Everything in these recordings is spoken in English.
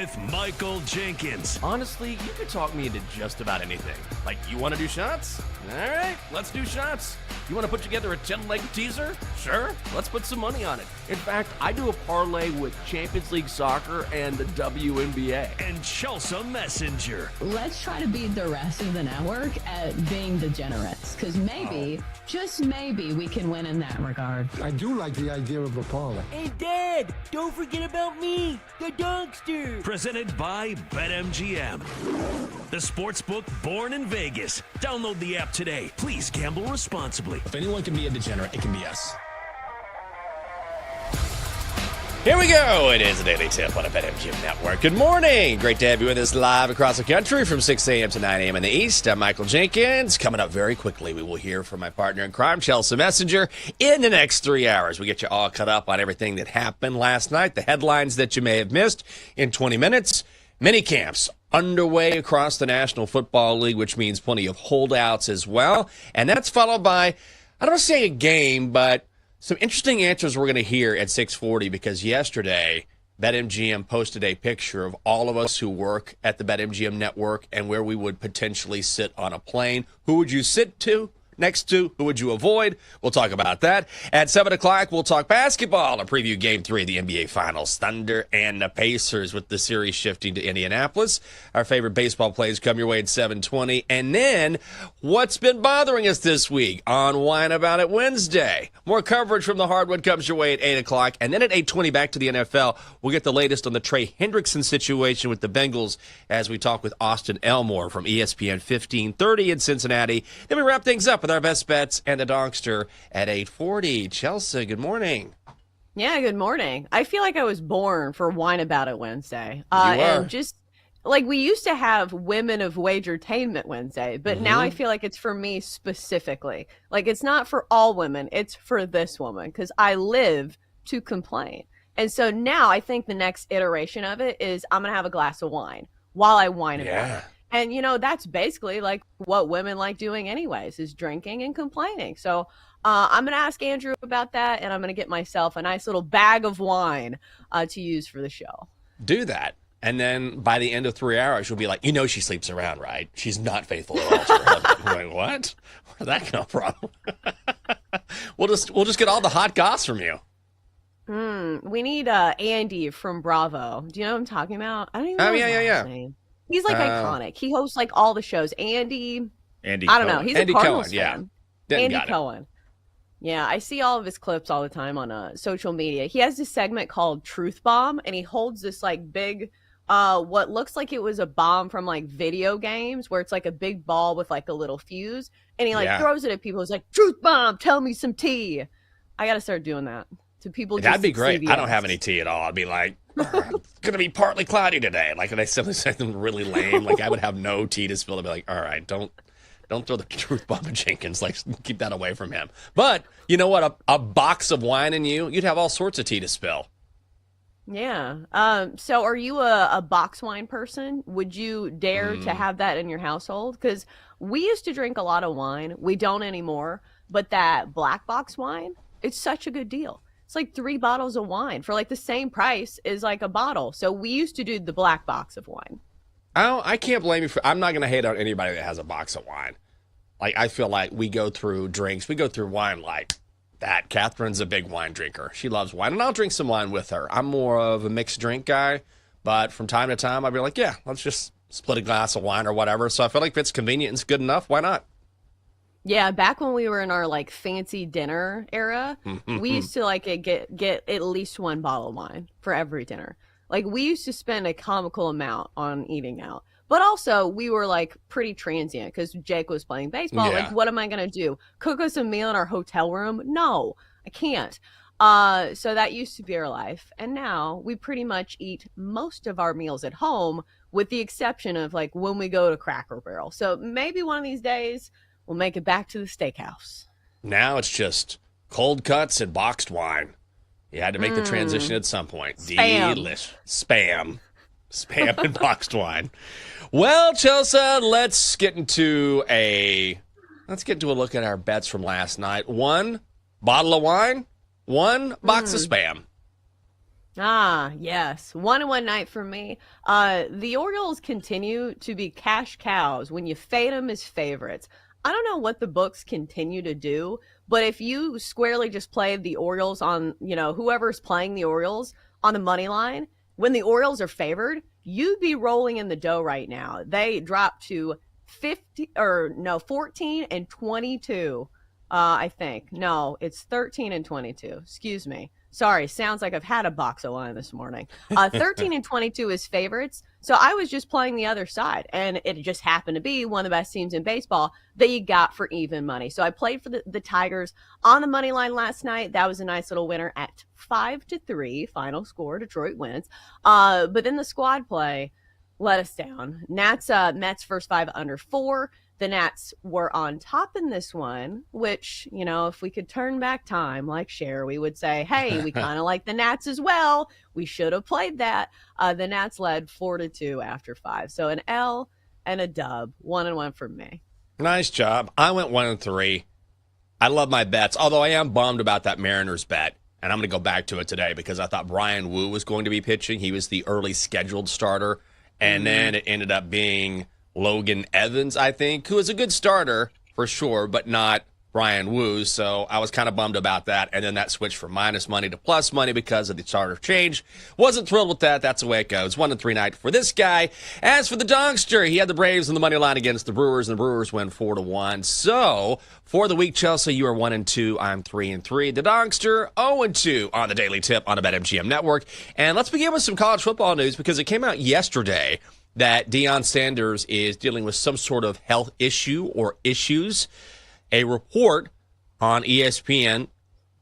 with Michael Jenkins. Honestly, you could talk me into just about anything. Like, you want to do shots? All right, let's do shots. You want to put together a 10-leg teaser? Sure, let's put some money on it. In fact, I do a parlay with Champions League soccer and the WNBA. And Chelsea Messenger. Let's try to beat the rest of the network at being degenerates, because maybe, just maybe, we can win in that regard. I do like the idea of a parlay. Hey, Dad, don't forget about me, the dogster. Presented by BetMGM. The sportsbook born in Vegas. Download the app today. Please gamble responsibly. If anyone can be a degenerate, it can be us. Here we go. It is a daily tip on a BetMGM network. Good morning. Great to have you with us live across the country from 6 a.m. to 9 a.m. in the East. I'm Michael Jenkins. Coming up very quickly, we will hear from my partner in crime, Chelsea Messenger, in the next 3 hours. We get you all caught up on everything that happened last night, the headlines that you may have missed in 20 minutes. Mini camps underway across the National Football League, which means plenty of holdouts as well. And that's followed by, I don't want to say a game, but some interesting answers we're going to hear at 6:40, because yesterday BetMGM posted a picture of all of us who work at the BetMGM network and where we would potentially sit on a plane. Who would you sit next to? Who would you avoid? We'll talk about that. At 7 o'clock, we'll talk basketball and preview Game 3 of the NBA Finals. Thunder and the Pacers, with the series shifting to Indianapolis. Our favorite baseball plays come your way at 7:20. And then, what's been bothering us this week on Wine About It Wednesday? More coverage from the hardwood comes your way at 8 o'clock. And then at 8:20, back to the NFL, we'll get the latest on the Trey Hendrickson situation with the Bengals as we talk with Austin Elmore from ESPN 1530 in Cincinnati. Then we wrap things up with our best bets and the Donkster at 8:40. Chelsea, good morning. Yeah, good morning. I feel like I was born for Wine About It Wednesday. You are. And just like we used to have Women of Wagertainment Wednesday, but now I feel like it's for me specifically. Like, it's not for all women, it's for this woman, because I live to complain. And so now I think the next iteration of it is I'm going to have a glass of wine while I whine about it. And, you know, that's basically like what women like doing anyways, is drinking and complaining. So I'm going to ask Andrew about that, and I'm going to get myself a nice little bag of wine to use for the show. Do that. And then by the end of 3 hours, you'll be like, you know, she sleeps around, right? She's not faithful at all to her husband. We're like, what? Where did that come from? We'll just get all the hot goss from you. We need Andy from Bravo. Do you know what I'm talking about? I don't even know his last name. He's like iconic. He hosts like all the shows. Andy I don't know. He's Andy a Cardinals Cohen, yeah. fan. Didn't Andy Cohen. Yeah, I see all of his clips all the time on social media. He has this segment called Truth Bomb, and he holds this like big, what looks like it was a bomb from like video games, where it's like a big ball with like a little fuse, and he like throws it at people. He's like, "Truth Bomb, tell me some tea." I got to start doing that to people. That'd be great. I don't have any tea at all. I'd be like, it's going to be partly cloudy today. Like, and I simply say something really lame. Like, I would have no tea to spill. I'd be like, all right, don't throw the truth bomb at Jenkins. Like, keep that away from him. But you know what? A box of wine in you'd have all sorts of tea to spill. Yeah. So are you a box wine person? Would you dare to have that in your household? Because we used to drink a lot of wine. We don't anymore. But that black box wine, it's such a good deal. It's like 3 bottles of wine for like the same price as like a bottle. So we used to do the black box of wine. I can't blame you I'm not going to hate on anybody that has a box of wine. Like, I feel like we go through drinks. We go through wine like that. Catherine's a big wine drinker. She loves wine, and I'll drink some wine with her. I'm more of a mixed drink guy, but from time to time, I'll be like, yeah, let's just split a glass of wine or whatever. So I feel like if it's convenient and it's good enough, why not? Yeah, back when we were in our like fancy dinner era, we used to like get at least 1 bottle of wine for every dinner. Like, we used to spend a comical amount on eating out. But also, we were like pretty transient because Jake was playing baseball. Yeah. Like, what am I going to do? Cook us a meal in our hotel room? No, I can't. So that used to be our life. And now we pretty much eat most of our meals at home, with the exception of like when we go to Cracker Barrel. So maybe one of these days we'll make it back to the steakhouse. Now it's just cold cuts and boxed wine. You had to make the transition at some point. Spam. Delicious. Spam and boxed wine. Well, Chelsea, let's get into a look at our bets from last night. 1 bottle of wine, 1 box of Spam. Ah, yes. 1-1 night for me. The Orioles continue to be cash cows when you fade them as favorites. I don't know what the books continue to do, but if you squarely just play the Orioles on, whoever's playing the Orioles on the money line, when the Orioles are favored, you'd be rolling in the dough right now. They dropped to 14 and 22. I think. No, it's 13 and 22. Excuse me. Sorry, sounds like I've had a box of wine this morning. 13 and 22 is favorites. So I was just playing the other side, and it just happened to be one of the best teams in baseball that you got for even money. So I played for the Tigers on the money line last night. That was a nice little winner at 5-3. Final score, Detroit wins. But then the squad play let us down. Mets first 5 under 4. The Nats were on top in this one, which, if we could turn back time like Cher, we would say, hey, we kind of like the Nats as well. We should have played that. The Nats led 4-2 after 5. So an L and a dub, 1-1 for me. Nice job. I went 1-3. I love my bets, although I am bummed about that Mariners bet. And I'm going to go back to it today because I thought Brian Wu was going to be pitching. He was the early scheduled starter. And then it ended up being Logan Evans, I think, who is a good starter for sure, but not Brian Wu. So I was kind of bummed about that. And then that switched from minus money to plus money because of the starter change. Wasn't thrilled with that. That's the way it goes. 1-3 night for this guy. As for the Dongster, he had the Braves on the money line against the Brewers, and the Brewers win 4-1. So for the week, Chelsea, you are 1-2. I'm 3-3. The Dongster 0-2 on the Daily Tip on the BetMGM Network. And let's begin with some college football news because it came out yesterday that Deion Sanders is dealing with some sort of health issue or issues. A report on ESPN,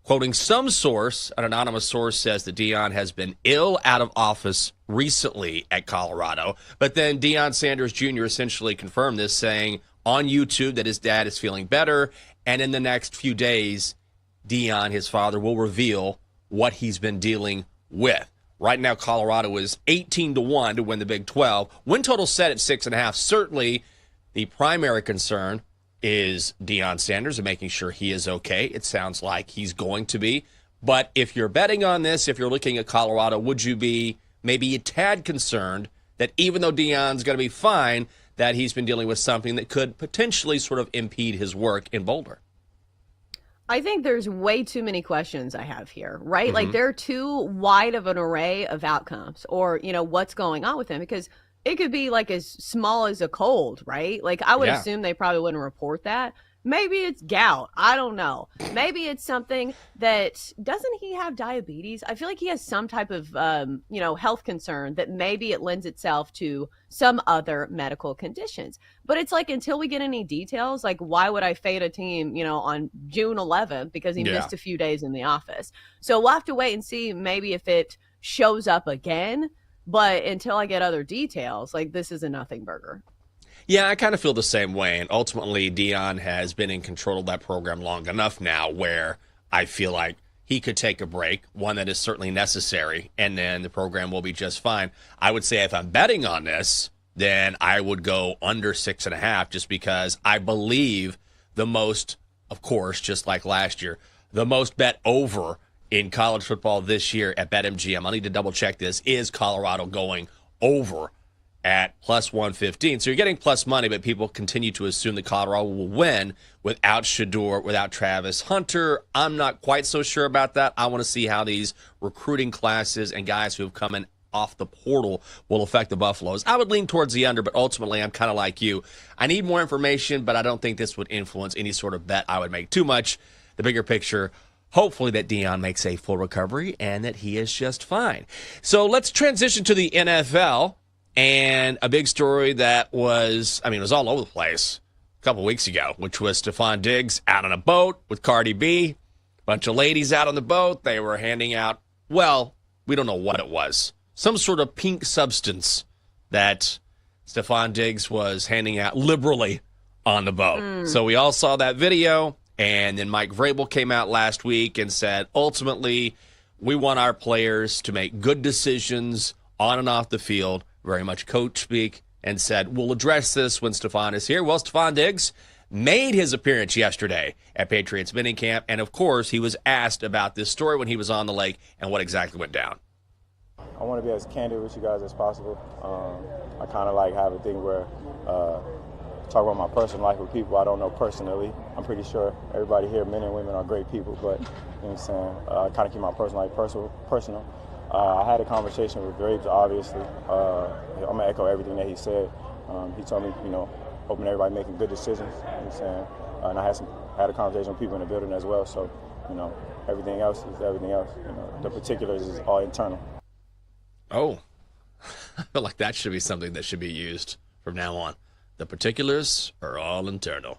quoting some source, an anonymous source, says that Deion has been ill out of office recently at Colorado. But then Deion Sanders Jr. essentially confirmed this, saying on YouTube that his dad is feeling better. And in the next few days, Deion, his father, will reveal what he's been dealing with. Right now, Colorado is 18-1 to win the Big 12. Win total set at 6.5. Certainly, the primary concern is Deion Sanders and making sure he is okay. It sounds like he's going to be. But if you're betting on this, if you're looking at Colorado, would you be maybe a tad concerned that even though Deion's going to be fine, that he's been dealing with something that could potentially sort of impede his work in Boulder? I think there's way too many questions I have here, right? Like there are too wide of an array of outcomes or, what's going on with him because it could be like as small as a cold, right? Like I would assume they probably wouldn't report that. Maybe it's gout. I don't know. Maybe it's something that doesn't he have diabetes? I feel like he has some type of, health concern that maybe it lends itself to some other medical conditions. But it's like until we get any details, like why would I fade a team, on June 11th because he missed a few days in the office? So we'll have to wait and see maybe if it shows up again. But until I get other details, like this is a nothing burger. Yeah, I kind of feel the same way. And ultimately, Deion has been in control of that program long enough now where I feel like he could take a break, one that is certainly necessary, and then the program will be just fine. I would say if I'm betting on this, then I would go under 6.5 just because I believe the most, of course, just like last year, the most bet over in college football this year at BetMGM, I'll need to double check this, is Colorado going over at plus 115. So you're getting plus money, but people continue to assume that Colorado will win without Shedeur, without Travis Hunter. I'm not quite so sure about that. I want to see how these recruiting classes and guys who have come in off the portal will affect the Buffaloes. I would lean towards the under, but ultimately I'm kind of like you. I need more information, but I don't think this would influence any sort of bet I would make too much. The bigger picture, hopefully that Deion makes a full recovery and that he is just fine. So let's transition to the NFL. And a big story that was, it was all over the place a couple weeks ago, which was Stephon Diggs out on a boat with Cardi B. A bunch of ladies out on the boat. They were handing out, well, we don't know what it was. Some sort of pink substance that Stephon Diggs was handing out liberally on the boat. So we all saw that video. And then Mike Vrabel came out last week and said, ultimately, we want our players to make good decisions on and off the field. Very much coach speak, and said, we'll address this when Stephon is here. Well, Stephon Diggs made his appearance yesterday at Patriots minicamp, and of course, he was asked about this story when he was on the lake and what exactly went down. I want to be as candid with you guys as possible. I kind of like have a thing where talk about my personal life with people I don't know personally. I'm pretty sure everybody here, men and women, are great people, but you know what I'm saying, I kind of keep my personal life personal. I had a conversation with Graves, obviously. I'm going to echo everything that he said. He told me, hoping everybody making good decisions, you know what I'm saying? And I had a conversation with people in the building as well, so, everything else is everything else. The particulars is all internal. Oh, I feel like that should be something that should be used from now on. The particulars are all internal.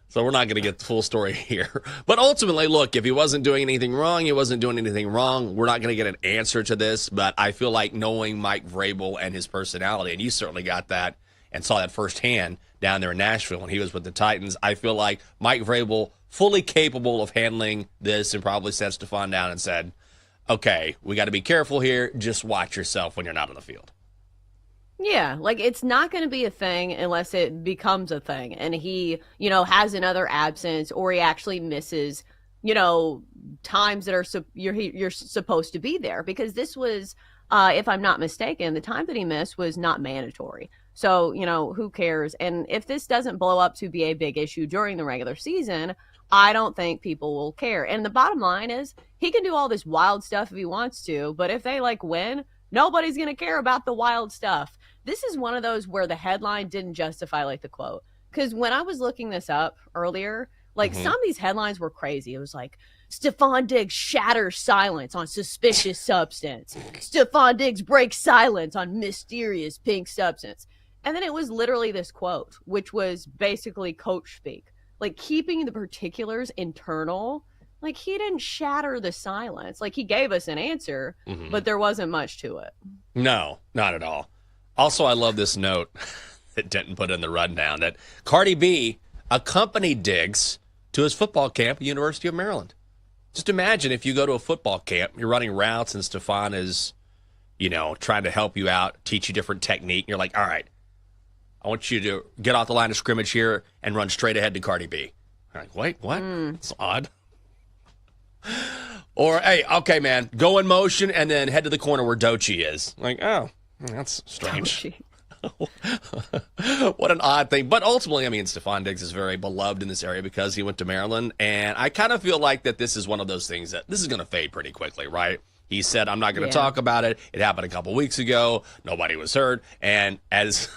So we're not going to get the full story here. But ultimately, look, if he wasn't doing anything wrong, he wasn't doing anything wrong. We're not going to get an answer to this. But I feel like knowing Mike Vrabel and his personality, and you certainly got that and saw that firsthand down there in Nashville when he was with the Titans, I feel like Mike Vrabel fully capable of handling this and probably sat Stephon down and said, okay, we got to be careful here. Just watch yourself when you're not on the field. Yeah, like it's not going to be a thing unless it becomes a thing. And he, has another absence or he actually misses, times that are you're supposed to be there, because this was, if I'm not mistaken, the time that he missed was not mandatory. So, who cares? And if this doesn't blow up to be a big issue during the regular season, I don't think people will care. And the bottom line is he can do all this wild stuff if he wants to, but if they win, nobody's going to care about the wild stuff. This is one of those where the headline didn't justify the quote. Because when I was looking this up earlier, some of these headlines were crazy. It was Stephon Diggs shatters silence on suspicious substance. Stephon Diggs breaks silence on mysterious pink substance. And then it was literally this quote, which was basically coach speak. Keeping the particulars internal. He didn't shatter the silence. He gave us an answer, but there wasn't much to it. No, not at all. Also, I love this note that Denton put in the rundown that Cardi B accompanied Diggs to his football camp at the University of Maryland. Just imagine if you go to a football camp, you're running routes, and Stephon is, trying to help you out, teach you different technique. And you're like, all right, I want you to get off the line of scrimmage here and run straight ahead to Cardi B. You're like, wait, what? It's odd. Or, hey, okay, man, go in motion and then head to the corner where Doechii is. Oh, that's strange. What an odd thing. But ultimately, Stephon Diggs is very beloved in this area because he went to Maryland. And I kind of feel like that this is one of those things that this is going to fade pretty quickly, right? He said, I'm not going to talk about it. It happened a couple weeks ago. Nobody was hurt. And as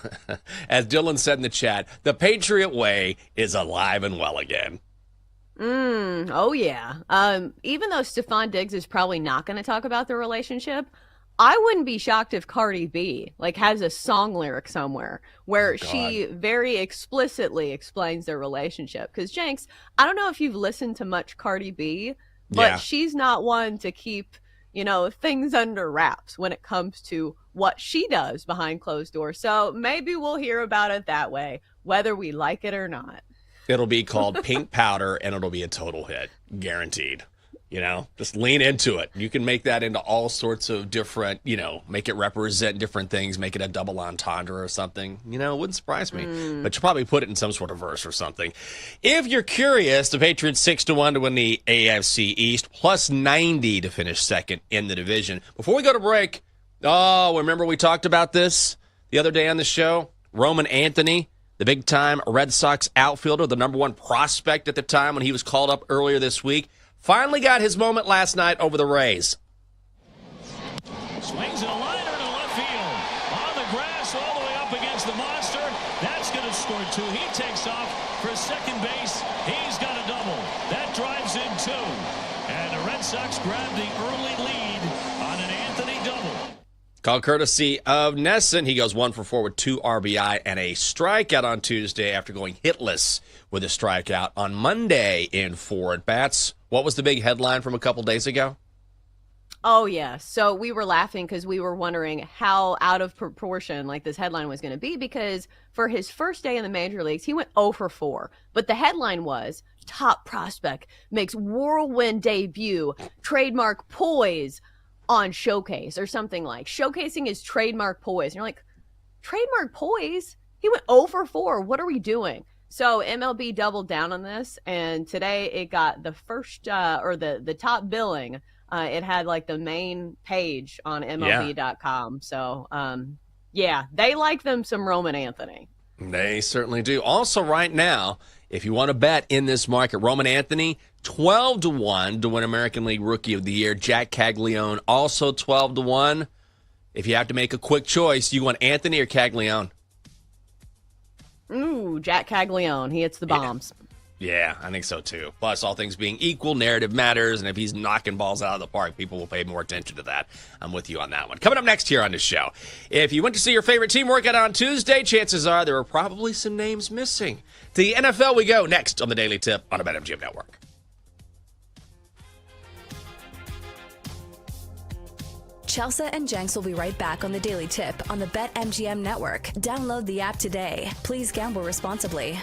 Dylan said in the chat, the Patriot way is alive and well again. Oh, yeah. Even though Stephon Diggs is probably not going to talk about the relationship, I wouldn't be shocked if Cardi B has a song lyric somewhere where she very explicitly explains their relationship. Because Jenks, I don't know if you've listened to much Cardi B, but she's not one to keep, things under wraps when it comes to what she does behind closed doors. So maybe we'll hear about it that way, whether we like it or not. It'll be called Pink Powder, and it'll be a total hit, guaranteed. Just lean into it. You can make that into all sorts of different, make it represent different things, make it a double entendre or something. It wouldn't surprise me. But you'll probably put it in some sort of verse or something. If you're curious, the Patriots 6-1 to win the AFC East, plus 90 to finish second in the division. Before we go to break, remember we talked about this the other day on the show? Roman Anthony, the big-time Red Sox outfielder, the number one prospect at the time when he was called up earlier this week, finally got his moment last night over the Rays. Swings and a liner to left field. On the grass all the way up against the monster. That's going to score two. He takes off for second base. He's got a double. That drives in two. And the Red Sox grab the early lead on an Anthony double. Call courtesy of Nesson. He goes 1 for 4 with 2 RBI and a strikeout on Tuesday after going hitless with a strikeout on Monday in 4 at-bats. What was the big headline from a couple days ago? Oh, yeah. So we were laughing because we were wondering how out of proportion this headline was going to be, because for his first day in the major leagues, he went 0 for 4. But the headline was, top prospect makes whirlwind debut, trademark poise on showcase, or something showcasing his trademark poise. And you're like, trademark poise? He went 0 for 4. What are we doing? So MLB doubled down on this, and today it got the first or the top billing It had like the main page on MLB.com. So, yeah, they like them some Roman Anthony. They certainly do. Also, right now, if you want to bet in this market, Roman Anthony, 12-1 to win American League Rookie of the Year. Jack Caglione, also 12-1. If you have to make a quick choice, you want Anthony or Caglione? Ooh, Jack Caglione. He hits the bombs. Yeah, I think so too. Plus, all things being equal, narrative matters, and if he's knocking balls out of the park, people will pay more attention to that. I'm with you on that one. Coming up next here on the show, if you went to see your favorite team workout on Tuesday, chances are there were probably some names missing. To the NFL we go next on the Daily Tip on the BetMGM Network. Chelsea and Jenks will be right back on the Daily Tip on the BetMGM Network. Download the app today. Please gamble responsibly.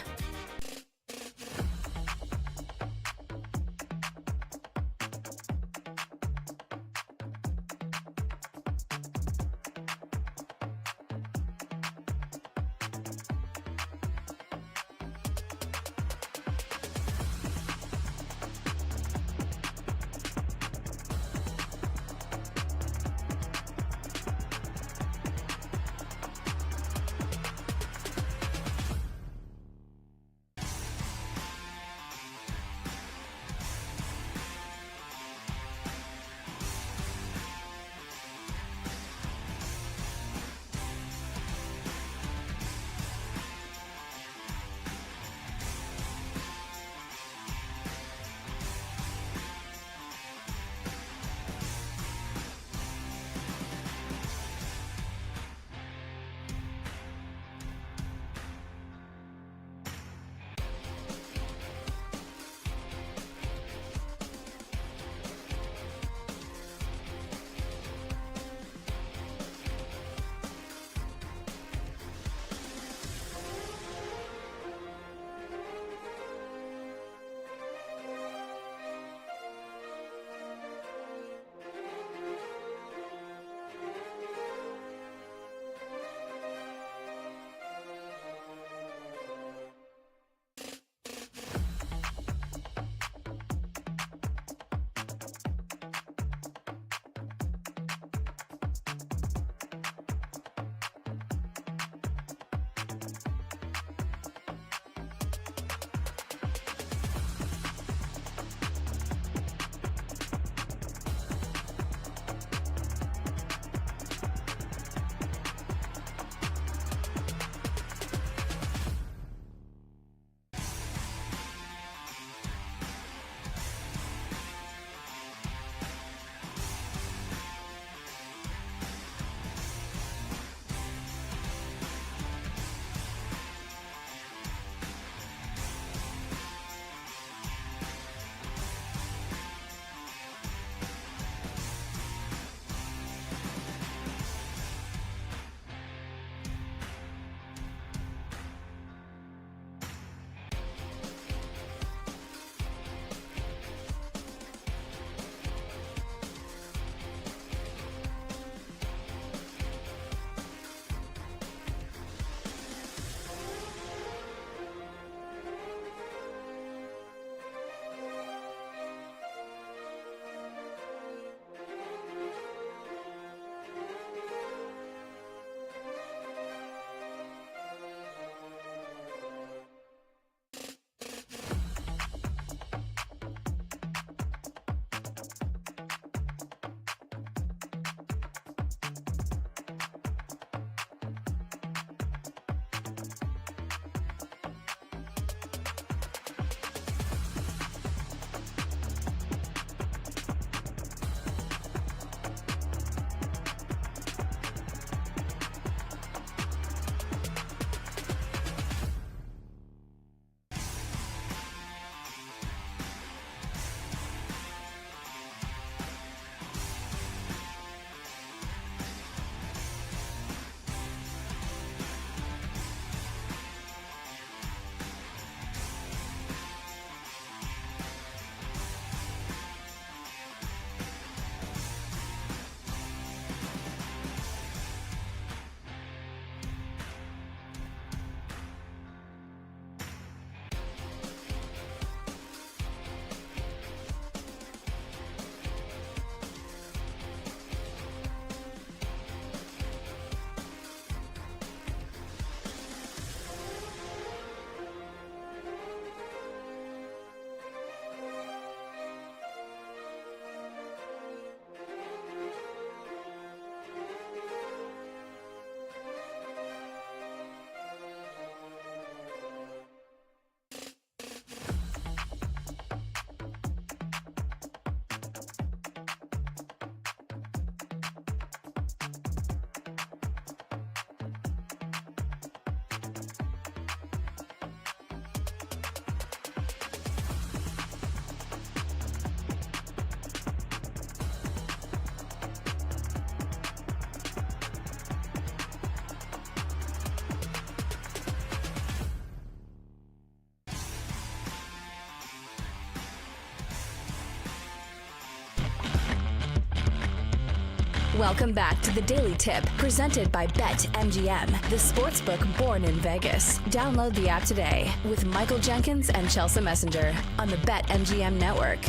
Welcome back to the Daily Tip, presented by BetMGM, the sportsbook born in Vegas. Download the app today with Michael Jenkins and Chelsea Messenger on the BetMGM network.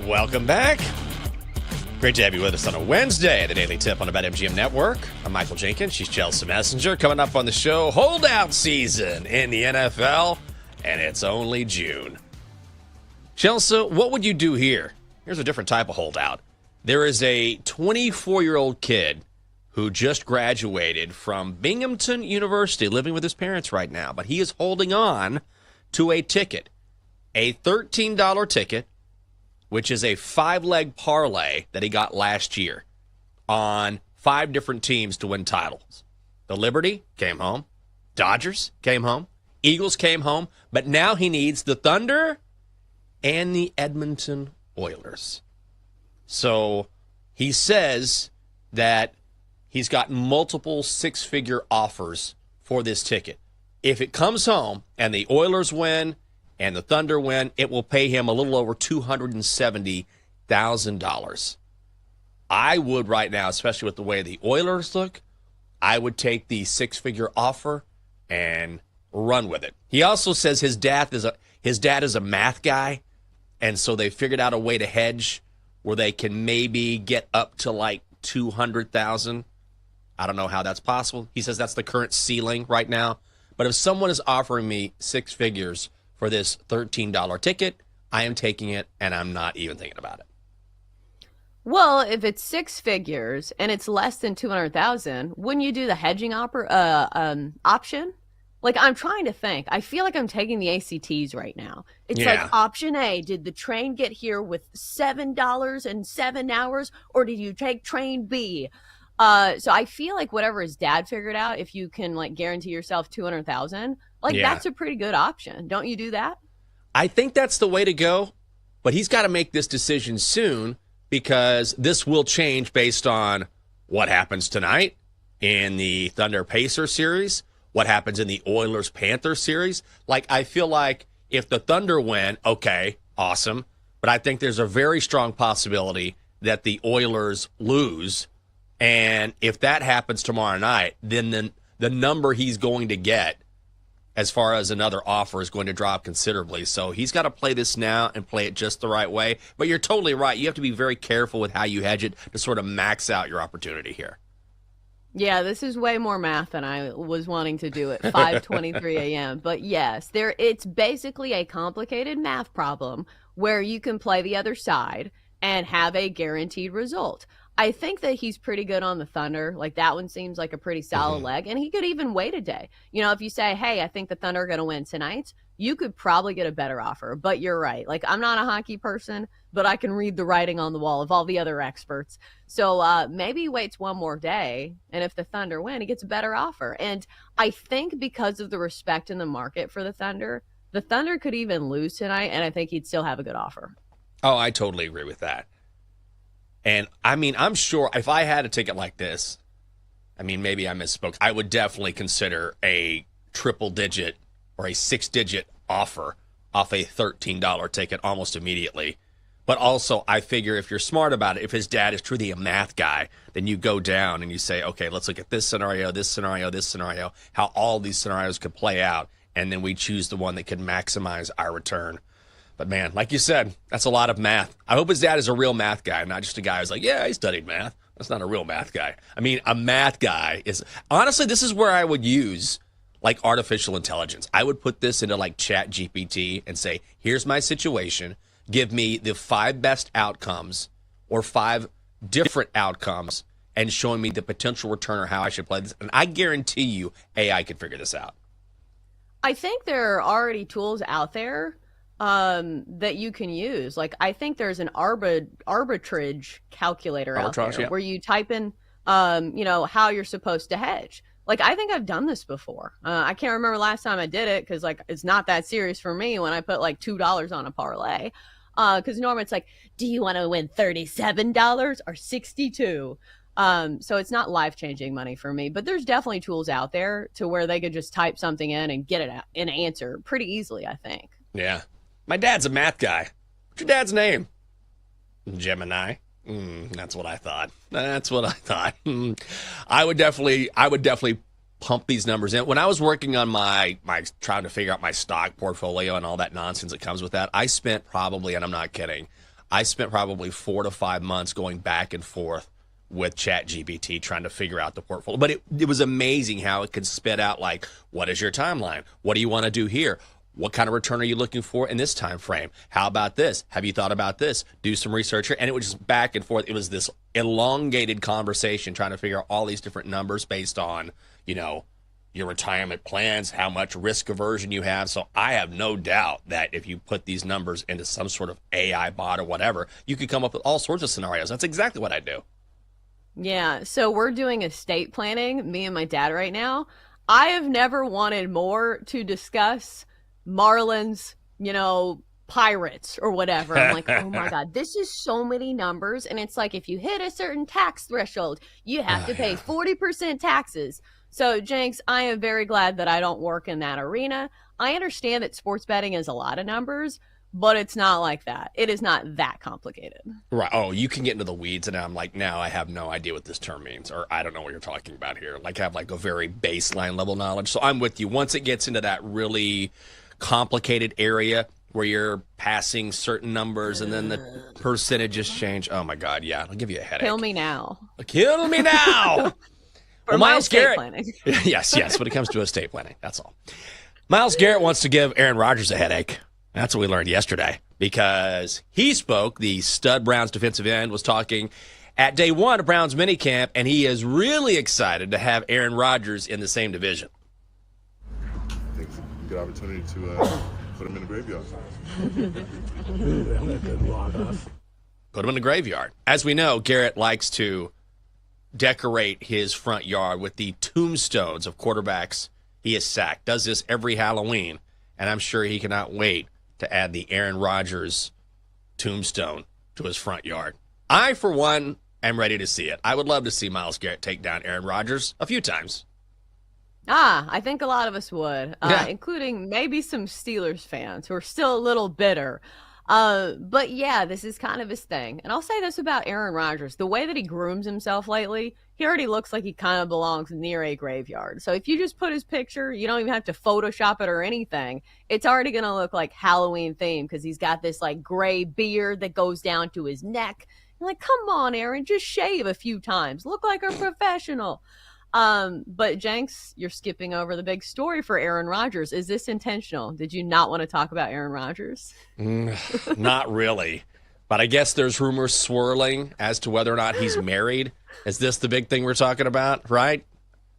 Welcome back. Great to have you with us on a Wednesday, the Daily Tip on the BetMGM network. I'm Michael Jenkins. She's Chelsea Messenger. Coming up on the show, holdout season in the NFL, and it's only June. Chelsea, what would you do here? Here's a different type of holdout. There is a 24-year-old kid who just graduated from Binghamton University, living with his parents right now, but he is holding on to a ticket, a $13 ticket, which is a 5-leg parlay that he got last year on 5 different teams to win titles. The Liberty came home. Dodgers came home. Eagles came home. But now he needs the Thunder and the Edmonton Oilers. So he says that he's got multiple 6-figure offers for this ticket. If it comes home and the Oilers win and the Thunder win, it will pay him a little over $270,000. I would right now, especially with the way the Oilers look, I would take the 6-figure offer and run with it. He also says his dad is a math guy, and so they figured out a way to hedge where they can maybe get up to like $200,000. I don't know how that's possible. He says that's the current ceiling right now. But if someone is offering me 6 figures for this $13 ticket, I am taking it, and I'm not even thinking about it. Well, if it's 6 figures and it's less than 200,000, wouldn't you do the hedging option? Like, I'm trying to think. I feel like I'm taking the ACTs right now. It's like option A, did the train get here with $7 and 7 hours, or did you take train B? So I feel like whatever his dad figured out, if you can like guarantee yourself 200,000, that's a pretty good option. Don't you do that? I think that's the way to go, but he's got to make this decision soon because this will change based on what happens tonight in the Thunder-Pacer series, what happens in the Oilers-Panther series. Like, I feel like if the Thunder win, okay, awesome, but I think there's a very strong possibility that the Oilers lose, and if that happens tomorrow night, then the number he's going to get as far as another offer is going to drop considerably. So he's got to play this now and play it just the right way. But you're totally right. You have to be very careful with how you hedge it to sort of max out your opportunity here. Yeah, this is way more math than I was wanting to do at 5:23 a.m. But yes, it's basically a complicated math problem where you can play the other side and have a guaranteed result. I think that he's pretty good on the Thunder. Like, that one seems like a pretty solid leg, and he could even wait a day. You know, if you say, hey, I think the Thunder are going to win tonight, you could probably get a better offer. But you're right. Like, I'm not a hockey person, but I can read the writing on the wall of all the other experts. So maybe he waits one more day, and if the Thunder win, he gets a better offer. And I think because of the respect in the market for the Thunder could even lose tonight, and I think he'd still have a good offer. Oh, I totally agree with that. And, I mean, I'm sure if I had a ticket like this, I mean, maybe I misspoke. I would definitely consider a triple-digit or a 6-digit offer off a $13 ticket almost immediately. But also, I figure if you're smart about it, if his dad is truly a math guy, then you go down and you say, okay, let's look at this scenario, this scenario, this scenario, how all these scenarios could play out, and then we choose the one that could maximize our return. But, man, like you said, that's a lot of math. I hope his dad is a real math guy, not just a guy who's like, yeah, he studied math. That's not a real math guy. I mean, a math guy is – honestly, this is where I would use, like, artificial intelligence. I would put this into, like, ChatGPT and say, here's my situation. Give me the 5 best outcomes or 5 different outcomes and showing me the potential return or how I should play this. And I guarantee you AI could figure this out. I think there are already tools out there that you can use. Like, I think there's an arbitrage calculator out there where you type in, how you're supposed to hedge. Like, I think I've done this before. I can't remember last time I did it because, like, it's not that serious for me when I put, like, $2 on a parlay. Because normally it's like, do you want to win $37 or $62? So it's not life-changing money for me. But there's definitely tools out there to where they could just type something in and get an answer pretty easily, I think. Yeah. My dad's a math guy. What's your dad's name? Gemini. That's what I thought. I would definitely pump these numbers in. When I was working on my trying to figure out my stock portfolio and all that nonsense that comes with that, I spent probably, and I'm not kidding, 4 to 5 months going back and forth with ChatGPT trying to figure out the portfolio. But it was amazing how it could spit out, like, what is your timeline? What do you want to do here? What kind of return are you looking for in this time frame? How about this? Have you thought about this? Do some research here. And it was just back and forth. It was this elongated conversation trying to figure out all these different numbers based on, your retirement plans, how much risk aversion you have. So I have no doubt that if you put these numbers into some sort of AI bot or whatever, you could come up with all sorts of scenarios. That's exactly what I do. Yeah, so we're doing estate planning, me and my dad right now. I have never wanted more to discuss Marlins, Pirates or whatever. I'm like, oh my God, this is so many numbers. And it's like, if you hit a certain tax threshold, you have to pay 40% taxes. So, Jenks, I am very glad that I don't work in that arena. I understand that sports betting is a lot of numbers, but it's not like that. It is not that complicated. Right. Oh, you can get into the weeds, and I'm like, now I have no idea what this term means, or I don't know what you're talking about here. Like, I have like a very baseline level knowledge. So I'm with you. Once it gets into that really complicated area where you're passing certain numbers and then the percentages change. Oh my God, yeah, I'll give you a headache. Kill me now. Kill me now. For Myles Garrett. Planning. yes. When it comes to estate planning, that's all. Myles Garrett wants to give Aaron Rodgers a headache. That's what we learned yesterday because he spoke. The stud Browns defensive end was talking at day one of Browns minicamp, and he is really excited to have Aaron Rodgers in the same division. I think it's a good opportunity to put him in the graveyard. Put him in the graveyard. As we know, Garrett likes to decorate his front yard with the tombstones of quarterbacks he has sacked. Does this every Halloween, and I'm sure he cannot wait to add the Aaron Rodgers tombstone to his front yard. I, for one, am ready to see it. I would love to see Myles Garrett take down Aaron Rodgers a few times. I think a lot of us would, including maybe some Steelers fans who are still a little bitter. But yeah, this is kind of his thing. And I'll say this about Aaron Rodgers. The way that he grooms himself lately, he already looks like he kind of belongs near a graveyard. So if you just put his picture, you don't even have to Photoshop it or anything. It's already going to look like Halloween themed because he's got this like gray beard that goes down to his neck. You're like, come on, Aaron, just shave a few times. Look like a professional. But Jenks, you're skipping over the big story for Aaron Rodgers. Is this intentional? Did you not want to talk about Aaron Rodgers? Not really. But I guess there's rumors swirling as to whether or not he's married. Is this the big thing we're talking about, right?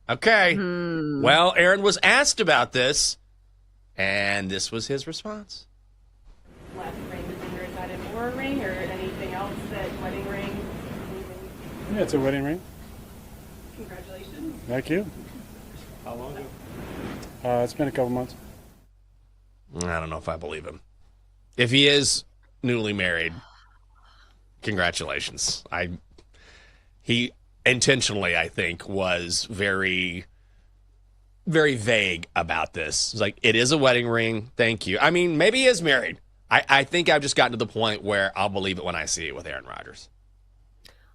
Okay. Well, Aaron was asked about this, and this was his response. Last ring, is that an aura ring or anything else? That wedding ring? Yeah, it's a wedding ring. Congratulations. Thank you. How long ago? It's been a couple months. I don't know if I believe him. If he is newly married, congratulations. He intentionally, I think, was very, very vague about this. It's like, it is a wedding ring. Thank you. I mean, maybe he is married. I think I've just gotten to the point where I'll believe it when I see it with Aaron Rodgers.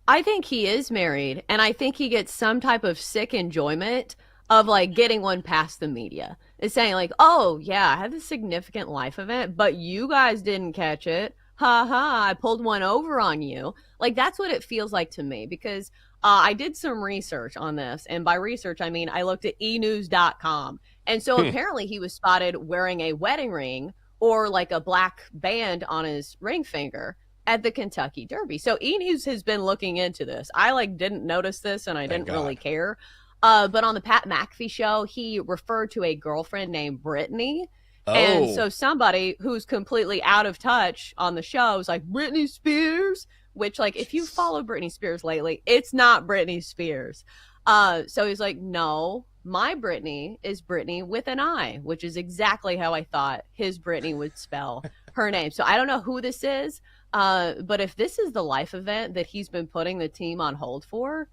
I think he is married, and I think he gets some type of sick enjoyment of like getting one past the media. It's saying like, oh yeah, I had this significant life event, but you guys didn't catch it. Ha ha, I pulled one over on you. Like, that's what it feels like to me because I did some research on this. And by research, I mean, I looked at enews.com. And so apparently he was spotted wearing a wedding ring or like a black band on his ring finger at the Kentucky Derby. So E-News has been looking into this. I like didn't notice this and I didn't really care. But on the Pat McAfee show, he referred to a girlfriend named Brittany. Oh. And so somebody who's completely out of touch on the show is like, Britney Spears, which like, if you follow Britney Spears lately, it's not Britney Spears. So he's like, no, my Brittany is Brittany with an I, which is exactly how I thought his Brittany would spell her name. So I don't know who this is. But if this is the life event that he's been putting the team on hold for,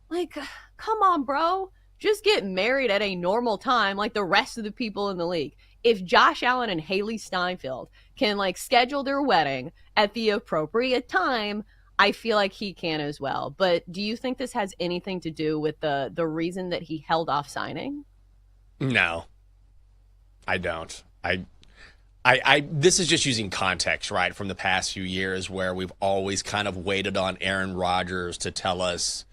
like, come on, bro, just get married at a normal time like the rest of the people in the league. If Josh Allen and Haley Steinfeld can like schedule their wedding at the appropriate time, I feel like he can as well. But do you think this has anything to do with the reason that he held off signing? No, I don't. This is just using context, right, from the past few years where we've always kind of waited on Aaron Rodgers to tell us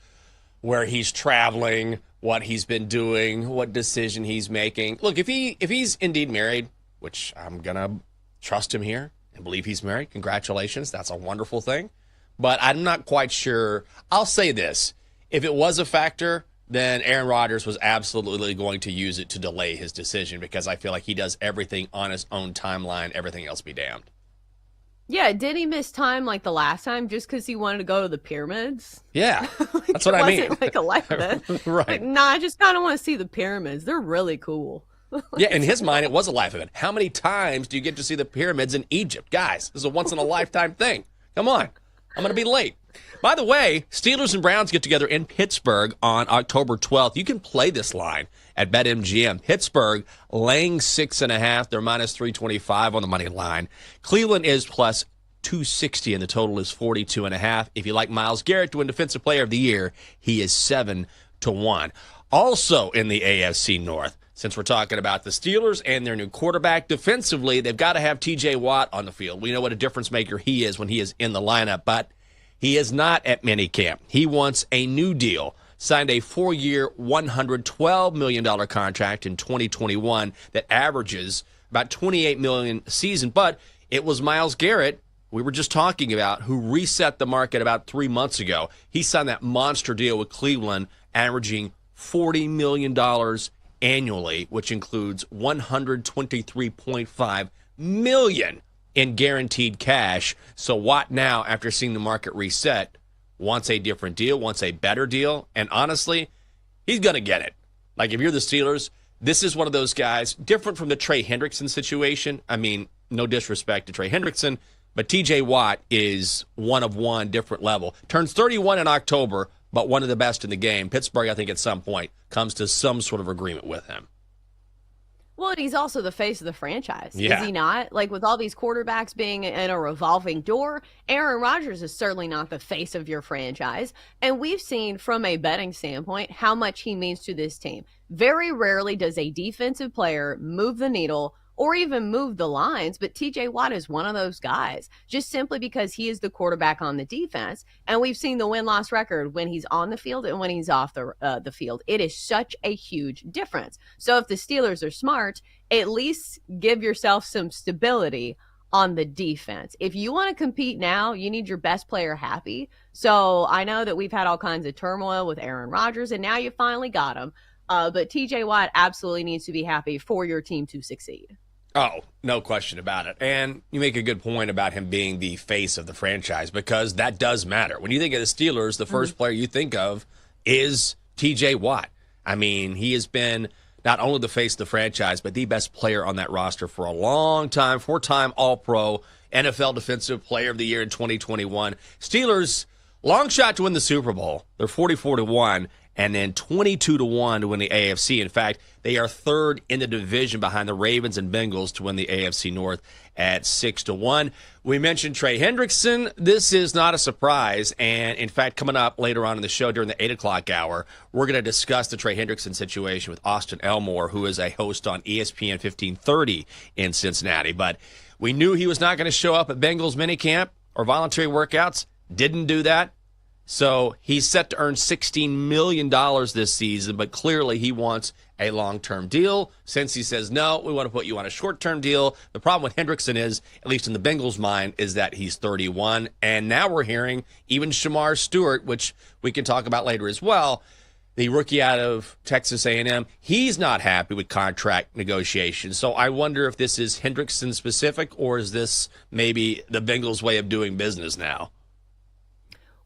where he's traveling, what he's been doing, what decision he's making. Look, if he's indeed married, which I'm going to trust him here and believe he's married, congratulations. That's a wonderful thing. But I'm not quite sure. I'll say this. If it was a factor, then Aaron Rodgers was absolutely going to use it to delay his decision because I feel like he does everything on his own timeline, everything else be damned. Yeah, did he miss time like the last time just because he wanted to go to the pyramids? Yeah, that's what I mean. It wasn't like a life event. Right. Like, nah, I just kind of want to see the pyramids. They're really cool. Yeah, in his mind, it was a life event. How many times do you get to see the pyramids in Egypt? Guys, this is a once-in-a-lifetime thing. Come on. I'm going to be late. By the way, Steelers and Browns get together in Pittsburgh on October 12th. You can play this line at BetMGM. Pittsburgh laying 6.5. They're minus 325 on the money line. Cleveland is plus 260, and the total is 42.5. If you like Myles Garrett to win Defensive Player of the Year, he is 7-1. Also in the AFC North, since we're talking about the Steelers and their new quarterback, defensively, they've got to have TJ Watt on the field. We know what a difference maker he is when he is in the lineup, but he is not at minicamp. He wants a new deal. Signed a 4-year, $112 million contract in 2021 that averages about $28 million a season. But it was Myles Garrett, we were just talking about, who reset the market about 3 months ago. He signed that monster deal with Cleveland, averaging $40 million annually, which includes $123.5 million in guaranteed cash. So Watt now, after seeing the market reset, wants a different deal, wants a better deal, and honestly, he's going to get it. Like, if you're the Steelers, this is one of those guys, different from the Trey Hendrickson situation. I mean, no disrespect to Trey Hendrickson, but TJ Watt is one of one, different level. Turns 31 in October, but one of the best in the game. Pittsburgh, I think, at some point, comes to some sort of agreement with him. Well, and he's also the face of the franchise, yeah. Is he not? Like, with all these quarterbacks being in a revolving door, Aaron Rodgers is certainly not the face of your franchise. And we've seen, from a betting standpoint, how much he means to this team. Very rarely does a defensive player move the needle or even move the lines, but TJ Watt is one of those guys, just simply because he is the quarterback on the defense. And we've seen the win-loss record when he's on the field and when he's off the field. It is such a huge difference. So if the Steelers are smart, at least give yourself some stability on the defense. If you want to compete now, you need your best player happy. So I know that we've had all kinds of turmoil with Aaron Rodgers, and now you finally got him. But TJ Watt absolutely needs to be happy for your team to succeed. Oh, no question about it. And you make a good point about him being the face of the franchise, because that does matter. When you think of the Steelers, the first player you think of is TJ Watt. I mean, he has been not only the face of the franchise, but the best player on that roster for a long time. 4-time All-Pro, NFL Defensive Player of the Year in 2021. Steelers, long shot to win the Super Bowl. They're 44-1. And then 22-1 to win the AFC. In fact, they are third in the division behind the Ravens and Bengals to win the AFC North at 6-1. We mentioned Trey Hendrickson. This is not a surprise. And in fact, coming up later on in the show during the 8 o'clock hour, we're going to discuss the Trey Hendrickson situation with Austin Elmore, who is a host on ESPN 1530 in Cincinnati. But we knew he was not going to show up at Bengals minicamp or voluntary workouts. Didn't do that. So he's set to earn $16 million this season, but clearly he wants a long-term deal. Since he says, no, we want to put you on a short-term deal. The problem with Hendrickson is, at least in the Bengals' mind, is that he's 31. And now we're hearing even Shamar Stewart, which we can talk about later as well, the rookie out of Texas A&M, he's not happy with contract negotiations. So I wonder if this is Hendrickson specific, or is this maybe the Bengals' way of doing business now?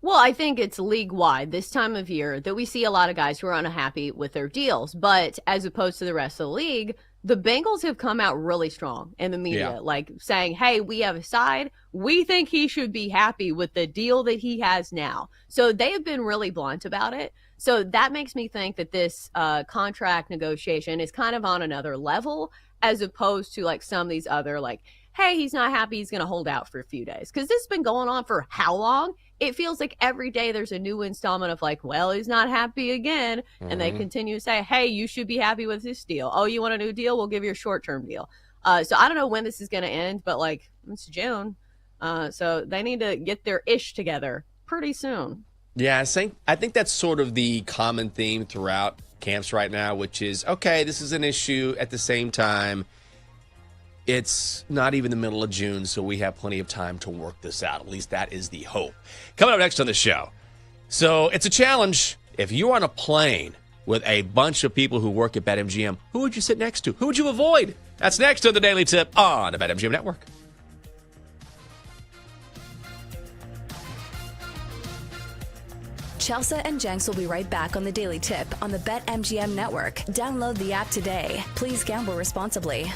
Well, I think it's league-wide this time of year that we see a lot of guys who are unhappy with their deals. But as opposed to the rest of the league, the Bengals have come out really strong in the media, like saying, hey, we have a side. We think he should be happy with the deal that he has now. So they have been really blunt about it. So that makes me think that this contract negotiation is kind of on another level, as opposed to like some of these other, like, hey, he's not happy, he's going to hold out for a few days. Because this has been going on for how long? it feels like every day there's a new installment of like, well, he's not happy again. And they continue to say, hey, you should be happy with this deal. Oh, you want a new deal? We'll give you a short-term deal. So I don't know when this is going to end, but like it's June. So they need to get their ish together pretty soon. Yeah, I think that's sort of the common theme throughout camps right now, which is, okay, this is an issue. At the same time, it's not even the middle of June, so we have plenty of time to work this out. At least that is the hope. Coming up next on the show. So it's a challenge. If you're on a plane with a bunch of people who work at BetMGM, who would you sit next to? Who would you avoid? That's next on the Daily Tip on the BetMGM Network. Chelsea and Jenks will be right back on the Daily Tip on the BetMGM Network. Download the app today. Please gamble responsibly.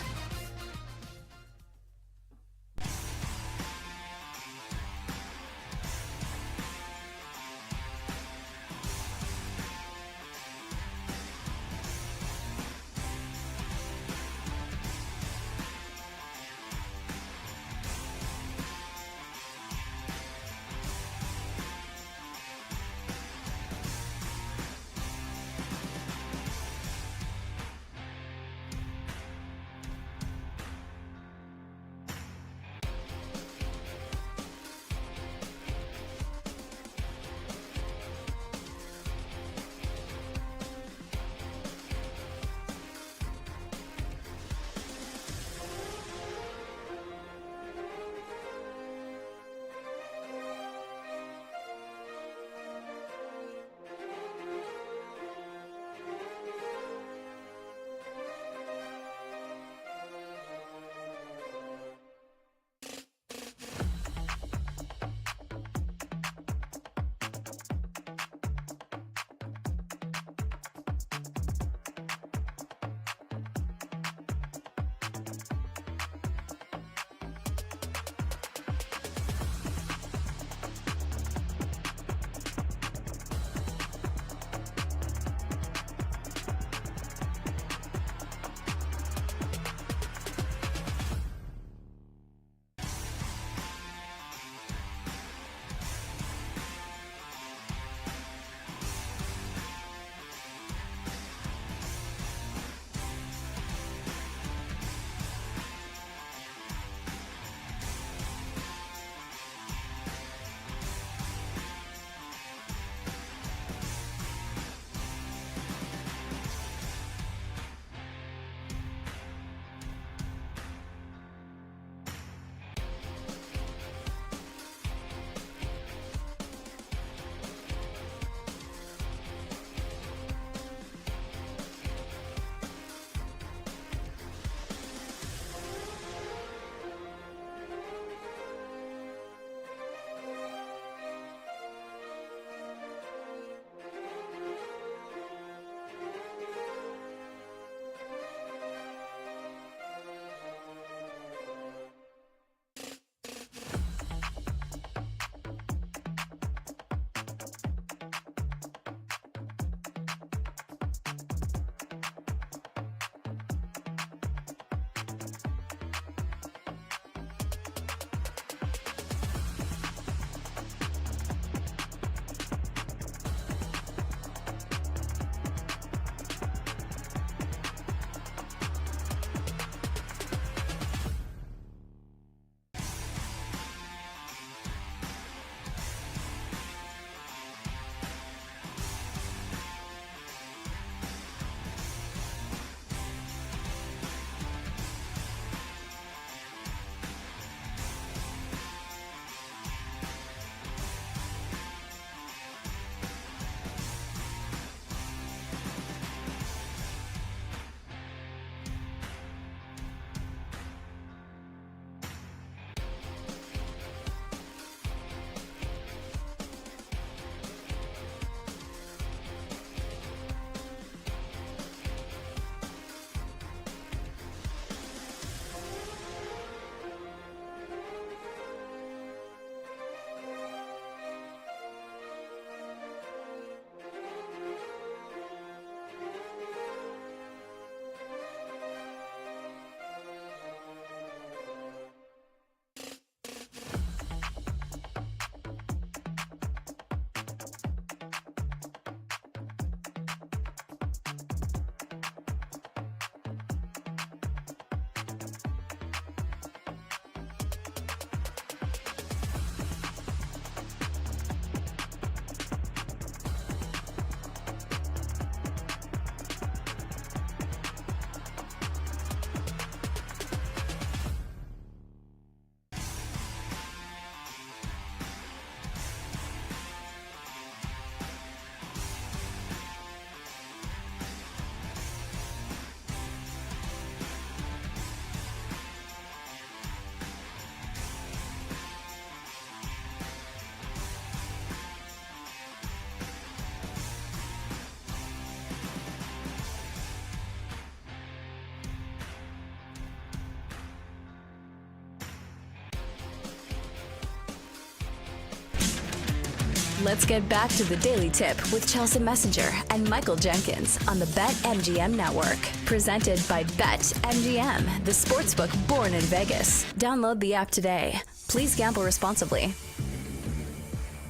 Let's get back to the Daily Tip with Chelsea Messenger and Michael Jenkins on the BetMGM Network. Presented by BetMGM, the sportsbook born in Vegas. Download the app today. Please gamble responsibly.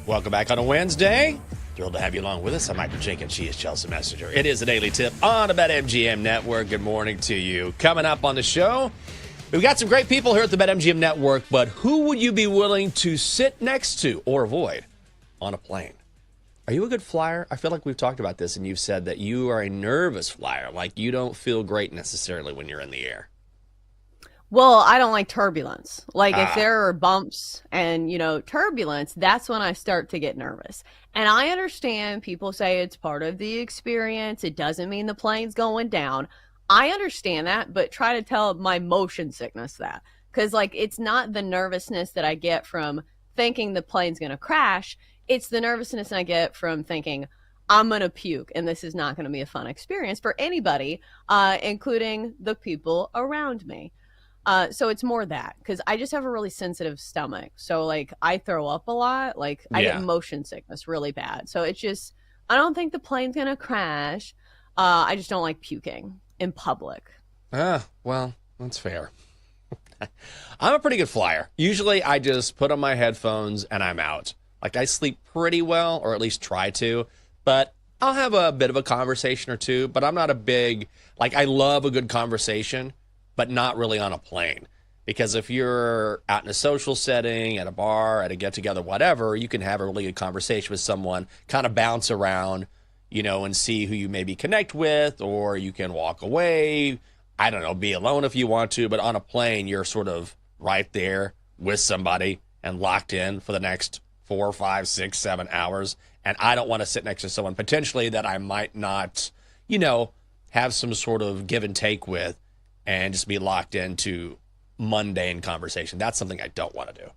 Welcome back on a Wednesday. Thrilled to have you along with us. I'm Michael Jenkins. She is Chelsea Messenger. It is the Daily Tip on the BetMGM Network. Good morning to you. Coming up on the show, we've got some great people here at the BetMGM Network, but who would you be willing to sit next to or avoid on a plane? Are you a good flyer? I feel like we've talked about this, and you've said that you are a nervous flyer. Like, you don't feel great necessarily when you're in the air. Well, I don't like turbulence. Like if there are bumps and, turbulence, that's when I start to get nervous. And I understand people say it's part of the experience. It doesn't mean the plane's going down. I understand that, but try to tell my motion sickness that. Because, it's not the nervousness that I get from thinking the plane's going to crash. It's the nervousness I get from thinking I'm going to puke and this is not going to be a fun experience for anybody, including the people around me. So it's more that, because I just have a really sensitive stomach. So I throw up a lot. I get motion sickness really bad. So it's just, I don't think the plane's going to crash. I just don't like puking in public. Well, that's fair. I'm a pretty good flyer. Usually I just put on my headphones and I'm out. I sleep pretty well, or at least try to, but I'll have a bit of a conversation or two, but I'm not a big, I love a good conversation, but not really on a plane. Because if you're out in a social setting, at a bar, at a get-together, whatever, you can have a really good conversation with someone, kind of bounce around, and see who you maybe connect with, or you can walk away. I don't know, be alone if you want to, but on a plane, you're sort of right there with somebody and locked in for the next 4, 5, 6, 7 hours. And I don't want to sit next to someone potentially that I might not, have some sort of give and take with, and just be locked into mundane conversation. That's something I don't want to do.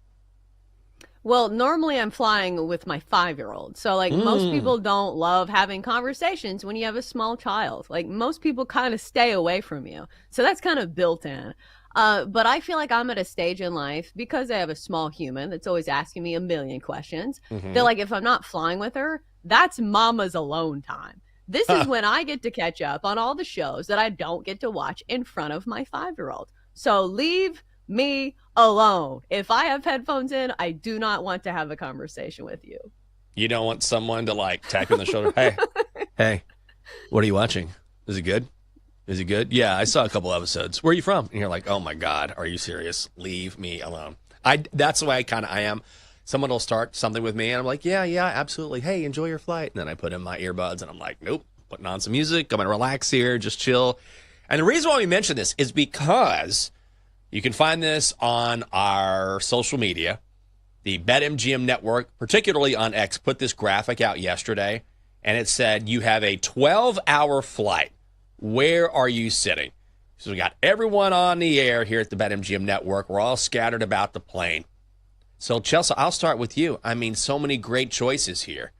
Well, normally I'm flying with my 5-year-old. So most people don't love having conversations when you have a small child. Most people kind of stay away from you. So that's kind of built in. But I feel like I'm at a stage in life, because I have a small human that's always asking me a million questions. That if I'm not flying with her, that's mama's alone time. This is when I get to catch up on all the shows that I don't get to watch in front of my 5-year-old. So leave me alone. If I have headphones in, I do not want to have a conversation with you. You don't want someone to tap you on the shoulder. Hey, what are you watching? Is it good? Is it good? Yeah, I saw a couple episodes. Where are you from? And you're like, oh my God, are you serious? Leave me alone. That's the way I am. Someone will start something with me, and I'm like, yeah, absolutely. Hey, enjoy your flight. And then I put in my earbuds, and I'm like, nope, putting on some music. I'm going to relax here, just chill. And the reason why we mention this is because you can find this on our social media. The BetMGM Network, particularly on X, put this graphic out yesterday, and it said you have a 12-hour flight. Where are you sitting? So we got everyone on the air here at the BetMGM Network. We're all scattered about the plane. So, Chelsea, I'll start with you. So many great choices here.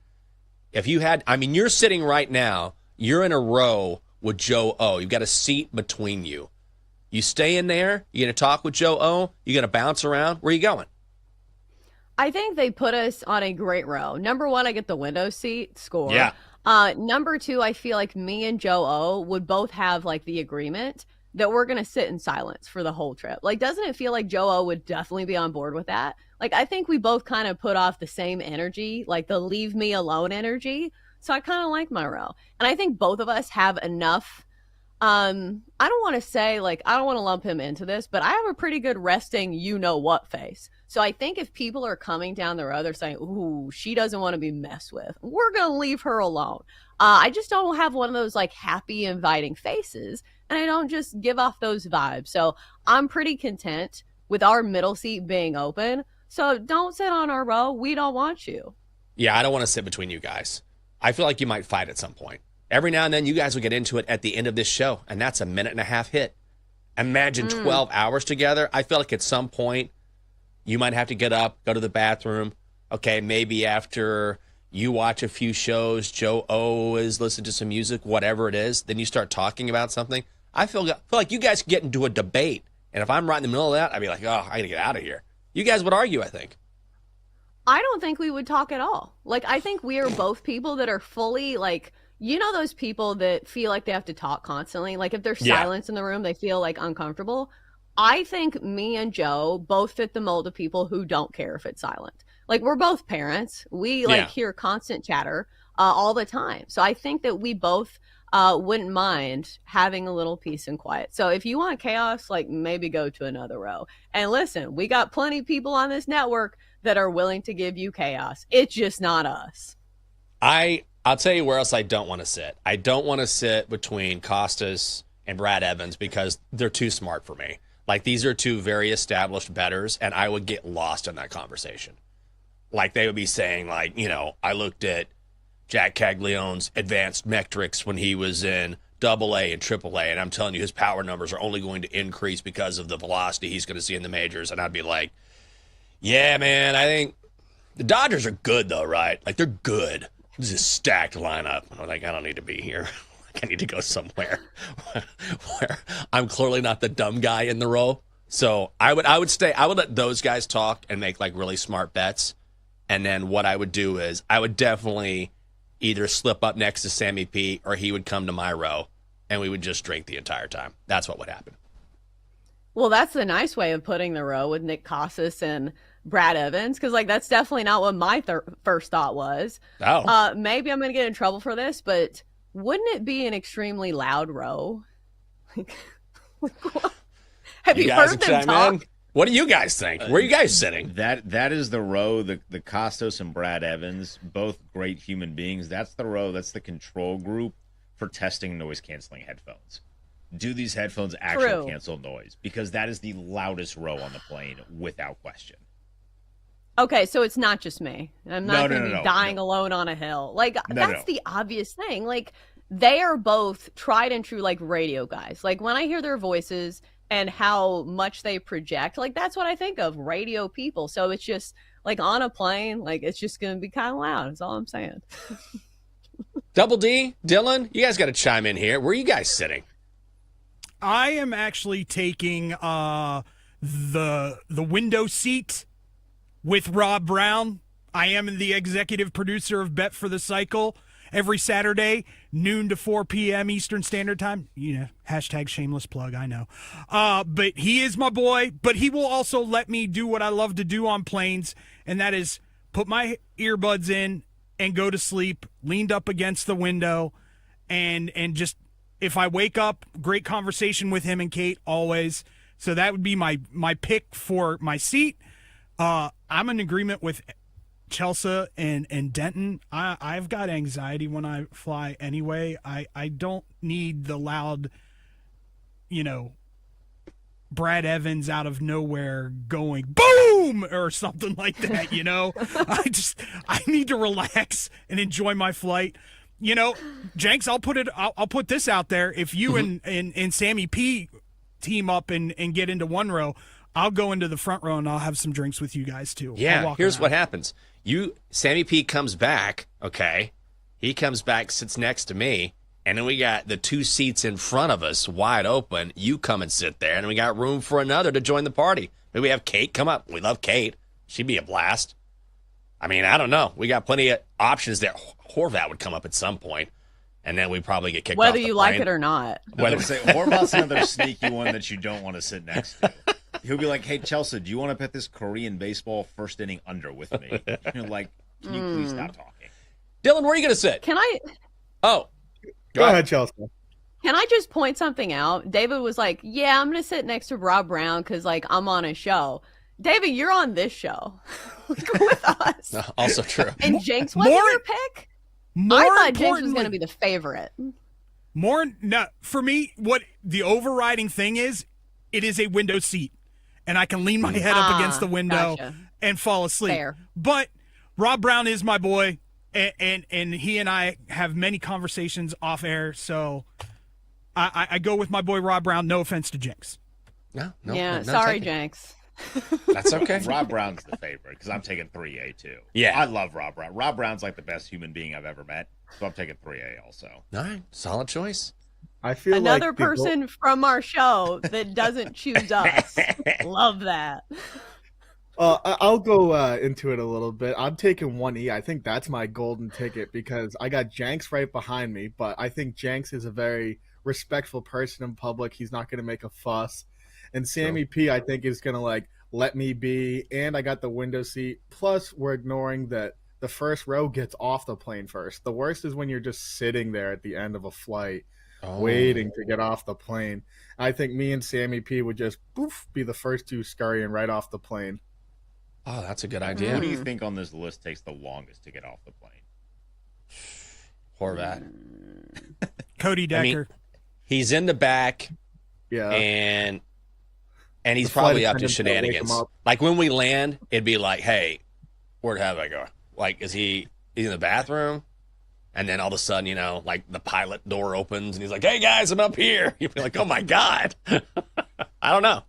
If you had, you're sitting right now, you're in a row with Joe O. You've got a seat between you. You stay in there, you're going to talk with Joe O, you're going to bounce around. Where are you going? I think they put us on a great row. Number one, I get the window seat, score. Yeah. Number two, I feel like me and Joe O would both have the agreement that we're going to sit in silence for the whole trip. Doesn't it feel like Joe O would definitely be on board with that? I think we both kind of put off the same energy, the leave me alone energy. So I kind of like my row. And I think both of us have enough. I don't want to say I don't want to lump him into this, but I have a pretty good resting you-know-what face. So I think if people are coming down the road, they're saying, ooh, she doesn't want to be messed with, we're going to leave her alone. I just don't have one of those happy, inviting faces, and I don't just give off those vibes. So I'm pretty content with our middle seat being open. So don't sit on our row. We don't want you. Yeah, I don't want to sit between you guys. I feel like you might fight at some point. Every now and then you guys will get into it at the end of this show, and that's a 1.5-minute hit. Imagine 12 hours together. I feel like at some point you might have to get up, go to the bathroom. Okay, maybe after you watch a few shows, Joe O is listening to some music, whatever it is, then you start talking about something. I feel like you guys get into a debate, and if I'm right in the middle of that, I'd be like, oh, I got to get out of here. You guys would argue, I think. I don't think we would talk at all. Like, I think we are both people that are fully, like, you know, those people that feel like they have to talk constantly. Like, if there's silence in the room, they feel like uncomfortable. I think me and Joe both fit the mold of people who don't care if it's silent. Like, we're both parents. We like hear constant chatter all the time. So I think that we both wouldn't mind having a little peace and quiet. So if you want chaos, like, maybe go to another row. And listen, we got plenty of people on this network that are willing to give you chaos. It's just not us. I'll tell you where else I don't want to sit. I don't want to sit between Costas and Brad Evans because they're too smart for me. Like, these are two very established bettors, and I would get lost in that conversation. Like, they would be saying, like, you know, I looked at Jack Caglione's advanced metrics when he was in AA and AAA, and I'm telling you his power numbers are only going to increase because of the velocity he's going to see in the majors. And I'd be like, yeah, man, I think the Dodgers are good, though, right? Like, they're good. This is a stacked lineup. I'm like, I don't need to be here. I need to go somewhere where I'm clearly not the dumb guy in the row. So I would let those guys talk and make, like, really smart bets. And then what I would do is I would definitely either slip up next to Sammy P or he would come to my row and we would just drink the entire time. That's what would happen. Well, that's the nice way of putting the row with Nick Casas and Brad Evans, because, like, that's definitely not what my first thought was. Oh. Maybe I'm going to get in trouble for this, but wouldn't it be an extremely loud row? Have you heard them talk? In? What do you guys think? Where are you guys sitting? That is the row, the Costos and Brad Evans, both great human beings. That's the row, that's the control group for testing noise-canceling headphones. Do these headphones actually cancel noise? Because that is the loudest row on the plane, without question. Okay, so it's not just me. I'm not going to be dying alone on a hill. Like, that's the obvious thing. Like, they are both tried and true, like, radio guys. Like, when I hear their voices and how much they project, like, that's what I think of, radio people. So it's just, like, on a plane, like, it's just going to be kind of loud. That's all I'm saying. Double D, Dylan, you guys got to chime in here. Where are you guys sitting? I am actually taking the window seat with Rob Brown. I am the executive producer of Bet for the Cycle every Saturday, noon to 4 p.m. Eastern Standard Time. You know, hashtag shameless plug, I know. But he is my boy, but he will also let me do what I love to do on planes, and that is put my earbuds in and go to sleep, leaned up against the window, and just, if I wake up, great conversation with him and Kate always. So that would be my pick for my seat. I'm in agreement with Chelsea and Denton. I've got anxiety when I fly anyway. I don't need the loud, Brad Evans out of nowhere going boom or something like that, I need to relax and enjoy my flight. Jenks, I'll put this out there. If you and Sammy P team up and get into one row, I'll go into the front row and I'll have some drinks with you guys too. Yeah, here's what happens. Sammy P comes back, okay? He comes back, sits next to me, and then we got the two seats in front of us wide open. You come and sit there, and we got room for another to join the party. Maybe we have Kate come up. We love Kate. She'd be a blast. I mean, I don't know. We got plenty of options there. Horvat would come up at some point, and then we'd probably get kicked off the plane. Whether you like it or not. Horvat's another sneaky one that you don't want to sit next to. He'll be like, hey, Chelsea, do you want to bet this Korean baseball first inning under with me? You're like, can you please stop talking? Dylan, where are you going to sit? Can I? Oh. Go ahead, Chelsea. Can I just point something out? David was like, yeah, I'm going to sit next to Rob Brown because, like, I'm on a show. David, you're on this show with us. Also true. And Jenks wasn't your pick? I thought Jenks was going to be the favorite. For me, what the overriding thing is, it is a window seat. And I can lean my head up against the window and fall asleep. Fair. But Rob Brown is my boy, and he and I have many conversations off air. So I go with my boy Rob Brown. No offense to Jenks. No, sorry, Jenks. That's okay. Rob Brown's the favorite because I'm taking 3A too. Yeah. I love Rob Brown. Rob Brown's like the best human being I've ever met. So I'm taking 3A also. All right. Solid choice. I feel another like people... person from our show that doesn't choose us. Love that. I'll go into it a little bit. I'm taking 1E. I think that's my golden ticket because I got Jenks right behind me, but I think Jenks is a very respectful person in public. He's not going to make a fuss. And Sammy P, I think, is going to, like, let me be. And I got the window seat. Plus, we're ignoring that the first row gets off the plane first. The worst is when you're just sitting there at the end of a flight waiting to get off the plane. I think me and Sammy P would just be the first two scurrying right off the plane. Oh, that's a good idea. Who do you think on this list takes the longest to get off the plane? Horvat. Cody Decker. I mean, he's in the back. Yeah. And he's probably up to shenanigans. Like when we land, it'd be like, hey, where'd I go? Like, is he in the bathroom? And then all of a sudden, you know, like the pilot door opens and he's like, hey guys, I'm up here. You'd be like, oh my God. I don't know.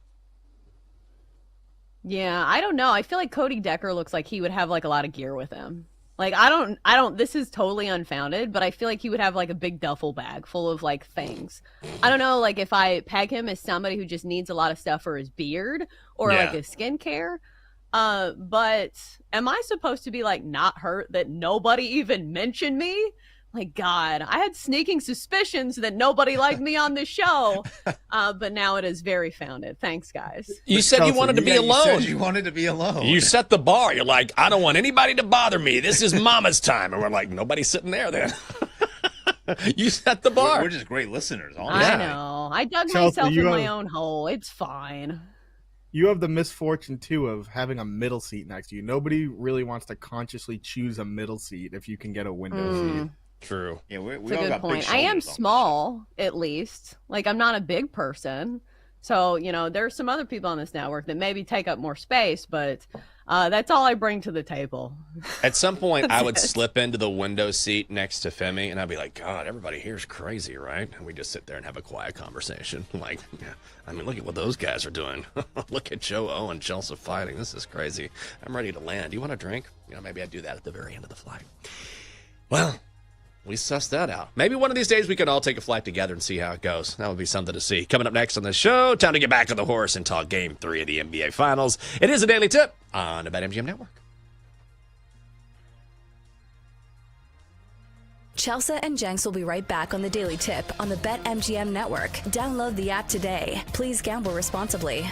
Yeah, I don't know. I feel like Cody Decker looks like he would have like a lot of gear with him. Like I don't this is totally unfounded, but I feel like he would have like a big duffel bag full of like things. I don't know, like if I peg him as somebody who just needs a lot of stuff for his beard or like his skincare. But am I supposed to be like not hurt that nobody even mentioned me? Like, God, I had sneaking suspicions that nobody liked me on the show, but now it is very founded. Thanks, guys. You said you wanted to be alone. You said you wanted to be alone. You set the bar. You're like, I don't want anybody to bother me. This is mama's time. And we're like, nobody's sitting there then. You set the bar. We're just great listeners. Honestly. I know. I dug Chelsea, myself in my own hole. It's fine. You have the misfortune, too, of having a middle seat next to you. Nobody really wants to consciously choose a middle seat if you can get a window seat. True. Yeah, we That's a all good got big point. I am shoulders on small, at least. Like, I'm not a big person. So, you know, there's some other people on this network that maybe take up more space, but that's all I bring to the table. At some point, I would slip into the window seat next to Femi, and I'd be like, God, everybody here's crazy, right? And we just sit there and have a quiet conversation. Like, yeah, I mean, look at what those guys are doing. Look at Joe O and Chelsea fighting. This is crazy. I'm ready to land. You want a drink? You know, maybe I'd do that at the very end of the flight. Well, we sussed that out. Maybe one of these days we could all take a flight together and see how it goes. That would be something to see. Coming up next on the show, time to get back on the horse and talk Game 3 of the NBA Finals. It is a Daily Tip on the BetMGM Network. Chelsea and Jenks will be right back on the Daily Tip on the BetMGM Network. Download the app today. Please gamble responsibly.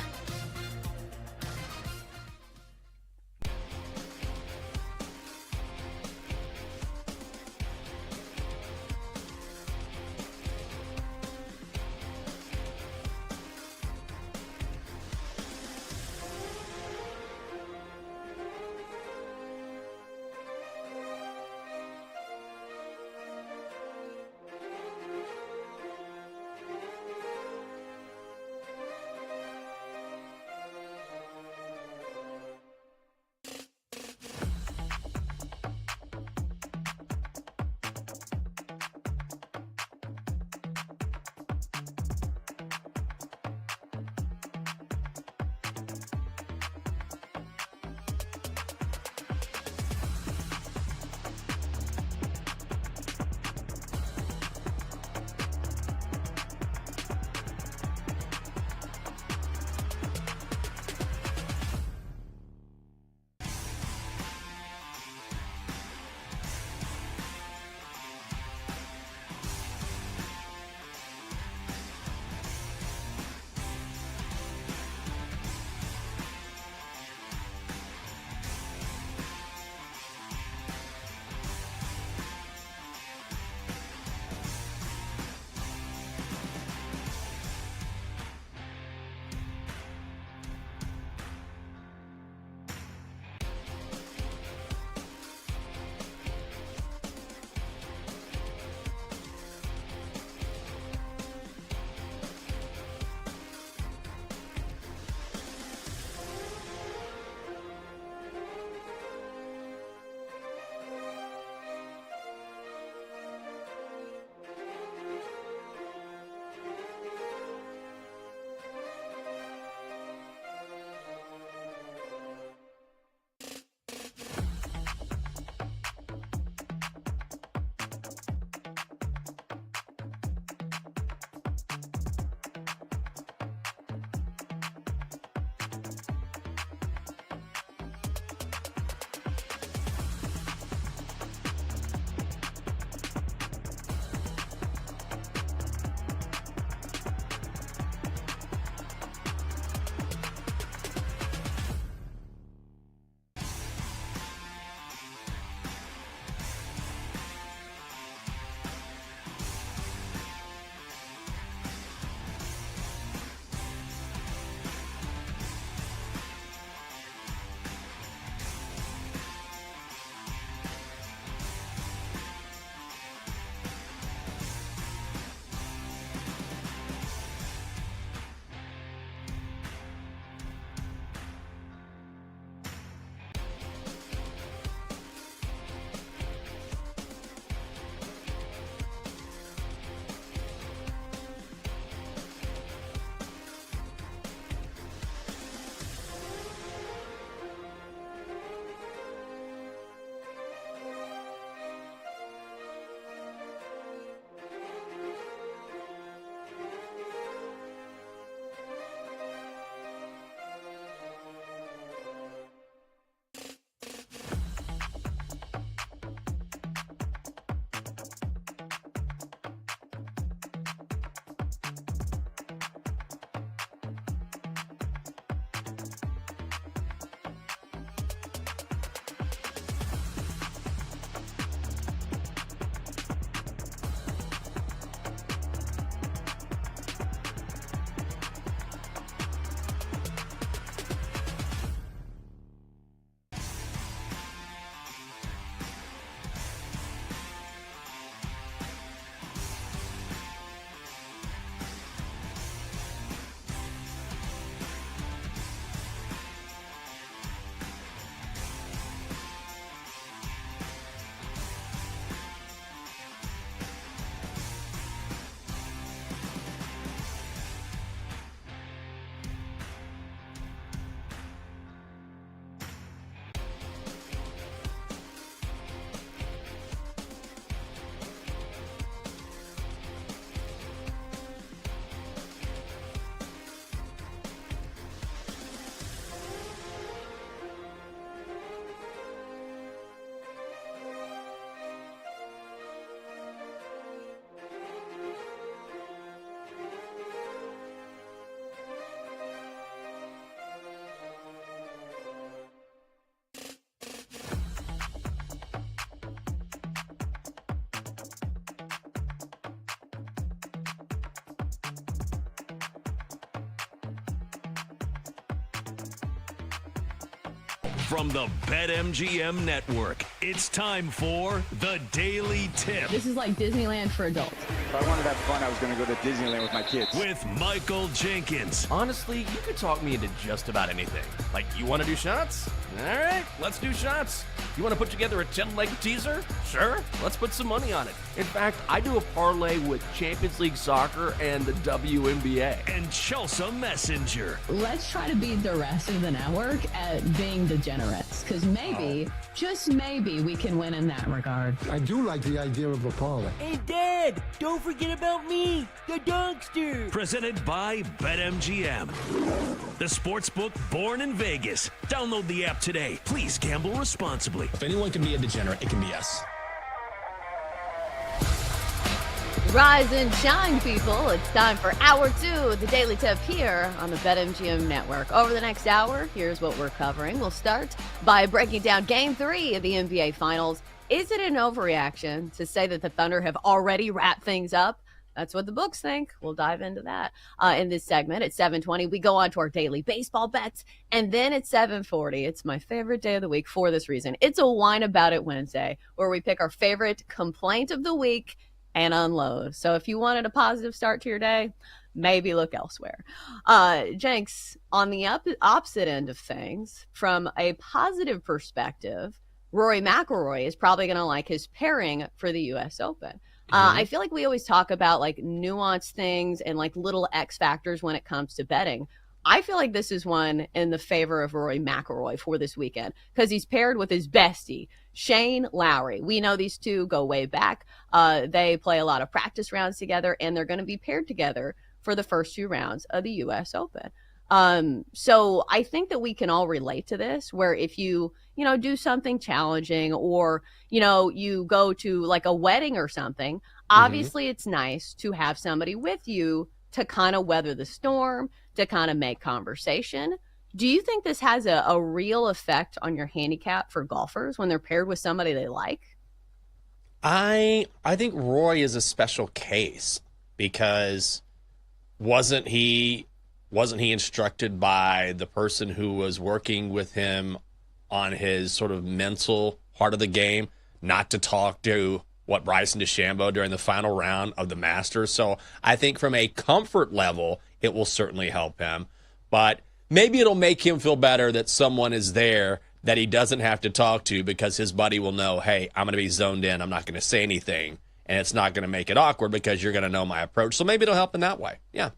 From the BetMGM Network, it's time for The Daily Tip. This is like Disneyland for adults. If I wanted to have fun, I was going to go to Disneyland with my kids. With Michael Jenkins. Honestly, you could talk me into just about anything. Like, you want to do shots? All right, let's do shots. You want to put together a 10-leg teaser? Sure, let's put some money on it. In fact, I do a parlay with Champions League soccer and the WNBA. And Chelsea Messenger. Let's try to beat the rest of the network at being degenerates, because maybe, just maybe, we can win in that regard. I do like the idea of a parlay. Hey, Dad, don't forget about me, the dogster. Presented by BetMGM. The sportsbook born in Vegas. Download the app today. Please gamble responsibly. If anyone can be a degenerate, it can be us. Rise and shine, people. It's time for Hour 2 of the Daily Tip here on the BetMGM Network. Over the next hour, here's what we're covering. We'll start by breaking down Game 3 of the NBA Finals. Is it an overreaction to say that the Thunder have already wrapped things up? That's what the books think. We'll dive into that in this segment. At 7:20, we go on to our daily baseball bets. And then at 7:40, it's my favorite day of the week for this reason. It's a Whine About It Wednesday, where we pick our favorite complaint of the week and unload. So if you wanted a positive start to your day, maybe look elsewhere. Jenks, on the opposite end of things, from a positive perspective, Rory McIlroy is probably going to like his pairing for the U.S. Open. I feel like we always talk about like nuanced things and like little X factors when it comes to betting. I feel like this is one in the favor of Rory McIlroy for this weekend because he's paired with his bestie, Shane Lowry. We know these two go way back. They play a lot of practice rounds together, and they're going to be paired together for the first 2 rounds of the U.S. Open. So I think that we can all relate to this, where if you do something challenging or, you go to like a wedding or something, obviously it's nice to have somebody with you to kind of weather the storm, to kind of make conversation. Do you think this has a real effect on your handicap for golfers when they're paired with somebody they like? I think Roy is a special case because wasn't he instructed by the person who was working with him on his sort of mental part of the game not to talk to Bryson DeChambeau during the final round of the Masters? So I think from a comfort level, it will certainly help him. But maybe it'll make him feel better that someone is there that he doesn't have to talk to because his buddy will know, hey, I'm going to be zoned in. I'm not going to say anything. And it's not going to make it awkward because you're going to know my approach. So maybe it'll help in that way. Yeah.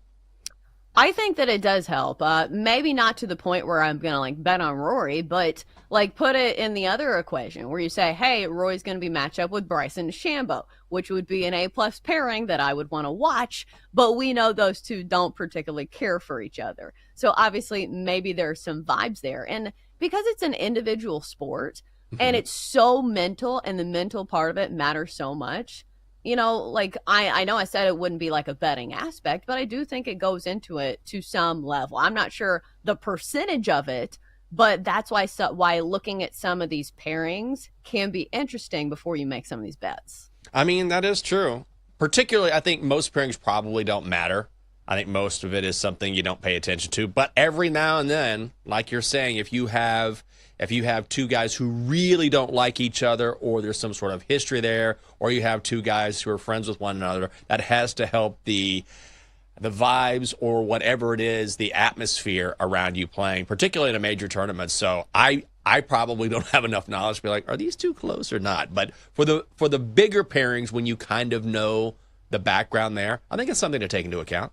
I think that it does help. Maybe not to the point where I'm going to bet on Rory, but put it in the other equation where you say, hey, Rory's going to be matched up with Bryson DeChambeau, which would be an A+ pairing that I would want to watch. But we know those two don't particularly care for each other. So obviously maybe there's some vibes there. And because it's an individual sport and it's so mental and the mental part of it matters so much, I know I said it wouldn't be like a betting aspect, but I do think it goes into it to some level. I'm not sure the percentage of it, but that's why looking at some of these pairings can be interesting before you make some of these bets. I mean, that is true. Particularly, I think most pairings probably don't matter. I think most of it is something you don't pay attention to. But every now and then, like you're saying, if you have 2 guys who really don't like each other, or there's some sort of history there, or you have 2 guys who are friends with one another, that has to help the vibes or whatever it is, the atmosphere around you playing, particularly in a major tournament. So I probably don't have enough knowledge to be like, are these too close or not? But for the bigger pairings, when you kind of know the background there, I think it's something to take into account.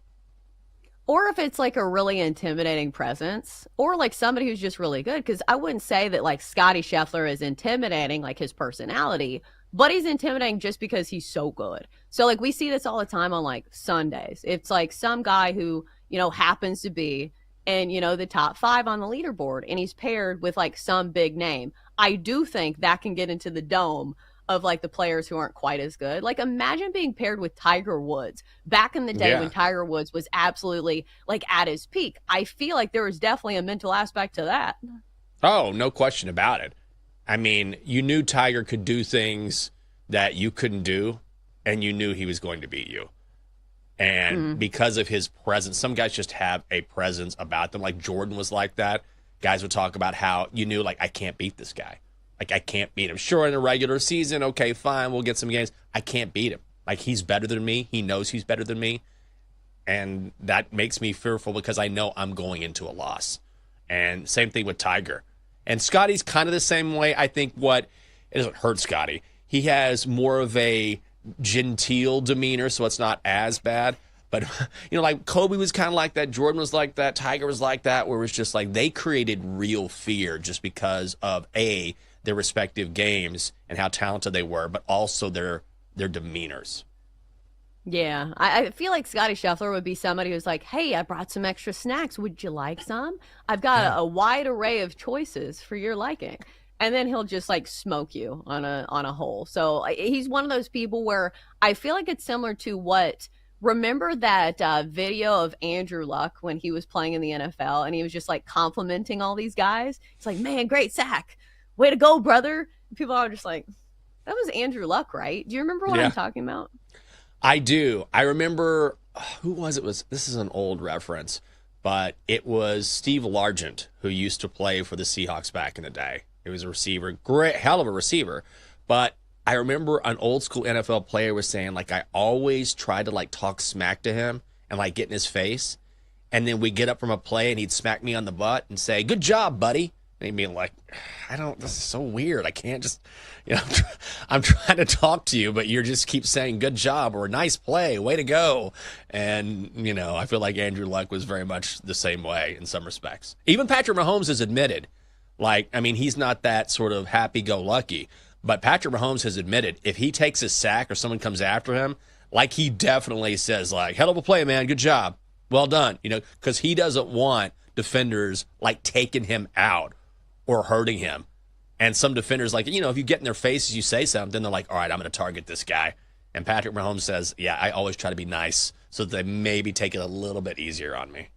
Or if it's like a really intimidating presence, or like somebody who's just really good. Because I wouldn't say that like Scotty Scheffler is intimidating, like his personality, but he's intimidating just because he's so good. So like we see this all the time on like Sundays. It's like some guy who, happens to be in, the top 5 on the leaderboard, and he's paired with like some big name. I do think that can get into the dome of like the players who aren't quite as good. Like imagine being paired with Tiger Woods back in the day when Tiger Woods was absolutely like at his peak. I feel like there was definitely a mental aspect to that. Oh, no question about it. I mean, you knew Tiger could do things that you couldn't do, and you knew he was going to beat you. And because of his presence, some guys just have a presence about them. Like Jordan was like that. guys would talk about how you knew, like, I can't beat this guy. Like, I can't beat him. Sure, in a regular season, okay, fine, we'll get some games. I can't beat him. Like, he's better than me. He knows he's better than me. And that makes me fearful because I know I'm going into a loss. And same thing with Tiger. And Scotty's kind of the same way. I think it doesn't hurt Scotty. He has more of a genteel demeanor, so it's not as bad. But, like Kobe was kind of like that. Jordan was like that. Tiger was like that, where it was just like they created real fear just because of, A, their respective games and how talented they were, but also their demeanors. Yeah, I feel like Scotty Scheffler would be somebody who's like, hey, I brought some extra snacks. Would you like some? I've got a wide array of choices for your liking. And then he'll just like smoke you on a hole. So he's one of those people where I feel like it's similar to remember that video of Andrew Luck when he was playing in the NFL and he was just like complimenting all these guys. It's like, man, great sack. Way to go, brother. And people are just like, that was Andrew Luck, right? Do you remember what I'm talking about? I do. I remember, who was it? This is an old reference, but it was Steve Largent who used to play for the Seahawks back in the day. He was a receiver, great, hell of a receiver. But I remember an old school NFL player was saying, like, I always tried to, like, talk smack to him and, like, get in his face. And then we'd get up from a play and he'd smack me on the butt and say, good job, buddy. And he'd be like, this is so weird. I can't just, I'm trying to talk to you, but you just keep saying good job or nice play, way to go. And, I feel like Andrew Luck was very much the same way in some respects. Even Patrick Mahomes has admitted, he's not that sort of happy-go-lucky, but Patrick Mahomes has admitted if he takes a sack or someone comes after him, like he definitely says, like, hell of a play, man, good job, well done, because he doesn't want defenders, like, taking him out or hurting him. And some defenders, like, if you get in their faces, you say something, they're like, all right, I'm going to target this guy. And Patrick Mahomes says, yeah, I always try to be nice so that they maybe take it a little bit easier on me.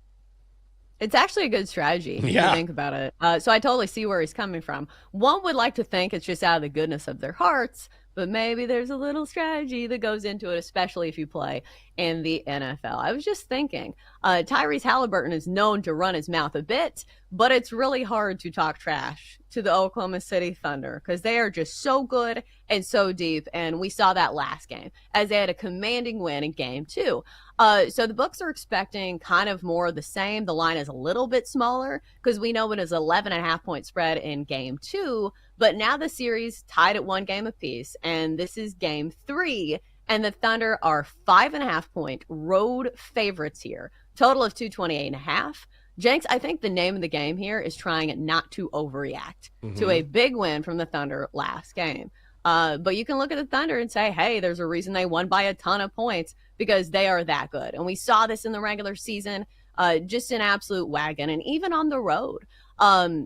It's actually a good strategy if you think about it. So I totally see where he's coming from. One would like to think it's just out of the goodness of their hearts, but maybe there's a little strategy that goes into it, especially if you play in the NFL. I was just thinking, Tyrese Halliburton is known to run his mouth a bit, but it's really hard to talk trash to the Oklahoma City Thunder because they are just so good and so deep. And we saw that last game as they had a commanding win in game 2. So the books are expecting kind of more of the same. The line is a little bit smaller because we know it is 11.5-point spread in game 2, but now the series tied at 1 game apiece, and this is game 3, and the Thunder are 5.5-point road favorites here. Total of 228.5. Jenks, I think the name of the game here is trying not to overreact to a big win from the Thunder last game. But you can look at the Thunder and say, hey, there's a reason they won by a ton of points because they are that good. And we saw this in the regular season, just an absolute wagon, and even on the road.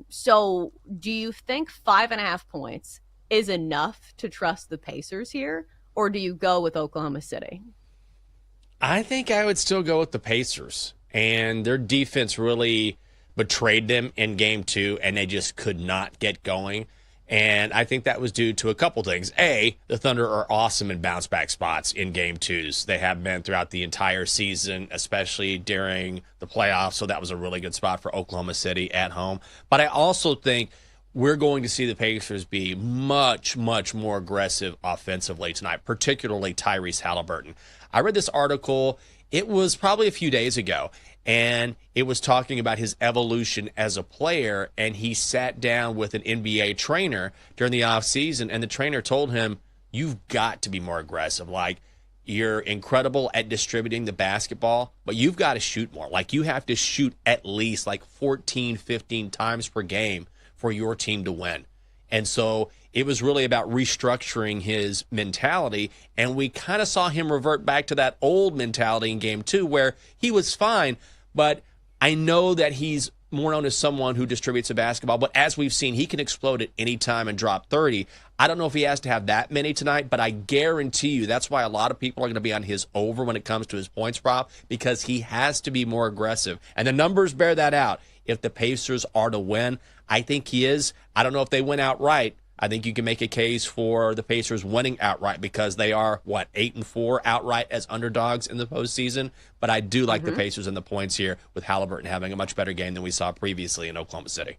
So do you think 5.5 points is enough to trust the Pacers here, or do you go with Oklahoma City? I think I would still go with the Pacers. And their defense really betrayed them in game 2, and they just could not get going. And I think that was due to a couple things. A, the Thunder are awesome in bounce-back spots in game 2s. They have been throughout the entire season, especially during the playoffs, so that was a really good spot for Oklahoma City at home. But I also think we're going to see the Pacers be much, much more aggressive offensively tonight, particularly Tyrese Halliburton. I read this article. It was probably a few days ago, and it was talking about his evolution as a player, and he sat down with an NBA trainer during the offseason, and the trainer told him, you've got to be more aggressive. Like, you're incredible at distributing the basketball, but you've got to shoot more. Like, you have to shoot at least like 14, 15 times per game for your team to win. And so it was really about restructuring his mentality, and we kind of saw him revert back to that old mentality in game 2 where he was fine, but I know that he's more known as someone who distributes a basketball, but as we've seen, he can explode at any time and drop 30. I don't know if he has to have that many tonight, but I guarantee you that's why a lot of people are going to be on his over when it comes to his points prop, because he has to be more aggressive. And the numbers bear that out. If the Pacers are to win, I think he is. I don't know if they win outright. I think you can make a case for the Pacers winning outright because they are, 8-4 outright as underdogs in the postseason. But I do like the Pacers and the points here with Halliburton having a much better game than we saw previously in Oklahoma City.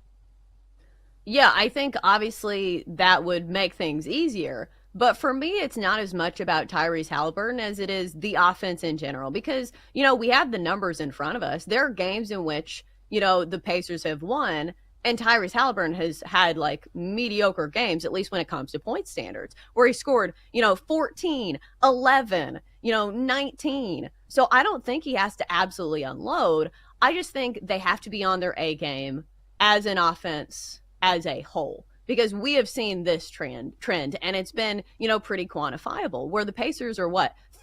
Yeah, I think obviously that would make things easier. But for me, it's not as much about Tyrese Halliburton as it is the offense in general because, we have the numbers in front of us. There are games in which, the Pacers have won and Tyrese Halliburton has had like mediocre games, at least when it comes to point standards, where he scored, 14, 11, 19. So I don't think he has to absolutely unload. I just think they have to be on their A game as an offense as a whole because we have seen this trend and it's been pretty quantifiable where the Pacers are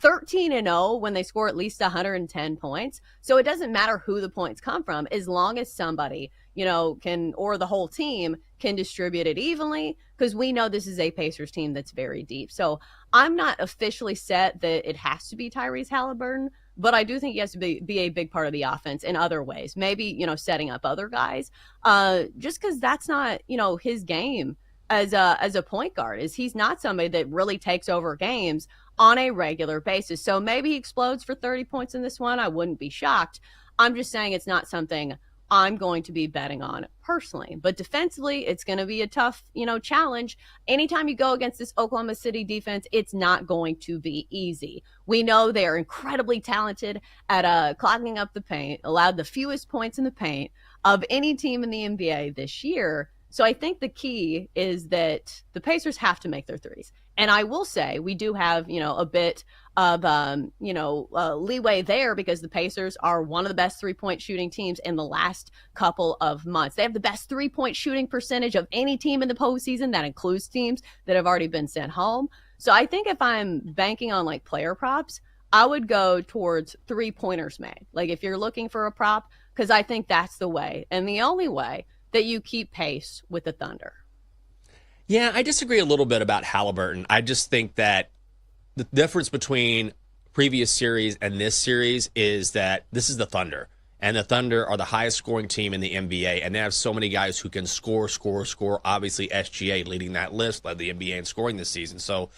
13-0 when they score at least 110 points. So it doesn't matter who the points come from as long as somebody can, or the whole team can distribute it evenly because we know this is a Pacers team that's very deep. So I'm not officially set that it has to be Tyrese Halliburton, but I do think he has to be a big part of the offense in other ways. Maybe, setting up other guys, just because that's not, his game as a point guard. Is he's not somebody that really takes over games on a regular basis. So maybe he explodes for 30 points in this one. I wouldn't be shocked. I'm just saying it's not something I'm going to be betting on personally. But defensively, it's going to be a tough, challenge. Anytime you go against this Oklahoma City defense, it's not going to be easy. We know they are incredibly talented at clogging up the paint, allowed the fewest points in the paint of any team in the NBA this year. So I think the key is that the Pacers have to make their threes. And I will say we do have, a bit of, leeway there because the Pacers are one of the best three-point shooting teams in the last couple of months. They have the best three-point shooting percentage of any team in the postseason. That includes teams that have already been sent home. So I think if I'm banking on like player props, I would go towards three-pointers made. Like if you're looking for a prop, because I think that's the way and the only way that you keep pace with the Thunder. Yeah, I disagree a little bit about Halliburton. I just think that the difference between previous series and this series is that this is the Thunder. And the Thunder are the highest scoring team in the NBA, and they have so many guys who can score. Obviously, SGA leading that list, led the NBA in scoring this season. So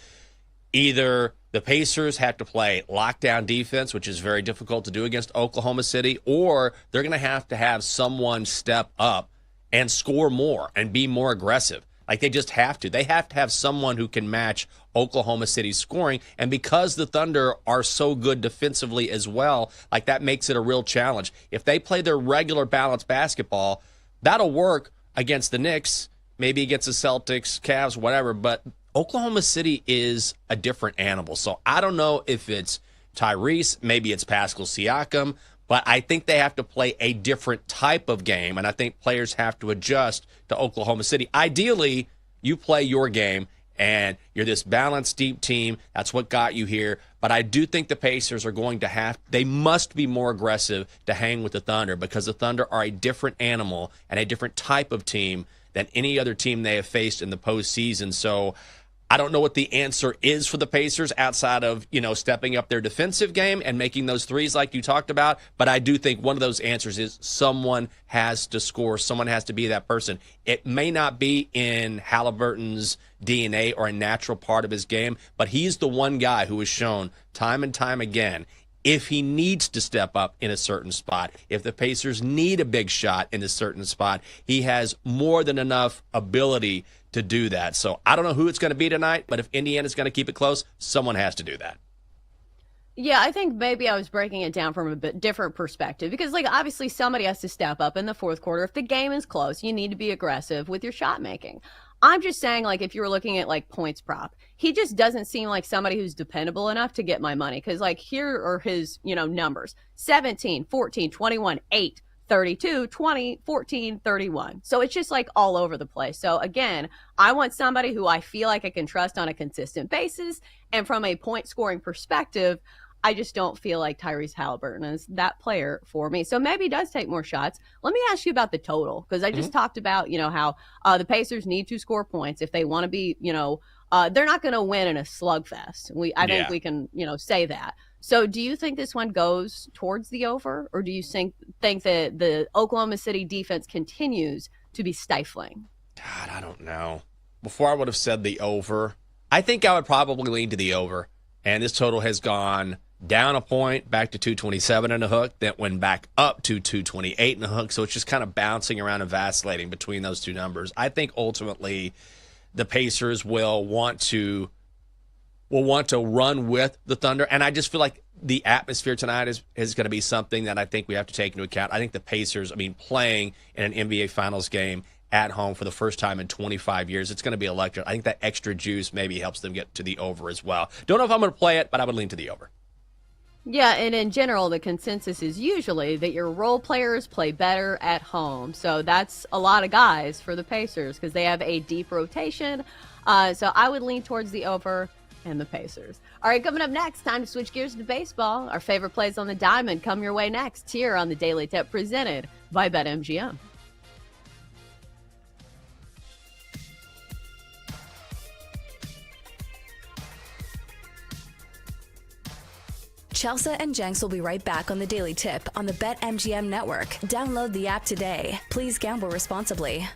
either the Pacers have to play lockdown defense, which is very difficult to do against Oklahoma City, or they're going to have someone step up and score more and be more aggressive. Like they just have to. They have to have someone who can match Oklahoma City's scoring. And because the Thunder are so good defensively as well, like that makes it a real challenge. If they play their regular balanced basketball, that'll work against the Knicks, maybe against the Celtics, Cavs, whatever. But Oklahoma City is a different animal. So I don't know if it's Tyrese, maybe it's Pascal Siakam, but I think they have to play a different type of game, and I think players have to adjust to Oklahoma City. Ideally, you play your game, and you're this balanced, deep team. That's what got you here. But I do think the Pacers are they must be more aggressive to hang with the Thunder because the Thunder are a different animal and a different type of team than any other team they have faced in the postseason. So I don't know what the answer is for the Pacers outside of, stepping up their defensive game and making those threes like you talked about. But I do think one of those answers is someone has to score. Someone has to be that person. It may not be in Halliburton's DNA or a natural part of his game, but he's the one guy who has shown time and time again if he needs to step up in a certain spot, if the Pacers need a big shot in a certain spot, he has more than enough ability to do that. So I don't know who it's going to be tonight, but if Indiana's going to keep it close, someone has to do that. Yeah, I think maybe I was breaking it down from a bit different perspective because, obviously somebody has to step up in the fourth quarter. If the game is close, you need to be aggressive with your shot making. I'm just saying, if you were looking at, points prop, he just doesn't seem like somebody who's dependable enough to get my money because, here are his, numbers. 17, 14, 21, 8, 32, 20, 14, 31. So it's just, all over the place. So, again, I want somebody who I feel like I can trust on a consistent basis. And from a point-scoring perspective, I just don't feel like Tyrese Halliburton is that player for me. So maybe he does take more shots. Let me ask you about the total because I just talked about, how the Pacers need to score points if they want to be, they're not going to win in a slugfest. I think we can, say that. So do you think this one goes towards the over or do you think that the Oklahoma City defense continues to be stifling? God, I don't know. Before I would have said the over. I think I would probably lean to the over. And this total has gone down a point, back to 227 and a hook, then went back up to 228 and a hook. So it's just kind of bouncing around and vacillating between those two numbers. I think ultimately the Pacers will want to run with the Thunder, and I just feel like the atmosphere tonight is going to be something that I think we have to take into account. I think the Pacers, playing in an NBA Finals game at home for the first time in 25 years, it's going to be electric. I think that extra juice maybe helps them get to the over as well. Don't know if I'm going to play it, but I would lean to the over. Yeah, and in general, the consensus is usually that your role players play better at home. So that's a lot of guys for the Pacers because they have a deep rotation. So I would lean towards the over and the Pacers. All right, coming up next, time to switch gears to baseball. Our favorite plays on the diamond come your way next here on the Daily Tip presented by BetMGM. Chelsea and Jenks will be right back on the Daily Tip on the BetMGM network. Download the app today. Please gamble responsibly.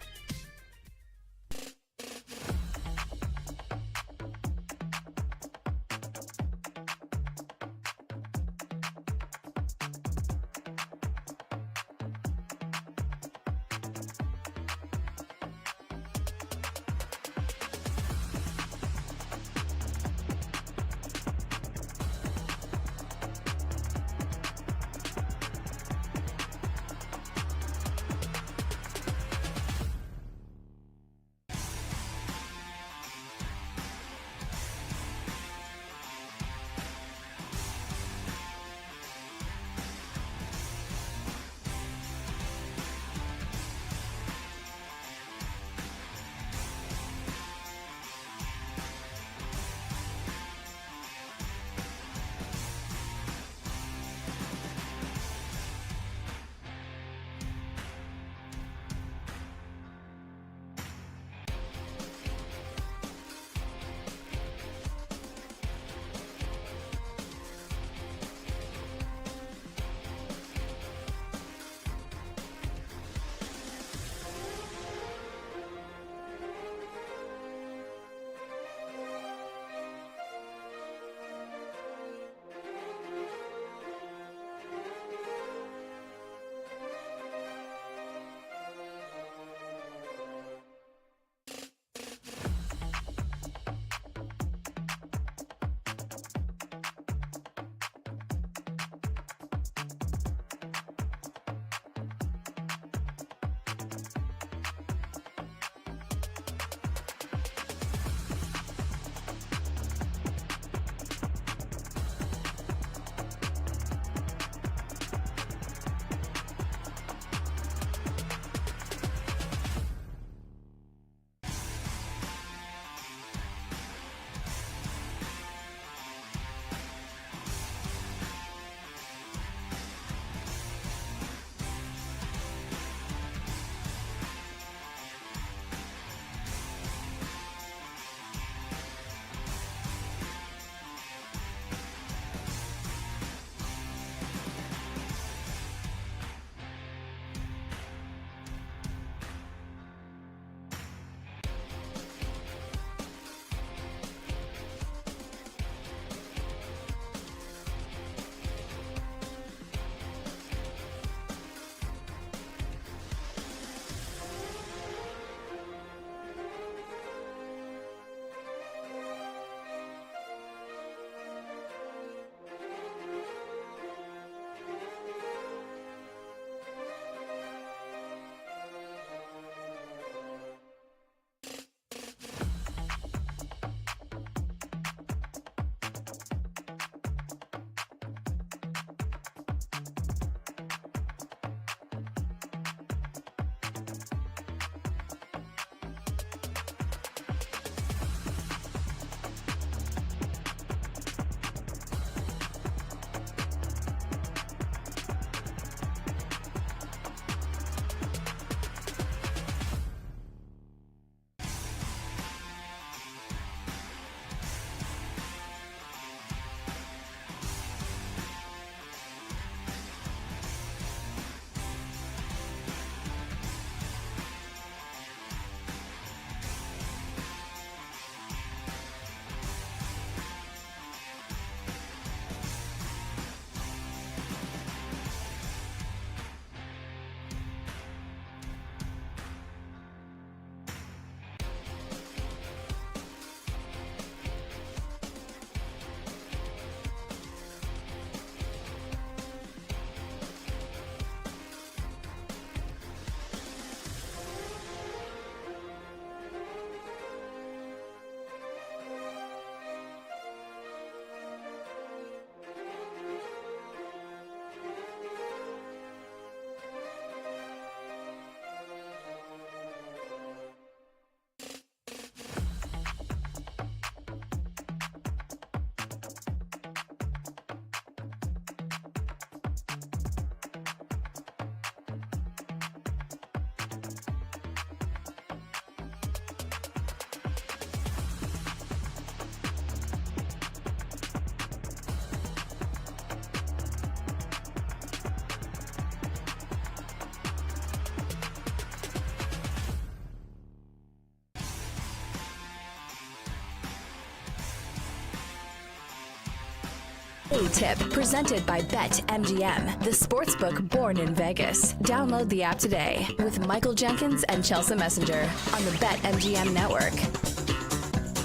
Daily Tip, presented by BetMGM, the sportsbook born in Vegas. Download the app today with Michael Jenkins and Chelsea Messenger on the BetMGM network.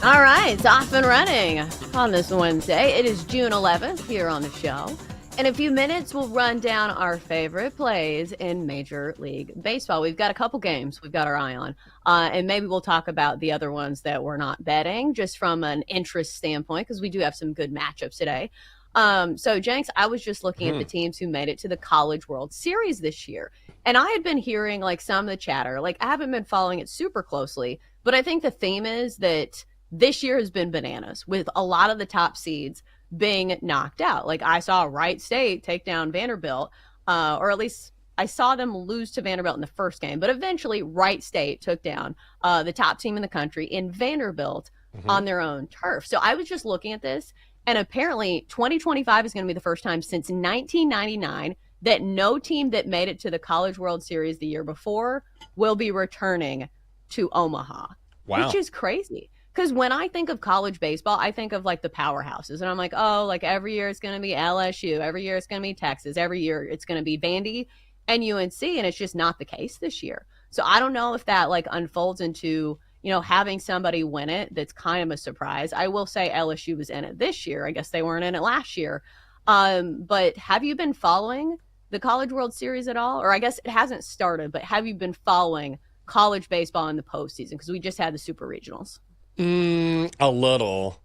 All right, it's off and running on this Wednesday. It is June 11th here on the show. In a few minutes, we'll run down our favorite plays in Major League Baseball. We've got a couple games we've got our eye on, and maybe we'll talk about the other ones that we're not betting, just from an interest standpoint, because we do have some good matchups today. So, Jenks, I was just looking at the teams who made it to the College World Series this year, and I had been hearing like some of the chatter. Like, I haven't been following it super closely, but I think the theme is that this year has been bananas with a lot of the top seeds being knocked out. Like, I saw Wright State take down Vanderbilt, or at least I saw them lose to Vanderbilt in the first game, but eventually Wright State took down the top team in the country in Vanderbilt on their own turf. So I was just looking at this, and apparently 2025 is going to be the first time since 1999 that no team that made it to the College World Series the year before will be returning to Omaha, which is crazy. Because when I think of college baseball, I think of like the powerhouses. And I'm like, oh, like every year it's going to be LSU. Every year it's going to be Texas. Every year it's going to be Vandy and UNC. And it's just not the case this year. So I don't know if that like unfolds into, you know, having somebody win it. That's kind of a surprise. I will say LSU was in it this year. I guess they weren't in it last year. But have you been following the College World Series at all? Or I guess it hasn't started, but have you been following college baseball in the postseason? Because we just had the Super Regionals. A little.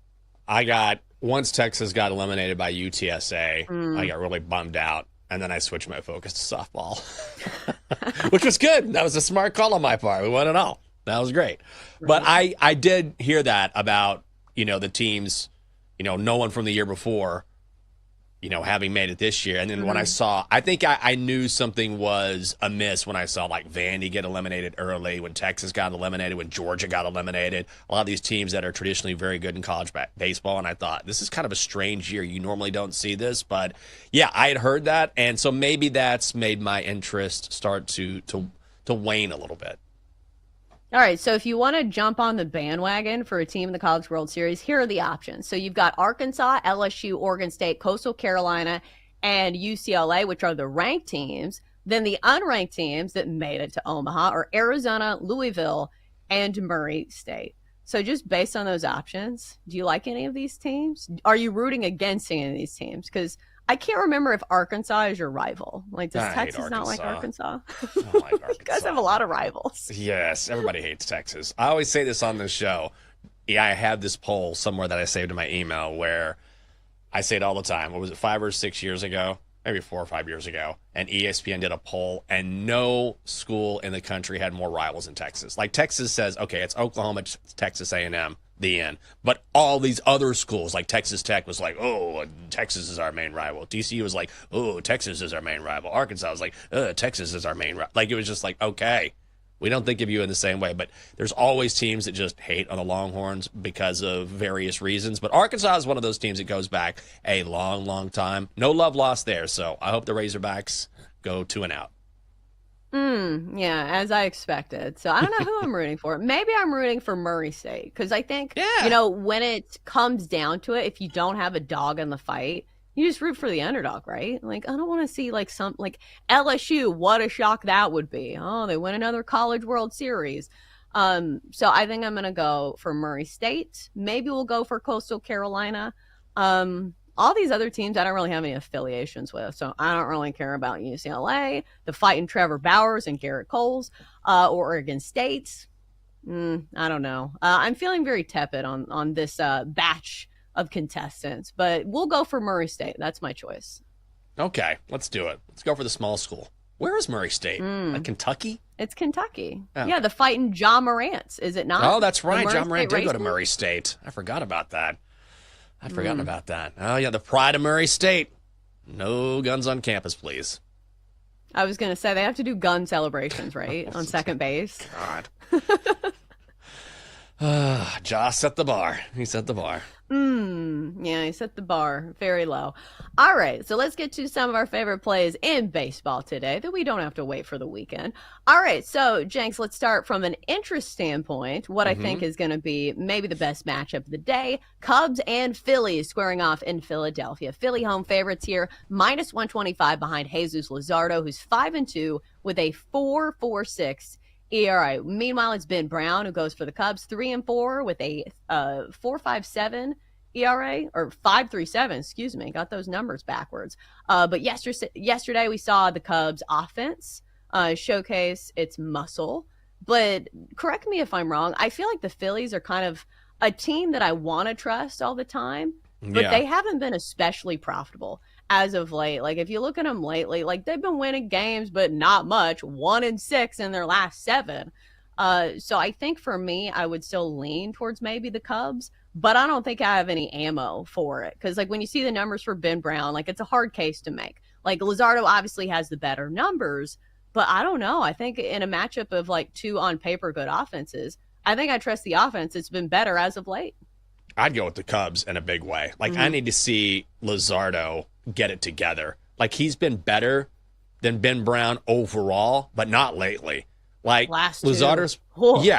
Once Texas got eliminated by UTSA, I got really bummed out, and then I switched my focus to softball, which was good. That was a smart call on my part. We won it all. That was great. Right. But I did hear that about, you know, the teams, you know, no one from the year before, you know, having made it this year. And then when I saw, I think I knew something was amiss when I saw like Vandy get eliminated early, when Texas got eliminated, when Georgia got eliminated, a lot of these teams that are traditionally very good in college baseball. And I thought, this is kind of a strange year. You normally don't see this, but yeah, I had heard that. And so maybe that's made my interest start to wane a little bit. All right, so if you want to jump on the bandwagon for a team in the College World Series, here are the options. So you've got Arkansas, LSU, Oregon State, Coastal Carolina, and UCLA, which are the ranked teams. Then the unranked teams that made it to Omaha are Arizona, Louisville, and Murray State. So just based on those options, do you like any of these teams? Are you rooting against any of these teams? Because I can't remember if Arkansas is your rival. Like, does Texas not like Arkansas? I don't like Arkansas. You guys have a lot of rivals. Yes, everybody hates Texas. I always say this on this show. Yeah, I have this poll somewhere that I saved in my email where I say it all the time. What was it, 5 or 6 years ago? Maybe 4 or 5 years ago. And ESPN did a poll, and no school in the country had more rivals than Texas. Like, Texas says, okay, it's Oklahoma, it's Texas A&M. The end. But all these other schools, like Texas Tech, was like, oh, Texas is our main rival. TCU was like, oh, Texas is our main rival. Arkansas was like, Texas is our main rival. Like, it was just like, okay, we don't think of you in the same way. But there's always teams that just hate on the Longhorns because of various reasons. But Arkansas is one of those teams that goes back a long, long time. No love lost there. So I hope the Razorbacks go 2-0. Yeah, as I expected. So I don't know who I'm rooting for. Maybe I'm rooting for Murray State because I think, you know, when it comes down to it, if you don't have a dog in the fight, you just root for the underdog, right? Like, I don't want to see like LSU. What a shock that would be. Oh, they win another College World Series. So I think I'm going to go for Murray State. Maybe we'll go for Coastal Carolina. All these other teams I don't really have any affiliations with, so I don't really care about UCLA, the fighting Trevor Bowers and Garrett Coles, or Oregon State. I don't know. I'm feeling very tepid on this batch of contestants, but we'll go for Murray State. That's my choice. Okay, let's do it. Let's go for the small school. Where is Murray State? Like Kentucky? It's Kentucky. Oh. Yeah, the fighting John Morant's, is it not? Oh, that's right. John Morant did go to Murray State. I forgot about that. I'd forgotten about that. Oh, yeah, the pride of Murray State. No guns on campus, please. I was going to say, they have to do gun celebrations, right, on second base. God. Josh set the bar. He set the bar. Yeah, he set the bar very low. All right, so let's get to some of our favorite plays in baseball today that we don't have to wait for the weekend. All right, so Jenks, let's start from an interest standpoint. What I think is going to be maybe the best matchup of the day: Cubs and Phillies squaring off in Philadelphia. Philly home favorites here, minus 125 behind Jesus Luzardo, who's 5-2 with a 4.46 ERA. Meanwhile, it's Ben Brown who goes for the Cubs, 3-4 with a 4.57 ERA, or 5.37. Excuse me, got those numbers backwards. But yesterday we saw the Cubs offense showcase its muscle. But correct me if I'm wrong. I feel like the Phillies are kind of a team that I want to trust all the time, but they haven't been especially profitable as of late. Like, if you look at them lately, like, they've been winning games, but not much. 1-6 in their last 7. So I think for me, I would still lean towards maybe the Cubs, but I don't think I have any ammo for it. Because, like, when you see the numbers for Ben Brown, like, it's a hard case to make. Like, Luzardo obviously has the better numbers, but I don't know. I think in a matchup of, like, two on paper good offenses, I think I trust the offense. It's been better as of late. I'd go with the Cubs in a big way. Like, I need to see Luzardo get it together. Like, he's been better than Ben Brown overall, but not lately. Like, Luzardo's,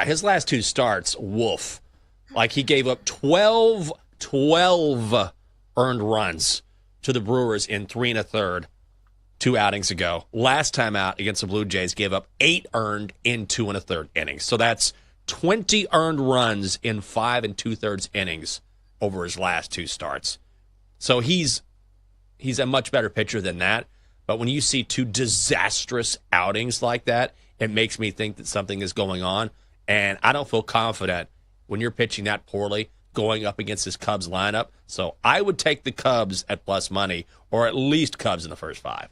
his last 2 starts, woof. Like, he gave up 12 earned runs to the Brewers in 3 1/3 2 outings ago. Last time out against the Blue Jays, gave up 8 earned in 2 1/3 innings. So that's 20 earned runs in 5 2/3 innings over his last 2 starts. So he's a much better pitcher than that. But when you see 2 disastrous outings like that, it makes me think that something is going on. And I don't feel confident when you're pitching that poorly going up against this Cubs lineup. So I would take the Cubs at plus money, or at least Cubs in the first 5.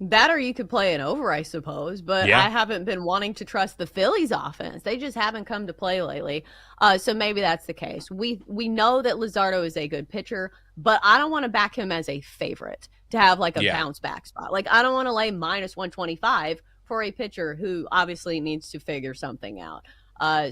That, or you could play an over, I suppose. But I haven't been wanting to trust the Phillies offense. They just haven't come to play lately. So maybe that's the case. We know that Luzardo is a good pitcher, but I don't want to back him as a favorite to have like a bounce back spot. Like, I don't want to lay minus 125 for a pitcher who obviously needs to figure something out.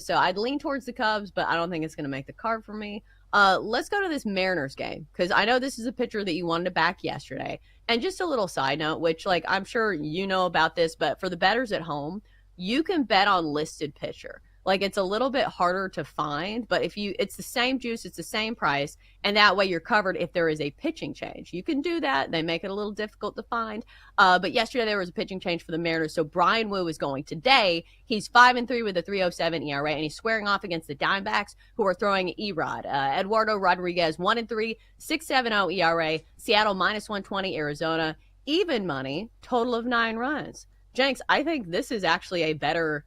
So I'd lean towards the Cubs, but I don't think it's going to make the card for me. Let's go to this Mariners game, because I know this is a pitcher that you wanted to back yesterday. And just a little side note, which, like, I'm sure you know about this, but for the bettors at home, you can bet on listed pitcher. Like, it's a little bit harder to find, but it's the same juice, it's the same price, and that way you're covered if there is a pitching change. You can do that. They make it a little difficult to find. But yesterday there was a pitching change for the Mariners, so Brian Wu is going today. He's 5-3 with a 3.07 ERA, and he's squaring off against the Diamondbacks, who are throwing Erod. Eduardo Rodriguez, 1-3, 6.70 ERA. Seattle minus 120, Arizona even money, total of 9 runs. Jenks, I think this is actually a better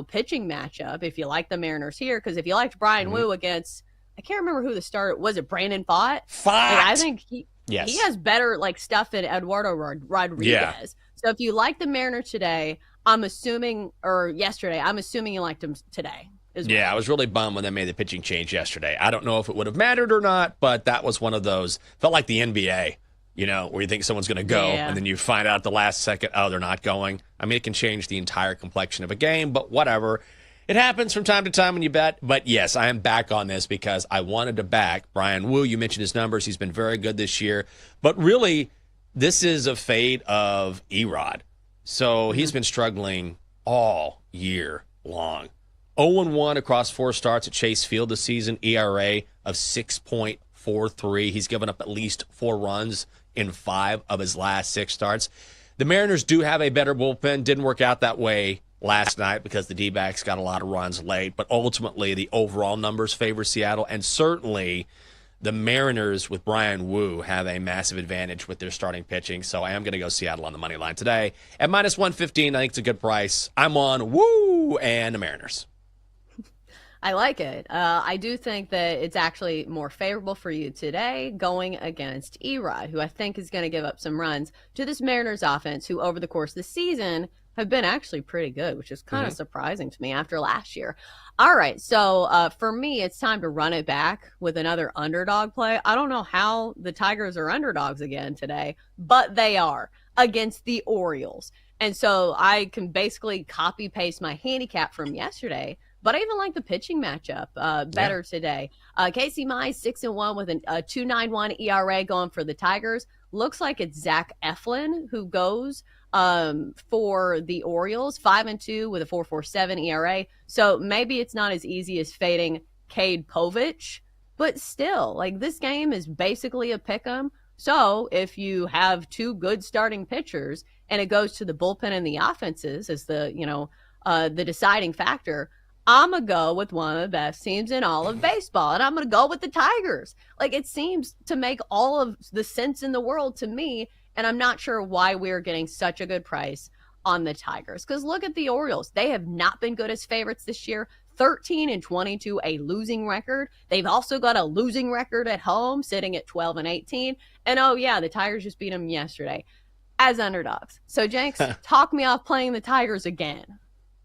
pitching matchup if you like the Mariners here, because if you liked Brian Wu against, I can't remember who the starter was. It Brandon Pfaadt? Like, I think he has better stuff than Eduardo Rodriguez. Yeah. So if you like the Mariners today, I'm assuming you liked him today. Yeah, I was really bummed when they made the pitching change yesterday. I don't know if it would have mattered or not, but that was one of those, felt like the NBA. Where you think someone's going to go, and then you find out at the last second, oh, they're not going. I mean, it can change the entire complexion of a game, but whatever. It happens from time to time when you bet. But yes, I am back on this because I wanted to back Brian Wu. You mentioned his numbers. He's been very good this year. But really, this is a fate of Erod. So he's been struggling all year long. 0-1 across 4 starts at Chase Field this season, ERA of 6.43. He's given up at least 4 runs in 5 of his last 6 starts. The Mariners do have a better bullpen. Didn't work out that way last night because the D-backs got a lot of runs late, but ultimately the overall numbers favor Seattle, and certainly the Mariners with Brian Wu have a massive advantage with their starting pitching, so I am going to go Seattle on the money line today. At minus 115, I think it's a good price. I'm on Wu and the Mariners. I like it. I do think that it's actually more favorable for you today going against Erod, who I think is going to give up some runs to this Mariners offense, who over the course of the season have been actually pretty good, which is kind of surprising to me after last year. All right, so for me, it's time to run it back with another underdog play. I don't know how the Tigers are underdogs again today, but they are against the Orioles. And so I can basically copy paste my handicap from yesterday, but I even like the pitching matchup better today. Casey Mize 6-1 with a 2.91 ERA going for the Tigers. Looks like it's Zach Eflin who goes for the Orioles, 5-2 with a 4.47 ERA. So maybe it's not as easy as fading Cade Povich, but still, like, this game is basically a pick'em. So if you have two good starting pitchers and it goes to the bullpen and the offenses as the deciding factor, I'm going to go with one of the best teams in all of baseball, and I'm going to go with the Tigers. Like, it seems to make all of the sense in the world to me, and I'm not sure why we're getting such a good price on the Tigers. Because look at the Orioles. They have not been good as favorites this year. 13-22, a losing record. They've also got a losing record at home, sitting at 12-18. And oh yeah, the Tigers just beat them yesterday as underdogs. So Jenks, talk me off playing the Tigers again.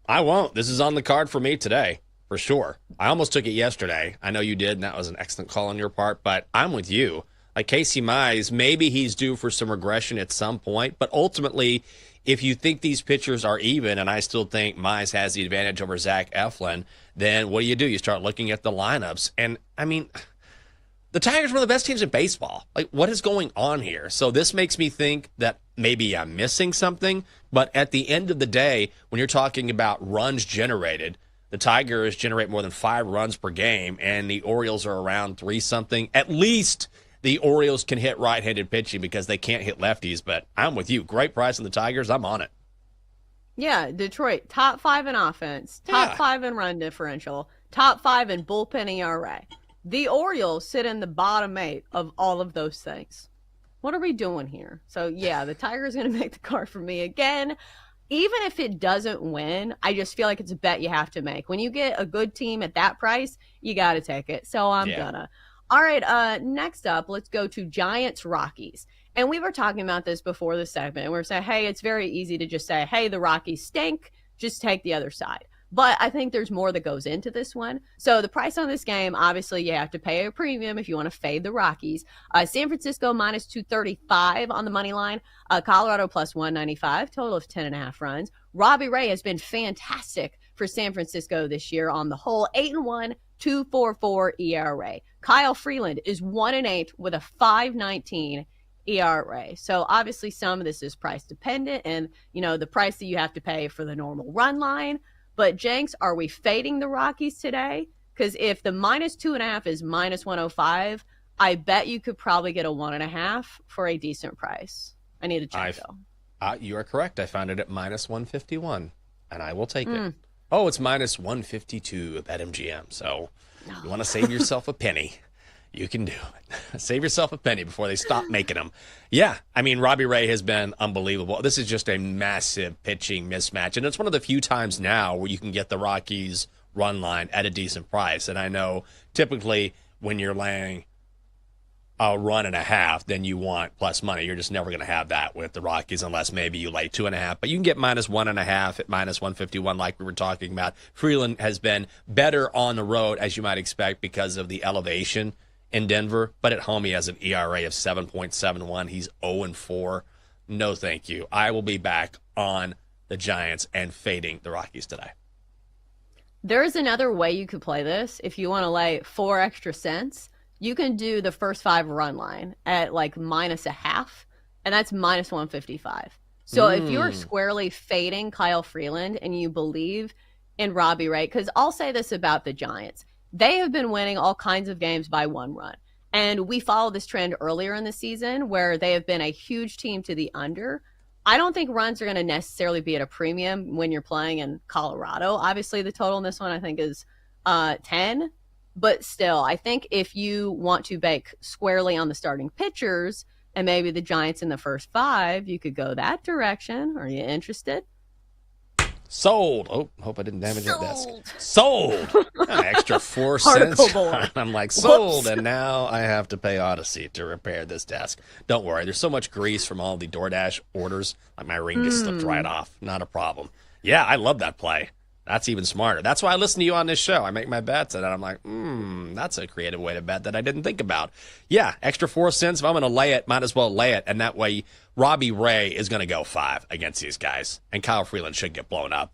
I won't. This is on the card for me today, for sure. I almost took it yesterday. I know you did, and that was an excellent call on your part, but I'm with you. Like Casey Mize, maybe he's due for some regression at some point, but ultimately, if you think these pitchers are even, and I still think Mize has the advantage over Zach Eflin, then what do? You start looking at the lineups. And, I mean, the Tigers are one of the best teams in baseball. Like, what is going on here? So this makes me think that maybe I'm missing something. But at the end of the day, when you're talking about runs generated, the Tigers generate more than 5 runs per game, and the Orioles are around 3-something. At least the Orioles can hit right-handed pitching because they can't hit lefties. But I'm with you. Great price on the Tigers. I'm on it. Yeah, Detroit, top 5 in offense, top 5 in run differential, top 5 in bullpen ERA. The Orioles sit in the bottom 8 of all of those things. What are we doing here? So, yeah, the Tigers are going to make the card for me again. Even if it doesn't win, I just feel like it's a bet you have to make. When you get a good team at that price, you got to take it. So I'm gonna. All right, next up, let's go to Giants-Rockies. And we were talking about this before the segment. We were saying, hey, it's very easy to just say, hey, the Rockies stink. Just take the other side. But I think there's more that goes into this one. So the price on this game, obviously, you have to pay a premium if you want to fade the Rockies. San Francisco minus 235 on the money line. Colorado plus 195, total of 10.5 runs. Robbie Ray has been fantastic for San Francisco this year on the whole. 8-1, 2.44 ERA. Kyle Freeland is 1-8 with a 5.19 ERA. So obviously some of this is price dependent and, the price that you have to pay for the normal run line. But Jenks, are we fading the Rockies today? Because if the minus 2.5 is minus 105, I bet you could probably get a 1.5 for a decent price. I need to check though. You are correct. I found it at minus 151, and I will take it. Oh, it's minus 152 at BetMGM. So you want to save yourself a penny. You can do it. Save yourself a penny before they stop making them. Yeah, I mean, Robbie Ray has been unbelievable. This is just a massive pitching mismatch, and it's one of the few times now where you can get the Rockies run line at a decent price. And I know typically when you're laying a run and a half, then you want plus money. You're just never going to have that with the Rockies unless maybe you lay 2.5. But you can get minus 1.5 at minus 151 like we were talking about. Freeland has been better on the road, as you might expect, because of the elevation in Denver, but at home he has an ERA of 7.71. He's 0-4. No, thank you. I will be back on the Giants and fading the Rockies today. There is another way you could play this. If you want to lay 4 extra cents, you can do the first 5 run line at like minus 0.5, and that's minus 155. So if you're squarely fading Kyle Freeland and you believe in Robbie Ray, because I'll say this about the Giants. They have been winning all kinds of games by 1 run. And we followed this trend earlier in the season where they have been a huge team to the under. I don't think runs are going to necessarily be at a premium when you're playing in Colorado. Obviously, the total in this one, I think, is 10. But still, I think if you want to bake squarely on the starting pitchers and maybe the Giants in the first 5, you could go that direction. Are you interested? Sold. Oh, hope I didn't damage that desk. Sold. Extra 4 cents. I'm like, sold. And now I have to pay Odyssey to repair this desk. Don't worry. There's so much grease from all the DoorDash orders. Like my ring just slipped right off. Not a problem. Yeah, I love that play. That's even smarter. That's why I listen to you on this show. I make my bets, and I'm like, that's a creative way to bet that I didn't think about. Yeah, extra 4 cents. If I'm going to lay it, might as well lay it. And that way, Robbie Ray is going to go 5 against these guys. And Kyle Freeland should get blown up.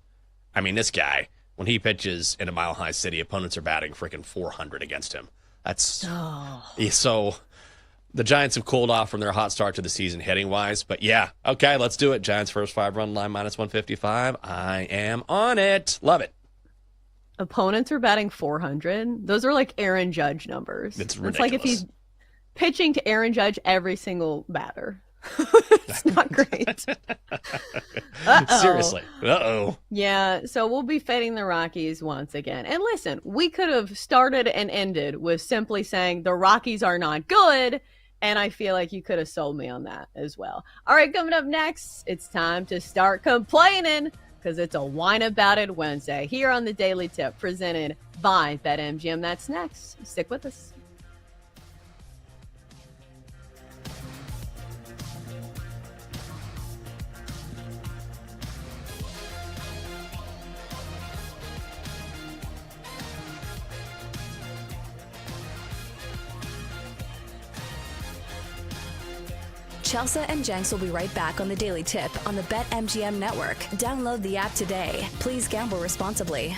I mean, this guy, when he pitches in a Mile High City, opponents are batting freaking 400 against him. That's so. The Giants have cooled off from their hot start to the season hitting wise, but yeah, okay, let's do it. Giants first 5-run line -155. I am on it. Love it. Opponents are batting 400. Those are like Aaron Judge numbers. It's ridiculous. It's like if he's pitching to Aaron Judge every single batter. It's not great. Seriously. Uh-oh. Yeah, so we'll be fading the Rockies once again. And listen, we could have started and ended with simply saying the Rockies are not good, and I feel like you could have sold me on that as well. All right, coming up next, it's time to start complaining because it's a Whine About It Wednesday here on the Daily Tip presented by BetMGM. That's next. Stick with us. Chelsea and Jenks will be right back on the Daily Tip on the BetMGM network. Download the app today. Please gamble responsibly.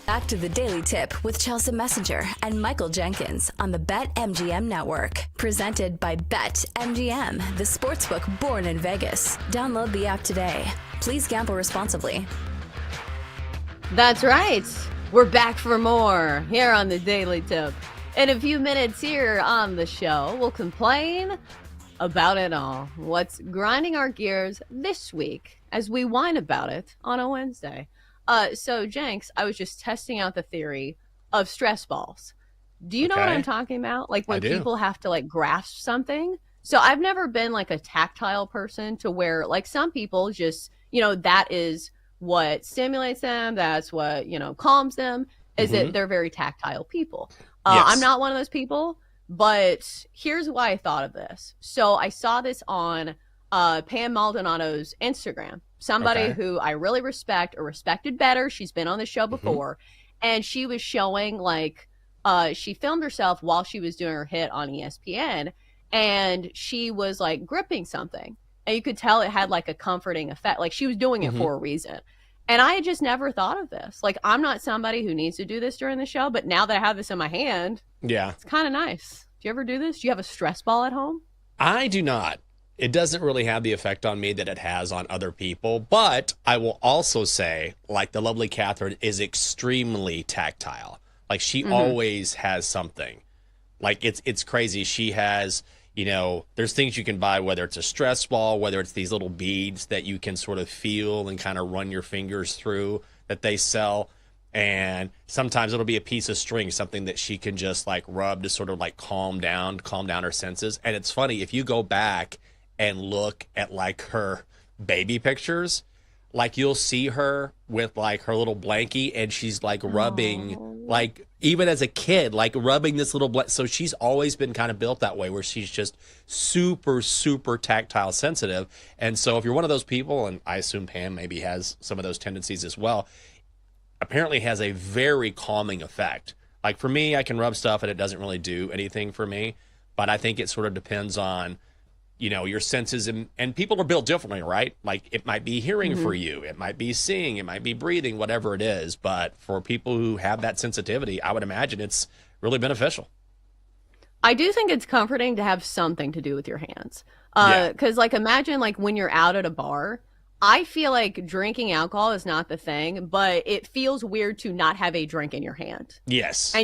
Back to the Daily Tip with Chelsea Messenger and Michael Jenkins on the BetMGM Network. Presented by BetMGM, the sportsbook born in Vegas. Download the app today. Please gamble responsibly. That's right. We're back for more here on the Daily Tip. In a few minutes here on the show, we'll complain about it all. What's grinding our gears this week as we whine about it on a Wednesday. So, Jenks, I was just testing out the theory of stress balls. Do you know what I'm talking about? Like when people have to like grasp something. So I've never been like a tactile person to where like some people just, that is what stimulates them. That's what, calms them is that they're very tactile people. Yes. I'm not one of those people, but here's why I thought of this. So I saw this on Pam Maldonado's Instagram. Somebody who I really respect or respected better. She's been on the show before. And she was showing like, she filmed herself while she was doing her hit on ESPN. And she was like gripping something. And you could tell it had like a comforting effect. Like she was doing it for a reason. And I had just never thought of this. Like I'm not somebody who needs to do this during the show. But now that I have this in my hand, it's kind of nice. Do you ever do this? Do you have a stress ball at home? I do not. It doesn't really have the effect on me that it has on other people. But I will also say, like the lovely Catherine is extremely tactile. Like she always has something. Like it's crazy. She has, there's things you can buy, whether it's a stress ball, whether it's these little beads that you can sort of feel and kind of run your fingers through that they sell. And sometimes it'll be a piece of string, something that she can just like rub to sort of like calm down her senses. And it's funny, if you go back and look at like her baby pictures, like you'll see her with like her little blankie and she's like rubbing, like even as a kid, like rubbing this little so she's always been kind of built that way where she's just super, super tactile sensitive. And so if you're one of those people, and I assume Pam maybe has some of those tendencies as well, apparently has a very calming effect. Like for me, I can rub stuff and it doesn't really do anything for me, but I think it sort of depends on your senses, and people are built differently, right? Like it might be hearing for you, it might be seeing, it might be breathing, whatever it is. But for people who have that sensitivity, I would imagine it's really beneficial. I do think it's comforting to have something to do with your hands. Because like imagine like when you're out at a bar, I feel like drinking alcohol is not the thing, but it feels weird to not have a drink in your hand. Yes.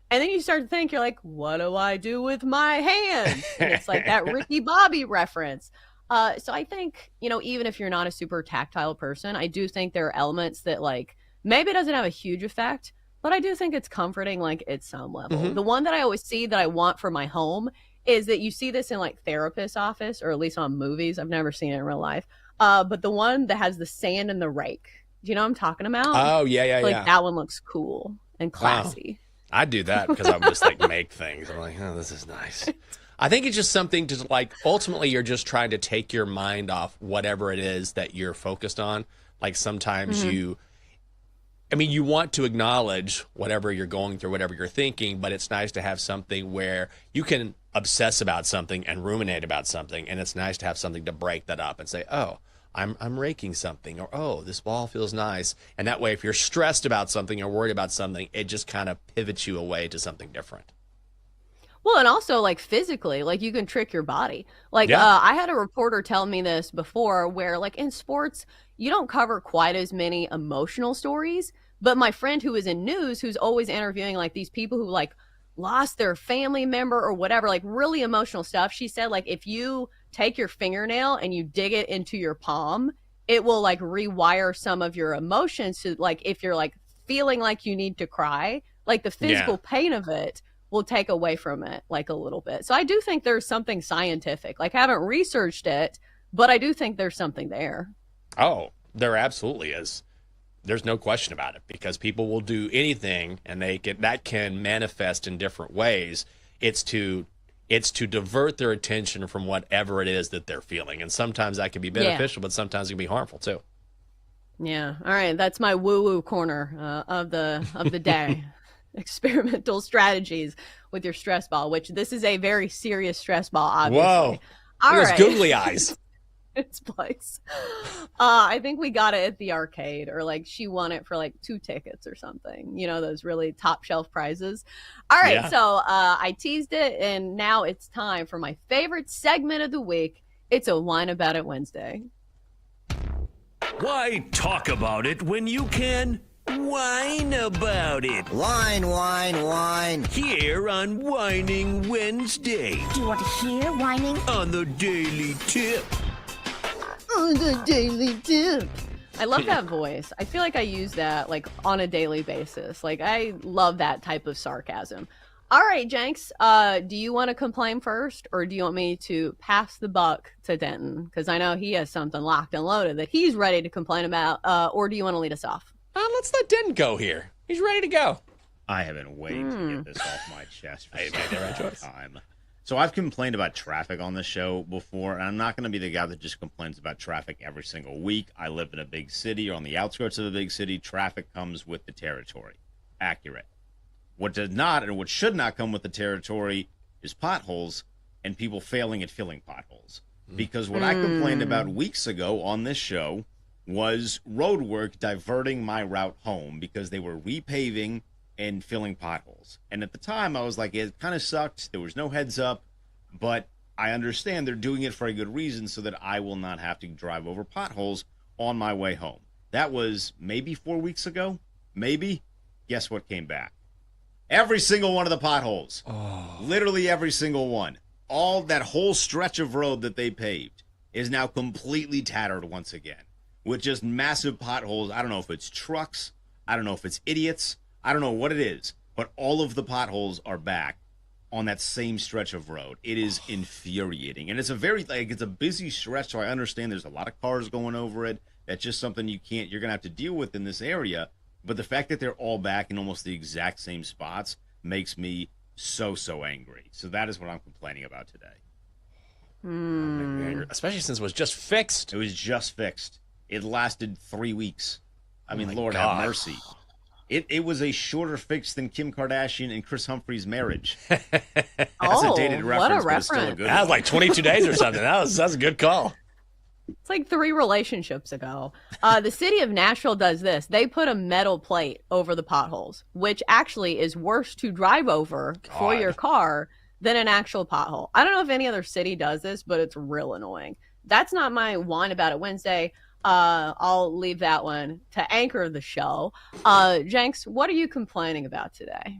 And then you start to think, you're like, what do I do with my hands? And it's like that Ricky Bobby reference. So I think, even if you're not a super tactile person, I do think there are elements that like, maybe it doesn't have a huge effect, but I do think it's comforting like at some level. The one that I always see that I want for my home is that you see this in like therapist's office, or at least on movies. I've never seen it in real life. But the one that has the sand and the rake. Do you know what I'm talking about? Oh, yeah. That one looks cool and classy. Wow. I do that because I would just like make things. I'm like, oh, this is nice. I think it's just something to like, ultimately you're just trying to take your mind off whatever it is that you're focused on. Like sometimes you want to acknowledge whatever you're going through, whatever you're thinking, but it's nice to have something where you can obsess about something and ruminate about something. And it's nice to have something to break that up and say, oh, I'm raking something, or, oh, this ball feels nice. And that way, if you're stressed about something or worried about something, it just kind of pivots you away to something different. Well, and also like physically, like you can trick your body. Like I had a reporter tell me this before where like in sports, you don't cover quite as many emotional stories. But my friend who was in news, who's always interviewing like these people who like lost their family member or whatever, like really emotional stuff. She said like if you take your fingernail and you dig it into your palm, it will like rewire some of your emotions to like if you're like feeling like you need to cry, like the physical pain of it will take away from it like a little bit. So I do think there's something scientific. Like I haven't researched it, but I do think there's something there. Oh, there absolutely is. There's no question about it, because people will do anything and that can manifest in different ways. It's to divert their attention from whatever it is that they're feeling. And sometimes that can be beneficial, but sometimes it can be harmful too. Yeah. All right. That's my woo-woo corner of the day. Experimental strategies with your stress ball, which this is a very serious stress ball, obviously. Whoa. All There's right. googly eyes. its place. I think we got it at the arcade, or like she won it for like 2 tickets or something. You know, those really top shelf prizes. All right, Yeah. so I teased it, and now it's time for my favorite segment of the week. It's a Whine About It Wednesday. Why talk about it when you can whine about it? Whine, whine, whine. Here on Whining Wednesday. Do you want to hear whining? On the Daily Tip. On the Daily Tip. I love that voice. I feel like I use that like on a daily basis. Like I love that type of sarcasm. All right, Jenks, do you want to complain first, or do you want me to pass the buck to Denton? Because I know he has something locked and loaded that he's ready to complain about, or do you want to lead us off? Let's let Denton go here. He's ready to go. I have been waiting to get this off my chest for I made the right choice. time. So I've complained about traffic on the show before, and I'm not going to be the guy that just complains about traffic every single week. I live in a big city or on the outskirts of a big city. Traffic comes with the territory. Accurate. What does not and what should not come with the territory is potholes and people failing at filling potholes. Because what I complained about weeks ago on this show was road work diverting my route home because they were repaving and filling potholes. And at the time, I was like, it kind of sucked. There was no heads up, but I understand they're doing it for a good reason so that I will not have to drive over potholes on my way home. That was maybe 4 weeks ago. Maybe. Guess what came back? Every single one of the potholes. Literally every single one. All that whole stretch of road that they paved is now completely tattered once again with just massive potholes. I don't know if it's trucks. I don't know if it's idiots. I don't know what it is, but all of the potholes are back on that same stretch of road. It is infuriating. And it's it's a busy stretch, so I understand there's a lot of cars going over it. That's just something you're going to have to deal with in this area. But the fact that they're all back in almost the exact same spots makes me so angry. So that is what I'm complaining about today. Especially since it was just fixed. It was just fixed. It lasted 3 weeks. I mean, Lord God. have mercy. It was a shorter fix than Kim Kardashian and Chris Humphrey's marriage. That's a dated reference, but it's still a good That was one. like 22 days or something. That's a good call. It's like 3 relationships ago. The city of Nashville does this. They put a metal plate over the potholes, which actually is worse to drive over for your car than an actual pothole. I don't know if any other city does this, but it's real annoying. That's not my Whine About It Wednesday. I'll leave that one to anchor the show. Jenks, what are you complaining about today?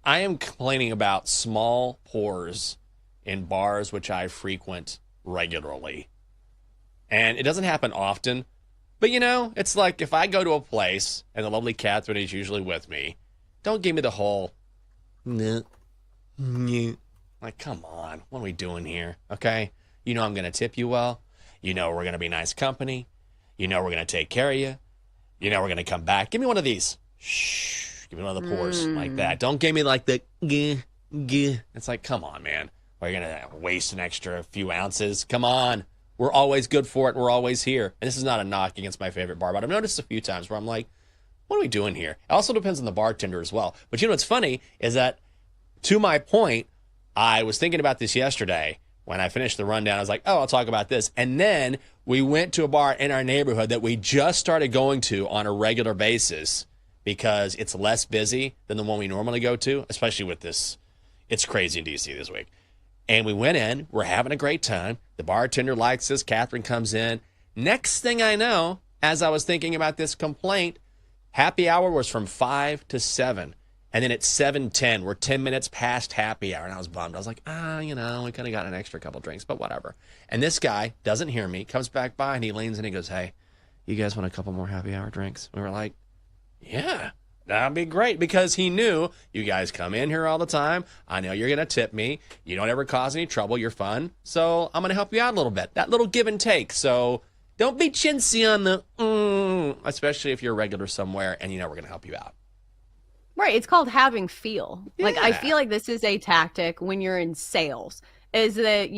I am complaining about small pores in bars which I frequent regularly. And it doesn't happen often, but it's like if I go to a place and the lovely Catherine is usually with me, don't give me the whole, like, come on, what are we doing here? Okay. I'm going to tip you well. We're going to be nice company. We're going to take care of you. We're going to come back. Give me one of these. Shh. Give me one of the pores like that. Don't give me like the, It's like, come on, man. Are you going to waste an extra few ounces? Come on. We're always good for it. We're always here. And this is not a knock against my favorite bar, but I've noticed a few times where I'm like, what are we doing here? It also depends on the bartender as well. But what's funny is that, to my point, I was thinking about this yesterday when I finished the rundown. I was like, oh, I'll talk about this. And then we went to a bar in our neighborhood that we just started going to on a regular basis because it's less busy than the one we normally go to, especially with this. It's crazy in D.C. this week. And we went in. We're having a great time. The bartender likes us. Catherine comes in. Next thing I know, as I was thinking about this complaint, happy hour was from 5 to 7. And then at 7:10, we're 10 minutes past happy hour. And I was bummed. I was like, we could have got an extra couple drinks, but whatever. And this guy doesn't hear me, comes back by, and he leans in and he goes, hey, you guys want a couple more happy hour drinks? We were like, yeah. That'd be great, because he knew you guys come in here all the time. I know you're going to tip me. You don't ever cause any trouble. You're fun. So I'm going to help you out a little bit. That little give and take. So don't be chintzy on the, especially if you're a regular somewhere and we're going to help you out. Right. It's called having feel. Yeah. Like, I feel like this is a tactic when you're in sales. Is that,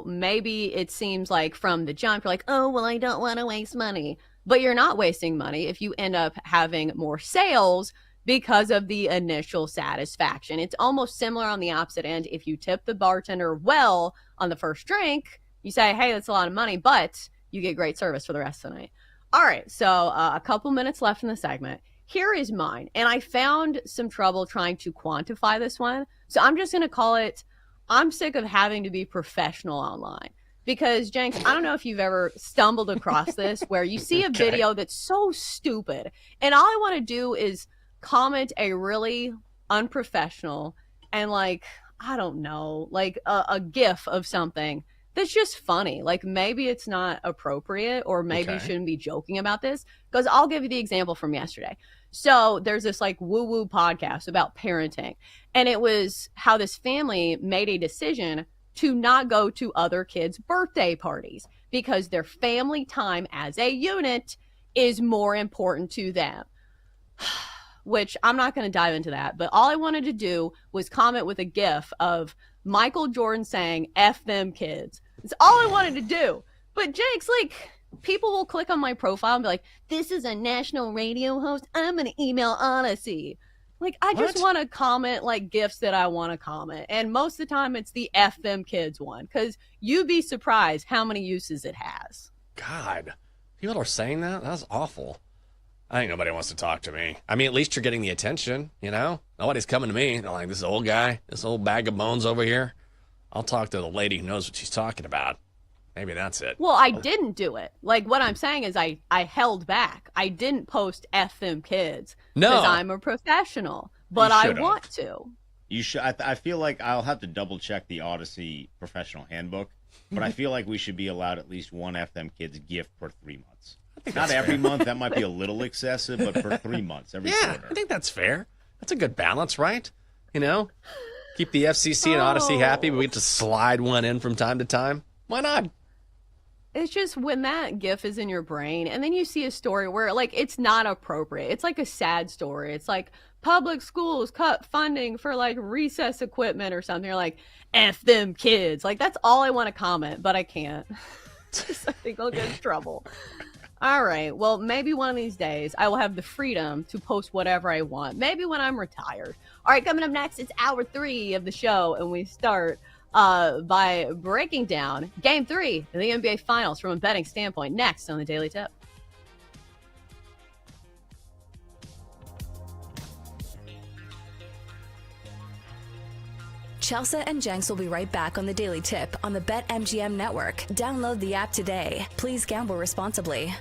maybe it seems like from the jump, you're like, oh, well, I don't want to waste money. But you're not wasting money if you end up having more sales because of the initial satisfaction. It's almost similar on the opposite end. If you tip the bartender well on the first drink, you say, hey, that's a lot of money, but you get great service for the rest of the night. All right, so a couple minutes left in the segment. Here is mine, and I found some trouble trying to quantify this one, so I'm just going to call it, I'm sick of having to be professional online. Because, Jenks, I don't know if you've ever stumbled across this where you see a video that's so stupid, and all I want to do is comment a really unprofessional and, like, I don't know, like a gif of something that's just funny. Like, maybe it's not appropriate, or maybe you shouldn't be joking about this. Because I'll give you the example from yesterday. So there's this like woo-woo podcast about parenting, and it was how this family made a decision to not go to other kids' birthday parties because their family time as a unit is more important to them. Which I'm not going to dive into that, but all I wanted to do was comment with a gif of Michael Jordan saying, F them kids. It's all I wanted to do. But Jake's like, people will click on my profile and be like, this is a national radio host. I'm going to email Odyssey. Like, I just want to comment like gifs that I want to comment. And most of the time it's the F them kids one, because you'd be surprised how many uses it has. God, people are saying that? That's awful. I think nobody wants to talk to me. I mean, at least you're getting the attention, you know? Nobody's coming to me. They're like, this old guy, this old bag of bones over here. I'll talk to the lady who knows what she's talking about. Maybe that's it. Well, I didn't do it. Like, what I'm saying is I held back. I didn't post F them kids. No. Because I'm a professional. But I want to. You should. I feel like I'll have to double check the Odyssey professional handbook, but I feel like we should be allowed at least one F them kids gift per 3 months. Not every month. That might be a little excessive, but for 3 months, every quarter. I think that's fair. That's a good balance, right? You know, keep the FCC and Odyssey happy, but we get to slide one in from time to time. Why not? It's just when that gif is in your brain and then you see a story where, like, it's not appropriate. It's like a sad story. It's like public schools cut funding for, like, recess equipment or something. You're like, F them kids. Like, that's all I want to comment, but I can't. I think I'll get in trouble. All right. Well, maybe one of these days I will have the freedom to post whatever I want. Maybe when I'm retired. All right. Coming up next, it's hour 3 of the show, and we start by breaking down Game 3 of the NBA Finals from a betting standpoint. Next on the Daily Tip. Chelsea and Jenks will be right back on the Daily Tip on the BetMGM network. Download the app today. Please gamble responsibly.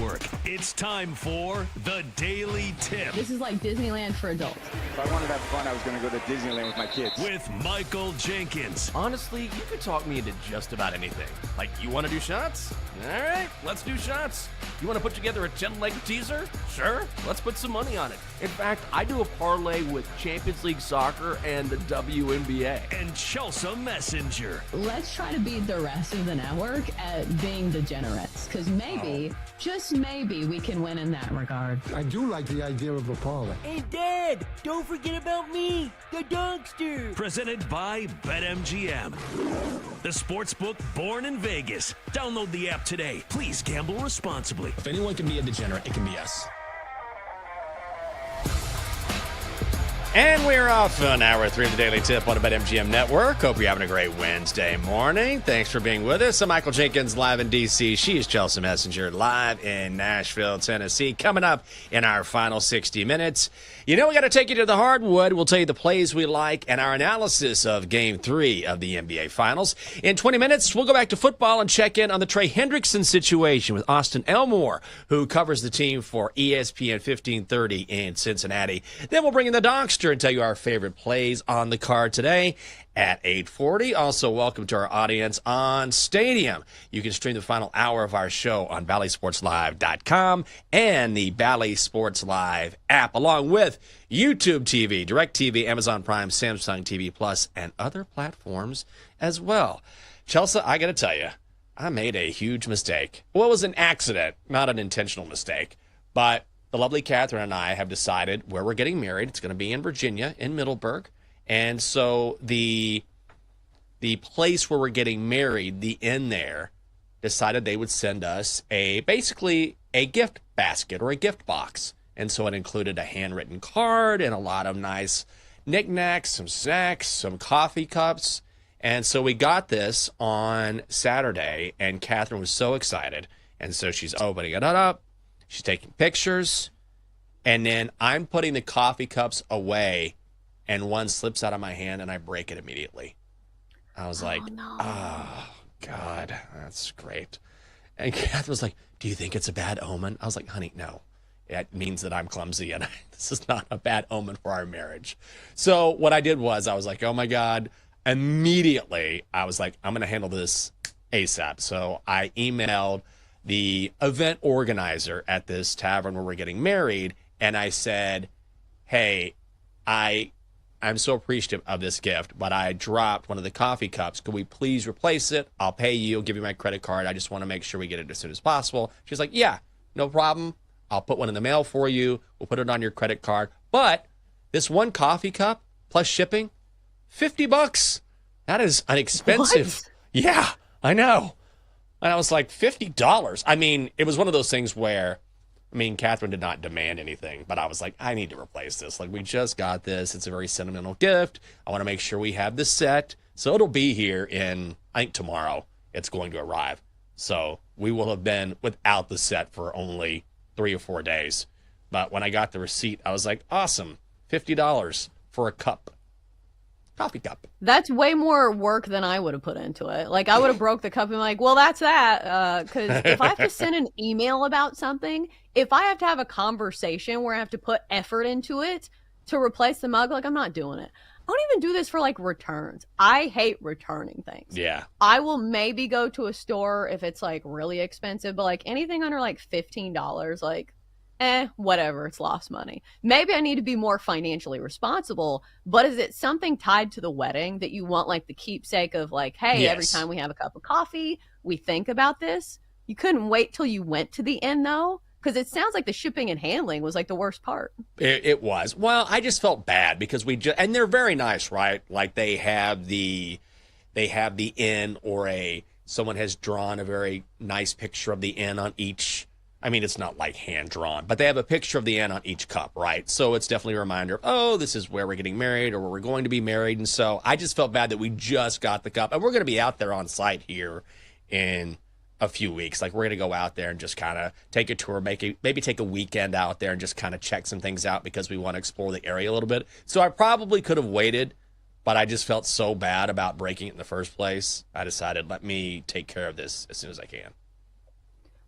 Network. It's time for The Daily Tip. This is like Disneyland for adults. If I wanted to have fun, I was going to go to Disneyland with my kids. With Michael Jenkins. Honestly, you could talk me into just about anything. Like, you want to do shots? All right, let's do shots. You want to put together a 10-leg teaser? Sure, let's put some money on it. In fact, I do a parlay with Champions League soccer and the WNBA. And Chelsea Messenger. Let's try to beat the rest of the network at being degenerates, because maybe, just maybe, we can win in that regard. I do like the idea of a parlay. And Dad, don't forget about me, the dogster. Presented by BetMGM. The sportsbook born in Vegas. Download the app today. Please gamble responsibly. If anyone can be a degenerate, it can be us. And we're off on hour 3 of the Daily Tip on the BetMGM Network. Hope you're having a great Wednesday morning. Thanks for being with us. I'm Michael Jenkins, live in D.C. She is Chelsea Messenger, live in Nashville, Tennessee. Coming up in our final 60 minutes. You know, we got to take you to the hardwood. We'll tell you the plays we like and our analysis of Game 3 of the NBA Finals. In 20 minutes, we'll go back to football and check in on the Trey Hendrickson situation with Austin Elmore, who covers the team for ESPN 1530 in Cincinnati. Then we'll bring in the Donkster and tell you our favorite plays on the card today at 8:40. Also, welcome to our audience on Stadium. You can stream the final hour of our show on BallySportsLive.com and the Bally Sports Live app, along with YouTube TV, DirecTV, Amazon Prime, Samsung TV Plus, and other platforms as well. Chelsea, I got to tell you, I made a huge mistake. Well, it was an accident, not an intentional mistake, but the lovely Catherine and I have decided where we're getting married. It's going to be in Virginia, in Middleburg. And so the place where we're getting married, the inn there, decided they would send us basically a gift basket or a gift box. And so it included a handwritten card and a lot of nice knickknacks, some snacks, some coffee cups. And so we got this on Saturday, and Catherine was so excited. And so she's opening it up. She's taking pictures, and then I'm putting the coffee cups away, and one slips out of my hand, and I break it immediately. I was like, no. Oh, God, that's great. And Catherine was like, do you think it's a bad omen? I was like, honey, no. It means that I'm clumsy, and this is not a bad omen for our marriage. So what I did was I was like, oh, my God. Immediately, I was like, I'm going to handle this ASAP. So I emailed the event organizer at this tavern where we're getting married, and I said, hey, I'm so appreciative of this gift, but I dropped one of the coffee cups. Could we please replace it? I'll pay you. I'll give you my credit card. I just want to make sure we get it as soon as possible. She's like, yeah, no problem. I'll put one in the mail for you. We'll put it on your credit card. But this one coffee cup plus shipping, $50. That is an expensive. What? Yeah, I know. And I was like, $50? I mean, it was one of those things where, I mean, Catherine did not demand anything, but I was like, I need to replace this. Like, we just got this. It's a very sentimental gift. I want to make sure we have this set. So it'll be here in, I think tomorrow, it's going to arrive. So we will have been without the set for only 3 or 4 days. But when I got the receipt, I was like, awesome, $50 for a cup. Coffee cup. That's way more work than I would have put into it. Like, I would have broke the cup and been like, well, that's that. Because if I have to send an email about something, if I have to have a conversation where I have to put effort into it to replace the mug, like, I'm not doing it. I don't even do this for, like, returns. I hate returning things. Yeah. I will maybe go to a store if it's, like, really expensive, but, like, anything under, like, $15, like, whatever, it's lost money. Maybe I need to be more financially responsible, but is it something tied to the wedding that you want, like, the keepsake of, like, hey, Yes. every time we have a cup of coffee, we think about this? You couldn't wait till you went to the inn, though? Because it sounds like the shipping and handling was, like, the worst part. It was. Well, I just felt bad because and they're very nice, right? Like, they have the inn, or someone has drawn a very nice picture of the inn on each. I mean, it's not like hand drawn, but they have a picture of the inn on each cup, right? So it's definitely a reminder of, oh, this is where we're getting married or where we're going to be married. And so I just felt bad that we just got the cup. And we're going to be out there on site here in a few weeks. Like, we're going to go out there and just kind of take a tour, maybe take a weekend out there and just kind of check some things out because we want to explore the area a little bit. So I probably could have waited, but I just felt so bad about breaking it in the first place. I decided, let me take care of this as soon as I can.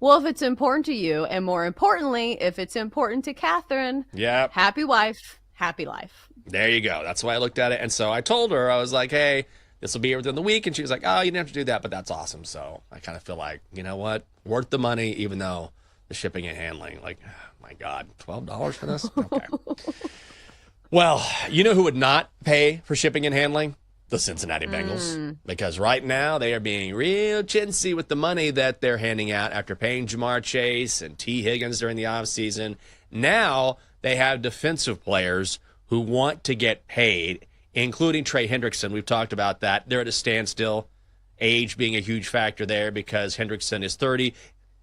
Well, if it's important to you, and more importantly, if it's important to Catherine, yeah, happy wife, happy life. There you go. That's why I looked at it. And so I told her, I was like, hey, this will be within the week. And she was like, oh, you didn't have to do that, but that's awesome. So I kind of feel like, you know what? Worth the money, even though the shipping and handling, like, my God, $12 for this? Okay. Well, you know who would not pay for shipping and handling? The Cincinnati Bengals. Because right now they are being real chintzy with the money that they're handing out after paying Jamar Chase and T. Higgins during the offseason. Now they have defensive players who want to get paid, including Trey Hendrickson. We've talked about that. They're at a standstill, age being a huge factor there because Hendrickson is 30,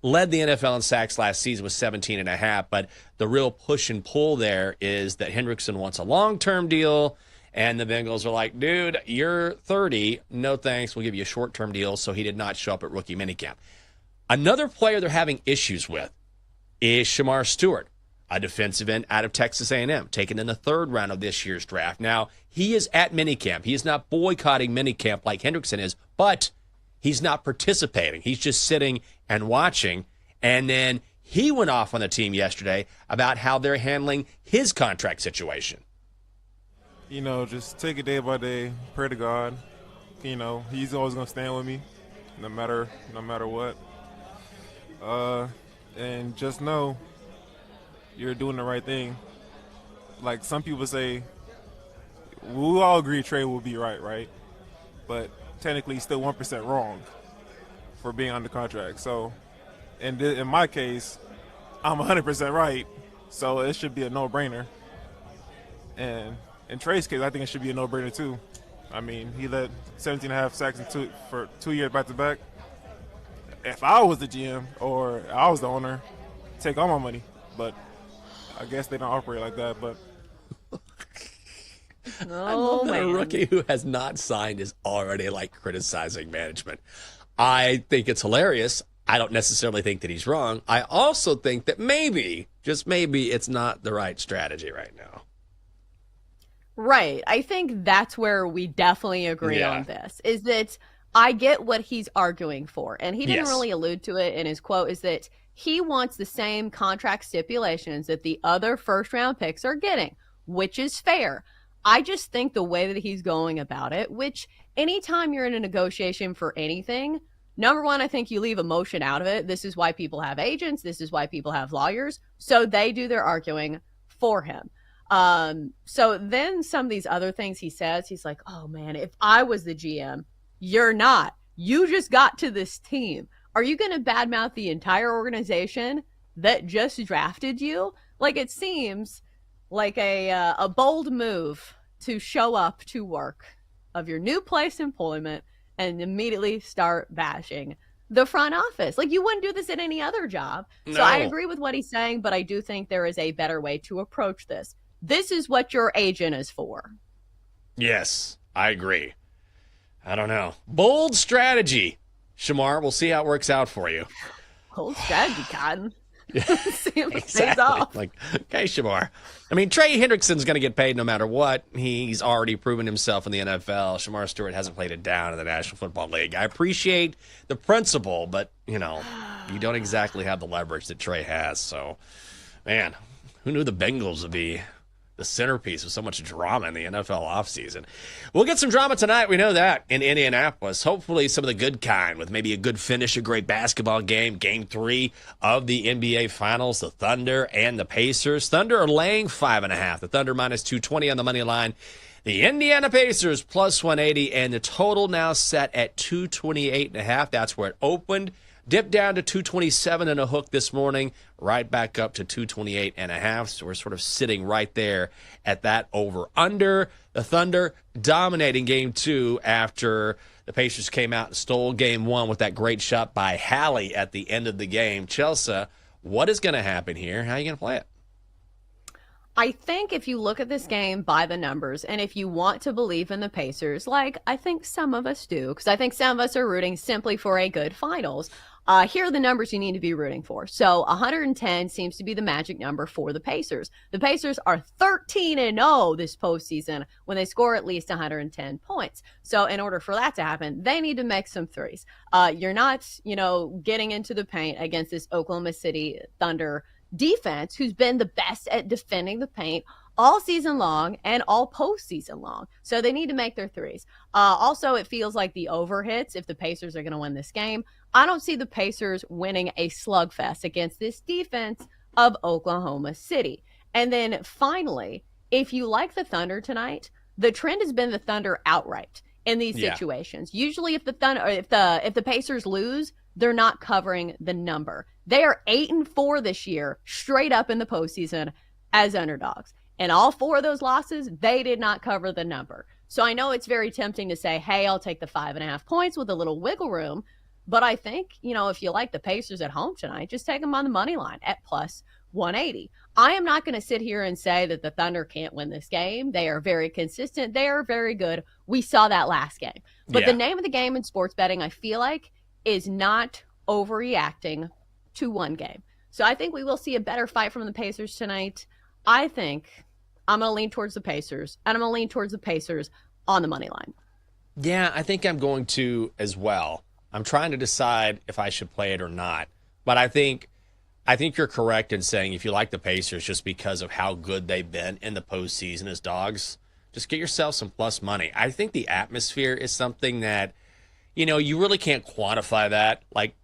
led the NFL in sacks last season with 17.5, but the real push and pull there is that Hendrickson wants a long-term deal, and the Bengals are like, dude, you're 30. No thanks. We'll give you a short-term deal, so he did not show up at rookie minicamp. Another player they're having issues with is Shamar Stewart, a defensive end out of Texas A&M, taken in the third round of this year's draft. Now, he is at minicamp. He is not boycotting minicamp like Hendrickson is, but he's not participating. He's just sitting and watching. And then he went off on the team yesterday about how they're handling his contract situation. You know, just take it day by day, pray to God. You know, he's always going to stand with me no matter what. And just know you're doing the right thing. Like some people say, we all agree Trey will be right? But technically he's still 1% wrong for being under contract. So in my case, I'm 100% right, so it should be a no-brainer. And in Trey's case, I think it should be a no-brainer too. I mean, he led 17.5 sacks for 2 years back-to-back. If I was the GM or I was the owner, take all my money. But I guess they don't operate like that. But I love that a rookie who has not signed is already like criticizing management. I think it's hilarious. I don't necessarily think that he's wrong. I also think that maybe, just maybe, it's not the right strategy right now. Right. I think that's where we definitely agree on this, is that I get what he's arguing for. And he didn't really allude to it in his quote, is that he wants the same contract stipulations that the other first-round picks are getting, which is fair. I just think the way that he's going about it, which anytime you're in a negotiation for anything, number one, I think you leave emotion out of it. This is why people have agents. This is why people have lawyers. So they do their arguing for him. So then some of these other things he says, he's like, oh man, if I was the GM, you're not. You just got to this team. Are you going to badmouth the entire organization that just drafted you? Like, it seems like a bold move to show up to work of your new place of employment and immediately start bashing the front office. Like, you wouldn't do this at any other job. No. So I agree with what he's saying, but I do think there is a better way to approach this. This is what your agent is for. Yes, I agree. I don't know. Bold strategy, Shamar. We'll see how it works out for you. Bold strategy, Cotton. See if it exactly. pays off. Like, okay, Shamar. I mean, Trey Hendrickson's going to get paid no matter what. He's already proven himself in the NFL. Shamar Stewart hasn't played it down in the National Football League. I appreciate the principle, but, you know, you don't exactly have the leverage that Trey has. So, man, who knew the Bengals would be the centerpiece of so much drama in the NFL offseason? We'll get some drama tonight. We know that in Indianapolis. Hopefully some of the good kind, with maybe a good finish, a great basketball game. Game 3 of the NBA Finals, the Thunder and the Pacers. Thunder are laying 5.5. The Thunder minus 220 on the money line. The Indiana Pacers plus 180, and the total now set at 228.5. That's where it opened. Dipped down to 227 and a hook this morning, right back up to 228.5. So we're sort of sitting right there at that over-under. The Thunder dominating Game 2 after the Pacers came out and stole Game 1 with that great shot by Hallie at the end of the game. Chelsea, what is going to happen here? How are you going to play it? I think if you look at this game by the numbers, and if you want to believe in the Pacers, like I think some of us do, because I think some of us are rooting simply for a good finals, Here are the numbers you need to be rooting for. So 110 seems to be the magic number for the Pacers. The Pacers are 13-0 this postseason when they score at least 110 points. So in order for that to happen, they need to make some threes. You're not, getting into the paint against this Oklahoma City Thunder defense who's been the best at defending the paint all season long and all postseason long. So they need to make their threes. Also, it feels like the overhits, if the Pacers are going to win this game, I don't see the Pacers winning a slugfest against this defense of Oklahoma City. And then finally, if you like the Thunder tonight, the trend has been the Thunder outright in these situations. Usually if the Thunder, if the Pacers lose, they're not covering the number. They are 8-4 this year, straight up in the postseason as underdogs. And all 4 of those losses, they did not cover the number. So I know it's very tempting to say, hey, I'll take the 5.5 points with a little wiggle room. But I think, if you like the Pacers at home tonight, just take them on the money line at plus 180. I am not going to sit here and say that the Thunder can't win this game. They are very consistent. They are very good. We saw that last game. But the name of the game in sports betting, I feel like, is not overreacting to one game. So I think we will see a better fight from the Pacers tonight. I think I'm going to lean towards the Pacers, and I'm going to lean towards the Pacers on the money line. Yeah, I think I'm going to as well. I'm trying to decide if I should play it or not. But I think you're correct in saying if you like the Pacers just because of how good they've been in the postseason as dogs, just get yourself some plus money. I think the atmosphere is something that, you really can't quantify that. Like,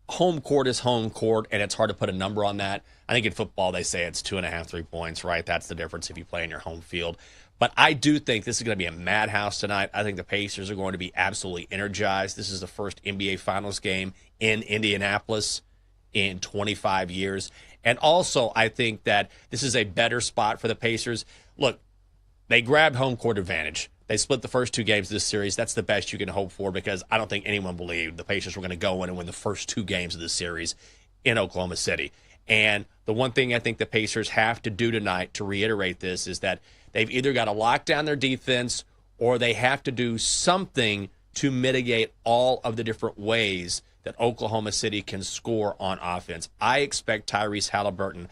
home court is home court, and it's hard to put a number on that. I think in football they say it's 2.5, 3 points, right? That's the difference if you play in your home field. But I do think this is going to be a madhouse tonight. I think the Pacers are going to be absolutely energized. This is the first NBA Finals game in Indianapolis in 25 years. And also, I think that this is a better spot for the Pacers. Look, they grabbed home court advantage. They split the first 2 games of this series. That's the best you can hope for because I don't think anyone believed the Pacers were going to go in and win the first 2 games of this series in Oklahoma City. And the one thing I think the Pacers have to do tonight to reiterate this is that they've either got to lock down their defense or they have to do something to mitigate all of the different ways that Oklahoma City can score on offense. I expect Tyrese Halliburton.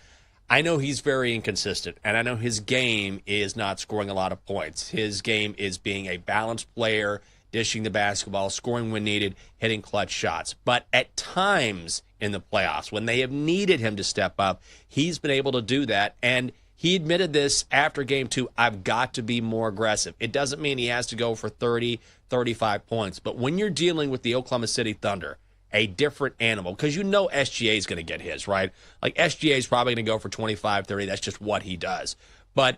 I know he's very inconsistent, and I know his game is not scoring a lot of points. His game is being a balanced player, dishing the basketball, scoring when needed, hitting clutch shots. But at times in the playoffs, when they have needed him to step up, he's been able to do that. And he admitted this after game 2, I've got to be more aggressive. It doesn't mean he has to go for 30, 35 points. But when you're dealing with the Oklahoma City Thunder, a different animal, because SGA is going to get his, right? Like, SGA is probably going to go for 25, 30. That's just what he does. But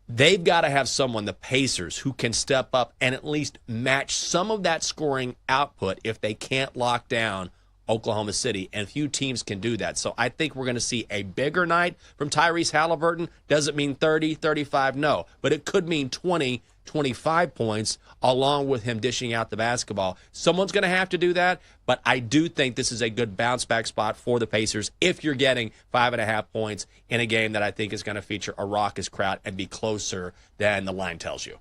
they've got to have someone, the Pacers, who can step up and at least match some of that scoring output if they can't lock down Oklahoma City, and few teams can do that. So I think we're going to see a bigger night from Tyrese Halliburton. Doesn't mean 30, 35, no. But it could mean 20, 25 points along with him dishing out the basketball. Someone's going to have to do that, but I do think this is a good bounce-back spot for the Pacers if you're getting 5.5 points in a game that I think is going to feature a raucous crowd and be closer than the line tells you.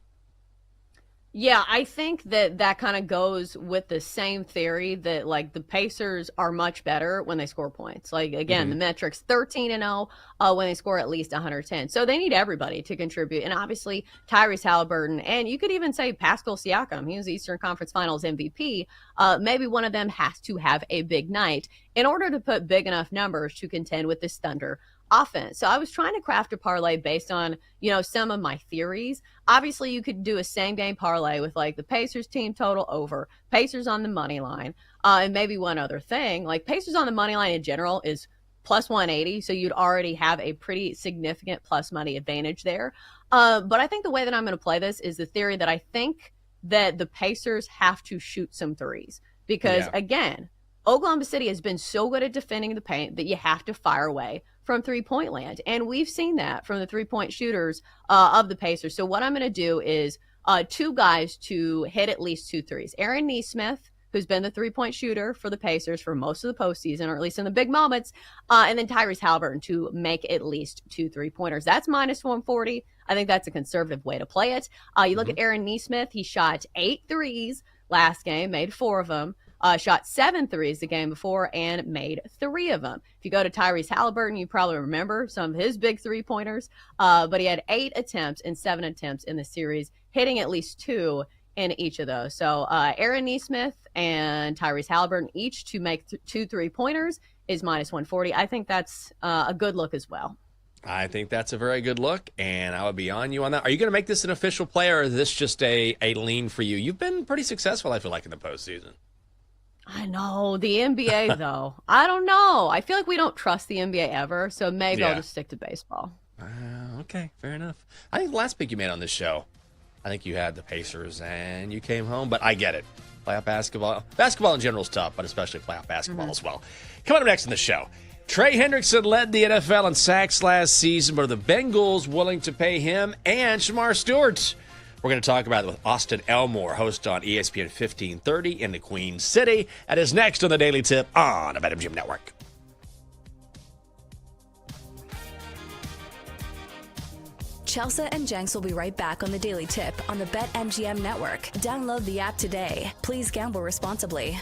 Yeah, I think that kind of goes with the same theory that, like, the Pacers are much better when they score points. Like, again, the metrics 13-0 when they score at least 110. So they need everybody to contribute. And obviously, Tyrese Halliburton, and you could even say Pascal Siakam, he was the Eastern Conference Finals MVP. Maybe one of them has to have a big night in order to put big enough numbers to contend with this Thunder offense. So I was trying to craft a parlay based on, some of my theories. Obviously, you could do a same game parlay with like the Pacers team total over, Pacers on the money line, and maybe one other thing. Like, Pacers on the money line in general is plus 180, so you'd already have a pretty significant plus money advantage there. But I think the way that I'm going to play this is the theory that I think that the Pacers have to shoot some threes because, again, Oklahoma City has been so good at defending the paint that you have to fire away from three-point land. And we've seen that from the three-point shooters of the Pacers. So what I'm going to do is 2 guys to hit at least 2 threes. Aaron Nesmith, who's been the three-point shooter for the Pacers for most of the postseason, or at least in the big moments, and then Tyrese Halliburton to make at least 2 3-pointers. That's minus 140. I think that's a conservative way to play it. You look at Aaron Nesmith, he shot 8 threes last game, made 4 of them. shot 7 threes the game before and made 3 of them. If you go to Tyrese Halliburton, you probably remember some of his big 3-pointers, but he had 8 attempts and 7 attempts in the series, hitting at least 2 in each of those. So Aaron Nesmith and Tyrese Halliburton each to make 2 3-pointers is minus 140. I think that's a good look as well. I think that's a very good look, and I would be on you on that. Are you going to make this an official play, or is this just a lean for you? You've been pretty successful, I feel like, in the postseason. I know. The NBA, though. I don't know. I feel like we don't trust the NBA ever, so maybe I'll just stick to baseball. Okay, fair enough. I think the last pick you made on this show, I think you had the Pacers, and you came home, but I get it. Playoff basketball. Basketball in general is tough, but especially playoff basketball as well. Coming up next in the show, Trey Hendrickson led the NFL in sacks last season, but are the Bengals willing to pay him and Shamar Stewart? We're going to talk about it with Austin Elmore, host on ESPN 1530 in the Queen City. That is next on the Daily Tip on the BetMGM Network. Chelsea and Jenks will be right back on the Daily Tip on the BetMGM Network. Download the app today. Please gamble responsibly.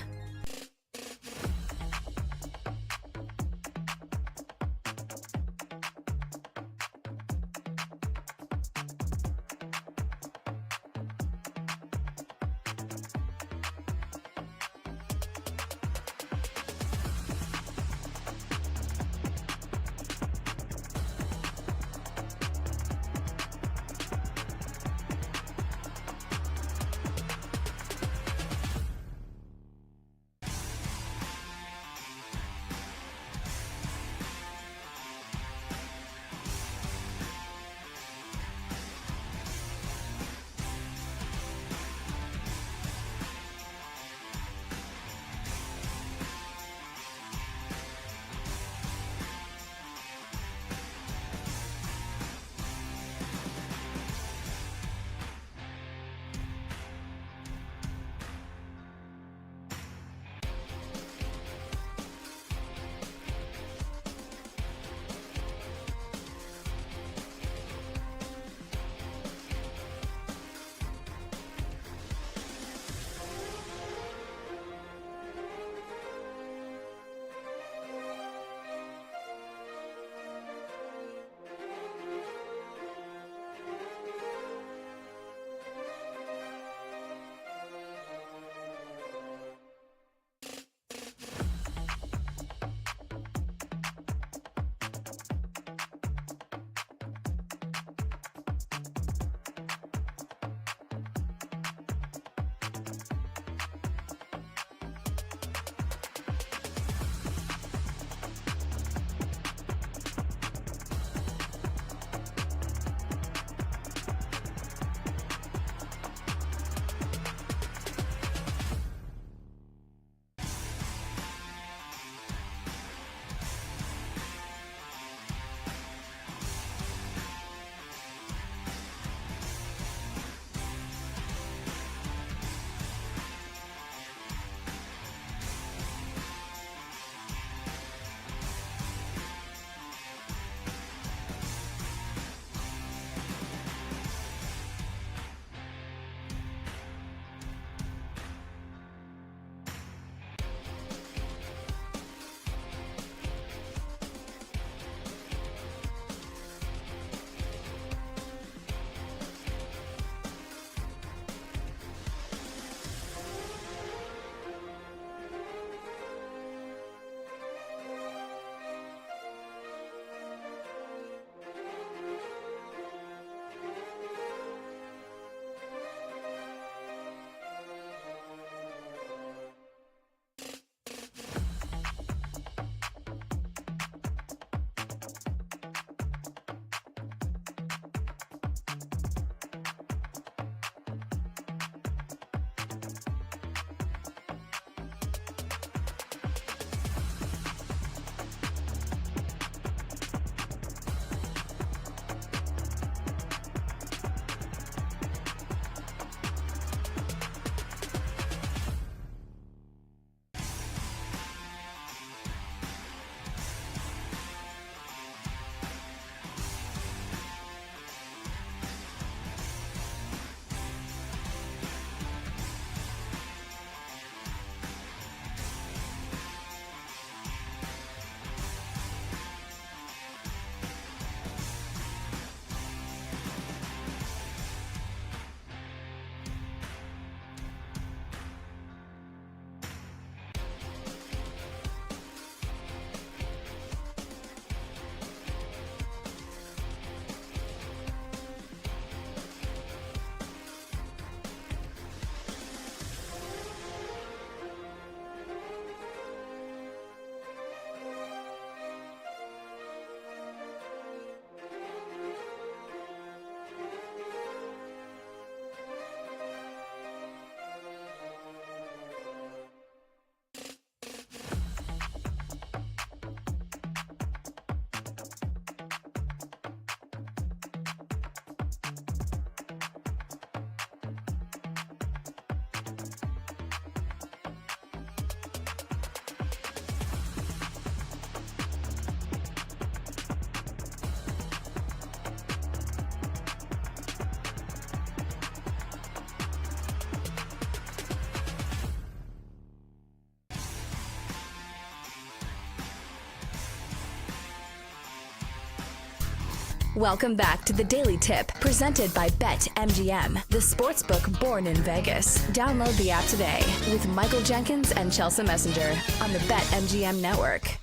Welcome back to the Daily Tip, presented by BetMGM, the sportsbook born in Vegas. Download the app today with Michael Jenkins and Chelsea Messenger on the BetMGM network.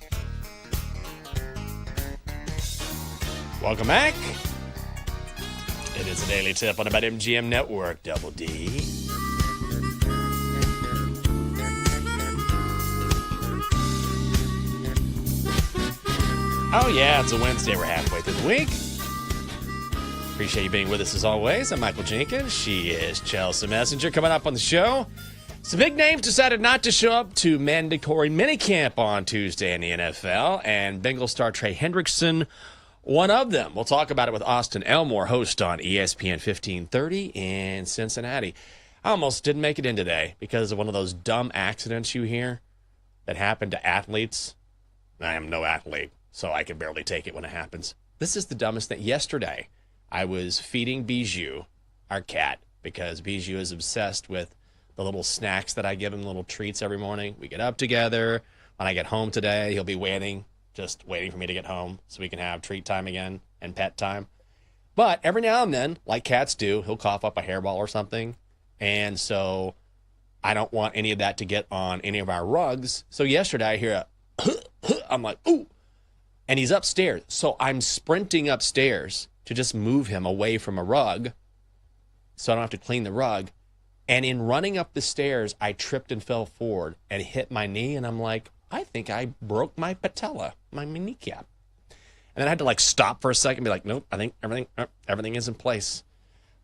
Welcome back. It is a Daily Tip on the BetMGM network. Double D. Oh, yeah, it's a Wednesday. We're halfway through the week. Appreciate you being with us as always. I'm Michael Jenkins. She is Chelsea Messenger. Coming up on the show, some big names decided not to show up to mandatory minicamp on Tuesday in the NFL, and Bengals star Trey Hendrickson, one of them. We'll talk about it with Austin Elmore, host on ESPN 1530 in Cincinnati. I almost didn't make it in today because of one of those dumb accidents you hear that happen to athletes. I am no athlete, so I can barely take it when it happens. This is the dumbest thing. Yesterday, I was feeding Bijou, our cat, because Bijou is obsessed with the little snacks that I give him, little treats every morning. We get up together. When I get home today, he'll be just waiting for me to get home so we can have treat time again and pet time. But every now and then, like cats do, he'll cough up a hairball or something. And so I don't want any of that to get on any of our rugs. So yesterday I hear I'm like, ooh. And he's upstairs. So I'm sprinting upstairs to just move him away from a rug so I don't have to clean the rug. And in running up the stairs, I tripped and fell forward and hit my knee. And I'm like, I think I broke my patella, my kneecap. And then I had to stop for a second and be like, nope, I think everything is in place.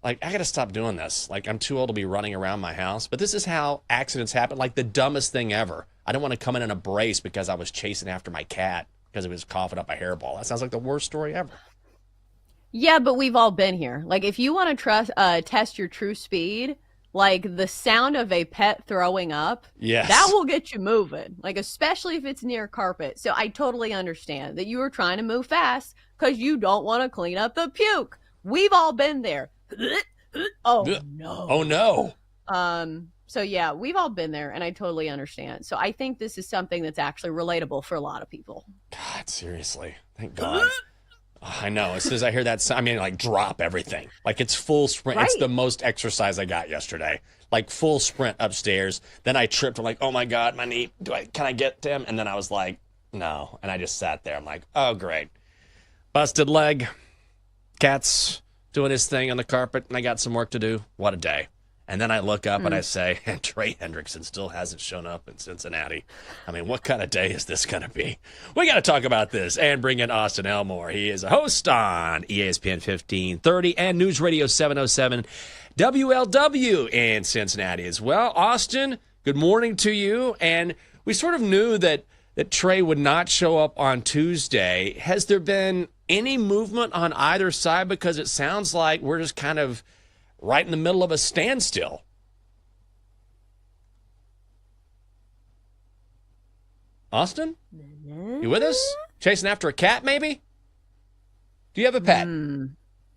I got to stop doing this. I'm too old to be running around my house. But this is how accidents happen. The dumbest thing ever. I don't want to come in a brace because I was chasing after my cat because it was coughing up a hairball. That sounds like the worst story ever. Yeah, but we've all been here. If you want to test your true speed, the sound of a pet throwing up, yes, that will get you moving. Especially if it's near carpet. So I totally understand that you were trying to move fast because you don't want to clean up the puke. We've all been there. Oh no. Oh no. So yeah, we've all been there, and I totally understand. So I think this is something that's actually relatable for a lot of people. God, seriously. Thank God. I know. As soon as I hear that sound, drop everything. It's full sprint. Right. It's the most exercise I got yesterday. Full sprint upstairs. Then I tripped. I'm like, oh my God, my knee. Can I get to him? And then I was like, no. And I just sat there. I'm like, oh, great. Busted leg. Cat's doing his thing on the carpet, and I got some work to do. What a day. And then I look up and I say, Trey Hendrickson still hasn't shown up in Cincinnati. I mean, what kind of day is this going to be? We got to talk about this and bring in Austin Elmore. He is a host on ESPN 1530 and News Radio 707 WLW in Cincinnati as well. Austin, good morning to you. And we sort of knew that Trey would not show up on Tuesday. Has there been any movement on either side? Because it sounds like we're just kind of right in the middle of a standstill. Austin? You with us? Chasing after a cat, maybe? Do you have a pet?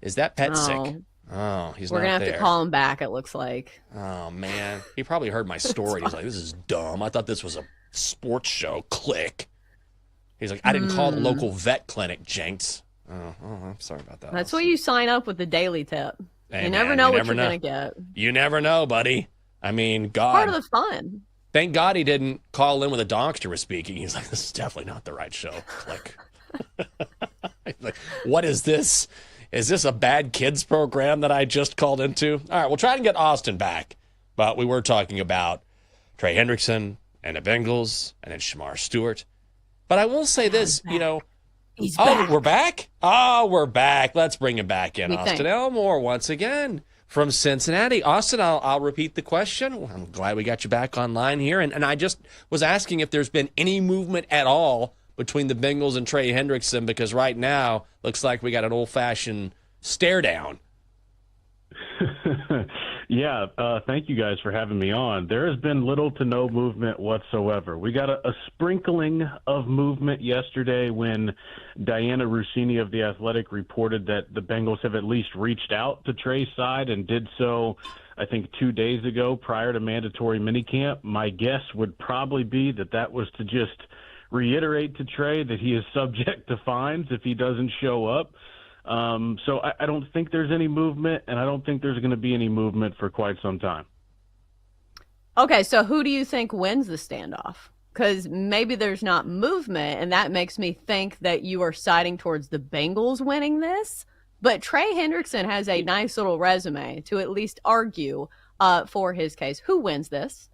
Is that pet sick? Oh, he's not there. We're going to have to call him back, it looks like. Oh, man. He probably heard my story. He's like, this is dumb. I thought this was a sports show. Click. He's like, I didn't call the local vet clinic, Jenks. Oh, I'm sorry about that. That's what you sign up with the Daily Tip. Hey, you never know what you're going to get. You never know, buddy. I mean, God. Part of the fun. Thank God he didn't call in with a donkster was speaking. He's like, this is definitely not the right show. Click. Like, what is this? Is this a bad kids program that I just called into? All right, we'll try and get Austin back. But we were talking about Trey Hendrickson and the Bengals and then Shamar Stewart. But I will say this, He's back. We're back? Oh, we're back. Let's bring him back in. Austin Elmore once again from Cincinnati. Austin, I'll repeat the question. I'm glad we got you back online here. And I just was asking if there's been any movement at all between the Bengals and Trey Hendrickson, because right now looks like we got an old-fashioned stare down. Yeah, thank you guys for having me on. There has been little to no movement whatsoever. We got a sprinkling of movement yesterday when Diana Rossini of The Athletic reported that the Bengals have at least reached out to Trey's side and did so, I think, 2 days ago prior to mandatory minicamp. My guess would probably be that was to just reiterate to Trey that he is subject to fines if he doesn't show up. So I don't think there's any movement, and I don't think there's going to be any movement for quite some time. Okay, so who do you think wins the standoff? Because maybe there's not movement, and that makes me think that you are siding towards the Bengals winning this. But Trey Hendrickson has a nice little resume to at least argue for his case. Who wins this?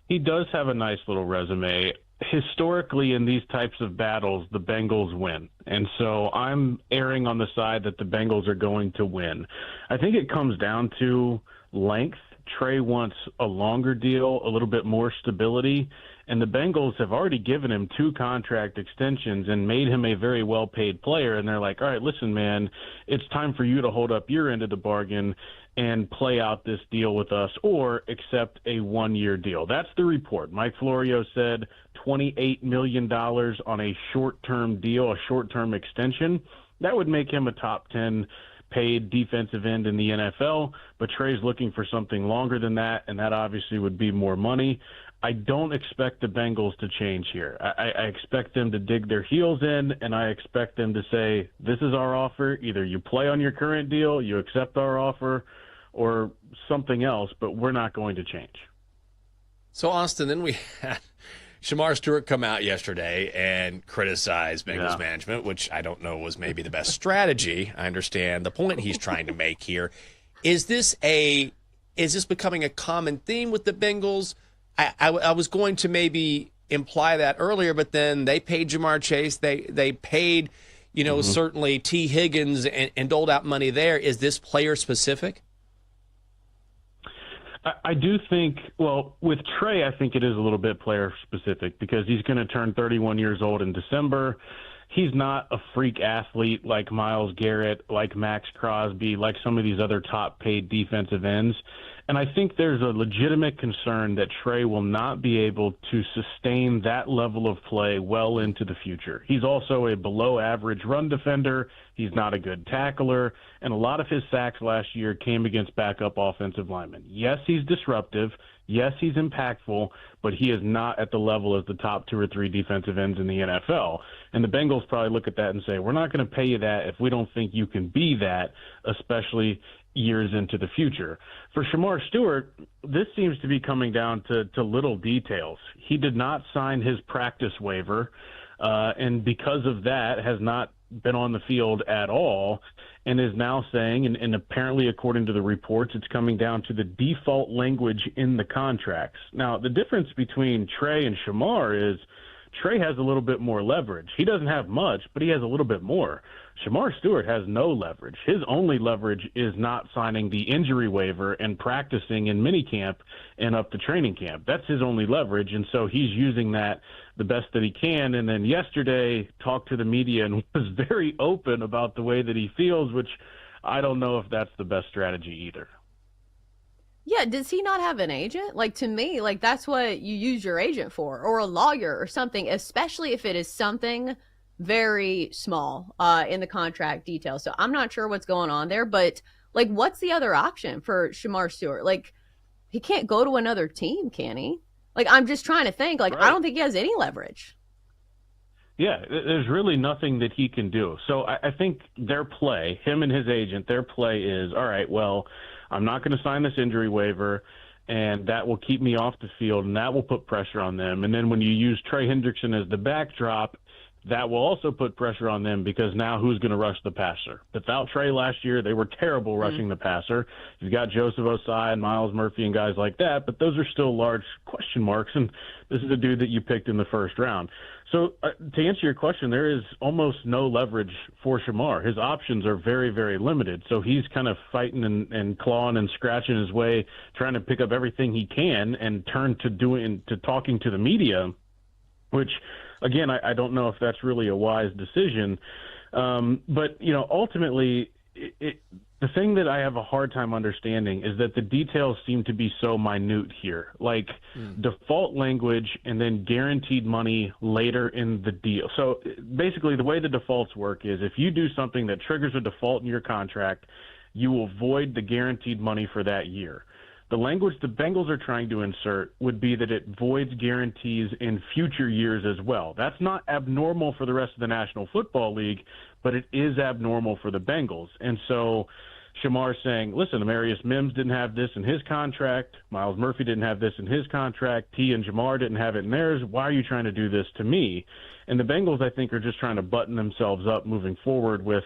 He does have a nice little resume. Historically, in these types of battles, the Bengals win. And so I'm erring on the side that the Bengals are going to win. I think it comes down to length. Trey wants a longer deal, a little bit more stability, and the Bengals have already given him 2 contract extensions and made him a very well-paid player, and they're like, all right, listen, man, it's time for you to hold up your end of the bargain and play out this deal with us or accept a 1-year deal. That's the report. Mike Florio said $28 million on a short-term deal, a short-term extension. That would make him a top 10 paid defensive end in the NFL, but Trey's looking for something longer than that, and that obviously would be more money. I don't expect the Bengals to change here. I expect them to dig their heels in, and I expect them to say, this is our offer. Either you play on your current deal, you accept our offer, or something else, but we're not going to change. So, Austin, then we had Shamar Stewart come out yesterday and criticize Bengals management, which I don't know was maybe the best strategy. I understand the point he's trying to make here. Is this becoming a common theme with the Bengals? I was going to maybe imply that earlier, but then they paid Jamar Chase. They paid, certainly T. Higgins and doled out money there. Is this player specific? I do think, well, with Trey, I think it is a little bit player-specific because he's going to turn 31 years old in December. He's not a freak athlete like Myles Garrett, like Max Crosby, like some of these other top-paid defensive ends. And I think there's a legitimate concern that Trey will not be able to sustain that level of play well into the future. He's also a below-average run defender. He's not a good tackler. And a lot of his sacks last year came against backup offensive linemen. Yes, he's disruptive. Yes, he's impactful, but he is not at the level as the top 2 or 3 defensive ends in the NFL. And the Bengals probably look at that and say, we're not going to pay you that if we don't think you can be that, especially years into the future. For Shamar Stewart, this seems to be coming down to little details. He did not sign his practice waiver, and because of that has not been on the field at all, and is now saying, and apparently according to the reports, it's coming down to the default language in the contracts. Now, the difference between Trey and Shamar is Trey has a little bit more leverage. He doesn't have much, but he has a little bit more. Shamar Stewart has no leverage. His only leverage is not signing the injury waiver and practicing in minicamp and up to training camp. That's his only leverage, and so he's using that the best that he can. And then yesterday talked to the media and was very open about the way that he feels, which I don't know if that's the best strategy either. Yeah, does he not have an agent? Like, to me, like, that's what you use your agent for, or a lawyer or something, especially if it is something very small in the contract details. So I'm not sure what's going on there, but, like, what's the other option for Shamar Stewart? Like, he can't go to another team, can he? Like, I'm just trying to think. Like, right. I don't think he has any leverage. Yeah, there's really nothing that he can do. So I think their play, him and his agent, their play is, all right, well, I'm not going to sign this injury waiver, and that will keep me off the field, and that will put pressure on them. And then when you use Trey Hendrickson as the backdrop, that will also put pressure on them because now who's going to rush the passer? Without Trey last year, they were terrible rushing the passer. You've got Joseph Osai and Miles Murphy and guys like that, but those are still large question marks, and this is a dude that you picked in the first round. So to answer your question, there is almost no leverage for Shamar. His options are very, very limited, so he's kind of fighting and clawing and scratching his way, trying to pick up everything he can and turn to talking to the media, which – again, I don't know if that's really a wise decision. But, ultimately, the thing that I have a hard time understanding is that the details seem to be so minute here. Like default language and then guaranteed money later in the deal. So basically the way the defaults work is if you do something that triggers a default in your contract, you will void the guaranteed money for that year. The language the Bengals are trying to insert would be that it voids guarantees in future years as well. That's not abnormal for the rest of the National Football League, but it is abnormal for the Bengals. And so Shamar saying, listen, Amarius Mims didn't have this in his contract. Miles Murphy didn't have this in his contract. T and Jamar didn't have it in theirs. Why are you trying to do this to me? And the Bengals, I think, are just trying to button themselves up moving forward with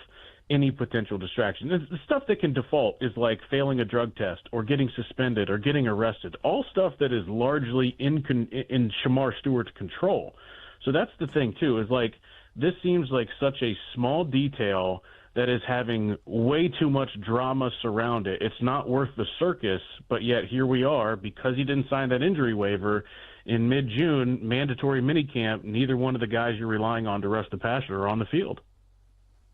any potential distraction. The stuff that can default is like failing a drug test or getting suspended or getting arrested, all stuff that is largely in Shamar Stewart's control. So that's the thing, too, is like this seems like such a small detail that is having way too much drama surround it. It's not worth the circus, but yet here we are, because he didn't sign that injury waiver in mid-June, mandatory minicamp, neither one of the guys you're relying on to rush the passer are on the field.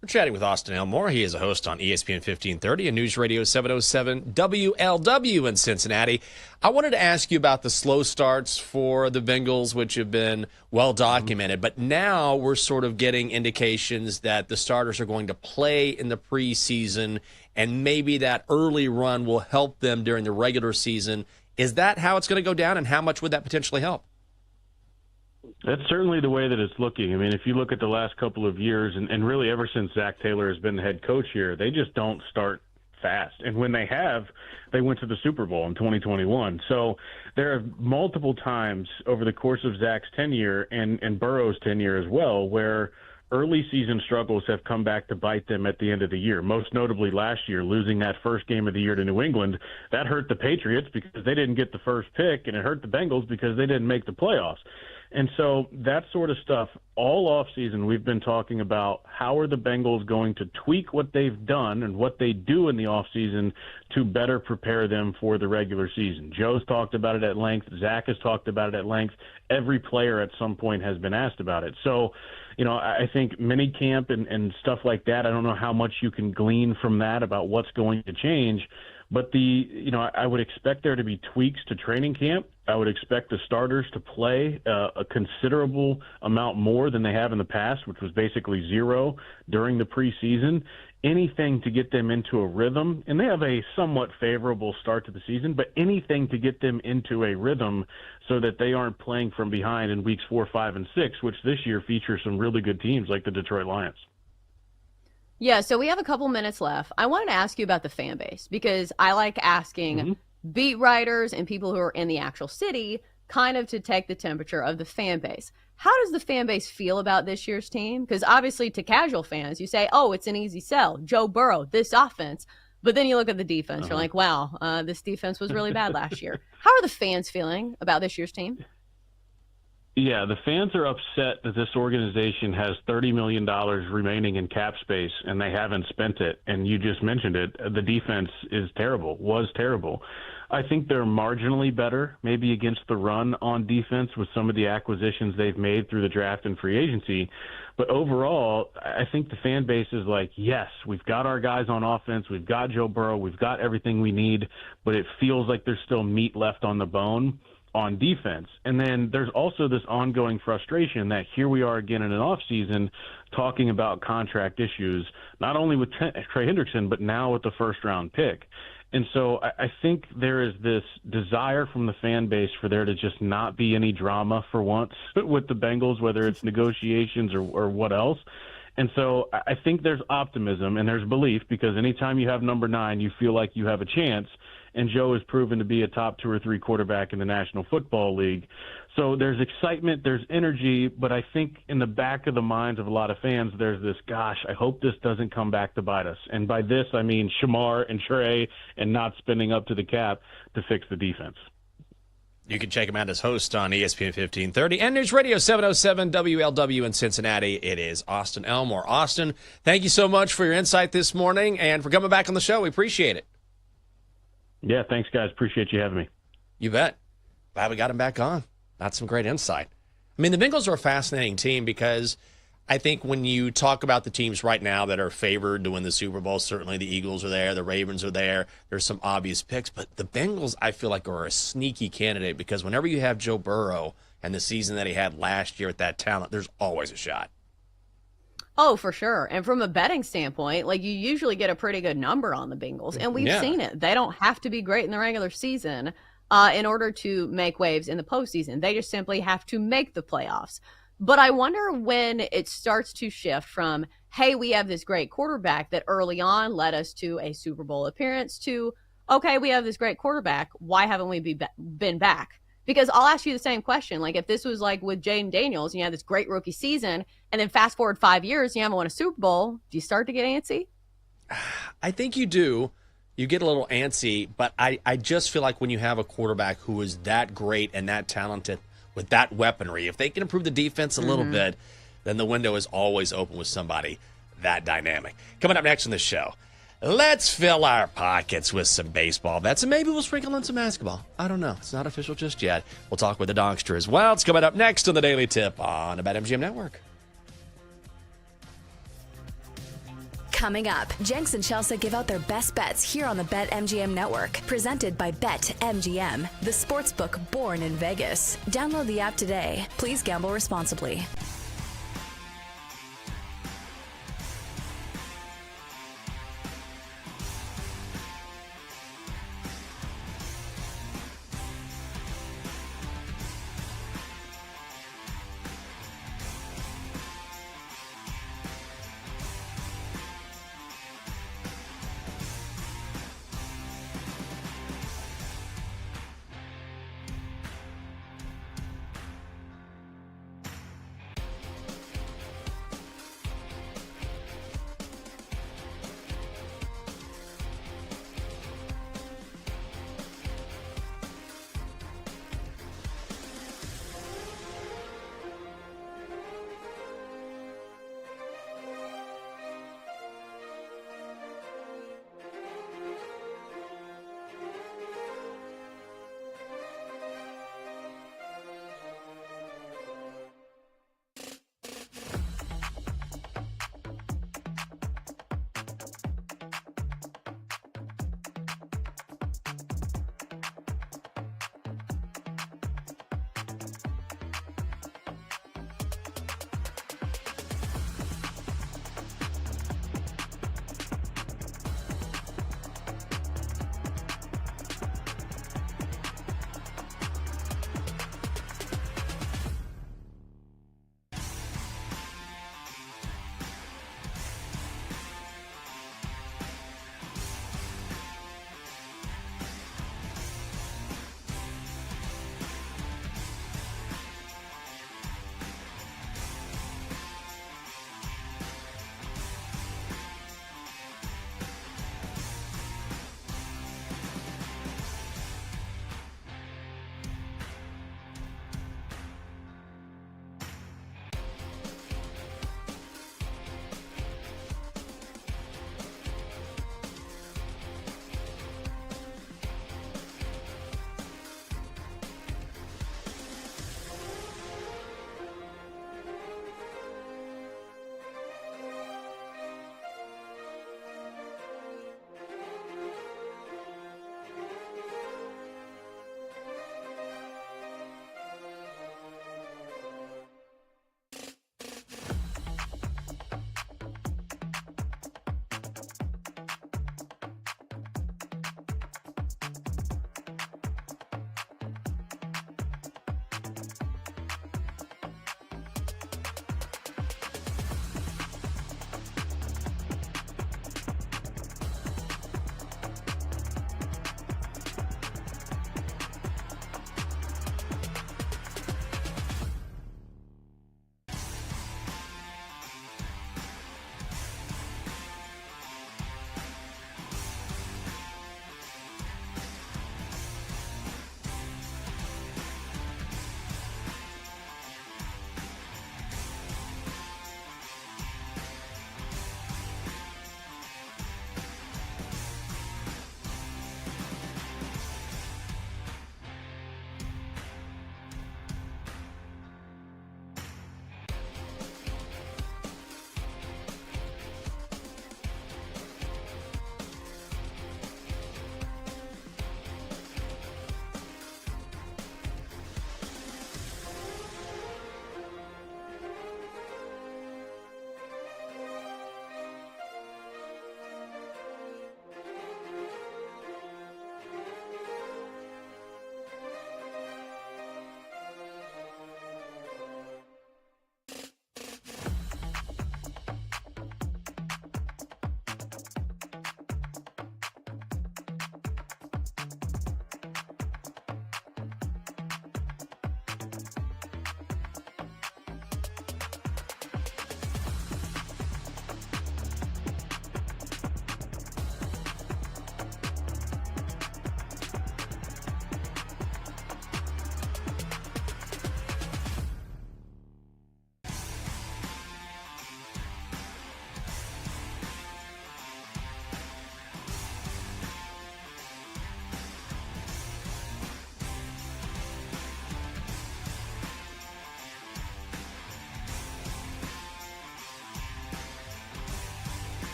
We're chatting with Austin Elmore. He is a host on ESPN 1530 and News Radio 707 WLW in Cincinnati. I wanted to ask you about the slow starts for the Bengals, which have been well documented, but now we're sort of getting indications that the starters are going to play in the preseason, and maybe that early run will help them during the regular season. Is that how it's going to go down, and how much would that potentially help? That's certainly the way that it's looking. I mean, if you look at the last couple of years, and really ever since Zach Taylor has been the head coach here, they just don't start fast. And when they have, they went to the Super Bowl in 2021. So there are multiple times over the course of Zach's tenure and Burrow's tenure as well where early season struggles have come back to bite them at the end of the year. Most notably last year, losing that first game of the year to New England. That hurt the Patriots because they didn't get the first pick, and it hurt the Bengals because they didn't make the playoffs. And so that sort of stuff, all offseason, we've been talking about how are the Bengals going to tweak what they've done and what they do in the offseason to better prepare them for the regular season. Joe's talked about it at length. Zach has talked about it at length. Every player at some point has been asked about it. So, you know, I think minicamp and stuff like that, I don't know how much you can glean from that about what's going to change. But I would expect there to be tweaks to training camp. I would expect the starters to play a considerable amount more than they have in the past, which was basically zero during the preseason. Anything to get them into a rhythm, and they have a somewhat favorable start to the season, but anything to get them into a rhythm so that they aren't playing from behind in weeks 4, 5, and 6, which this year features some really good teams like the Detroit Lions. Yeah, so we have a couple minutes left. I wanted to ask you about the fan base because I like asking beat writers and people who are in the actual city kind of to take the temperature of the fan base. How does the fan base feel about this year's team? Because obviously to casual fans, you say, oh, it's an easy sell. Joe Burrow, this offense. But then you look at the defense. You're like, wow, this defense was really bad last year. How are the fans feeling about this year's team? Yeah, the fans are upset that this organization has $30 million remaining in cap space, and they haven't spent it. And you just mentioned it. The defense is terrible, was terrible. I think they're marginally better, maybe against the run on defense with some of the acquisitions they've made through the draft and free agency. But overall, I think the fan base is like, yes, we've got our guys on offense. We've got Joe Burrow. We've got everything we need. But it feels like there's still meat left on the bone on defense. And then there's also this ongoing frustration that here we are again in an offseason talking about contract issues, not only with Trey Hendrickson, but now with the first-round pick. And so I think there is this desire from the fan base for there to just not be any drama for once with the Bengals, whether it's negotiations or what else. And so I think there's optimism and there's belief because anytime you have number 9, you feel like you have a chance. And Joe has proven to be a top 2 or 3 quarterback in the National Football League. So there's excitement, there's energy, but I think in the back of the minds of a lot of fans, there's this, gosh, I hope this doesn't come back to bite us. And by this, I mean Shamar and Trey and not spending up to the cap to fix the defense. You can check him out as host on ESPN 1530 and News Radio 707 WLW in Cincinnati. It is Austin Elmore. Austin, thank you so much for your insight this morning and for coming back on the show. We appreciate it. Yeah, thanks, guys. Appreciate you having me. You bet. Glad we got him back on. That's some great insight. I mean, the Bengals are a fascinating team because I think when you talk about the teams right now that are favored to win the Super Bowl, certainly the Eagles are there, the Ravens are there. There's some obvious picks, but the Bengals, I feel like, are a sneaky candidate because whenever you have Joe Burrow and the season that he had last year with that talent, there's always a shot. Oh, for sure. And from a betting standpoint, like you usually get a pretty good number on the Bengals. And we've seen it. They don't have to be great in the regular season in order to make waves in the postseason. They just simply have to make the playoffs. But I wonder when it starts to shift from, hey, we have this great quarterback that early on led us to a Super Bowl appearance, to, okay, we have this great quarterback. Why haven't we been back? Because I'll ask you the same question. Like, if this was like with Jaden Daniels and you had this great rookie season, and then fast forward 5 years and you haven't won a Super Bowl, do you start to get antsy? I think you do. You get a little antsy, but I just feel like when you have a quarterback who is that great and that talented with that weaponry, if they can improve the defense a little bit, then the window is always open with somebody that dynamic. Coming up next on the show, let's fill our pockets with some baseball bets, and maybe we'll sprinkle in some basketball. I don't know. It's not official just yet. We'll talk with the Donkster as well. It's coming up next on the Daily Tip on the BetMGM Network. Coming up, Jenks and Chelsea give out their best bets here on the BetMGM Network. Presented by BetMGM, the sportsbook born in Vegas. Download the app today. Please gamble responsibly.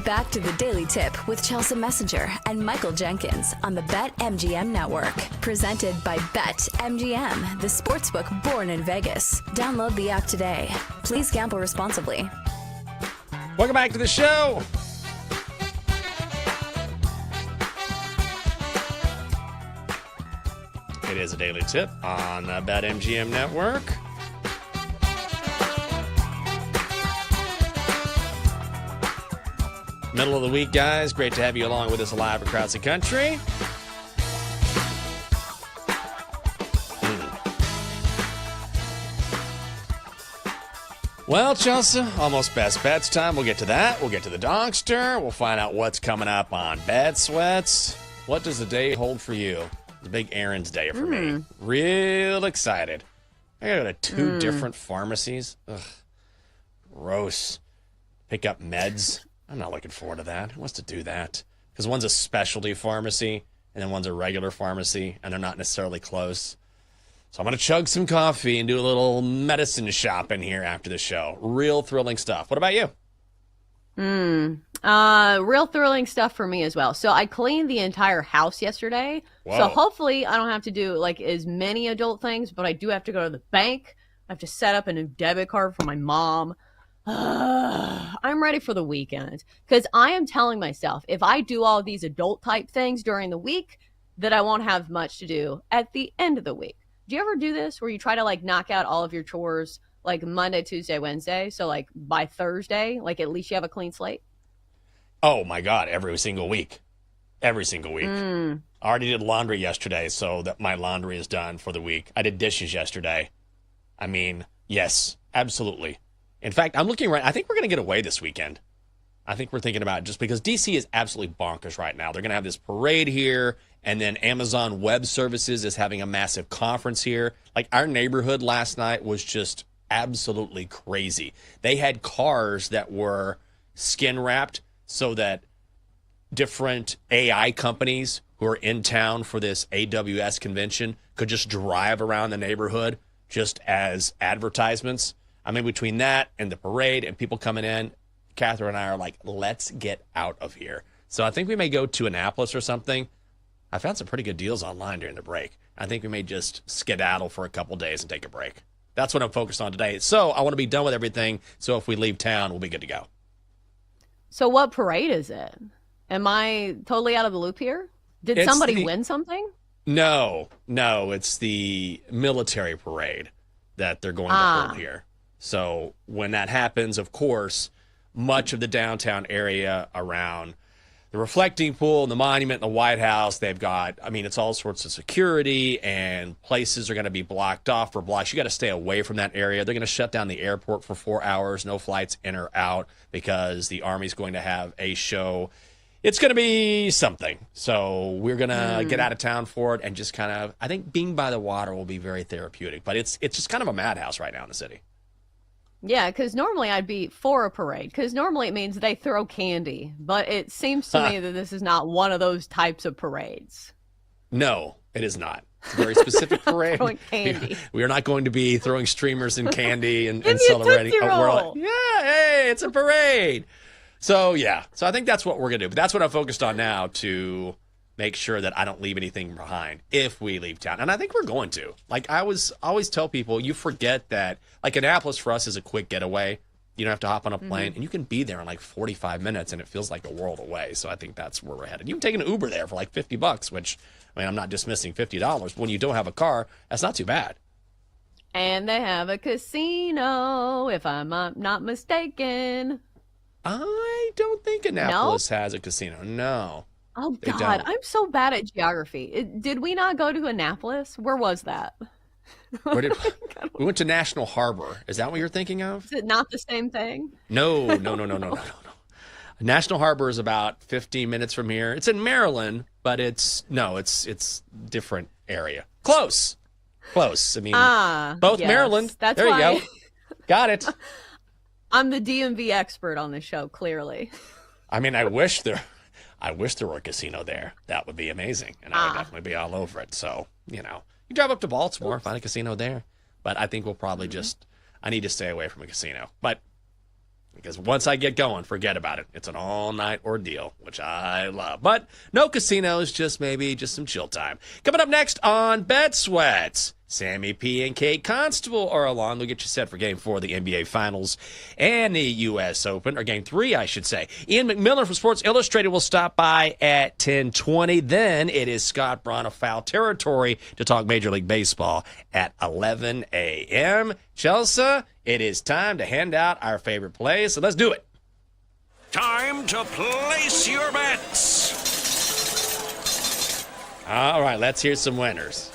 Back to the Daily Tip with Chelsea Messenger and Michael Jenkins on the BetMGM Network. Presented by BetMGM, the sportsbook born in Vegas. Download the app today. Please gamble responsibly. Welcome back to the show. It is a Daily Tip on the BetMGM Network. Middle of the week, guys. Great to have you along with us live across the country. Well, Chelsea, almost best bets time. We'll get to that. We'll get to the Dogster. We'll find out what's coming up on Bed Sweats. What does the day hold for you? It's a big errands day for me. Real excited. I gotta go to two different pharmacies. Ugh. Gross. Pick up meds. I'm not looking forward to that. Who wants to do that? Because one's a specialty pharmacy, and then one's a regular pharmacy, and they're not necessarily close. So I'm going to chug some coffee and do a little medicine shopping here after the show. Real thrilling stuff. What about you? Real thrilling stuff for me as well. So I cleaned the entire house yesterday. Whoa. So hopefully I don't have to do like as many adult things, but I do have to go to the bank. I have to set up a new debit card for my mom. I'm ready for the weekend because I am telling myself if I do all these adult type things during the week, that I won't have much to do at the end of the week. Do you ever do this where you try to like knock out all of your chores like Monday, Tuesday, Wednesday? So like by Thursday, like at least you have a clean slate? Oh my God, every single week. Every single week. I already did laundry yesterday, so that my laundry is done for the week. I did dishes yesterday. I mean, yes, absolutely. In fact, I'm looking I think we're going to get away this weekend. I think we're thinking about it just because DC is absolutely bonkers right now. They're going to have this parade here, and then Amazon Web Services is having a massive conference here. Like, our neighborhood last night was just absolutely crazy. They had cars that were skin wrapped so that different AI companies who are in town for this AWS convention could just drive around the neighborhood just as advertisements. I mean, between that and the parade and people coming in, Catherine and I are like, let's get out of here. So I think we may go to Annapolis or something. I found some pretty good deals online during the break. I think we may just skedaddle for a couple days and take a break. That's what I'm focused on today. So I want to be done with everything. So if we leave town, we'll be good to go. So what parade is it? Am I totally out of the loop here? Did somebody win something? No, it's the military parade that they're going to hold here. So when that happens, of course, much of the downtown area around the reflecting pool and the monument and the White House, they've got, I mean, it's all sorts of security and places are going to be blocked off for blocks. You got to stay away from that area. They're going to shut down the airport for 4 hours, no flights in or out because the Army's going to have a show. It's going to be something. So we're going to get out of town for it and just kind of, I think being by the water will be very therapeutic, but it's just kind of a madhouse right now in the city. Yeah, because normally I'd be for a parade, because normally it means they throw candy. But it seems to me that this is not one of those types of parades. No, it is not. It's a very specific parade. Throwing candy. We are not going to be throwing streamers and candy and Give me celebrating. A Tootsie Roll. Yeah, hey, it's a parade. So, yeah. So I think that's what we're going to do. But that's what I'm focused on now to make sure that I don't leave anything behind if we leave town. And I think we're going to. Like, I always tell people, you forget that, like, Annapolis for us is a quick getaway. You don't have to hop on a plane, and you can be there in like 45 minutes, and it feels like a world away. So I think that's where we're headed. You can take an Uber there for like $50, which, I mean, I'm not dismissing $50. But when you don't have a car, that's not too bad. And they have a casino, if I'm not mistaken. I don't think Annapolis has a casino. No. Oh, God, I'm so bad at geography. Did we not go to Annapolis? Where was that? We went to National Harbor. Is that what you're thinking of? Is it not the same thing? No. National Harbor is about 15 minutes from here. It's in Maryland, but it's different area. Close. I mean, both yes. Maryland. That's there why you go. Got it. I'm the DMV expert on this show, clearly. I mean, I wish there were a casino there. That would be amazing, and I would definitely be all over it. So, you drive up to Baltimore, find a casino there. But I think we'll probably I need to stay away from a casino. But Because once I get going, forget about it. It's an all-night ordeal, which I love. But no casinos, just some chill time. Coming up next on Bet Sweats, Sammy P and Kate Constable are along. They'll get you set for Game 4 of the NBA Finals and the U.S. Open, or Game 3, I should say. Ian McMillan from Sports Illustrated will stop by at 10:20. Then it is Scott Braun of Foul Territory to talk Major League Baseball at 11 a.m. Chelsea, it is time to hand out our favorite plays, so let's do it. Time to place your bets. All right, let's hear some winners.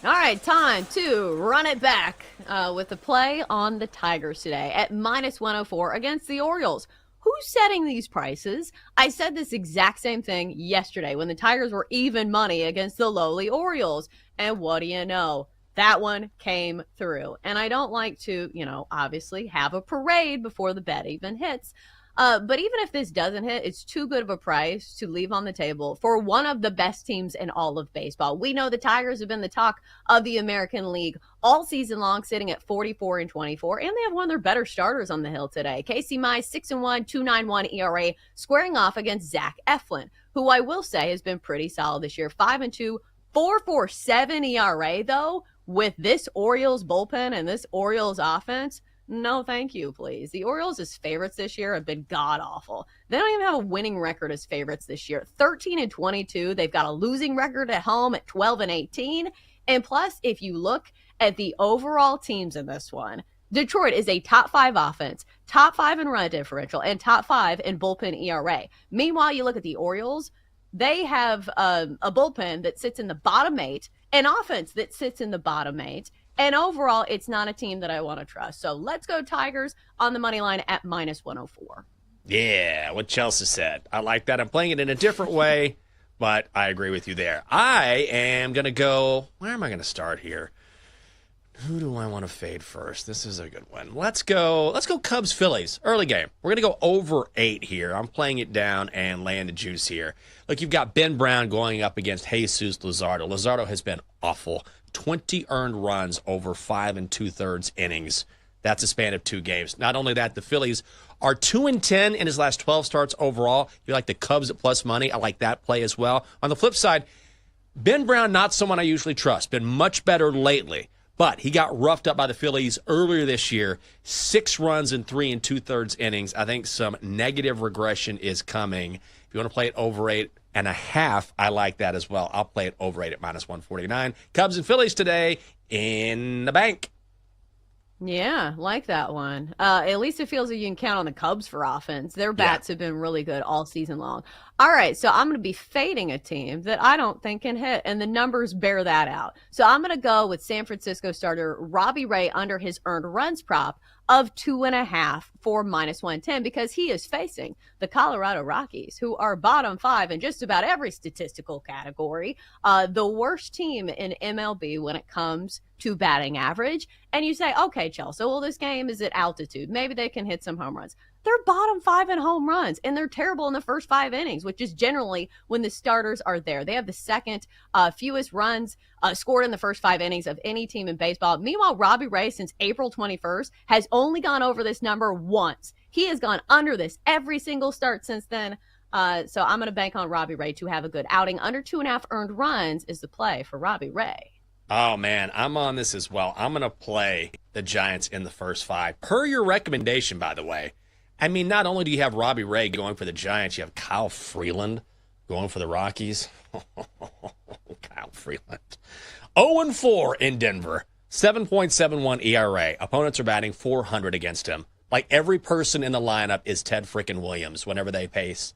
All right, time to run it back with the play on the Tigers today at -104 against the Orioles. Who's setting these prices? I said this exact same thing yesterday when the Tigers were even money against the lowly Orioles. And what do you know? That one came through. And I don't like to, obviously have a parade before the bet even hits. But even if this doesn't hit, it's too good of a price to leave on the table for one of the best teams in all of baseball. We know the Tigers have been the talk of the American League all season long, sitting at 44-24, and they have one of their better starters on the hill today. Casey Mize, 6-1, 2.91 ERA, squaring off against Zach Eflin, who I will say has been pretty solid this year. 5-2, 4.47 ERA, though, with this Orioles bullpen and this Orioles offense. No, thank you, please. The Orioles as favorites this year have been god-awful. They don't even have a winning record as favorites this year. 13-22. They've got a losing record at home at 12-18. And plus, if you look at the overall teams in this one, Detroit is a top 5 offense, top 5 in run differential, and top 5 in bullpen ERA. Meanwhile, you look at the Orioles, they have a bullpen that sits in the bottom 8, an offense that sits in the bottom 8, and overall, it's not a team that I want to trust. So let's go Tigers on the money line at -104. Yeah, what Chelsea said. I like that. I'm playing it in a different way, but I agree with you there. I am going to go, where am I going to start here? Who do I want to fade first? This is a good one. Let's go Cubs Phillies. Early game. We're going to go over 8 here. I'm playing it down and laying the juice here. Look, you've got Ben Brown going up against Jesus Luzardo. Luzardo has been awful. 20 earned runs over 5 2/3 innings. That's a span of 2 games. Not only that, the Phillies are 2-10 in his last 12 starts overall. You like the Cubs at plus money. I like that play as well. On the flip side, Ben Brown, not someone I usually trust. Been much better lately. But he got roughed up by the Phillies earlier this year. 6 runs in 3 2/3 innings. I think some negative regression is coming. If you want to play it over 8.5, I like that as well. I'll play it over 8 at -149. Cubs and Phillies today in the bank. Yeah, like that one. At least it feels like you can count on the Cubs for offense. Their bats have been really good all season long. All right, so I'm going to be fading a team that I don't think can hit, and the numbers bear that out. So I'm going to go with San Francisco starter Robbie Ray under his earned runs prop of 2.5 for -110 because he is facing the Colorado Rockies, who are bottom 5 in just about every statistical category, the worst team in MLB when it comes to batting average. And you say, okay, Chelsea, well, this game is at altitude. Maybe they can hit some home runs. They're bottom 5 in home runs, and they're terrible in the first 5 innings, which is generally when the starters are there. They have the second fewest runs scored in the first 5 innings of any team in baseball. Meanwhile, Robbie Ray, since April 21st, has only gone over this number once. He has gone under this every single start since then. So I'm going to bank on Robbie Ray to have a good outing. Under 2.5 earned runs is the play for Robbie Ray. Oh, man, I'm on this as well. I'm going to play the Giants in the first 5. Per your recommendation, by the way. I mean, not only do you have Robbie Ray going for the Giants, you have Kyle Freeland going for the Rockies. Kyle Freeland. 0-4 in Denver. 7.71 ERA. Opponents are batting .400 against him. Like every person in the lineup is Ted frickin' Williams whenever they face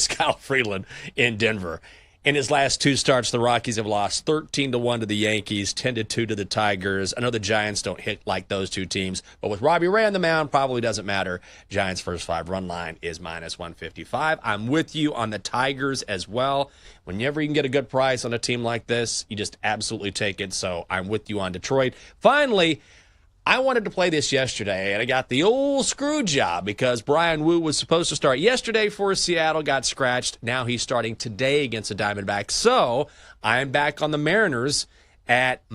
Kyle Freeland in Denver. In his last 2 starts, the Rockies have lost 13-1 to the Yankees, 10-2 to the Tigers. I know the Giants don't hit like those 2 teams, but with Robbie Ray on the mound, probably doesn't matter. Giants' first 5 run line is -155. I'm with you on the Tigers as well. Whenever you can get a good price on a team like this, you just absolutely take it. So I'm with you on Detroit. Finally, I wanted to play this yesterday, and I got the old screw job because Brian Wu was supposed to start yesterday for Seattle, got scratched. Now he's starting today against the Diamondbacks. So I'm back on the Mariners at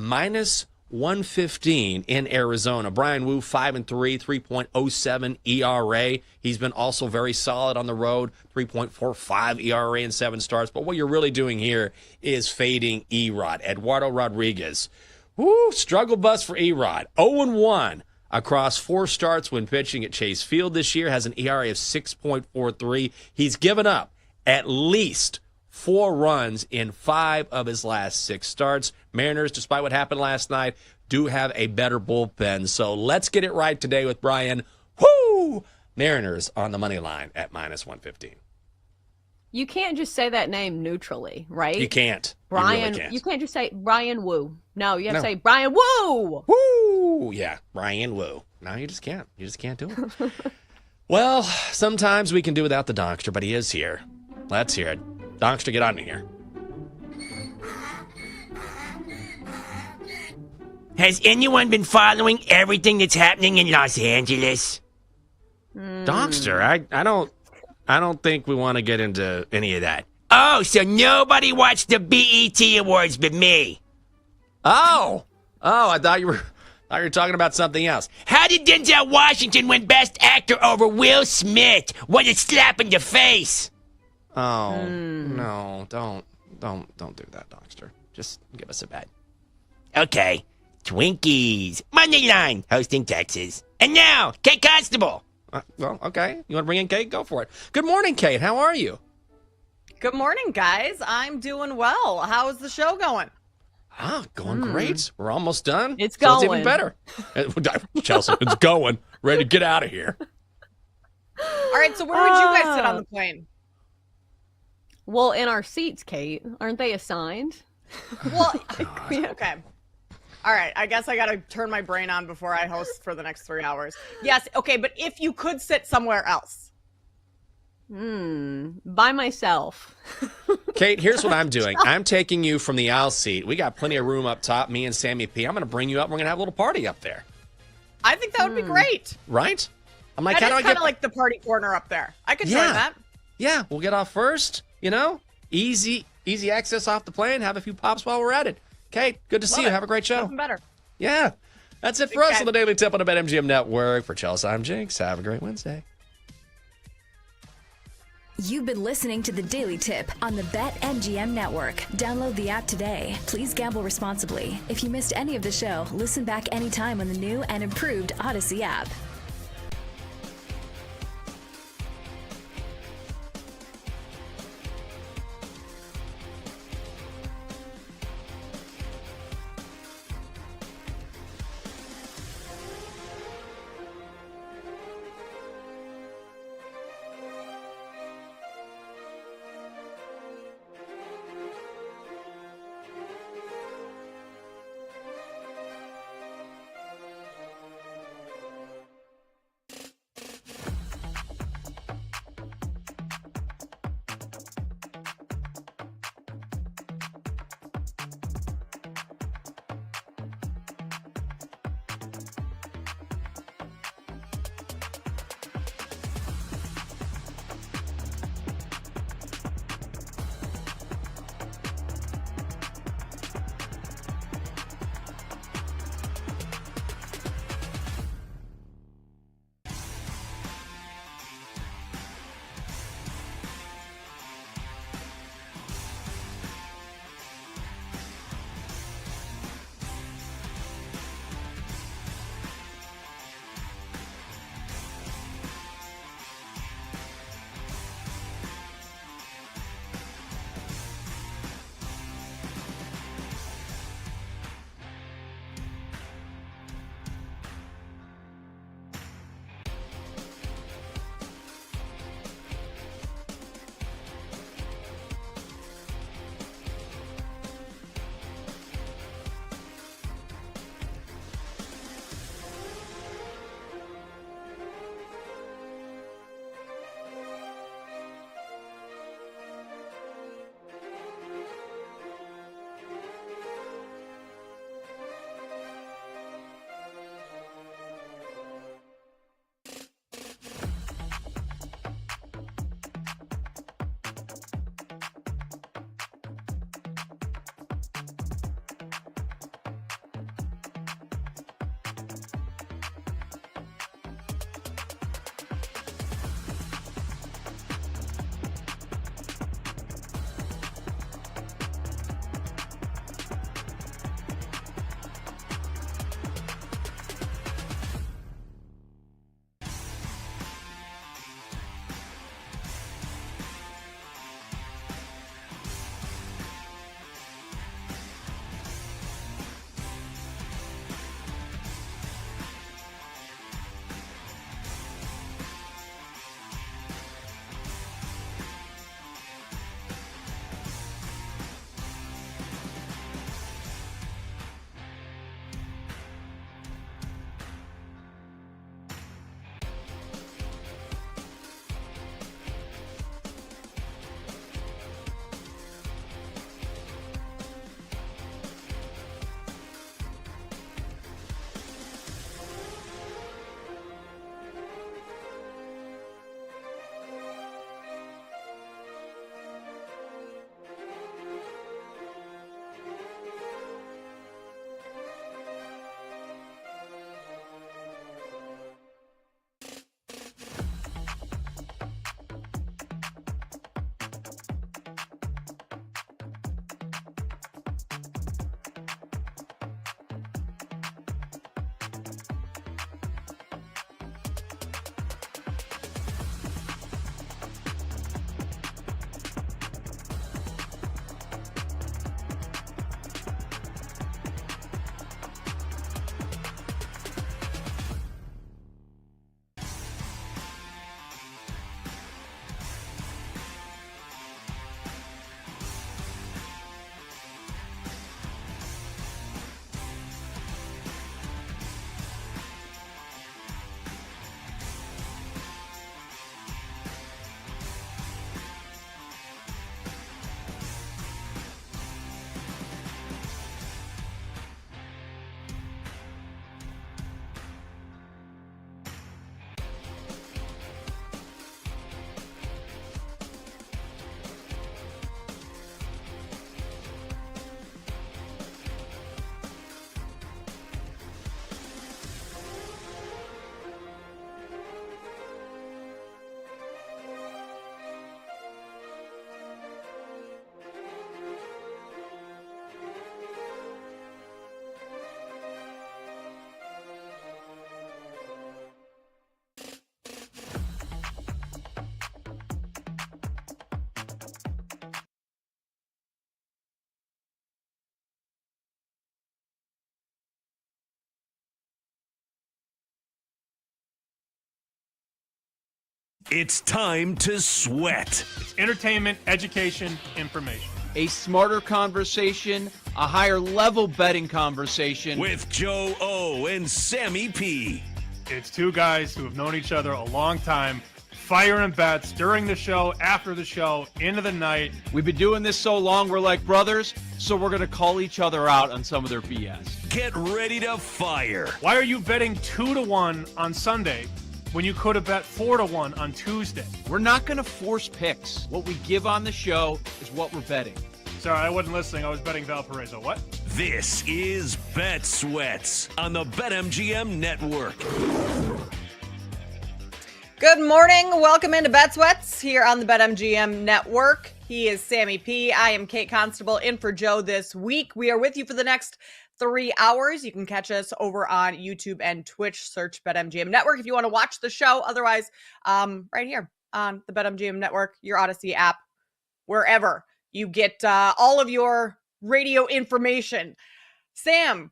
115 in Arizona. Brian Wu, 5-3, 3.07 ERA. He's been also very solid on the road, 3.45 ERA in 7 starts. But what you're really doing here is fading Erod. Eduardo Rodriguez. Woo, struggle bus for Erod. 0-1 across 4 starts when pitching at Chase Field this year. Has an ERA of 6.43. He's given up at least 4 runs in 5 of his last 6 starts. Mariners, despite what happened last night, do have a better bullpen. So let's get it right today with Brian. Woo! Mariners on the money line at -115. You can't just say that name neutrally, right? You can't. Brian, you, really can't. You can't just say Brian Wu. No, you have to No. say Brian Wu. Woo! Yeah, Brian Wu. No, you just can't. You just can't do it. Well, sometimes we can do without the Donkster, but he is here. Let's hear it. Donkster, get on in here. Has anyone been following everything that's happening in Los Angeles? Donkster, I don't think we want to get into any of that. Oh, so nobody watched the BET Awards but me. Oh, I thought you were talking about something else. How did Denzel Washington win Best Actor over Will Smith? What a slap in the face. Oh, no, don't do that, Donkster. Just give us a bet. Okay. Twinkies. Monday Line, hosting Texas. And now, Kate Constable. Well, okay. You want to bring in Kate? Go for it. Good morning, Kate. How are you? Good morning, guys. I'm doing well. How's the show going? Going great. We're almost done. It's so going. It's even better. Chelsea, it's going. Ready to get out of here. All right, so where would you guys sit on the plane? Well, in our seats, Kate. Aren't they assigned? Well, okay. All right, I guess I got to turn my brain on before I host for the next 3 hours. Yes, okay, but if you could sit somewhere else. By myself. Kate, here's what I'm doing. I'm taking you from the aisle seat. We got plenty of room up top, me and Sammy P. I'm going to bring you up. We're going to have a little party up there. I think that would be great. Right? I'm like, that how is do I kind of like the party corner up there. I could join that. Yeah, we'll get off first, Easy access off the plane. Have a few pops while we're at it. Kate, good to see you. Have a great show. Nothing better. Yeah. That's it for us on the Daily Tip on the BetMGM Network. For Chelsea, I'm Jinx. Have a great Wednesday. You've been listening to the Daily Tip on the BetMGM Network. Download the app today. Please gamble responsibly. If you missed any of the show, listen back anytime on the new and improved Odyssey app. It's time to sweat. It's entertainment, education, information. A smarter conversation, a higher level betting conversation. With Joe O and Sammy P. It's two guys who have known each other a long time, firing bets during the show, after the show, into the night. We've been doing this so long, we're like brothers, so we're going to call each other out on some of their BS. Get ready to fire. Why are you betting 2-1 on Sunday when you could have bet 4-1 on Tuesday? We're not going to force picks. What we give on the show is what we're betting. Sorry, I wasn't listening. I was betting Valparaiso. What? This is Bet Sweats on the BetMGM Network. Good morning. Welcome into Bet Sweats here on the BetMGM Network. He is Sammy P. I am Kate Constable in for Joe this week. We are with you for the next 3 hours. You can catch us over on YouTube and Twitch. Search BetMGM Network if you want to watch the show. Otherwise, right here on the BetMGM Network, your Odyssey app, wherever you get all of your radio information. Sam,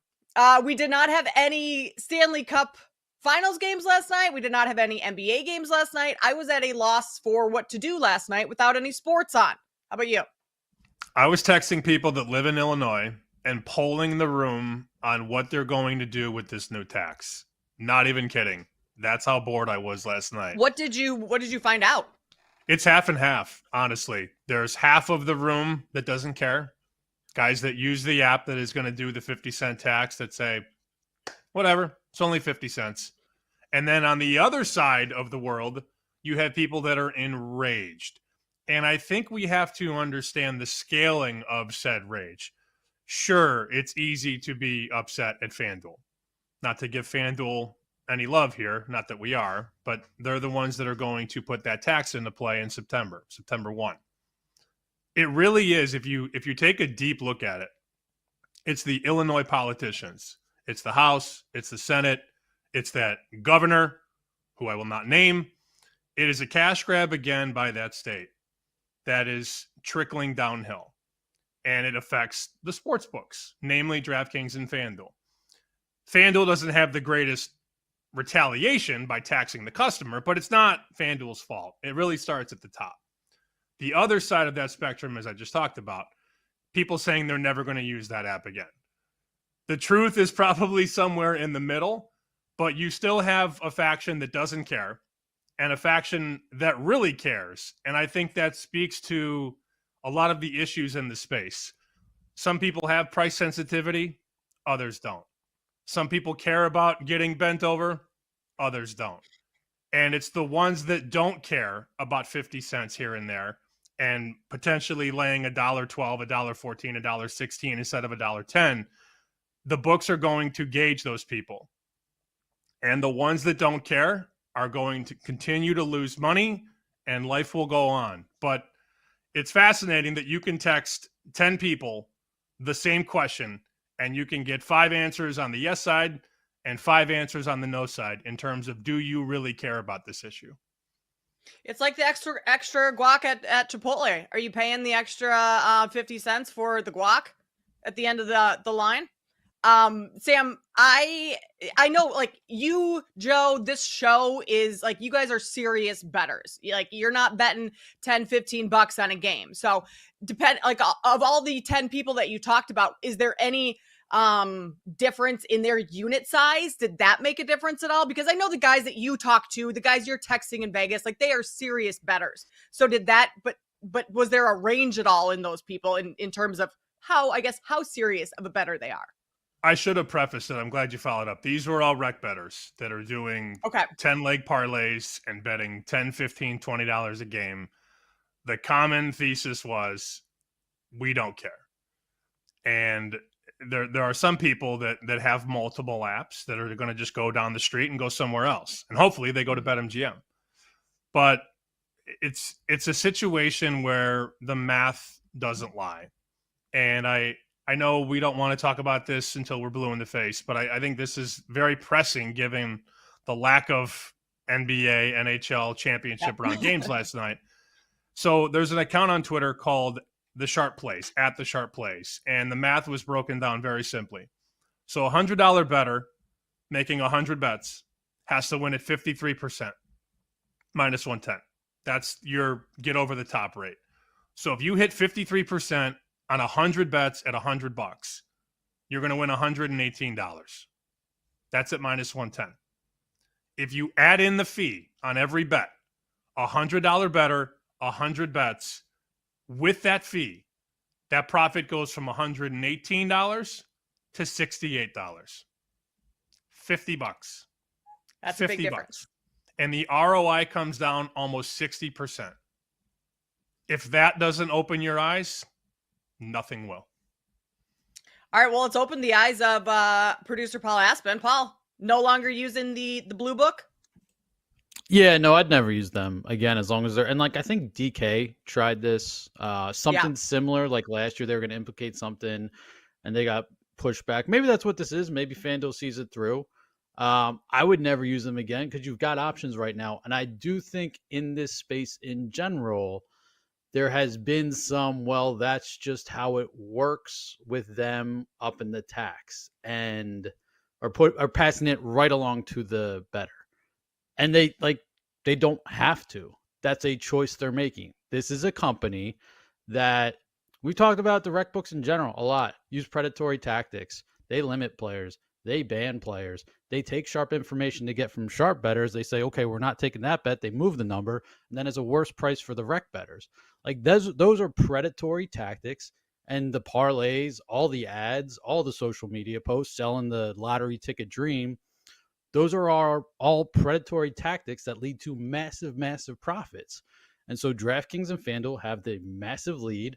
we did not have any Stanley Cup Finals games last night. We did not have any NBA games last night. I was at a loss for what to do last night without any sports on. How about you? I was texting people that live in Illinois and polling the room on what they're going to do with this new tax. Not even kidding. That's how bored I was last night. What did you find out? It's half and half, honestly. There's half of the room that doesn't care. Guys that use the app that is going to do the 50-cent tax that say, whatever, it's only 50 cents. And then on the other side of the world, you have people that are enraged. And I think we have to understand the scaling of said rage. Sure, it's easy to be upset at FanDuel. Not to give FanDuel any love here, not that we are, but they're the ones that are going to put that tax into play in September 1. It really is, if you take a deep look at it, it's the Illinois politicians. It's the House, it's the Senate, it's that governor, who I will not name. It is a cash grab again by that state that is trickling downhill. And it affects the sports books, namely DraftKings and FanDuel. FanDuel doesn't have the greatest retaliation by taxing the customer, but it's not FanDuel's fault. It really starts at the top. The other side of that spectrum, as I just talked about, people saying they're never going to use that app again. The truth is probably somewhere in the middle, but you still have a faction that doesn't care and a faction that really cares. And I think that speaks to a lot of the issues in the space. Some people have price sensitivity, others don't. Some people care about getting bent over, others don't. And it's the ones that don't care about 50 cents here and there and potentially laying $1.12, $1.14, $1.16 instead of $1.10. The books are going to gauge those people. And the ones that don't care are going to continue to lose money and life will go on. But it's fascinating that you can text 10 people the same question and you can get 5 answers on the yes side and 5 answers on the no side in terms of, do you really care about this issue? It's like the extra guac at Chipotle. Are you paying the extra 50 cents for the guac at the end of the line? Sam, I know, like, you, Joe, this show is like, you guys are serious bettors. Like, you're not betting 10, 15 bucks on a game. So of all the 10 people that you talked about, is there any difference in their unit size? Did that make a difference at all? Because I know the guys that you talk to, the guys you're texting in Vegas, like, they are serious bettors. So did that, but was there a range at all in those people in terms of how serious of a bettor they are? I should have prefaced it. I'm glad you followed up. These were all rec bettors that are doing 10-leg parlays and betting $10, $15, $20 a game. The common thesis was, we don't care. And there are some people that have multiple apps that are going to just go down the street and go somewhere else. And hopefully they go to BetMGM. But it's a situation where the math doesn't lie. And I know we don't want to talk about this until we're blue in the face, but I think this is very pressing given the lack of NBA, NHL championship round games last night. So there's an account on Twitter called The Sharp Plays, at The Sharp Plays, and the math was broken down very simply. So a $100 bettor making 100 bets has to win at 53%. minus 110. That's your get over the top rate. So if you hit 53% on 100 bets at $100, you're going to win $118. That's at minus 110. If you add in the fee on every bet, $100 better, 100 bets, with that fee, that profit goes from $118 to $68. $50. That's a big difference. And the ROI comes down almost 60%. If that doesn't open your eyes, nothing will. All right, well, it's opened the eyes of producer Paul Aspen. Paul, no longer using the blue book? Yeah, no, I'd never use them again as long as they're, and like I think DK tried this, something similar like last year. They were going to implicate something and they got pushed back. Maybe that's what this is. Maybe FanDuel sees it through. I would never use them again because you've got options right now. And I do think in this space in general, there has been some, well, that's just how it works with them up in the tax and are passing it right along to the better. And they don't have to. That's a choice they're making. This is a company that we talked about the rec books in general a lot. Use predatory tactics. They limit players. They ban players. They take sharp information to get from sharp bettors. They say, okay, we're not taking that bet. They move the number, and then it's a worse price for the rec bettors. Like those are predatory tactics, and the parlays, all the ads, all the social media posts selling the lottery ticket dream. Those are all predatory tactics that lead to massive, massive profits. And so DraftKings and FanDuel have the massive lead.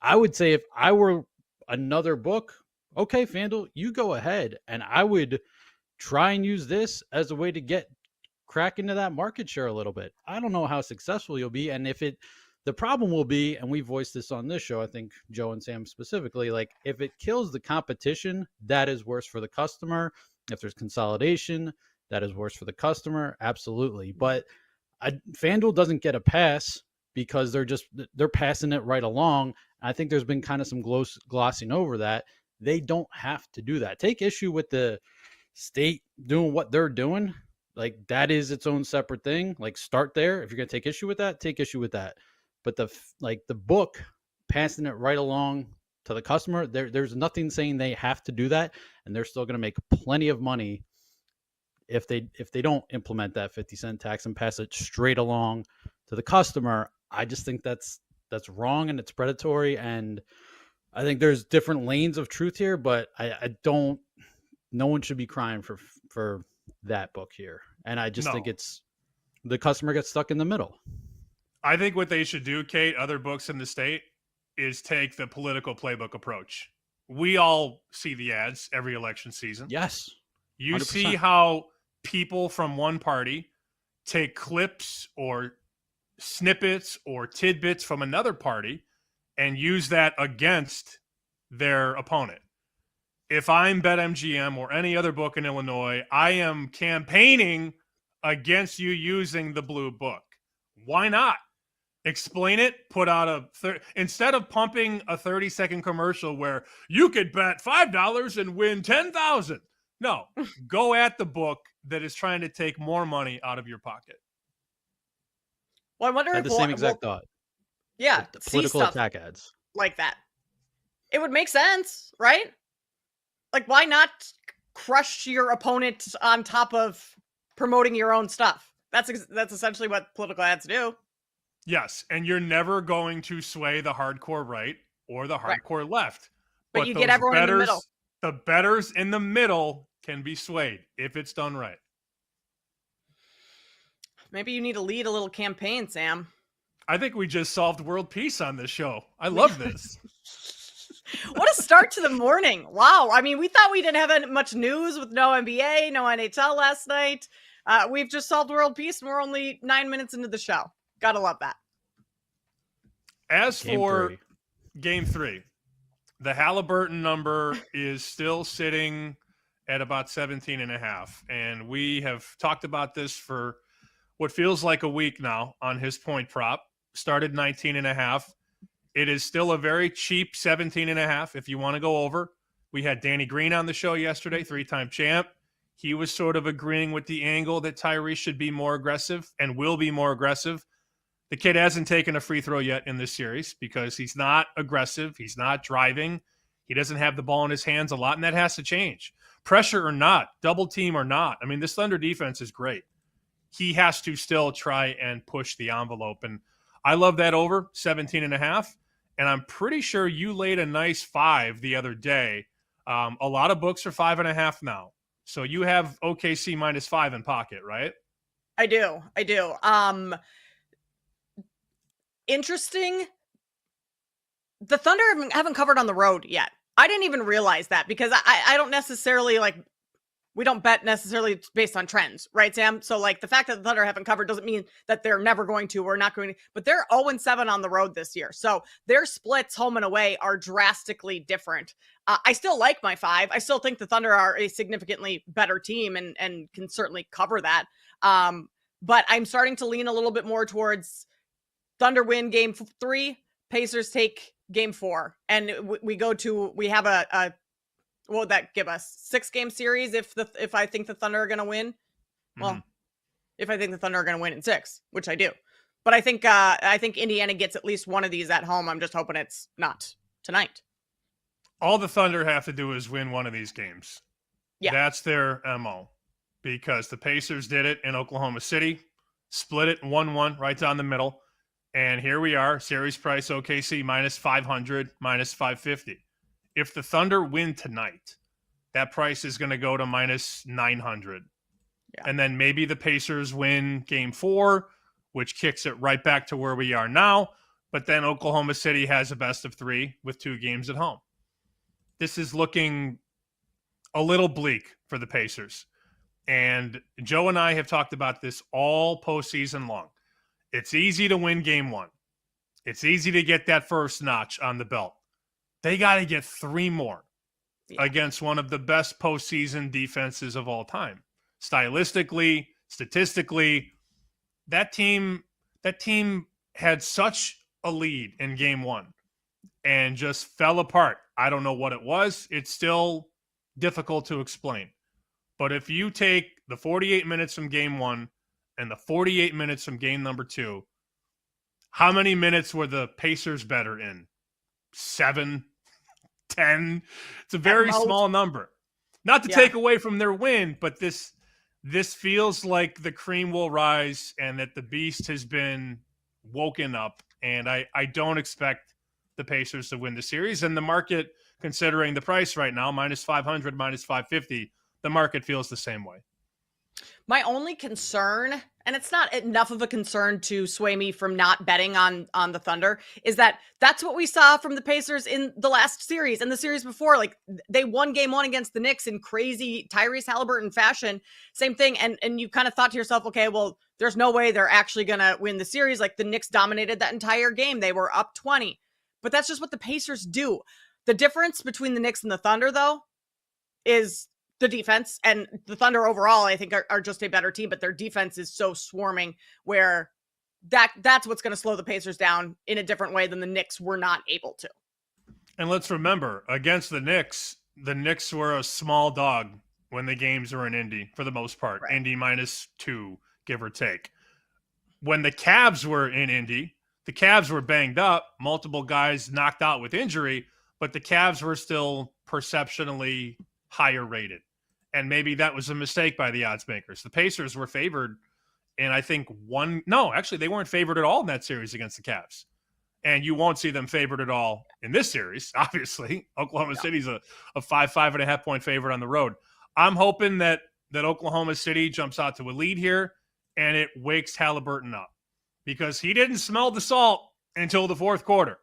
I would say if I were another book, okay, FanDuel, you go ahead. And I would try and use this as a way to crack into that market share a little bit. I don't know how successful you'll be. And the problem will be, and we voiced this on this show, I think Joe and Sam specifically, like if it kills the competition, that is worse for the customer. If there's consolidation, that is worse for the customer. Absolutely. But FanDuel doesn't get a pass because they're passing it right along. I think there's been kind of some glossing over that. They don't have to do that. Take issue with the state doing what they're doing. Like that is its own separate thing. Like start there. If you're going to take issue with that, take issue with that. But the book passing it right along to the customer, there's nothing saying they have to do that, and they're still going to make plenty of money if they don't implement that 50-cent tax and pass it straight along to the customer. I just think that's wrong and it's predatory, and I think there's different lanes of truth here, but no one should be crying for that book here. And I just think it's the customer gets stuck in the middle. I think what they should do, Kate, other books in the state, is take the political playbook approach. We all see the ads every election season. Yes. 100%. You see how people from one party take clips or snippets or tidbits from another party and use that against their opponent. If I'm BetMGM or any other book in Illinois, I am campaigning against you using the blue book. Why not? Explain it, put out instead of pumping a 30-second commercial where you could bet $5 and win $10,000. No, go at the book that is trying to take more money out of your pocket. Well, I wonder I had if the same exact thought. Yeah, the political attack ads like that. It would make sense, right? Like, why not crush your opponent on top of promoting your own stuff? That's essentially what political ads do. Yes, and you're never going to sway the hardcore right or the hardcore left. But you get everyone in the middle. The bettors in the middle can be swayed if it's done right. Maybe you need to lead a little campaign, Sam. I think we just solved world peace on this show. I love this. What a start to the morning. Wow. I mean, we thought we didn't have much news with no NBA, no NHL last night. We've just solved world peace and we're only 9 minutes into the show. Gotta love that. As for Game 3, the Halliburton number is still sitting at about 17.5. And we have talked about this for what feels like a week now on his point prop. Started 19.5. It is still a very cheap 17.5 if you want to go over. We had Danny Green on the show yesterday, 3-time champ. he was sort of agreeing with the angle that Tyrese should be more aggressive and will be more aggressive. The kid hasn't taken a free throw yet in this series because he's not aggressive. He's not driving. He doesn't have the ball in his hands a lot, and that has to change. Pressure or not, double team or not. I mean, this Thunder defense is great. He has to still try and push the envelope. And I love that over 17.5. And I'm pretty sure you laid a nice 5 the other day. A lot of books are 5.5 now. So you have OKC -5 in pocket, right? I do. Interesting. The Thunder haven't covered on the road yet. I didn't even realize that because I don't necessarily we don't bet necessarily based on trends, right, Sam? So the fact that the Thunder haven't covered doesn't mean that they're never going to or not going to, but they're 0-7 on the road this year. So their splits home and away are drastically different. I still like my 5. I still think the Thunder are a significantly better team and can certainly cover that. But I'm starting to lean a little bit more towards Thunder win game 3, Pacers take game 4. And we have a what would that give us? 6-game series if I think the Thunder are going to win? Well, if I think the Thunder are going to win in 6, which I do. But I think Indiana gets at least one of these at home. I'm just hoping it's not tonight. All the Thunder have to do is win one of these games. Yeah. That's their MO. Because the Pacers did it in Oklahoma City, split it 1-1 right down the middle. And here we are, series price OKC -500, -550. If the Thunder win tonight, that price is going to go to -900. Yeah. And then maybe the Pacers win game 4, which kicks it right back to where we are now. But then Oklahoma City has a best of 3 with 2 games at home. This is looking a little bleak for the Pacers. And Joe and I have talked about this all postseason long. It's easy to win game 1. It's easy to get that first notch on the belt. They got to get 3 more against one of the best postseason defenses of all time. Stylistically, statistically, that team had such a lead in game 1 and just fell apart. I don't know what it was. It's still difficult to explain. But if you take the 48 minutes from game 1 and the 48 minutes from game number 2, how many minutes were the Pacers better in? 7, 10? It's a very small number. Not to take away from their win, but this feels like the cream will rise and that the beast has been woken up. And I don't expect the Pacers to win the series. And the market, considering the price right now, -500, -550, the market feels the same way. My only concern, and it's not enough of a concern to sway me from not betting on the Thunder, is that's what we saw from the Pacers in the last series and the series before. They won game 1 against the Knicks in crazy Tyrese Halliburton fashion. Same thing. And you kind of thought to yourself, okay, well, there's no way they're actually going to win the series. The Knicks dominated that entire game. They were up 20. But that's just what the Pacers do. The difference between the Knicks and the Thunder, though, is the defense. And the Thunder overall, I think, are just a better team, but their defense is so swarming where that's what's going to slow the Pacers down in a different way than the Knicks were not able to. And let's remember, against the Knicks were a small dog when the games were in Indy for the most part. Right. Indy -2, give or take. When the Cavs were in Indy, the Cavs were banged up, multiple guys knocked out with injury, but the Cavs were still perceptionally higher rated. And maybe that was a mistake by the odds makers. The Pacers were favored in, I think, they weren't favored at all in that series against the Cavs. And you won't see them favored at all in this series, obviously. Oklahoma City's a 5.5 point favorite on the road. I'm hoping that Oklahoma City jumps out to a lead here and it wakes Halliburton up. Because he didn't smell the salt until the fourth quarter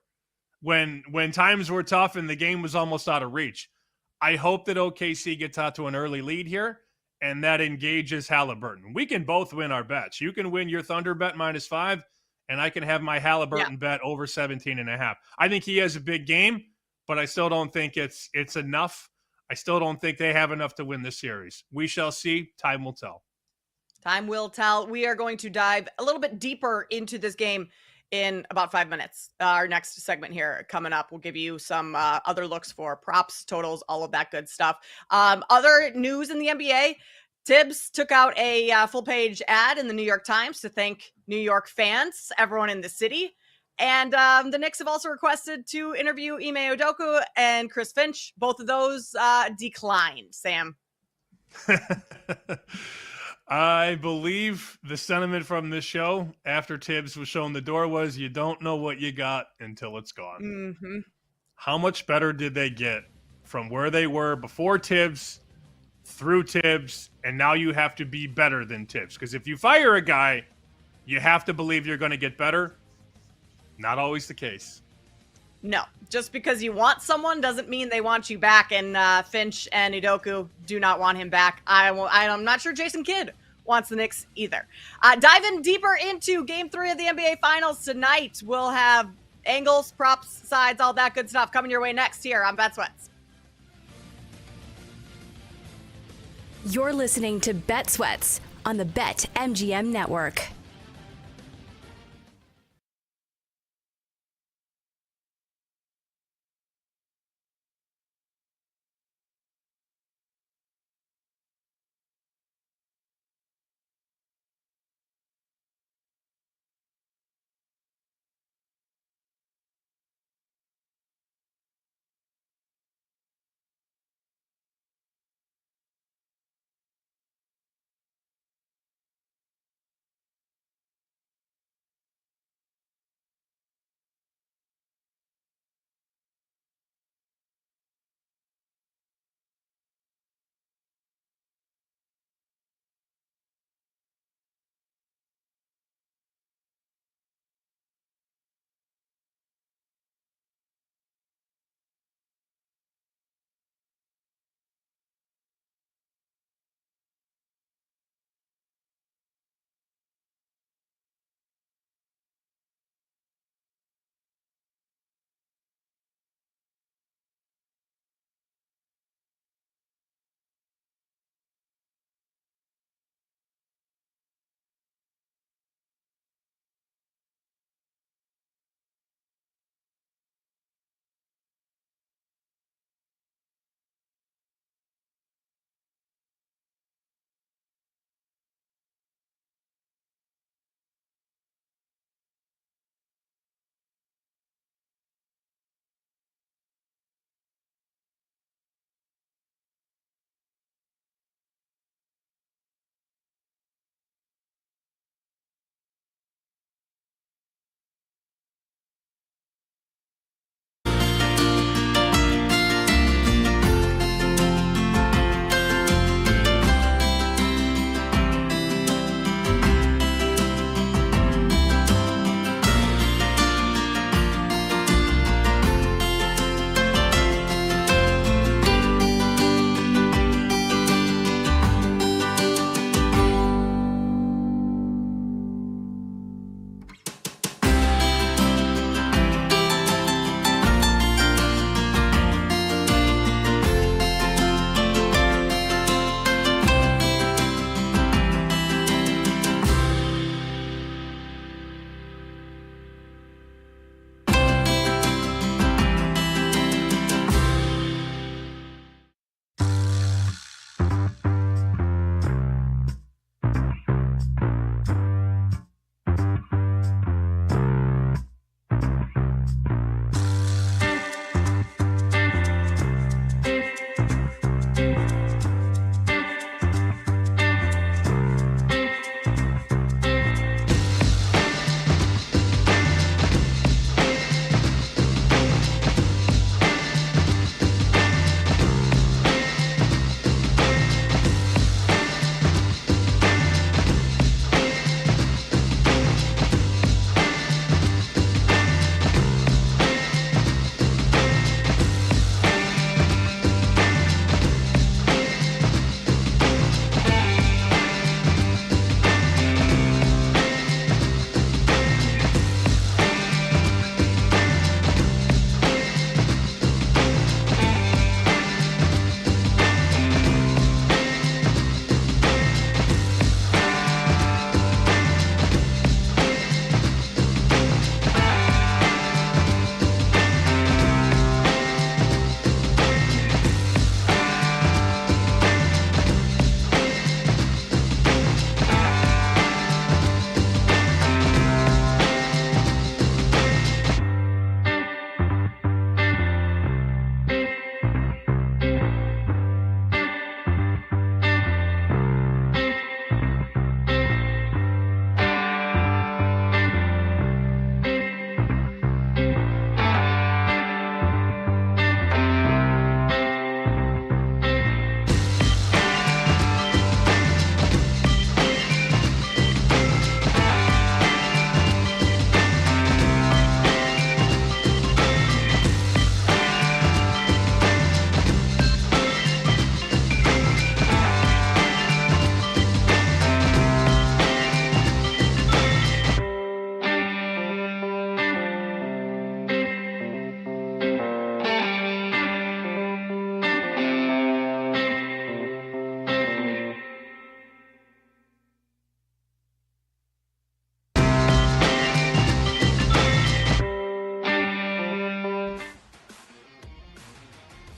when times were tough and the game was almost out of reach. I hope that OKC gets out to an early lead here and that engages Halliburton. We can both win our bets. You can win your Thunder bet -5 and I can have my Halliburton bet over 17.5. I think he has a big game, but I still don't think it's enough. I still don't think they have enough to win this series. We shall see. Time will tell. Time will tell. We are going to dive a little bit deeper into this game in about 5 minutes. Our next segment here coming up, we'll give you some other looks for props, totals, all of that good stuff. Other news in the NBA, Tibbs took out a full-page ad in the New York Times to thank New York fans, everyone in the city. And the Knicks have also requested to interview Ime Udoka and Chris Finch. Both of those declined, Sam. I believe the sentiment from this show after Tibbs was shown the door was, you don't know what you got until it's gone. Mm-hmm. How much better did they get from where they were before Tibbs, through Tibbs, and now you have to be better than Tibbs? Because if you fire a guy, you have to believe you're going to get better. Not always the case. No, just because you want someone doesn't mean they want you back. And Finch and Udoka do not want him back. I'm not sure Jason Kidd wants the Knicks either. Diving deeper into Game 3 of the NBA Finals tonight, we'll have angles, props, sides, all that good stuff coming your way next here on Bet Sweats. You're listening to Bet Sweats on the BetMGM Network.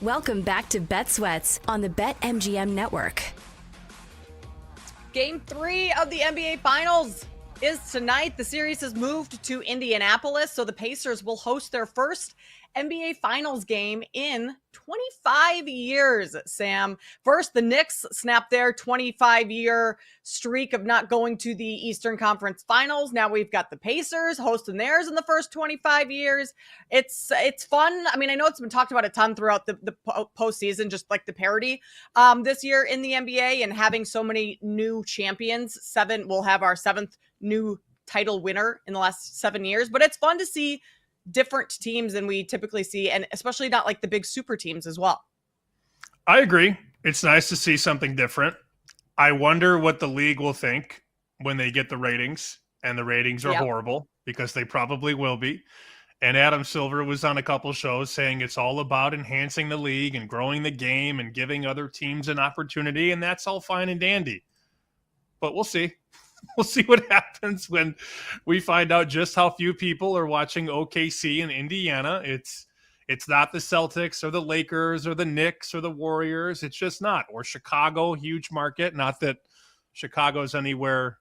Welcome back to Bet Sweats on the BetMGM network. Game 3 of the NBA Finals is tonight. The series has moved to Indianapolis, so the Pacers will host their first NBA Finals game in 25 years, Sam. First, the Knicks snapped their 25-year streak of not going to the Eastern Conference Finals. Now we've got the Pacers hosting theirs in the first 25 years. It's fun. I mean, I know it's been talked about a ton throughout the postseason, just like the parity this year in the NBA and having so many new champions. We'll have our 7th new title winner in the last 7 years, but it's fun to see different teams than we typically see, and especially not like the big super teams as well. I agree. It's nice to see something different. I wonder what the league will think when they get the ratings, and the ratings are horrible, because they probably will be. And Adam Silver was on a couple shows saying it's all about enhancing the league and growing the game and giving other teams an opportunity, and that's all fine and dandy. But we'll see. We'll see what happens when we find out just how few people are watching OKC and Indiana. It's not the Celtics or the Lakers or the Knicks or the Warriors. It's just not. Or Chicago, huge market. Not that Chicago's anywhere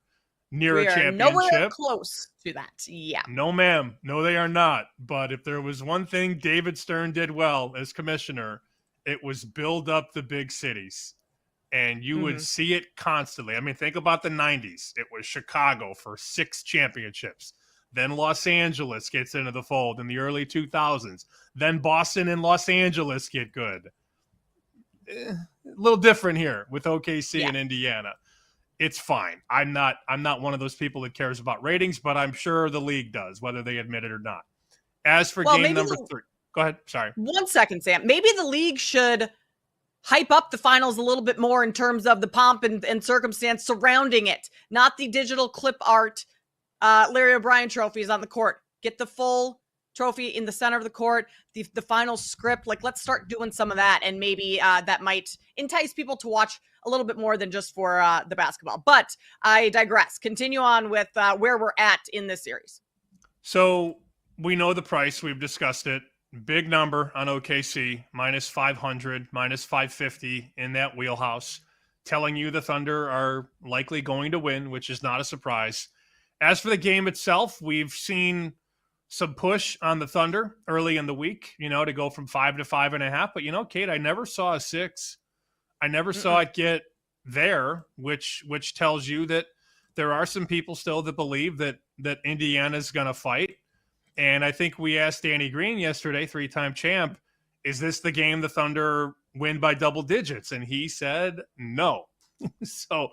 near a championship. Nowhere close to that. Yeah. No, ma'am. No, they are not. But if there was one thing David Stern did well as commissioner, it was build up the big cities. And you would see it constantly. I mean, think about the 90s. It was Chicago for 6 championships. Then Los Angeles gets into the fold in the early 2000s. Then Boston and Los Angeles get good. A little different here with OKC and Indiana. It's fine. I'm not one of those people that cares about ratings, but I'm sure the league does, whether they admit it or not. As for game number 3. Go ahead. Sorry. 1 second, Sam. Maybe the league should hype up the finals a little bit more in terms of the pomp and circumstance surrounding it, not the digital clip art Larry O'Brien trophies on the court. Get the full trophy in the center of the court, the final script. Like, let's start doing some of that, and maybe that might entice people to watch a little bit more than just for the basketball. But I digress. Continue on with where we're at in this series. So we know the price. We've discussed it. Big number on OKC, minus 500, minus 550 in that wheelhouse, telling you the Thunder are likely going to win, which is not a surprise. As for the game itself, we've seen some push on the Thunder early in the week, to go from 5 to 5.5. But, Kate, I never saw a 6. I never saw it get there, which tells you that there are some people still that believe that Indiana's going to fight. And I think we asked Danny Green yesterday, 3-time champ, is this the game the Thunder win by double digits? And he said no. So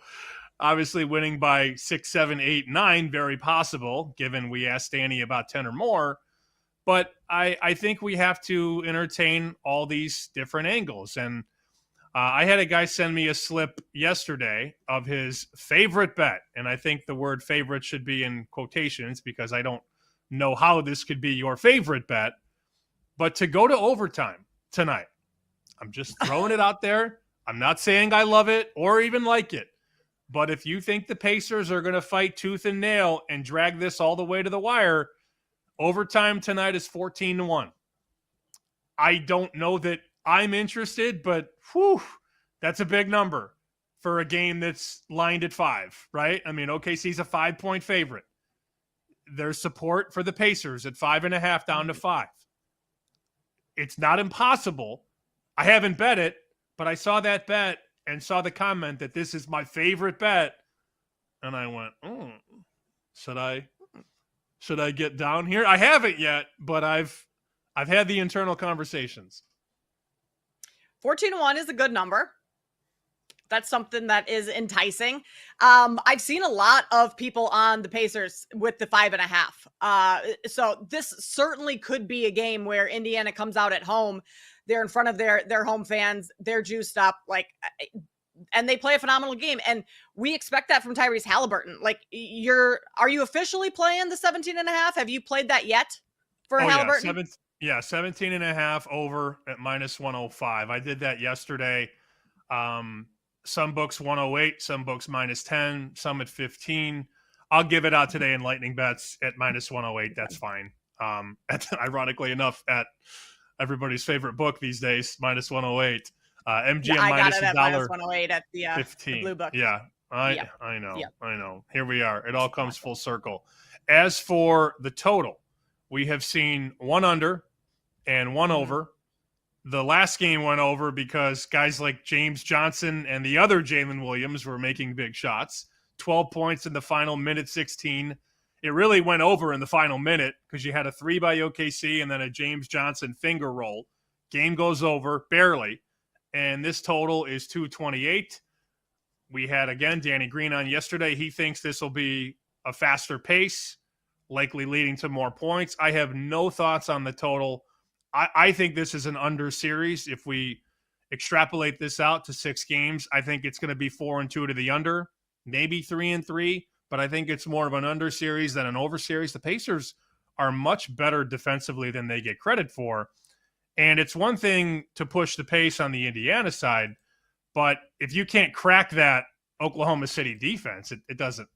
obviously winning by 6, 7, 8, 9, very possible, given we asked Danny about 10 or more. But I think we have to entertain all these different angles. And I had a guy send me a slip yesterday of his favorite bet. And I think the word favorite should be in quotations, because I don't know how this could be your favorite bet, but to go to overtime tonight. I'm just throwing it out there. I'm not saying I love it or even like it, but if you think the Pacers are going to fight tooth and nail and drag this all the way to the wire, overtime tonight is 14-1. I don't know that I'm interested, but that's a big number for a game that's lined at 5, right? I mean, OKC's a 5-point favorite. There's support for the Pacers at 5.5 down to 5. It's not impossible. I haven't bet it, but I saw that bet and saw the comment that this is my favorite bet. And I went, should I get down here? I haven't yet, but I've had the internal conversations. 14-1 is a good number. That's something that is enticing. I've seen a lot of people on the Pacers with the 5.5. So this certainly could be a game where Indiana comes out at home. They're in front of their home fans. They're juiced up, and they play a phenomenal game. And we expect that from Tyrese Halliburton. Are you officially playing the 17.5? Have you played that yet for Halliburton? 17.5 over at minus 105. I did that yesterday. Some books 108, some books minus 10, some at 15. I'll give it out today in Lightning Bets at minus 108. That's fine. Ironically enough, at everybody's favorite book these days, minus 108. MGM Yeah, I got minus it at minus 108 at the 15. blue book. Yeah, I know. Yep. I know. Here we are. It all comes full circle. As for the total, we have seen one under and one over. The last game went over because guys like James Johnson and the other Jalen Williams were making big shots. 12 points in the final minute 16. It really went over in the final minute because you had a 3 by OKC and then a James Johnson finger roll. Game goes over barely. And this total is 228. We had, again, Danny Green on yesterday. He thinks this will be a faster pace, likely leading to more points. I have no thoughts on the total. I think this is an under series. If we extrapolate this out to 6 games, I think it's going to be 4-2 to the under, maybe 3-3, but I think it's more of an under series than an over series. The Pacers are much better defensively than they get credit for. And it's one thing to push the pace on the Indiana side, but if you can't crack that Oklahoma City defense, it doesn't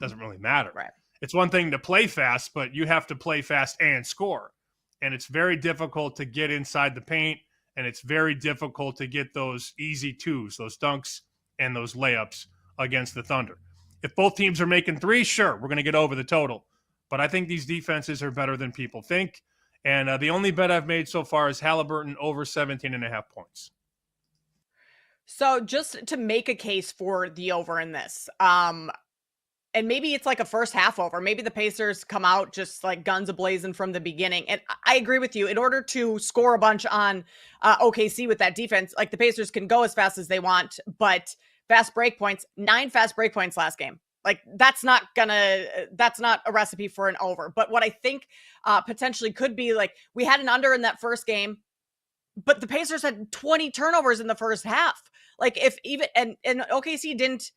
really matter. Right. It's one thing to play fast, but you have to play fast and score. And it's very difficult to get inside the paint, and it's very difficult to get those easy twos, those dunks and those layups against the Thunder. If both teams are making threes, sure, we're going to get over the total. But I think these defenses are better than people think. And the only bet I've made so far is Halliburton over 17.5 points. So just to make a case for the over in this, and maybe it's like a first half over. Maybe the Pacers come out just like guns a-blazing from the beginning. And I agree with you. In order to score a bunch on OKC with that defense, like the Pacers can go as fast as they want, but fast break points, 9 fast break points last game. Like that's not a recipe for an over. But what I think potentially could be, like, we had an under in that first game, but the Pacers had 20 turnovers in the first half. Like if even, and OKC didn't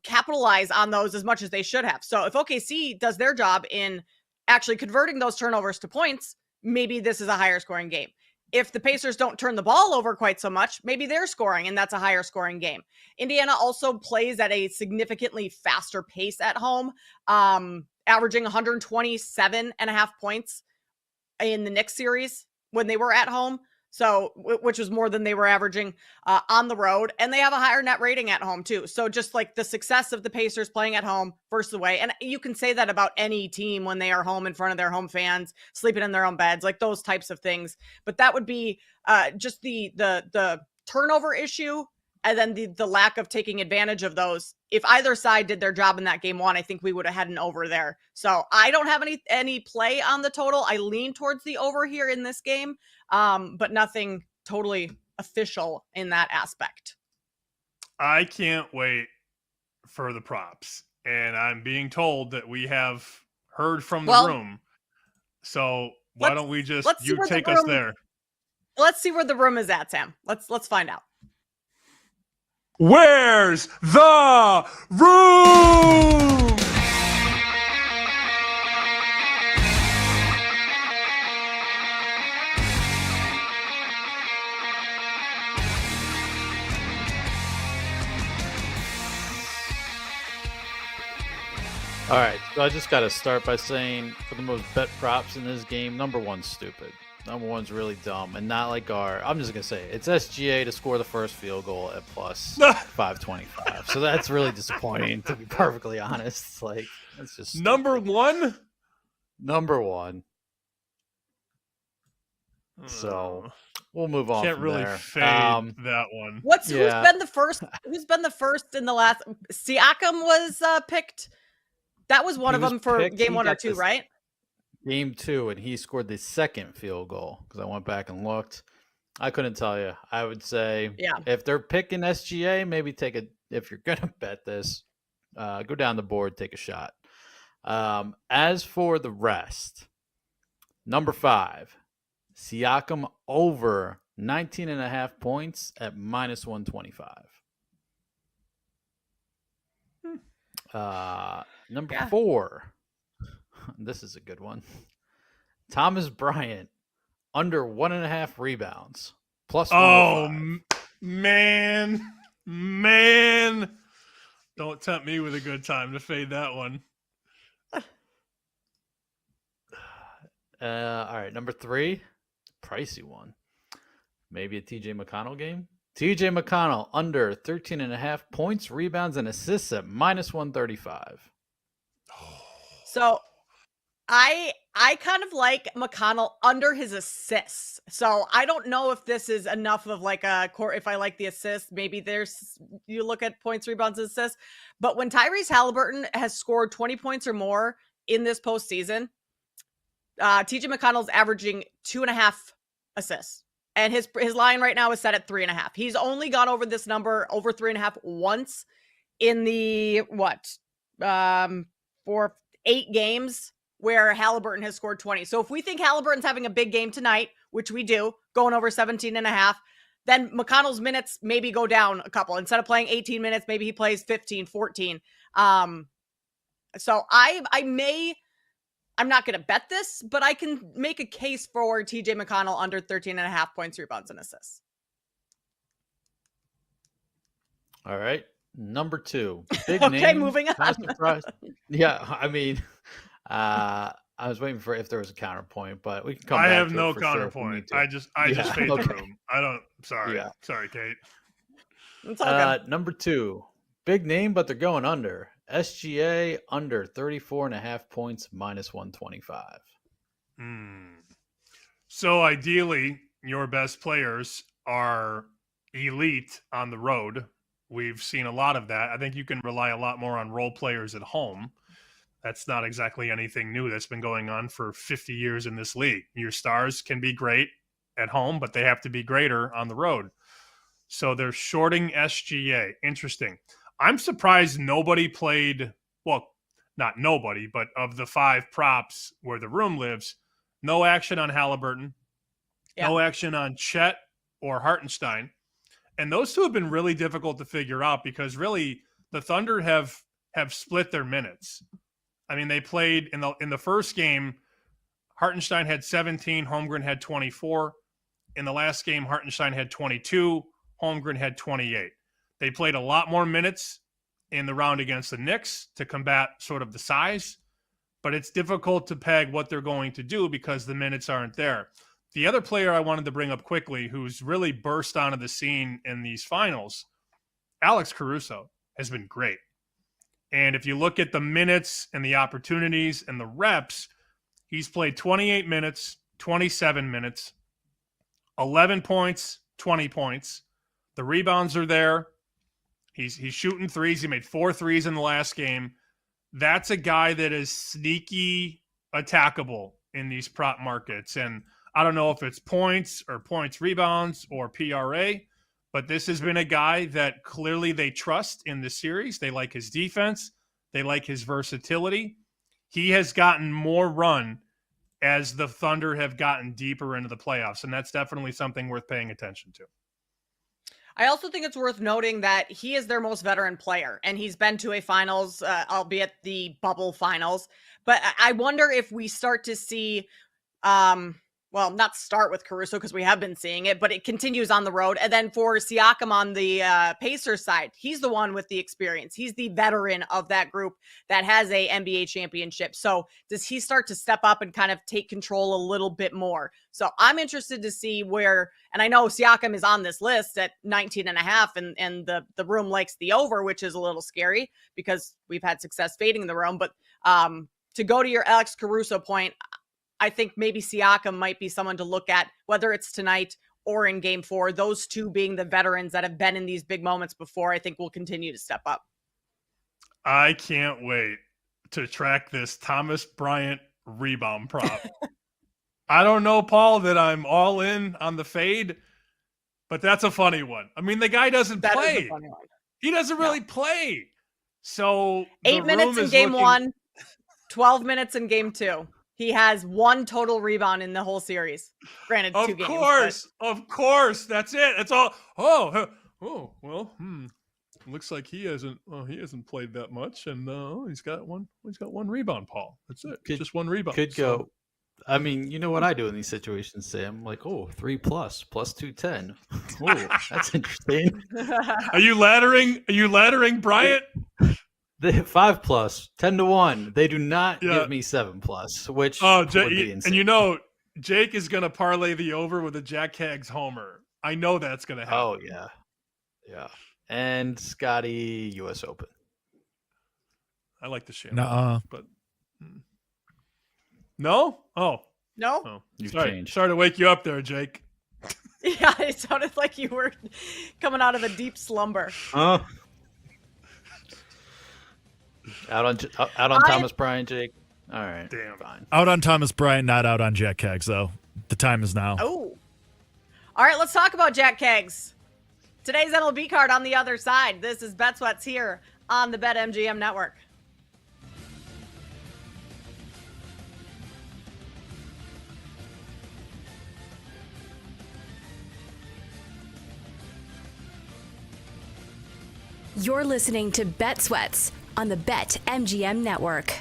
capitalize on those as much as they should have. So if OKC does their job in actually converting those turnovers to points, maybe this is a higher scoring game. If the Pacers don't turn the ball over quite so much, maybe they're scoring and that's a higher scoring game. Indiana also plays at a significantly faster pace at home, averaging 127.5 points in the Knicks series when they were at home. So, which was more than they were averaging on the road. And they have a higher net rating at home too. So just like the success of the Pacers playing at home versus away. And you can say that about any team when they are home in front of their home fans, sleeping in their own beds, like those types of things. But that would be just the turnover issue. And then the lack of taking advantage of those. If either side did their job in that game one, I think we would have had an over there. So I don't have any play on the total. I lean towards the over here in this game, but nothing totally official in that aspect. I can't wait for the props. And I'm being told that we have heard from the room. So why don't we just, you take us there. Let's see where the room is at, Sam. Let's find out. Where's the room? All right, so I just got to start by saying, for the most bet props in this game, number one's stupid. Number one's really dumb, and not like I'm just going to say it. It's SGA to score the first field goal at plus 525. So that's really disappointing, to be perfectly honest. It's like, it's just stupid. Number one? Number one. So we'll move on. Can't from really there. fade that one. Who's been the first? Who's been the first in the last? Siakam was picked. That was one of them for game 1 or 2, right? Game 2, and he scored the second field goal because I went back and looked. I couldn't tell you. I would say, if they're picking SGA, maybe if you're going to bet this, go down the board, take a shot. As for the rest, number 5, Siakam over 19.5 points at minus 125. Number 4, this is a good one. Thomas Bryant under 1.5 rebounds plus 105. Man, don't tempt me with a good time to fade that one. All right, number 3, pricey one. Maybe a TJ McConnell game. TJ McConnell under 13.5 points, rebounds, and assists at -135. So I kind of like McConnell under his assists. So I don't know if this is enough of like a core. If I like the assists, maybe you look at points, rebounds, and assists. But when Tyrese Halliburton has scored 20 points or more in this postseason, TJ McConnell's averaging 2.5 assists. And his line right now is set at 3.5. He's only gone over this number, over 3.5, once in the for 8 games where Halliburton has scored 20. So if we think Halliburton's having a big game tonight, which we do, going over 17.5, then McConnell's minutes maybe go down a couple. Instead of playing 18 minutes, maybe he plays 15, 14. So I'm not going to bet this, but I can make a case for TJ McConnell under 13.5 points, rebounds, and assists. All right. Number 2. Big Okay, name. moving on. Yeah, I mean, I was waiting for if there was a counterpoint, but we can come I back have to no it for sure counterpoint. I just fade the room. I don't. Sorry. Yeah. Sorry, Kate. It's all good. Number 2. Big name, but they're going under. SGA under 34.5 points, -125. So ideally, your best players are elite on the road. We've seen a lot of that. I think you can rely a lot more on role players at home. That's not exactly anything new. That's been going on for 50 years in this league. Your stars can be great at home, but they have to be greater on the road. So they're shorting SGA. Interesting. I'm surprised nobody played, well, not nobody, but of the 5 props where the room lives, no action on Halliburton, no action on Chet or Hartenstein. And those 2 have been really difficult to figure out because really the Thunder have split their minutes. I mean, they played in the first game, Hartenstein had 17, Holmgren had 24. In the last game, Hartenstein had 22, Holmgren had 28. They played a lot more minutes in the round against the Knicks to combat sort of the size, but it's difficult to peg what they're going to do because the minutes aren't there. The other player I wanted to bring up quickly who's really burst onto the scene in these finals, Alex Caruso, has been great. And if you look at the minutes and the opportunities and the reps, he's played 28 minutes, 27 minutes, 11 points, 20 points. The rebounds are there. He's shooting threes. He made 4 threes in the last game. That's a guy that is sneaky attackable in these prop markets. And I don't know if it's points or points rebounds or PRA, but this has been a guy that clearly they trust in the series. They like his defense. They like his versatility. He has gotten more run as the Thunder have gotten deeper into the playoffs, and that's definitely something worth paying attention to. I also think it's worth noting that he is their most veteran player, and he's been to a finals, albeit the bubble finals. But I wonder if we start to see, well, not start with Caruso because we have been seeing it, but it continues on the road. And then for Siakam on the Pacers side, he's the one with the experience. He's the veteran of that group that has a NBA championship. So does he start to step up and kind of take control a little bit more? So I'm interested to see where, and I know Siakam is on this list at 19.5 and the room likes the over, which is a little scary because we've had success fading the room. But to go to your Alex Caruso point, I think maybe Siakam might be someone to look at, whether it's tonight or in game 4. Those 2 being the veterans that have been in these big moments before, I think will continue to step up. I can't wait to track this Thomas Bryant rebound prop. I don't know, Paul, that I'm all in on the fade, but that's a funny one. I mean, the guy doesn't play. Is a funny one. He doesn't really play. So 8 minutes in game 1, 12 minutes in game 2. He has 1 total rebound in the whole series. Granted, 2 games. Of course. That's it. That's all. Oh, well, looks like he hasn't played that much, and he's got one rebound, Paul. That's it. Just 1 rebound. Could go. I mean, you know what I do in these situations, Sam? Like, 3+ plus 210. Oh, that's interesting. Are you laddering Bryant? The 5+, 10-1. They do not give me 7+, which would be insane. And Jake is going to parlay the over with a Jack Hags homer. I know that's going to happen. Oh, yeah. Yeah. And Scotty, U.S. Open. I like the sham. Nuh-uh. But no? Oh. No? Oh. You've Sorry. changed. Sorry to wake you up there, Jake. Yeah, it sounded like you were coming out of a deep slumber. Huh? Out on Thomas Bryant, Jake. All right. Damn. Fine. Out on Thomas Bryant, not out on Jack Hags, though. The time is now. Oh. All right, let's talk about Jack Kegs. Today's MLB card on the other side. This is Bet Sweats here on the BetMGM network. You're listening to Bet Sweats on the BetMGM network.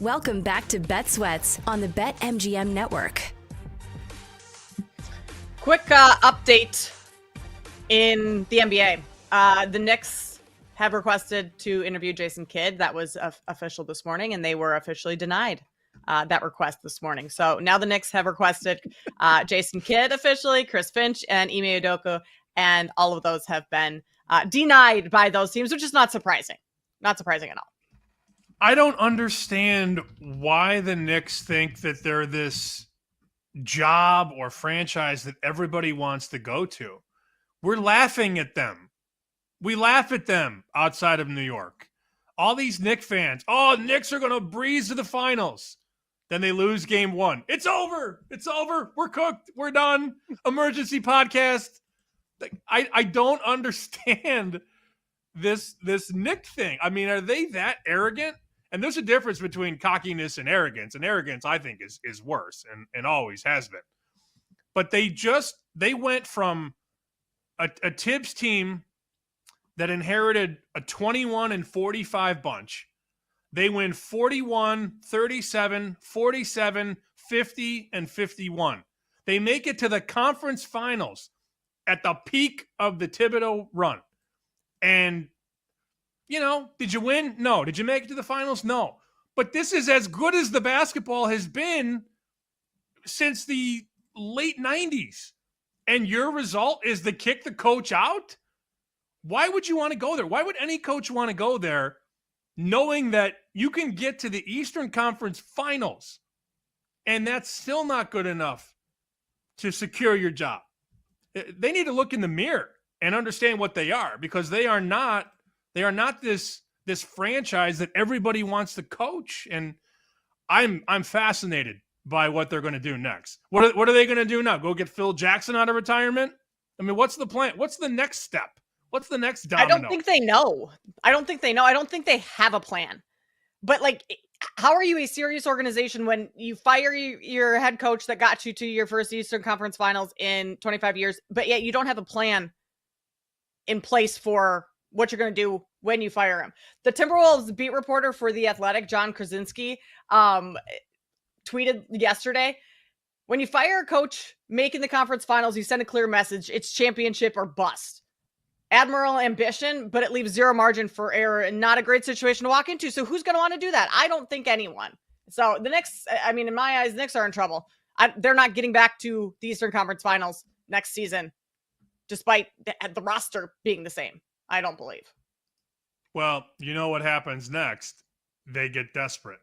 Welcome back to Bet Sweats on the BetMGM network. Quick update in the NBA. The Knicks have requested to interview Jason Kidd. That was official this morning, and they were officially denied that request this morning. So now the Knicks have requested Jason Kidd officially, Chris Finch, and Ime Udoka, and all of those have been denied by those teams, which is not surprising. Not surprising at all. I don't understand why the Knicks think that they're this job or franchise that everybody wants to go to. We're laughing at them. We laugh at them outside of New York. All these Knicks fans, Knicks are going to breeze to the finals. Then they lose game 1. It's over. It's over. We're cooked. We're done. Emergency podcast. I don't understand this Knicks thing. I mean, are they that arrogant? And there's a difference between cockiness and arrogance. And arrogance, I think, is worse and always has been. But they went from a Tibbs team that inherited a 21-45 bunch. They win 41, 37, 47, 50, and 51. They make it to the conference finals at the peak of the Thibodeau run. And, did you win? No. Did you make it to the finals? No. But this is as good as the basketball has been since the late 90s. And your result is to kick the coach out? Why would you want to go there? Why would any coach want to go there knowing that you can get to the Eastern Conference Finals and that's still not good enough to secure your job? They need to look in the mirror and understand what they are, because they are not this franchise that everybody wants to coach. And I'm fascinated by what they're going to do next. What are they going to do now? Go get Phil Jackson out of retirement? I mean, what's the plan? What's the next step? What's the next domino? I don't think they know. I don't think they have a plan. But how are you a serious organization when you fire your head coach that got you to your first Eastern Conference Finals in 25 years, but yet you don't have a plan in place for what you're going to do when you fire him? The Timberwolves beat reporter for The Athletic, John Krasinski, tweeted yesterday, when you fire a coach making the conference finals, you send a clear message. It's championship or bust. Admiral ambition, but it leaves zero margin for error and not a great situation to walk into. So who's going to want to do that? I don't think anyone. So the Knicks, in my eyes, the Knicks are in trouble. They're not getting back to the Eastern Conference Finals next season, despite the roster being the same. I don't believe. Well, you know what happens next? They get desperate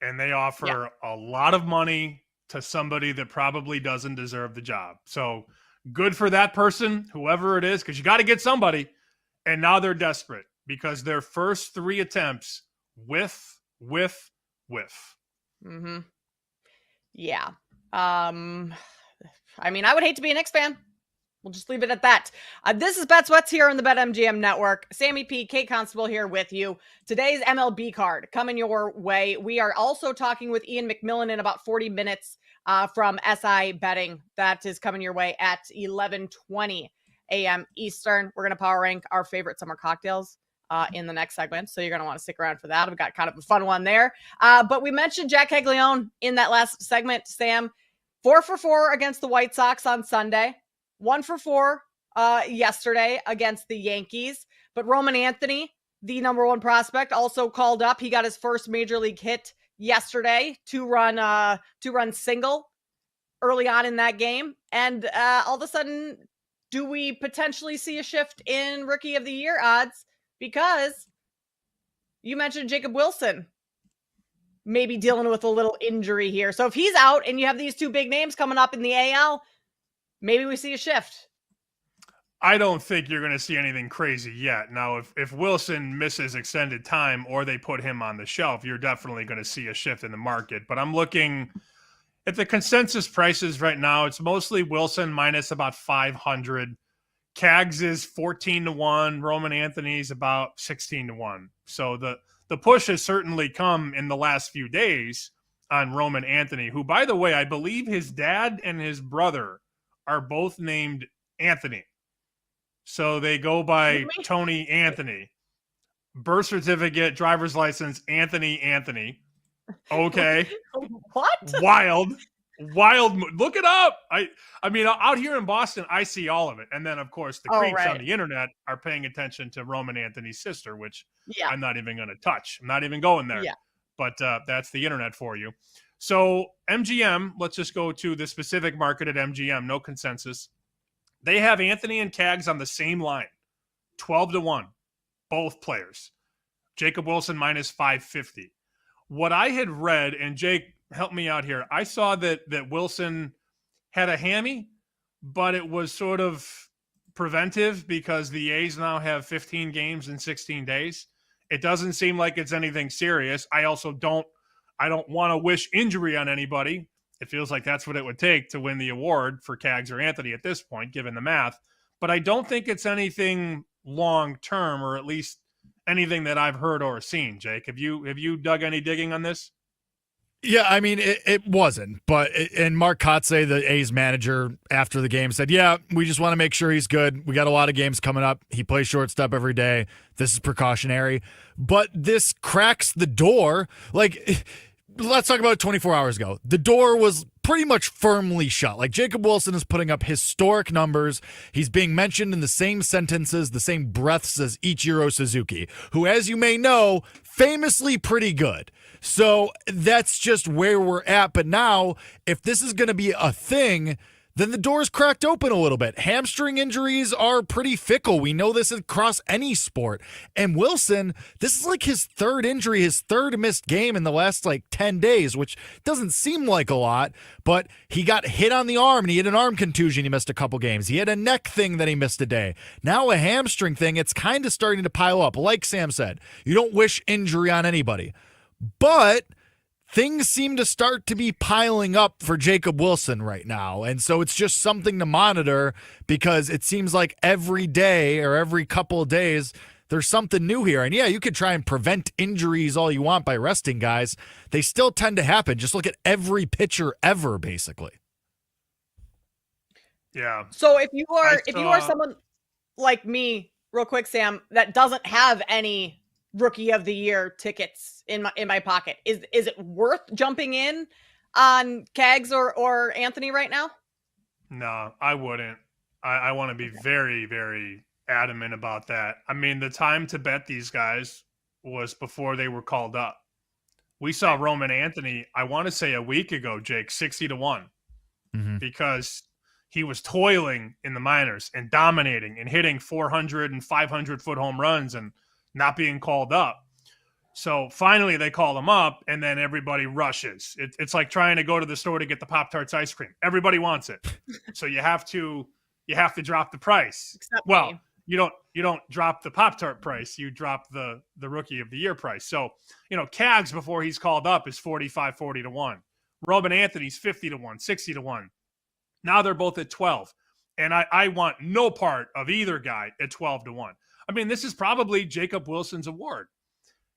and they offer a lot of money to somebody that probably doesn't deserve the job. So good for that person, whoever it is, because you got to get somebody. And now they're desperate because their first 3 attempts whiff. Mm-hmm. Yeah. I would hate to be a Knicks fan. We'll just leave it at that. This is Bet Sweats here on the BetMGM network. Sammy P, Kate Constable here with you. Today's MLB card coming your way. We are also talking with Ian McMillan in about 40 minutes from SI Betting. That is coming your way at 11:20 a.m. Eastern. We're going to power rank our favorite summer cocktails in the next segment, so you're going to want to stick around for that. We've got kind of a fun one there. But we mentioned Jack Caglione in that last segment, Sam. 4 for 4 against the White Sox on Sunday. 1 for 4 yesterday against the Yankees. But Roman Anthony, the number 1 prospect, also called up. He got his first major league hit yesterday, 2-run single early on in that game. And all of a sudden, do we potentially see a shift in Rookie of the Year odds? Because you mentioned Jacob Wilson maybe dealing with a little injury here. So if he's out and you have these 2 big names coming up in the AL, maybe we see a shift. I don't think you're going to see anything crazy yet. Now, if Wilson misses extended time or they put him on the shelf, you're definitely going to see a shift in the market. But I'm looking at the consensus prices right now. It's mostly Wilson minus about 500. Cags is 14-1. Roman Anthony's about 16-1. So the push has certainly come in the last few days on Roman Anthony, who, by the way, I believe his dad and his brother are both named Anthony. So they go by Tony Anthony. Birth certificate, driver's license, Anthony. Okay. What? Wild. Look it up. I mean, out here in Boston, I see all of it. And then, of course, the creeps on the internet are paying attention to Roman Anthony's sister, which I'm not even going to touch. I'm not even going there. Yeah. But that's the internet for you. So MGM, let's just go to the specific market at MGM. No consensus. They have Anthony and Cags on the same line, 12-1, both players. Jacob Wilson minus 550. What I had read, and Jake, help me out here. I saw that Wilson had a hammy, but it was sort of preventive because the A's now have 15 games in 16 days. It doesn't seem like it's anything serious. I also don't want to wish injury on anybody. It feels like that's what it would take to win the award for Cags or Anthony at this point, given the math. But I don't think it's anything long term, or at least anything that I've heard or seen. Jake, have you dug any digging on this? Yeah, I mean, it wasn't. And Mark Kotze, the A's manager, after the game said, yeah, we just want to make sure he's good. We got a lot of games coming up. He plays shortstop every day. This is precautionary. But this cracks the door. Like, let's talk about it 24 hours ago. The door was pretty much firmly shut. Like, Jacob Wilson is putting up historic numbers. He's being mentioned in the same sentences, the same breaths as Ichiro Suzuki, who, as you may know, famously pretty good. So that's just where we're at. But now, if this is going to be a thing, then the door's cracked open a little bit. Hamstring injuries are pretty fickle. We know this across any sport. And Wilson, this is like his third injury, his third missed game in the last 10 days, which doesn't seem like a lot, but he got hit on the arm and he had an arm contusion. He missed a couple games. He had a neck thing that he missed a day. Now a hamstring thing, it's kind of starting to pile up. Like Sam said, you don't wish injury on anybody. But things seem to start to be piling up for Jacob Wilson right now. And so it's just something to monitor, because it seems like every day or every couple of days, there's something new here. And yeah, you could try and prevent injuries all you want by resting guys. They still tend to happen. Just look at every pitcher ever, basically. Yeah. So if you are someone like me, real quick, Sam, that doesn't have any Rookie of the Year tickets in my pocket, is it worth jumping in on Cags or Anthony right now? No, I wouldn't. I want to be very, very adamant about that. I mean, the time to bet these guys was before they were called up. We saw Roman Anthony, I want to say a week ago, Jake, 60-1, because he was toiling in the minors and dominating and hitting 400 and 500 foot home runs and not being called up. So finally they call him up, and then everybody rushes. It's like trying to go to the store to get the Pop-Tarts ice cream. Everybody wants it. So you have to drop the price. Except well, me. you don't drop the Pop-Tart price, you drop the Rookie of the Year price. So, Cags before he's called up is 40-1. Roman Anthony's 50-1, 60-1. Now they're both at 12. And I want no part of either guy at 12-1. I mean, this is probably Jacob Wilson's award.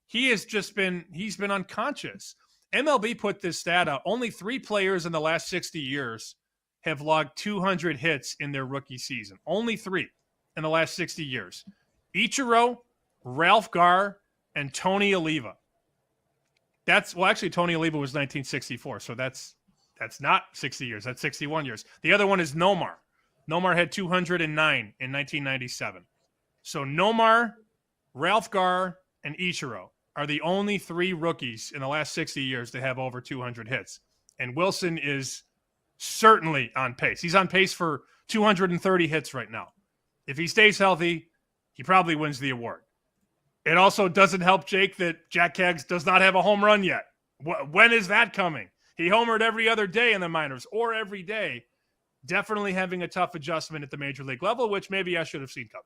He's been unconscious. MLB put this stat out. Only 3 players in the last 60 years have logged 200 hits in their rookie season. Only 3 in the last 60 years. Ichiro, Ralph Garr, and Tony Oliva. Actually, Tony Oliva was 1964, so that's not 60 years. That's 61 years. The other one is Nomar. Nomar had 209 in 1997. So Nomar, Ralph Garr, and Ichiro are the only 3 rookies in the last 60 years to have over 200 hits. And Wilson is certainly on pace. He's on pace for 230 hits right now. If he stays healthy, he probably wins the award. It also doesn't help, Jake, that Jack Cags does not have a home run yet. When is that coming? He homered every other day in the minors, or every day. Definitely having a tough adjustment at the major league level, which maybe I should have seen coming.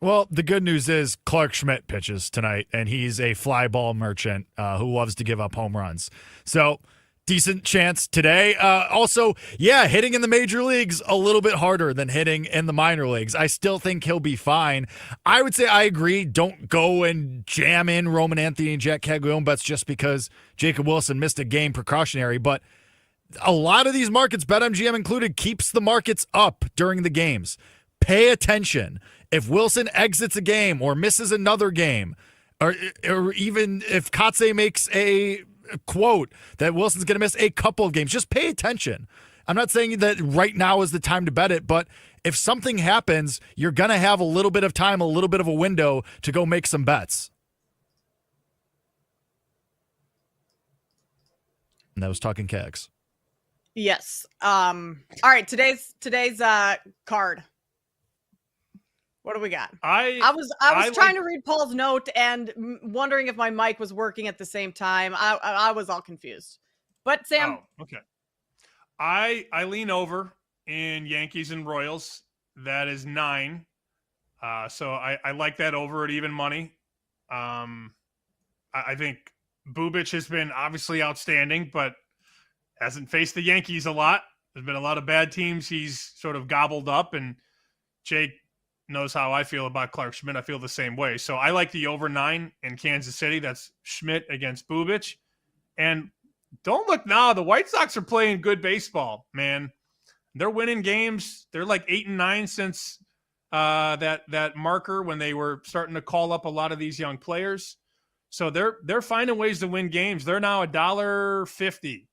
Well, the good news is Clark Schmidt pitches tonight, and he's a fly ball merchant who loves to give up home runs. So, decent chance today. Also, hitting in the major leagues a little bit harder than hitting in the minor leagues. I still think he'll be fine. I would say I agree. Don't go and jam in Roman Anthony and Jack Caglione bets just because Jacob Wilson missed a game precautionary. But a lot of these markets, BetMGM included, keeps the markets up during the games. Pay attention. If Wilson exits a game or misses another game, or even if Kotze makes a quote that Wilson's going to miss a couple of games. Just pay attention. I'm not saying that right now is the time to bet it, but if something happens, you're going to have a little bit of time, a little bit of a window to go make some bets. And that was Talking Cags. Yes. All right. Today's card. What do we got? I was trying to read Paul's note and wondering if my mic was working at the same time. I was all confused. But Sam, okay. I lean over in Yankees and Royals. That is 9. So I like that over at even money. I think Bubic has been obviously outstanding, but hasn't faced the Yankees a lot. There's been a lot of bad teams he's sort of gobbled up, and Jake knows how I feel about Clark Schmidt. I feel the same way. So I like the over 9 in Kansas City. That's Schmidt against Bubic. And don't look now. The White Sox are playing good baseball, man. They're winning games. They're like 8-9 since that marker when they were starting to call up a lot of these young players. So they're finding ways to win games. They're now $1.50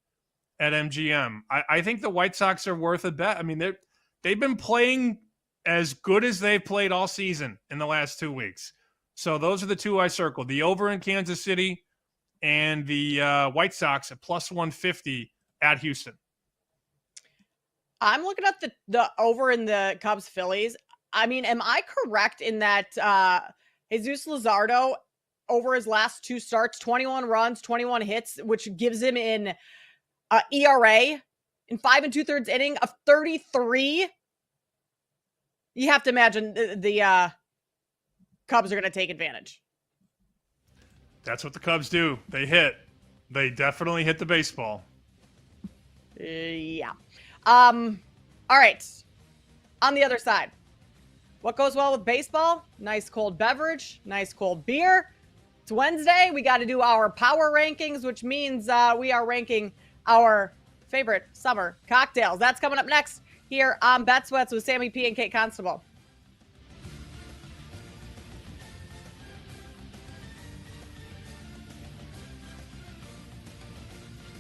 at MGM. I think the White Sox are worth a bet. I mean, they've been playing as good as they've played all season in the last 2 weeks. So those are the two I circled. The over in Kansas City and the White Sox at plus 150 at Houston. I'm looking at the over in the Cubs Phillies. I mean, am I correct in that Jesus Luzardo over his last 2 starts, 21 runs, 21 hits, which gives him an ERA in 5 2/3 inning of 33? You have to imagine the Cubs are going to take advantage. That's what the Cubs do. They hit. They definitely hit the baseball. Yeah. All right. On the other side, what goes well with baseball? Nice cold beverage, nice cold beer. It's Wednesday. We got to do our power rankings, which means we are ranking our favorite summer cocktails. That's coming up next here on Bet Sweats with Sammy P and Kate Constable.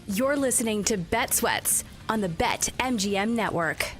You're listening to Bet Sweats on the BetMGM network.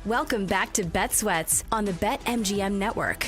Welcome back to Bet Sweats on the BetMGM Network.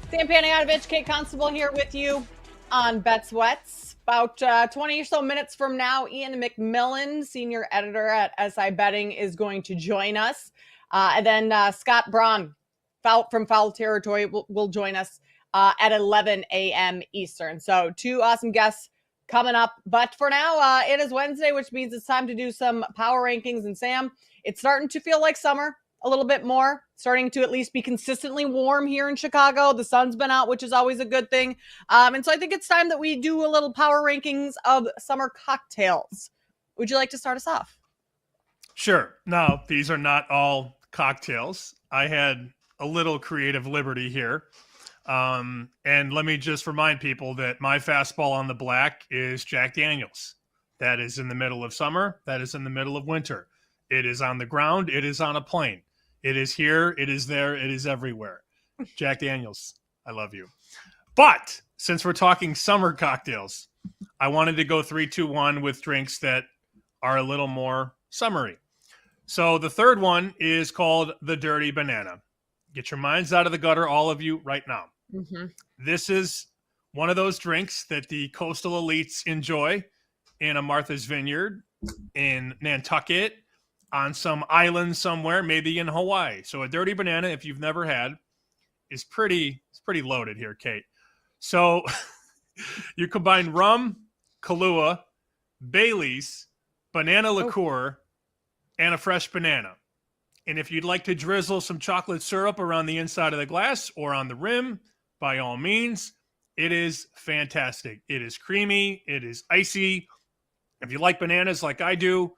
Sam Panayotovich, Kate Constable here with you on Bet Sweats. About 20 or so minutes from now, Ian McMillan, senior editor at SI Betting, is going to join us. And then Scott Braun from Foul Territory will join us at 11 a.m. Eastern. So 2 awesome guests coming up. But for now, it is Wednesday, which means it's time to do some power rankings. And Sam, it's starting to feel like summer a little bit more, starting to at least be consistently warm here in Chicago. The sun's been out, which is always a good thing. And so I think it's time that we do a little power rankings of summer cocktails. Would you like to start us off? Sure. Now, these are not all cocktails. I had a little creative liberty here. And let me just remind people that my fastball on the black is Jack Daniels. That is in the middle of summer. That is in the middle of winter. It is on the ground. It is on a plane. It is here. It is there. It is everywhere. Jack Daniels, I love you. But since we're talking summer cocktails, I wanted to go 3-2-1 with drinks that are a little more summery. So the third one is called the Dirty Banana. Get your minds out of the gutter, all of you, right now. Mm-hmm. This is one of those drinks that the coastal elites enjoy in a Martha's Vineyard, in Nantucket, on some island somewhere, maybe in Hawaii. So a Dirty Banana, if you've never had, is pretty loaded here, Kate. So you combine rum, Kahlua, Bailey's, banana liqueur, and a fresh banana. And if you'd like to drizzle some chocolate syrup around the inside of the glass or on the rim, by all means, it is fantastic. It is creamy. It is icy. If you like bananas like I do,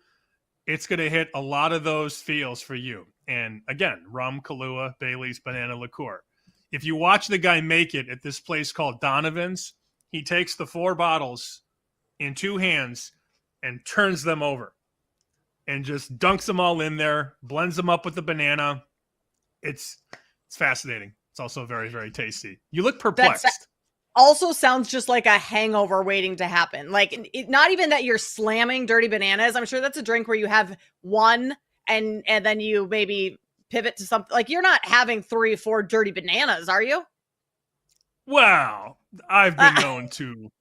it's going to hit a lot of those feels for you. And again, rum, Kahlua, Bailey's, banana liqueur. If you watch the guy make it at this place called Donovan's, he takes the 4 bottles in 2 hands and turns them over and just dunks them all in there, blends them up with the banana. It's fascinating. It's also very, very tasty. You look perplexed. Also sounds just like a hangover waiting to happen. Like, not even that you're slamming Dirty Bananas. I'm sure that's a drink where you have one and then you maybe pivot to something. Like, you're not having 3 or 4 Dirty Bananas, are you? Well, I've been known to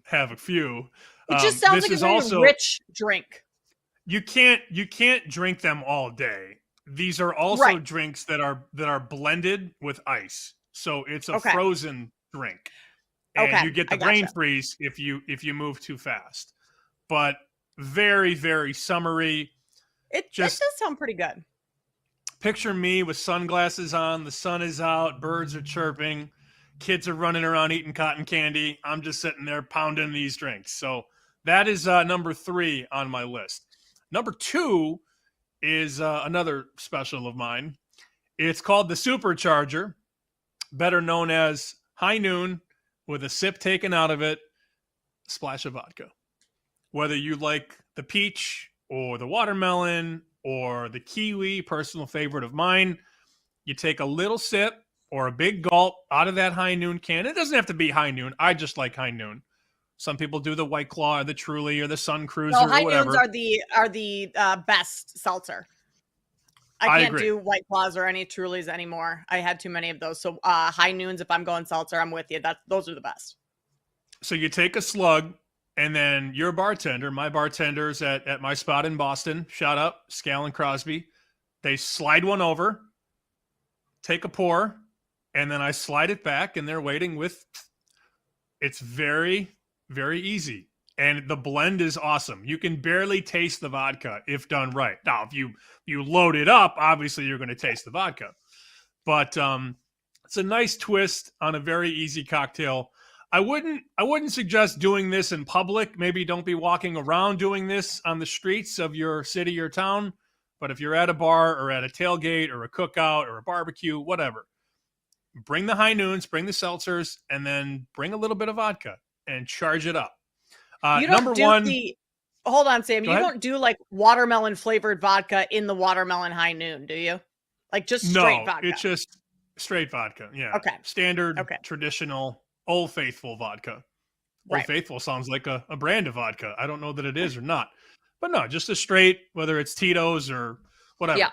have a few. It just sounds like a very rich drink. You can't drink them all day. These are also drinks that are blended with ice. So it's a frozen drink. And you get the brain freeze if you move too fast. But very, very summery. It just does sound pretty good. Picture me with sunglasses on, the sun is out, birds are chirping, kids are running around eating cotton candy. I'm just sitting there pounding these drinks. So that is number 3 on my list. Number 2 is another special of mine. It's called the Supercharger, better known as High Noon, with a sip taken out of it, a splash of vodka. Whether you like the peach or the watermelon or the kiwi, personal favorite of mine, you take a little sip or a big gulp out of that High Noon can. It doesn't have to be High Noon. I just like High Noon. Some people do the White Claw or the Truly or the Sun Cruiser or whatever. High Noons are the best seltzer. I can't do White Claws or any Trulies anymore. I had too many of those. So High Noons, if I'm going seltzer, I'm with you. Those are the best. So you take a slug, and then your bartender, my bartenders at my spot in Boston, shout out, Scal and Crosby, they slide one over, take a pour, and then I slide it back, and they're waiting with. It's very, very easy. And the blend is awesome. You can barely taste the vodka if done right. Now, if you load it up, obviously you're going to taste the vodka. But it's a nice twist on a very easy cocktail. I wouldn't suggest doing this in public. Maybe don't be walking around doing this on the streets of your city or town. But if you're at a bar or at a tailgate or a cookout or a barbecue, whatever, bring the High Noons, bring the seltzers, and then bring a little bit of vodka and charge it up. You don't hold on, Sam. You don't do like watermelon flavored vodka in the watermelon High Noon, do you? Like just straight vodka? No, it's just straight vodka. Yeah. Okay. Standard, traditional, Old Faithful vodka. Old Faithful sounds like a brand of vodka. I don't know that it is or not. But no, just a straight, whether it's Tito's or whatever. Yeah.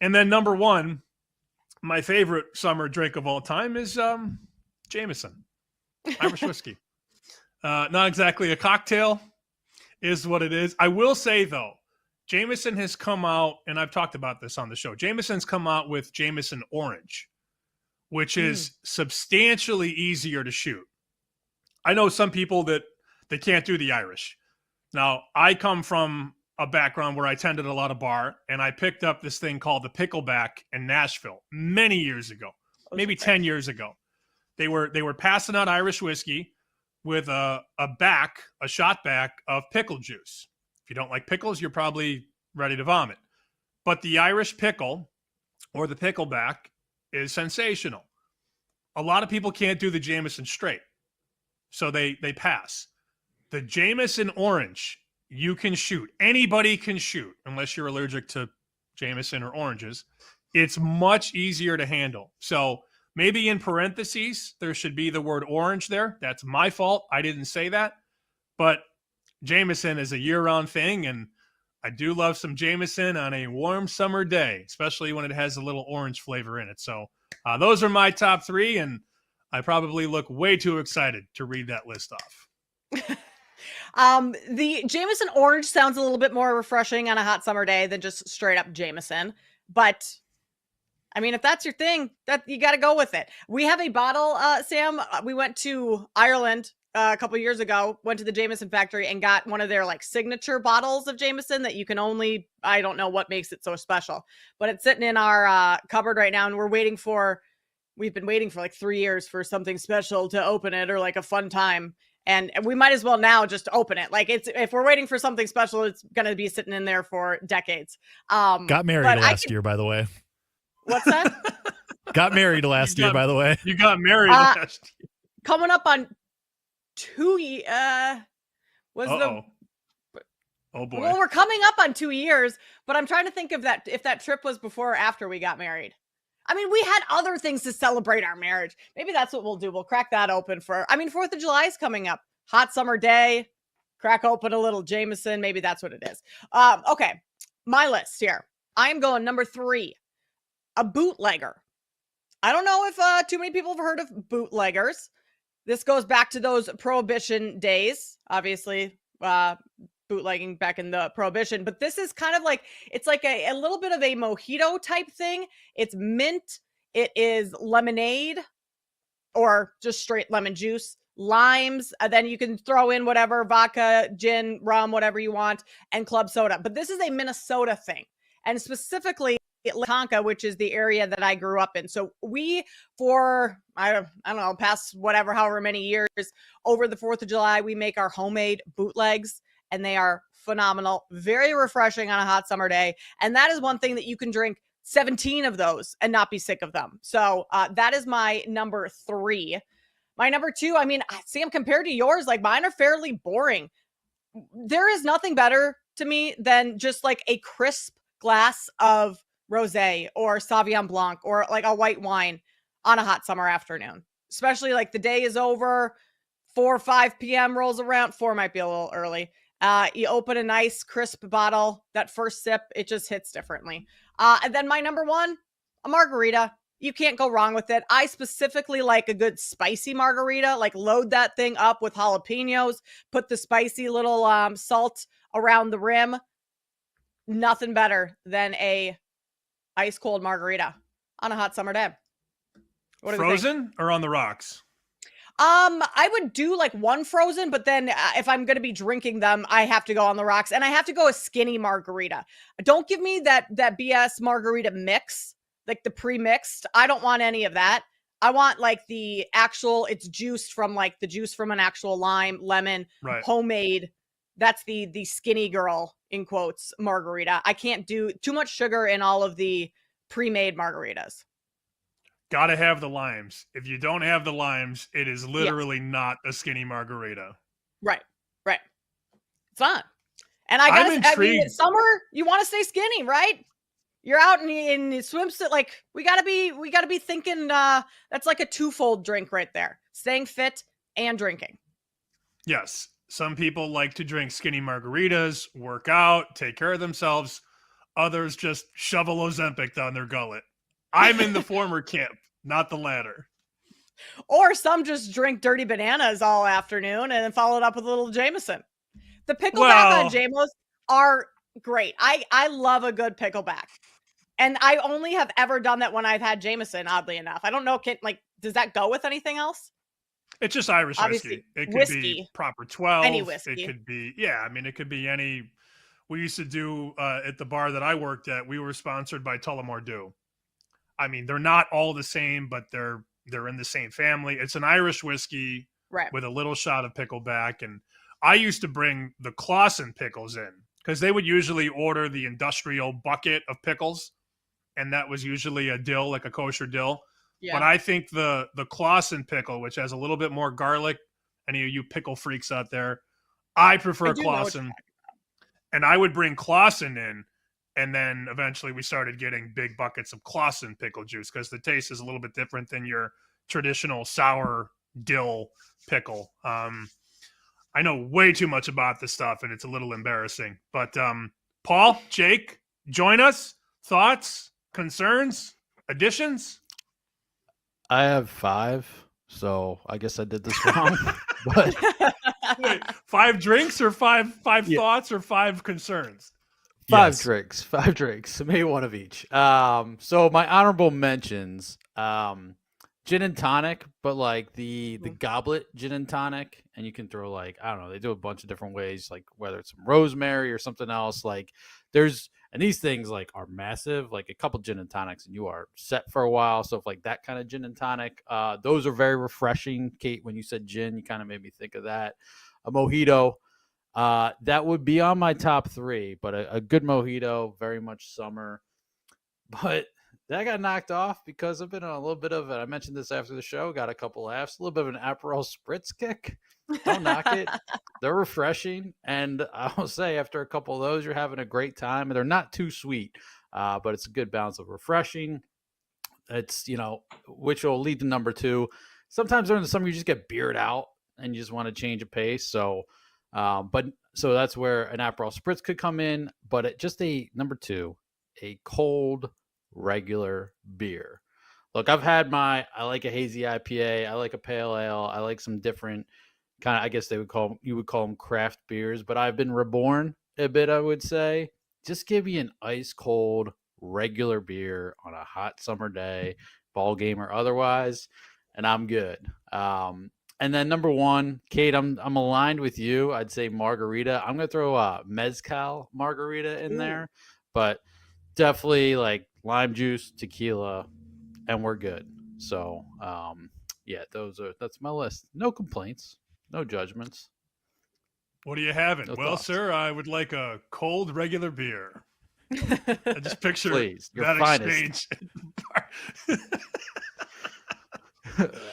And then number one, my favorite summer drink of all time is Jameson, Irish whiskey. Not exactly a cocktail, is what it is. I will say though, Jameson has come out, and I've talked about this on the show. Jameson's come out with Jameson Orange, which is substantially easier to shoot. I know some people that they can't do the Irish. Now, I come from a background where I attended a lot of bar, and I picked up this thing called the Pickleback in Nashville many years ago, maybe 10 years ago. They were passing out Irish whiskey with a shot back of pickle juice. If you don't like pickles, you're probably ready to vomit. But the Irish pickle or the Pickleback is sensational. A lot of people can't do the Jameson straight, so they pass. The Jameson Orange, you can shoot. Anybody can shoot, unless you're allergic to Jameson or oranges. It's much easier to handle. So maybe in parentheses, there should be the word orange there. That's my fault. I didn't say that. But Jameson is a year-round thing, and I do love some Jameson on a warm summer day, especially when it has a little orange flavor in it. So those are my top three, and I probably look way too excited to read that list off. The Jameson Orange sounds a little bit more refreshing on a hot summer day than just straight up Jameson. But I mean, if that's your thing, that you got to go with it. We have a bottle, Sam. We went to Ireland a couple years ago, went to the Jameson factory and got one of their like signature bottles of Jameson that you can only, I don't know what makes it so special, but it's sitting in our cupboard right now. And we've been waiting for like 3 years for something special to open it, or like a fun time. And we might as well now just open it. Like if we're waiting for something special, it's going to be sitting in there for decades. Got married last year, by the way. What's that? Got married last year, by the way. You got married last year. Coming up on 2 years. Oh boy. Well, we're coming up on 2 years, but I'm trying to think of that, if that trip was before or after we got married. I mean, we had other things to celebrate our marriage. Maybe that's what we'll do. We'll crack that open 4th of July is coming up. Hot summer day. Crack open a little Jameson. Maybe that's what it is. Okay. My list here. I am going number 3. A bootlegger. I don't know if too many people have heard of bootleggers. This goes back to those Prohibition days. Obviously, bootlegging back in the Prohibition, but this is kind of like, it's like a little bit of a mojito type thing. It's mint, it is lemonade, or just straight lemon juice, limes, and then you can throw in whatever, vodka, gin, rum, whatever you want, and club soda. But this is a Minnesota thing, and specifically Tonka, which is the area that I grew up in. So we, for I don't know, past however many years, over the 4th of July, we make our homemade bootlegs, and they are phenomenal, very refreshing on a hot summer day. And that is one thing that you can drink 17 of those and not be sick of them. So that is my number 3. My number 2, I mean, Sam, compared to yours, like mine are fairly boring. There is nothing better to me than just like a crisp glass of rosé or Sauvignon Blanc or like a white wine on a hot summer afternoon, especially like the day is over, 4 or 5 p.m. rolls around. 4 might be a little early. You open a nice crisp bottle, that first sip, it just hits differently. And then my number 1, a margarita. You can't go wrong with it. I specifically like a good spicy margarita, like load that thing up with jalapenos, put the spicy little salt around the rim. Nothing better than a ice cold margarita on a hot summer day. What do Frozen or on the rocks? I would do like one frozen, but then if I'm going to be drinking them, I have to go on the rocks, and I have to go a skinny margarita. Don't give me that BS margarita mix, like the pre-mixed. I don't want any of that. I want like the actual, it's juiced from like the juice from an actual lime, lemon, right, homemade. That's the skinny girl in quotes margarita. I can't do too much sugar in all of the pre-made margaritas. Gotta have the limes. If you don't have the limes, it is literally not a skinny margarita. Right. It's not. And I mean, summer, you want to stay skinny, right? You're out in swimsuit. Like we gotta be thinking. That's like a twofold drink right there: staying fit and drinking. Yes, some people like to drink skinny margaritas, work out, take care of themselves. Others just shovel Ozempic down their gullet. I'm in the former camp, not the latter. Or some just drink dirty bananas all afternoon and then follow it up with a little Jameson. The pickleback on JMOs are great. I love a good pickleback. And I only have ever done that when I've had Jameson, oddly enough. I don't know, does that go with anything else? It's just Irish Obviously, whiskey. It could whiskey. be proper 12. Any whiskey. It could be, it could be any. We used to do at the bar that I worked at, we were sponsored by Tullamore Dew. I mean, they're not all the same, but they're in the same family. It's an Irish whiskey with a little shot of pickleback. And I used to bring the Clausen pickles in because they would usually order the industrial bucket of pickles. And that was usually a dill, like a kosher dill. Yeah. But I think the Clausen pickle, which has a little bit more garlic, any of you pickle freaks out there, I prefer Clausen. And I would bring Clausen in. And then eventually we started getting big buckets of Clausen pickle juice because the taste is a little bit different than your traditional sour dill pickle. I know way too much about this stuff, and it's a little embarrassing. But Paul, Jake, join us. Thoughts, concerns, additions? I have 5, so I guess I did this wrong. But wait, 5 drinks or five thoughts or 5 concerns? 5 drinks, 5 drinks, maybe one of each. So my honorable mentions, gin and tonic, but like the goblet gin and tonic, and you can throw like, I don't know, they do a bunch of different ways, like whether it's some rosemary or something else. Like and these things like are massive, like a couple gin and tonics and you are set for a while. So if like that kind of gin and tonic, those are very refreshing. Kate, when you said gin, you kind of made me think of that. A mojito. That would be on my top 3, but a good mojito, very much summer. But that got knocked off because I've been on a little bit of it. I mentioned this after the show, got a couple laughs, a little bit of an Aperol Spritz kick. Don't knock it. They're refreshing. And I'll say after a couple of those, you're having a great time. And they're not too sweet, but it's a good balance of refreshing. It's, which will lead to number 2. Sometimes during the summer, you just get beered out and you just want to change a pace. So that's where an Aperol Spritz could come in, but just number 2, a cold regular beer. Look, I've had I like a hazy IPA, I like a pale ale, I like some different kind of, I guess you would call them craft beers, but I've been reborn a bit, I would say. Just give me an ice cold regular beer on a hot summer day, ball game or otherwise, and I'm good. And then number 1, Kate, I'm aligned with you. I'd say margarita. I'm gonna throw a mezcal margarita in there, but definitely like lime juice, tequila, and we're good. So that's my list. No complaints, no judgments. What are you having? No well, thoughts. Sir, I would like a cold regular beer. I just picture Please, your that finest. exchange.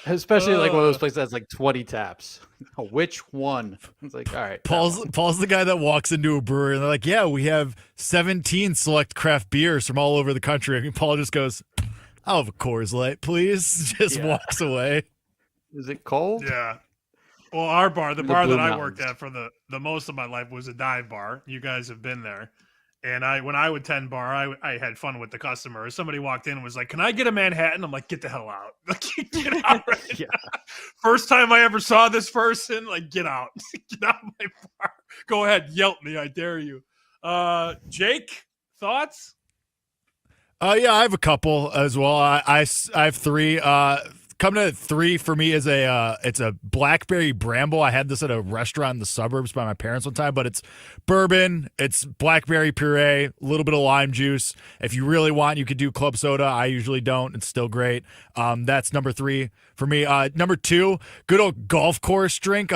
Especially like one of those places that's like 20 taps. Which one? It's like, all right. Paul's the guy that walks into a brewery and they're like, yeah, we have 17 select craft beers from all over the country. And Paul just goes, I'll have a Coors Light, please. Just walks away. Is it cold? Yeah. Well, the bar Blue that I Mountains. worked at for the most of my life was a dive bar. You guys have been there. And when I would tend bar, I had fun with the customers. Somebody walked in and was like, can I get a Manhattan? I'm like, get the hell out. Get out right now. First time I ever saw this person, like, get out. Get out of my bar. Go ahead, yelp me. I dare you. Jake, thoughts? Yeah, I have a couple as well. I have 3. Coming at 3 for me is it's a blackberry bramble. I had this at a restaurant in the suburbs by my parents one time, but it's bourbon, it's blackberry puree, a little bit of lime juice. If you really want, you could do club soda. I usually don't. It's still great. That's number 3 for me. Number 2, good old golf course drink.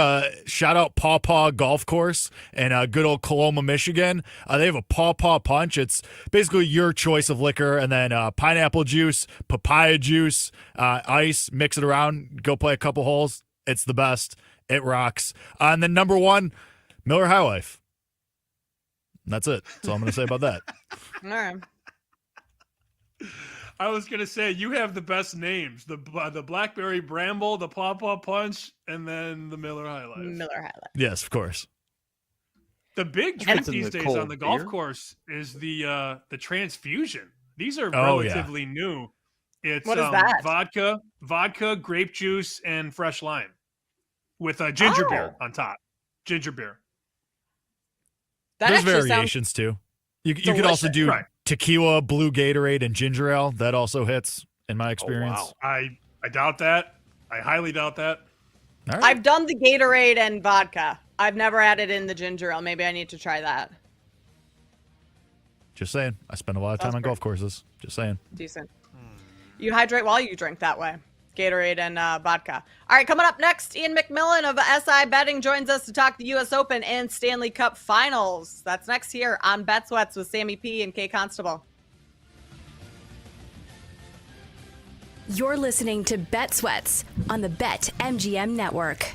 Shout out Paw Paw Golf Course in good old Coloma, Michigan. They have a Paw Paw Punch. It's basically your choice of liquor, and then pineapple juice, papaya juice, ice. Mix it around, go play a couple holes. It's the best. It rocks. And then number 1, Miller High Life. That's it. That's all I'm going to say about that. All right. I was going to say, you have the best names. The Blackberry Bramble, the Paw Paw Punch, and then the Miller High Life. Miller High Life. Yes, of course. The big drink in these the days cold on the golf beer. course is the transfusion. These are Oh, yeah. relatively new. It's What is that? vodka, grape juice, and fresh lime with ginger beer Oh. on top. Ginger beer. That There's actually sounds variations too. You could also delicious. do Right. tequila, blue Gatorade, and ginger ale. That also hits in my experience. Oh, wow. I doubt that. I highly doubt that. All right. I've done the Gatorade and vodka. I've never added in the ginger ale. Maybe I need to try that. Just saying. I spend a lot of time on golf courses. Just saying. Decent. You hydrate while you drink that way. Gatorade and vodka. All right, coming up next, Ian McMillan of SI Betting joins us to talk the U.S. Open and Stanley Cup Finals. That's next here on Bet Sweats with Sammy P and Kay Constable. You're listening to Bet Sweats on the BetMGM Network.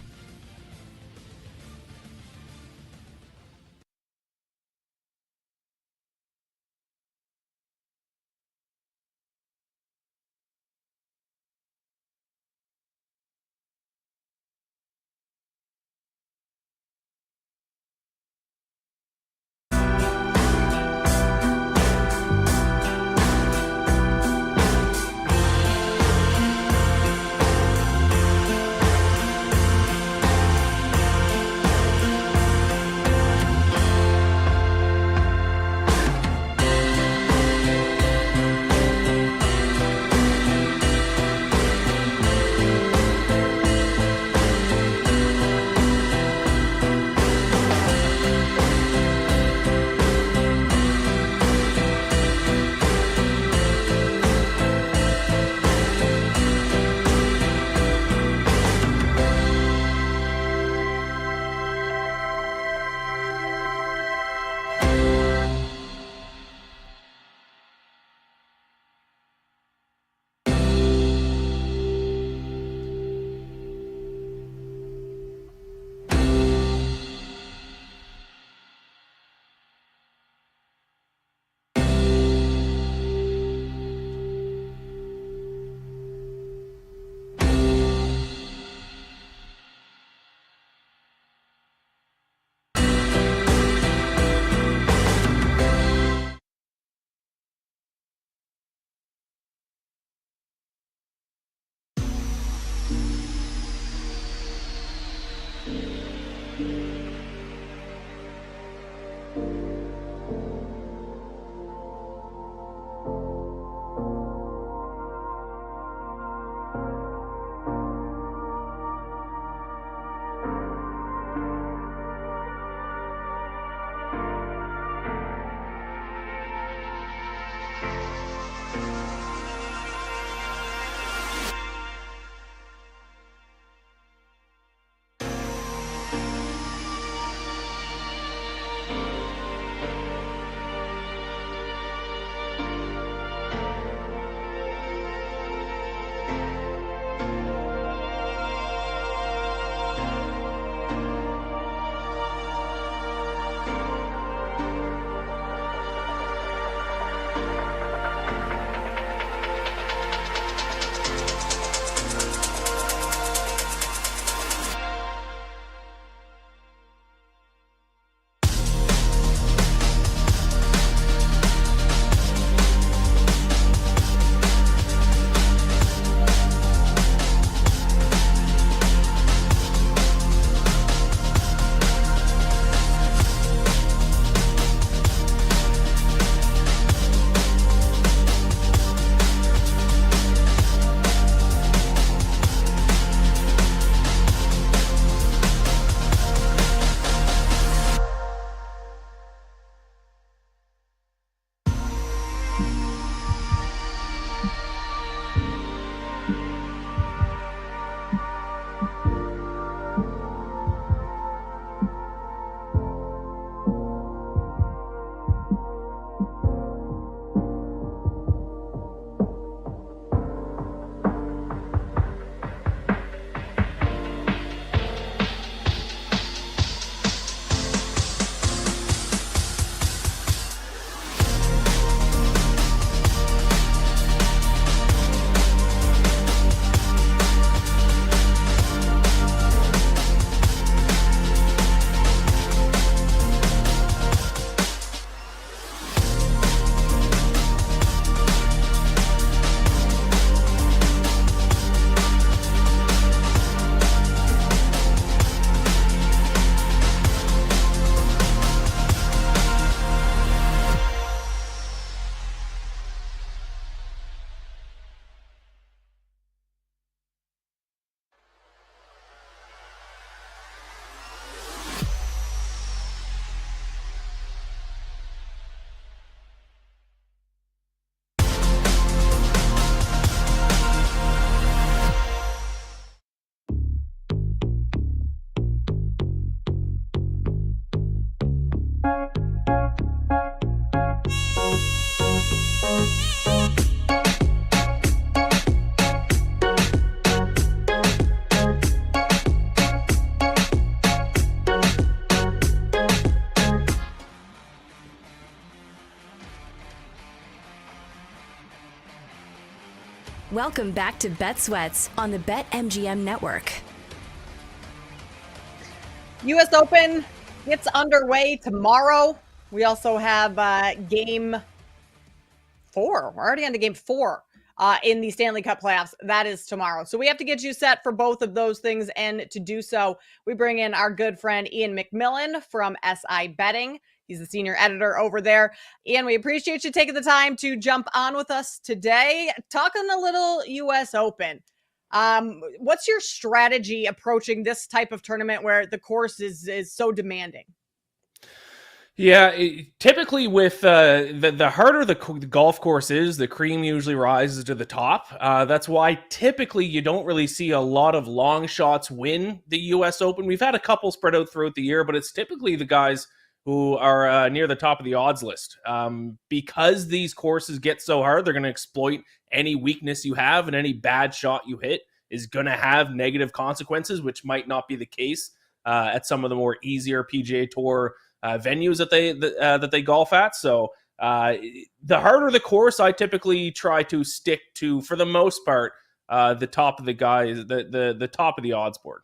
Welcome back to Bet Sweats on the BetMGM network. U.S. Open gets underway tomorrow. We also have game 4. We're already on to game 4 in the Stanley Cup playoffs. That is tomorrow. So we have to get you set for both of those things. And to do so, we bring in our good friend Ian McMillan from SI Betting. He's the senior editor over there. Ian, we appreciate you taking the time to jump on with us today, talking a little U.S. Open. What's your strategy approaching this type of tournament where the course is so demanding? Yeah, typically with the harder the golf course is, the cream usually rises to the top. That's why typically you don't really see a lot of long shots win the U.S. Open. We've had a couple spread out throughout the year, but it's typically the guys who are near the top of the odds list. Because these courses get so hard, they're going to exploit any weakness you have, and any bad shot you hit is going to have negative consequences, which might not be the case at some of the more easier PGA Tour venues that they golf at. So the harder the course, I typically try to stick to, for the most part, the top of the guys, the top of the odds board.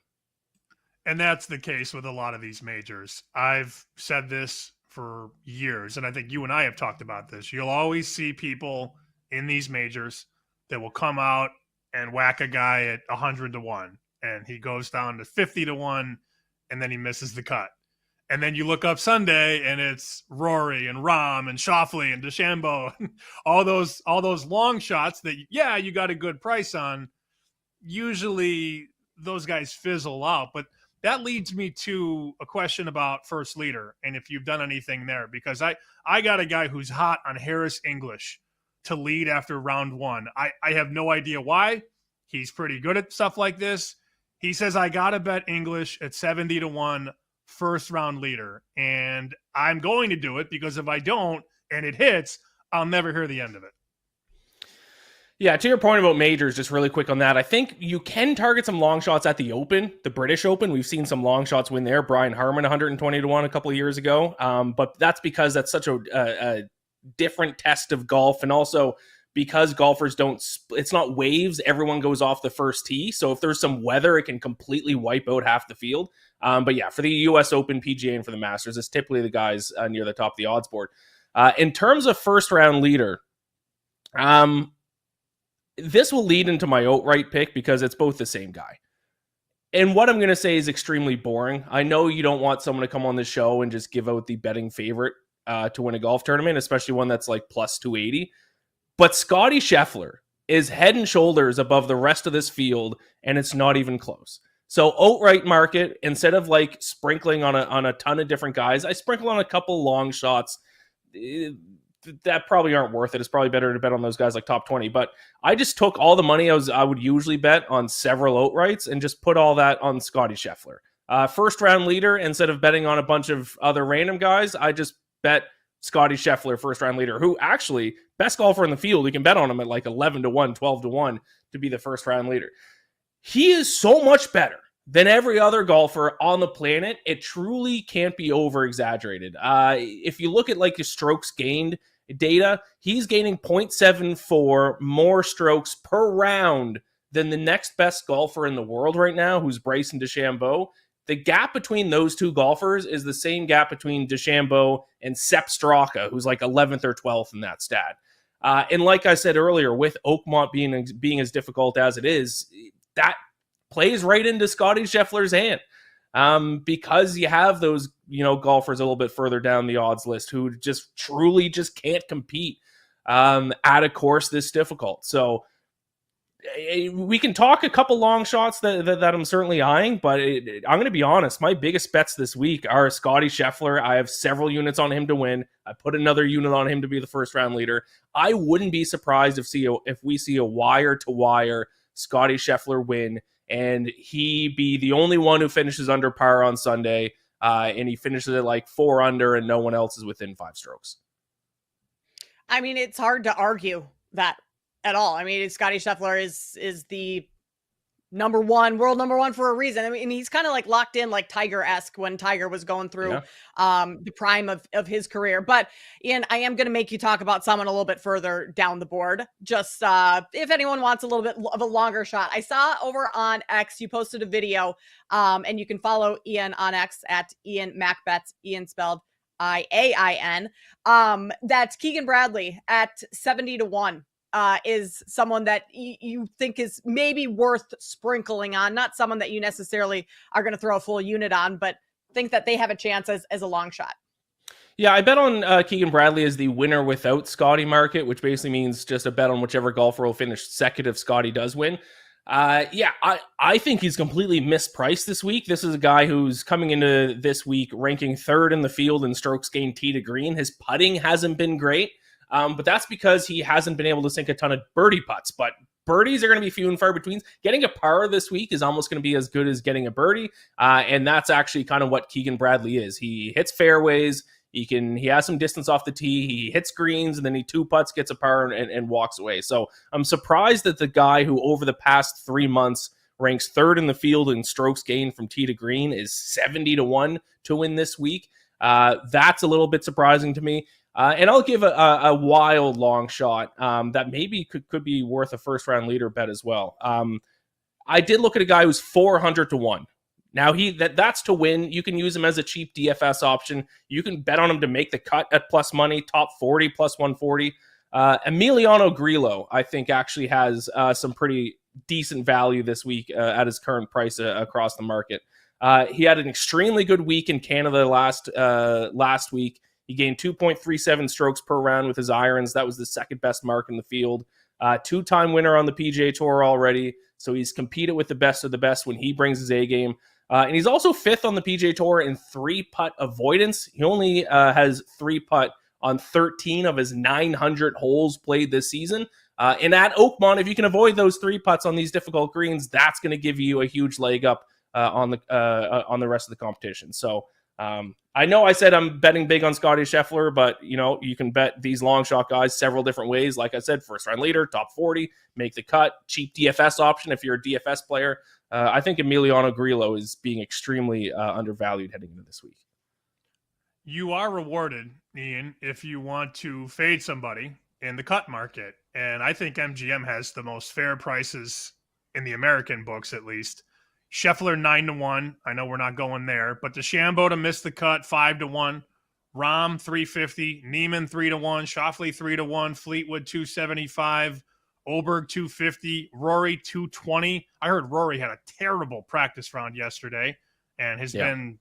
And that's the case with a lot of these majors. I've said this for years, and I think you and I have talked about this. You'll always see people in these majors that will come out and whack a guy at 100 to 1, and he goes down to 50 to 1, and then he misses the cut. And then you look up Sunday, and it's Rory and Rahm and Schauffele and DeChambeau, all those long shots that, yeah, you got a good price on. Usually those guys fizzle out. But that leads me to a question about first leader, and if you've done anything there, because I got a guy who's hot on Harris English to lead after round 1. I have no idea why. He's pretty good at stuff like this. He says, I got to bet English at 70 to 1 first round leader. And I'm going to do it, because if I don't and it hits, I'll never hear the end of it. Yeah, to your point about majors, just really quick on that, I think you can target some long shots at the Open, the British Open. We've seen some long shots win there. Brian Harman, 120 to 1 a couple of years ago. But that's because that's such a different test of golf. And also because golfers it's not waves, everyone goes off the first tee. So if there's some weather, it can completely wipe out half the field. But yeah, for the U.S. Open, PGA, and for the Masters, it's typically the guys near the top of the odds board. In terms of first round leader, this will lead into my outright pick, because it's both the same guy. And what I'm going to say is extremely boring. I know you don't want someone to come on the show and just give out the betting favorite to win a golf tournament, especially one that's like plus 280. But Scotty Scheffler is head and shoulders above the rest of this field, and it's not even close. So outright market, instead of like sprinkling on a ton of different guys, I sprinkle on a couple long shots that probably aren't worth it. It's probably better to bet on those guys like top 20. But I just took all the money I would usually bet on several outrights and just put all that on Scotty Scheffler. First round leader, instead of betting on a bunch of other random guys, I just bet Scotty Scheffler, first round leader, who actually best golfer in the field. You can bet on him at like 11 to 1, 12 to 1 to be the first round leader. He is so much better than every other golfer on the planet. It truly can't be over exaggerated. If you look at like his strokes gained data, he's gaining 0.74 more strokes per round than the next best golfer in the world right now, who's Bryson DeChambeau. The gap between those two golfers is the same gap between DeChambeau and Sepp Straka, who's like 11th or 12th in that stat. And like I said earlier, with Oakmont being as difficult as it is, that plays right into Scotty Scheffler's hand. Because you have those, golfers a little bit further down the odds list who just truly just can't compete at a course this difficult. So we can talk a couple long shots that I'm certainly eyeing, but I'm going to be honest. My biggest bets this week are Scotty Scheffler. I have several units on him to win. I put another unit on him to be the first round leader. I wouldn't be surprised if we see a wire to wire Scotty Scheffler win, and he be the only one who finishes under par on Sunday, and he finishes at like 4 under, and no one else is within 5 strokes. I mean, it's hard to argue that at all. I mean, Scotty Scheffler is the world number one for a reason. I mean, and he's kind of like locked in like Tiger-esque when Tiger was going through the prime of his career. But Ian, I am going to make you talk about someone a little bit further down the board. Just if anyone wants a little bit of a longer shot. I saw over on X, you posted a video and you can follow Ian on X at Ian MacBets, Ian spelled IAIN. That's Keegan Bradley at 70-1. Is someone that you think is maybe worth sprinkling on, not someone that you necessarily are going to throw a full unit on, but think that they have a chance as a long shot. Yeah, I bet on Keegan Bradley as the winner without Scotty market, which basically means just a bet on whichever golfer will finish second if Scotty does win. I think he's completely mispriced this week. This is a guy who's coming into this week ranking third in the field in strokes gained tee to green. His putting hasn't been great. But that's because he hasn't been able to sink a ton of birdie putts. But birdies are going to be few and far between. Getting a par this week is almost going to be as good as getting a birdie. And that's actually kind of what Keegan Bradley is. He hits fairways. He has some distance off the tee. He hits greens, and then he two putts, gets a par, and walks away. So I'm surprised that the guy who over the past 3 months ranks third in the field in strokes gained from tee to green is 70-1 to win this week. That's a little bit surprising to me. And I'll give a wild long shot that maybe could be worth a first round leader bet as well. I did look at a guy who's 400-1. Now that's to win. You can use him as a cheap DFS option. You can bet on him to make the cut at plus money, top 40 plus 140. Emiliano Grillo, I think, actually has some pretty decent value this week at his current price across the market. He had an extremely good week in Canada last week. He gained 2.37 strokes per round with his irons. That was the second best mark in the field. Two-time winner on the PGA Tour already. So he's competed with the best of the best when he brings his A game. And he's also fifth on the PGA Tour in three-putt avoidance. He only has three-putt on 13 of his 900 holes played this season. And at Oakmont, if you can avoid those three putts on these difficult greens, that's going to give you a huge leg up on the rest of the competition. So I know I said I'm betting big on Scotty Scheffler, but you can bet these long shot guys several different ways. Like I said, first round leader, top 40, make the cut, cheap DFS option if you're a DFS player. I think Emiliano Grillo is being extremely undervalued heading into this week. You are rewarded, Ian, if you want to fade somebody in the cut market. And I think MGM has the most fair prices in the American books, at least. Scheffler 9-1. I know we're not going there, but DeChambeau to miss the cut 5-1. Rahm 350. Neiman 3-1. Schauffele 3-1. Fleetwood 275. Oberg 250. Rory 220. I heard Rory had a terrible practice round yesterday and has been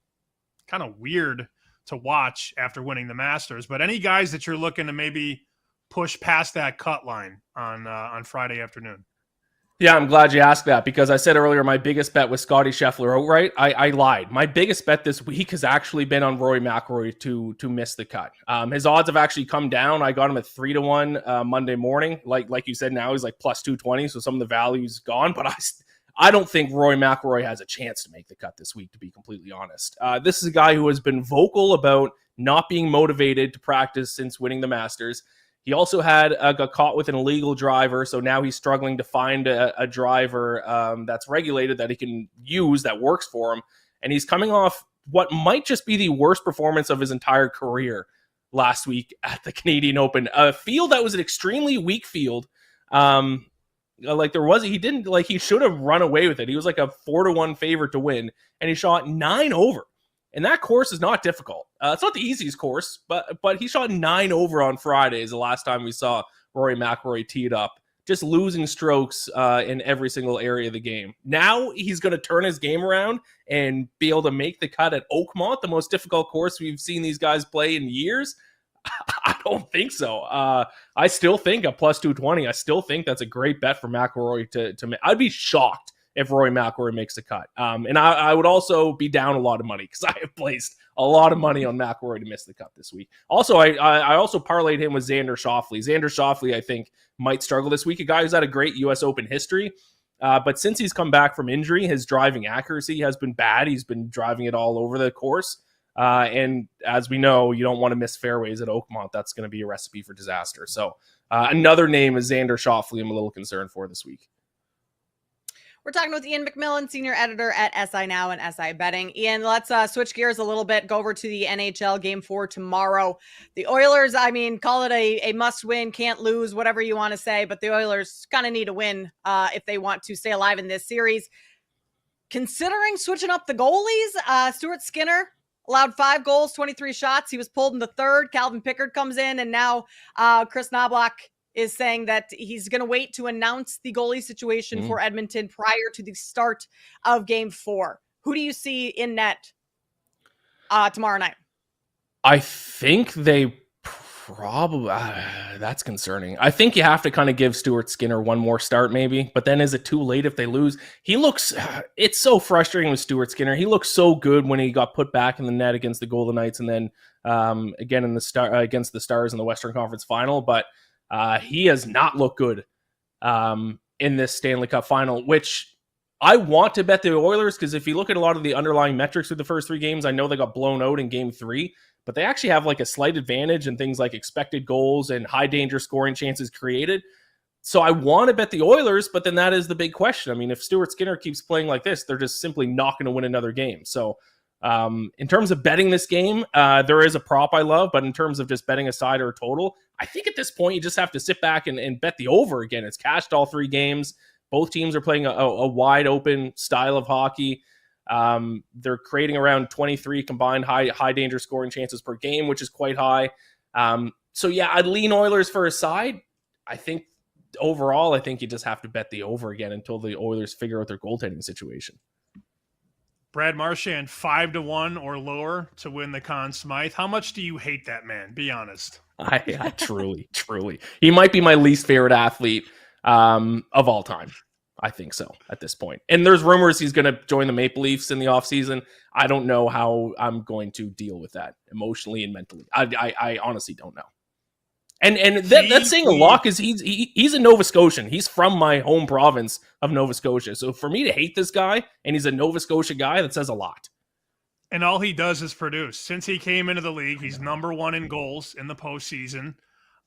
kind of weird to watch after winning the Masters. But any guys that you're looking to maybe push past that cut line on Friday afternoon? Yeah, I'm glad you asked that because I said earlier my biggest bet was Scotty Scheffler outright. I lied. My biggest bet this week has actually been on Rory McIlroy to miss the cut. His odds have actually come down. I got him at 3-1 Monday morning. Like you said, now he's like plus 220, so some of the value's gone. But I don't think Rory McIlroy has a chance to make the cut this week, to be completely honest. This is a guy who has been vocal about not being motivated to practice since winning the Masters. He also got caught with an illegal driver, so now he's struggling to find a driver that's regulated that he can use that works for him. And he's coming off what might just be the worst performance of his entire career last week at the Canadian Open. A field that was an extremely weak field. He should have run away with it. He was like a 4-1 favorite to win, and he shot 9 over. And that course is not difficult. It's not the easiest course, but he shot 9 over on Friday is the last time we saw Rory McIlroy teed up, just losing strokes in every single area of the game. Now he's going to turn his game around and be able to make the cut at Oakmont, the most difficult course we've seen these guys play in years. I don't think so. I still think a plus 220. I still think that's a great bet for McIlroy to make. I'd be shocked if Rory McIlroy makes the cut. And I would also be down a lot of money because I have placed a lot of money on McIlroy to miss the cut this week. Also, I also parlayed him with Xander Schauffele. Xander Schauffele, I think, might struggle this week. A guy who's had a great U.S. Open history. But since he's come back from injury, his driving accuracy has been bad. He's been driving it all over the course. And as we know, you don't want to miss fairways at Oakmont. That's going to be a recipe for disaster. So another name is Xander Schauffele I'm a little concerned for this week. We're talking with Ian McMillan, senior editor at SI Now and SI Betting. Ian, let's switch gears a little bit, go over to the NHL Game 4 tomorrow. The Oilers, I mean, call it a must-win, can't lose, whatever you want to say, but the Oilers kind of need to win if they want to stay alive in this series. Considering switching up the goalies, Stuart Skinner allowed 5 goals, 23 shots. He was pulled in the third. Calvin Pickard comes in, and now Chris Knoblauch is saying that he's going to wait to announce the goalie situation for Edmonton prior to the start of Game 4. Who do you see in net tomorrow night? I think they probably that's concerning. I think you have to kind of give Stuart Skinner one more start maybe, but then is it too late if they lose? He looks it's so frustrating with Stuart Skinner. He looked so good when he got put back in the net against the Golden Knights and then again in the against the Stars in the Western Conference Final, but he has not looked good in this Stanley Cup Final, which I want to bet the Oilers because if you look at a lot of the underlying metrics of the first 3 games, I know they got blown out in Game 3, but they actually have like a slight advantage in things like expected goals and high danger scoring chances created. So I want to bet the Oilers, but then that is the big question. I mean, if Stuart Skinner keeps playing like this, they're just simply not going to win another game. So in terms of betting this game, there is a prop I love, but in terms of just betting a side or a total, I think at this point you just have to sit back and bet the over again. It's cashed all 3 games. Both teams are playing a wide open style of hockey. They're creating around 23 combined high danger scoring chances per game, which is quite high. So yeah, I'd lean Oilers for a side. I think overall, I think you just have to bet the over again until the Oilers figure out their goaltending situation. Brad Marchand 5-1 or lower to win the Conn Smythe. How much do you hate that man? Be honest. I truly. He might be my least favorite athlete of all time. I think so at this point. And there's rumors he's going to join the Maple Leafs in the offseason. I don't know how I'm going to deal with that emotionally and mentally. I honestly don't know. And that's saying a lot because he's a Nova Scotian. He's from my home province of Nova Scotia. So for me to hate this guy and he's a Nova Scotia guy, that says a lot. And all he does is produce. Since he came into the league, he's number 1 in goals in the postseason.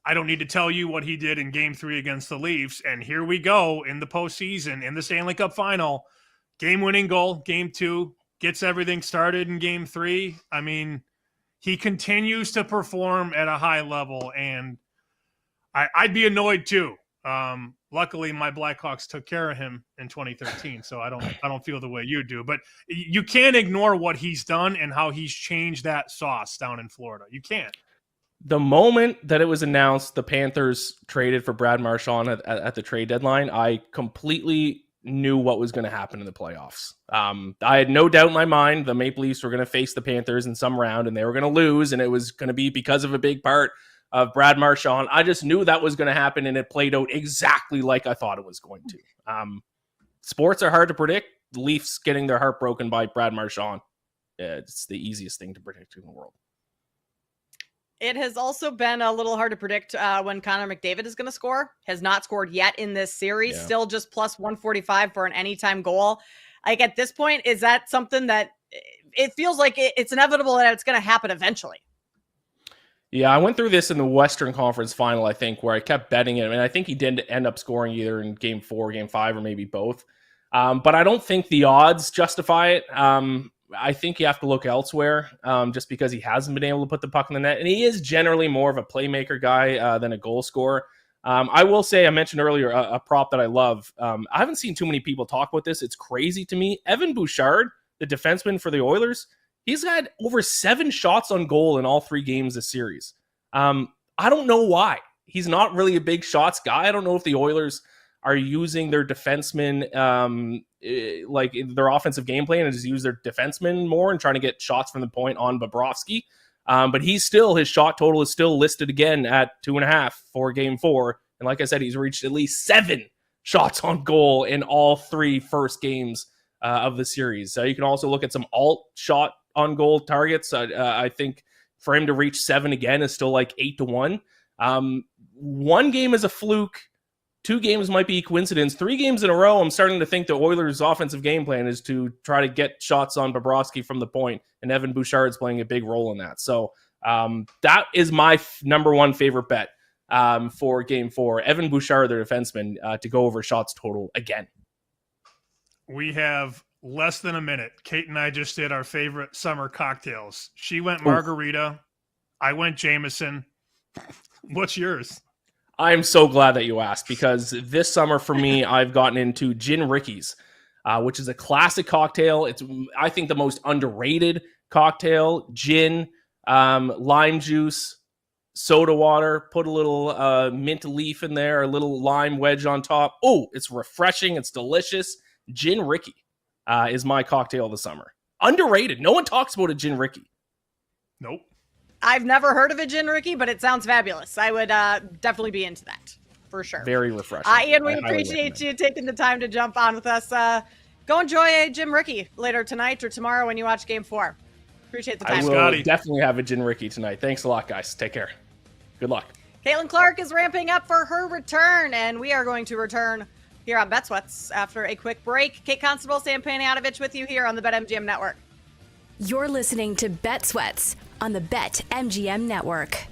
I don't need to tell you what he did in Game 3 against the Leafs. And here we go in the postseason, in the Stanley Cup Final. Game-winning goal, Game 2, gets everything started in Game 3. I mean, he continues to perform at a high level, and I'd be annoyed too. Luckily, my Blackhawks took care of him in 2013, so I don't feel the way you do. But you can't ignore what he's done and how he's changed that sauce down in Florida. You can't. The moment that it was announced the Panthers traded for Brad Marchand at the trade deadline, I completely knew what was going to happen in the playoffs. I had no doubt in my mind the Maple Leafs were going to face the Panthers in some round and they were going to lose, and it was going to be because of a big part of Brad Marchand. I just knew that was going to happen, and it played out exactly like I thought it was going to. Sports are hard to predict. The Leafs getting their heart broken by Brad Marchand, it's the easiest thing to predict in the world. It has also been a little hard to predict when Connor McDavid is going to score. Has not scored yet in this series. Yeah. Still just plus 145 for an anytime goal. Like at this point, is that something that it feels like it's inevitable that it's going to happen eventually? Yeah, I went through this in the Western Conference Final, I think, where I kept betting him. And I think he did end up scoring either in Game 4, Game 5, or maybe both. But I don't think the odds justify it. I think you have to look elsewhere just because he hasn't been able to put the puck in the net. And he is generally more of a playmaker guy than a goal scorer. I will say, I mentioned earlier, a prop that I love. I haven't seen too many people talk about this. It's crazy to me. Evan Bouchard, the defenseman for the Oilers, he's had over 7 shots on goal in all 3 games this series. I don't know why. He's not really a big shots guy. I don't know if the Oilers are using their defensemen like their offensive game plan and just use their defensemen more and trying to get shots from the point on Bobrovsky. But his shot total is still listed again at 2.5 for Game 4. And like I said, he's reached at least 7 shots on goal in all 3 first games of the series. So you can also look at some alt shot on goal targets. I think for him to reach 7 again is still like 8-1. 1 game is a fluke. 2 games might be coincidence. 3 games in a row, I'm starting to think the Oilers' offensive game plan is to try to get shots on Bobrovsky from the point, and Evan Bouchard's playing a big role in that. So that is my number 1 favorite bet for Game 4. Evan Bouchard, their defenseman, to go over shots total again. We have less than a minute. Kate and I just did our favorite summer cocktails. She went margarita. I went Jameson. What's yours? I'm so glad that you asked, because this summer for me, I've gotten into Gin Rickeys, which is a classic cocktail. It's, I think, the most underrated cocktail. Gin, lime juice, soda water, put a little mint leaf in there, a little lime wedge on top. Oh, it's refreshing. It's delicious. Gin Rickey is my cocktail of the summer. Underrated. No one talks about a Gin Rickey. Nope. I've never heard of a Gin Rickey, but it sounds fabulous. I would definitely be into that for sure. Very refreshing. Ian, we appreciate you taking the time to jump on with us. Go enjoy a Gin Rickey later tonight or tomorrow when you watch Game 4. Appreciate the time. I will definitely have a Gin Rickey tonight. Thanks a lot, guys. Take care. Good luck. Caitlin Clark is ramping up for her return, and we are going to return here on Bet Sweats after a quick break. Kate Constable, Sam Panayotovich with you here on the BetMGM Network. You're listening to Bet Sweats on the BetMGM Network.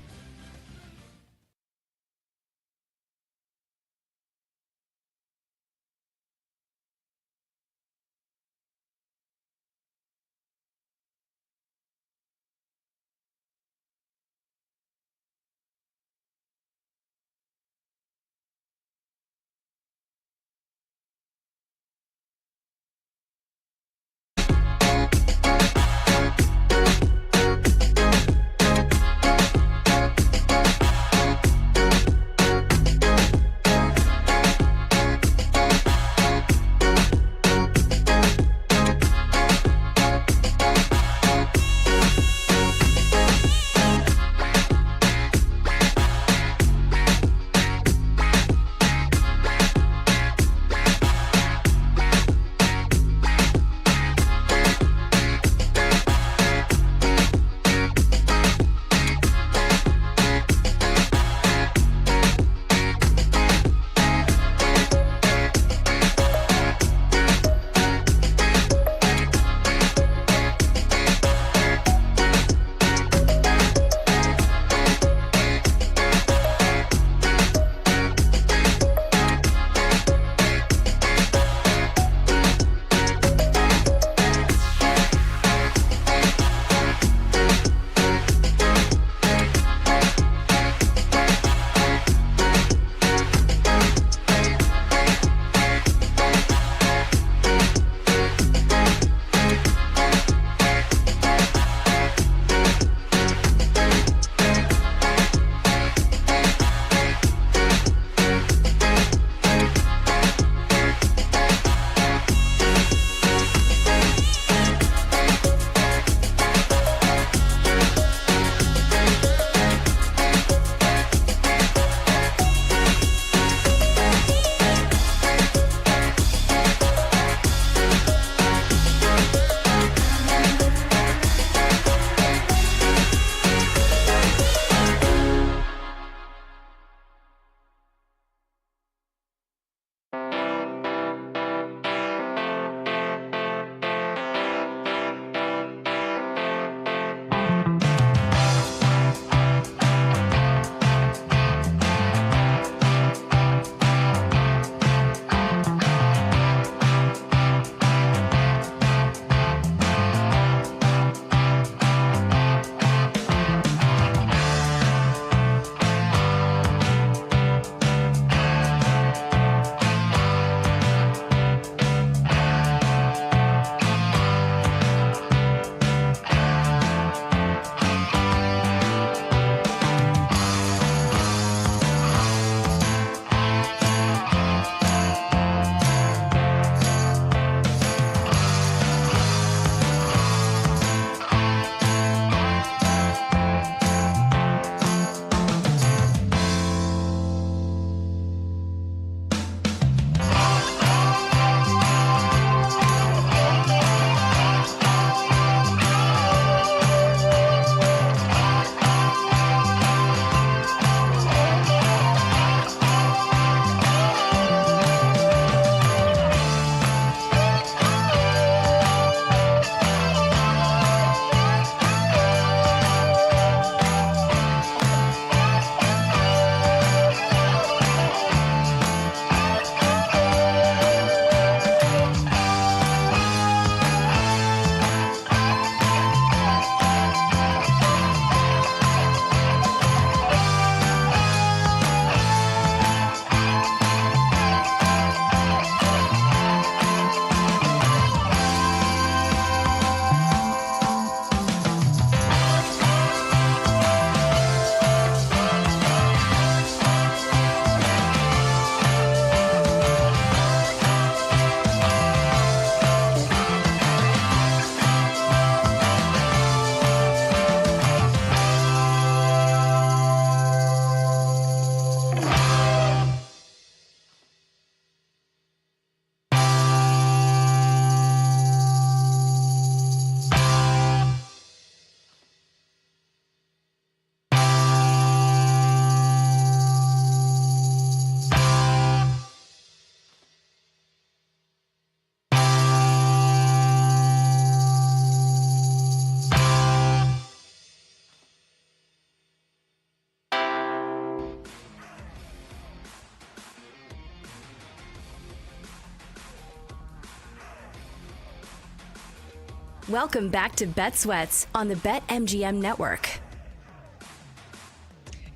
Welcome back to Bet Sweats on the BetMGM network.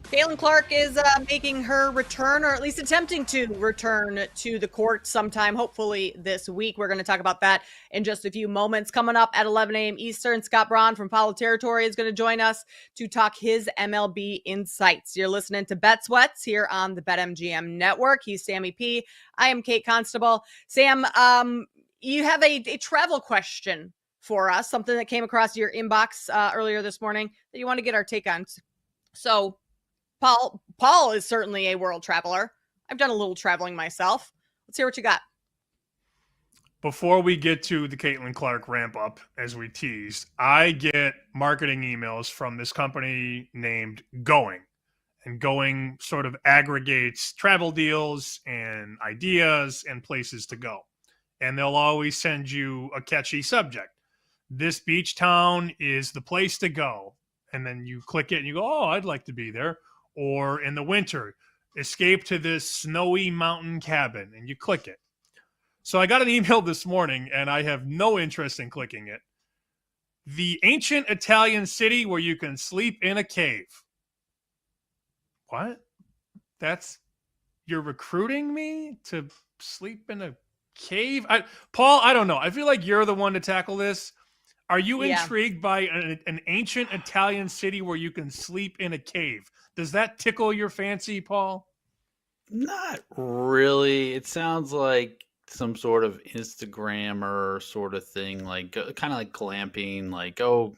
Caitlin Clark is making her return, or at least attempting to return to the court sometime, hopefully this week. We're going to talk about that in just a few moments. Coming up at 11 a.m. Eastern, Scott Braun from Follow Territory is going to join us to talk his MLB insights. You're listening to Bet Sweats here on the BetMGM network. He's Sammy P. I am Kate Constable. Sam, you have a travel question for us, something that came across your inbox earlier this morning that you want to get our take on. So, Paul is certainly a world traveler. I've done a little traveling myself. Let's hear what you got. Before we get to the Caitlin Clark ramp up, as we teased, I get marketing emails from this company named Going. And Going sort of aggregates travel deals and ideas and places to go. And they'll always send you a catchy subject. This beach town is the place to go. And then you click it and you go, oh, I'd like to be there. Or in the winter, escape to this snowy mountain cabin, and you click it. So I got an email this morning, and I have no interest in clicking it. The ancient Italian city where you can sleep in a cave. What? You're recruiting me to sleep in a cave? Paul, I don't know. I feel like you're the one to tackle this. Are you intrigued by an ancient Italian city where you can sleep in a cave? Does that tickle your fancy, Paul? Not really. It sounds like some sort of Instagrammer sort of thing, like kind of like glamping, like go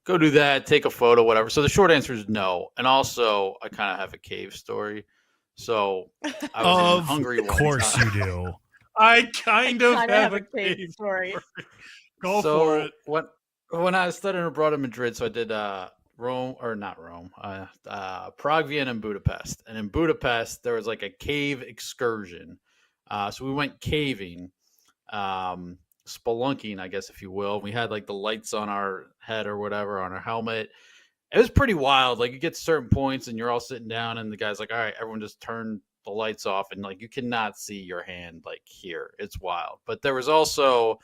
do that, take a photo, whatever. So the short answer is no. And also, I kind of have a cave story. So I was in Hungary. Of course you do. I kind of have a cave story. Go for it. When I was studying abroad in Madrid, so I did Prague, Vienna, and Budapest. And in Budapest, there was like a cave excursion. So we went caving, spelunking, I guess, if you will. We had like the lights on our head or whatever, on our helmet. It was pretty wild. Like you get to certain points and you're all sitting down and the guy's like, all right, everyone just turn the lights off. And like, you cannot see your hand like here. It's wild. But there was also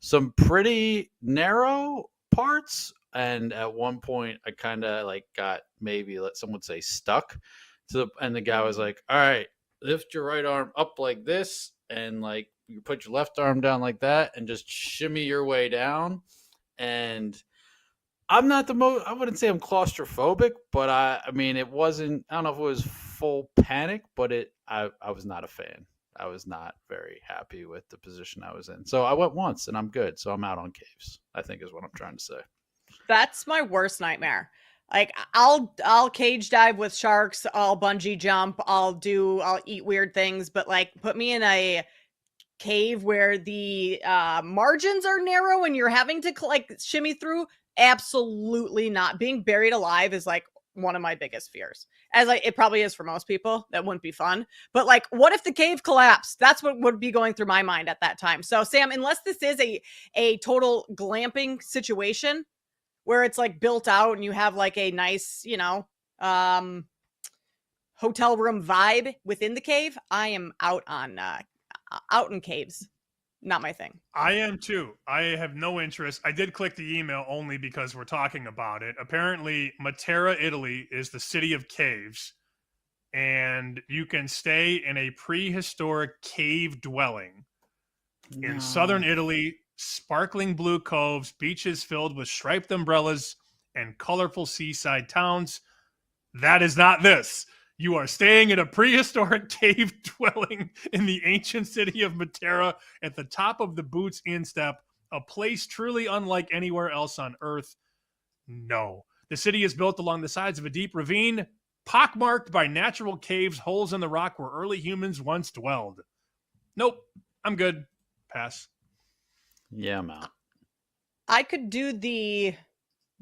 some pretty narrow parts. And at one point I kind of like got maybe some would say stuck and the guy was like, all right, lift your right arm up like this. And like you put your left arm down like that and just shimmy your way down. And I'm not I wouldn't say I'm claustrophobic, but I mean, it wasn't, I don't know if it was full panic, but I was not a fan. I was not very happy with the position I was in. So I went once and I'm good. So I'm out on caves, I think is what I'm trying to say. That's my worst nightmare. Like I'll cage dive with sharks, I'll bungee jump, I'll eat weird things, but like put me in a cave where the margins are narrow and you're having to like shimmy through. Absolutely not. Being buried alive is like one of my biggest fears. It probably is for most people. That wouldn't be fun. But like, what if the cave collapsed? That's what would be going through my mind at that time. So Sam, unless this is a total glamping situation where it's like built out and you have like a nice, hotel room vibe within the cave, I am out in caves. Not my thing. I am too. I have no interest. I did click the email only because we're talking about it. Apparently, Matera, Italy is the city of caves, and you can stay in a prehistoric cave dwelling in southern Italy, sparkling blue coves, beaches filled with striped umbrellas, and colorful seaside towns. That is not this. You are staying in a prehistoric cave dwelling in the ancient city of Matera at the top of the Boots Instep, a place truly unlike anywhere else on Earth. No. The city is built along the sides of a deep ravine, pockmarked by natural caves, holes in the rock where early humans once dwelled. Nope. I'm good. Pass. Yeah, I'm out. I could do the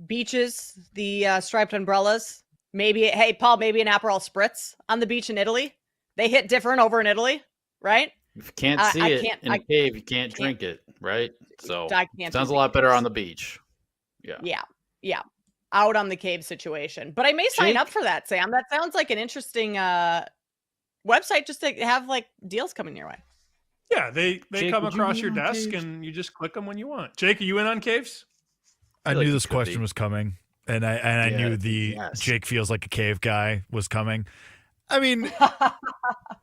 beaches, the striped umbrellas. Maybe, hey, Paul, maybe an Aperol Spritz on the beach in Italy. They hit different over in Italy, right? If you can't see it in a cave, you can't drink it, right? So sounds a lot better on the beach. Yeah. Out on the cave situation. But I may sign up for that, Sam. That sounds like an interesting website just to have like deals coming your way. Yeah, they Jake, come would you across be your in on desk caves? and you just click them when you want. Jake, are you in on caves? I feel knew like this you could question be. was coming, and I knew the yes. Jake feels like a cave guy was coming. I mean,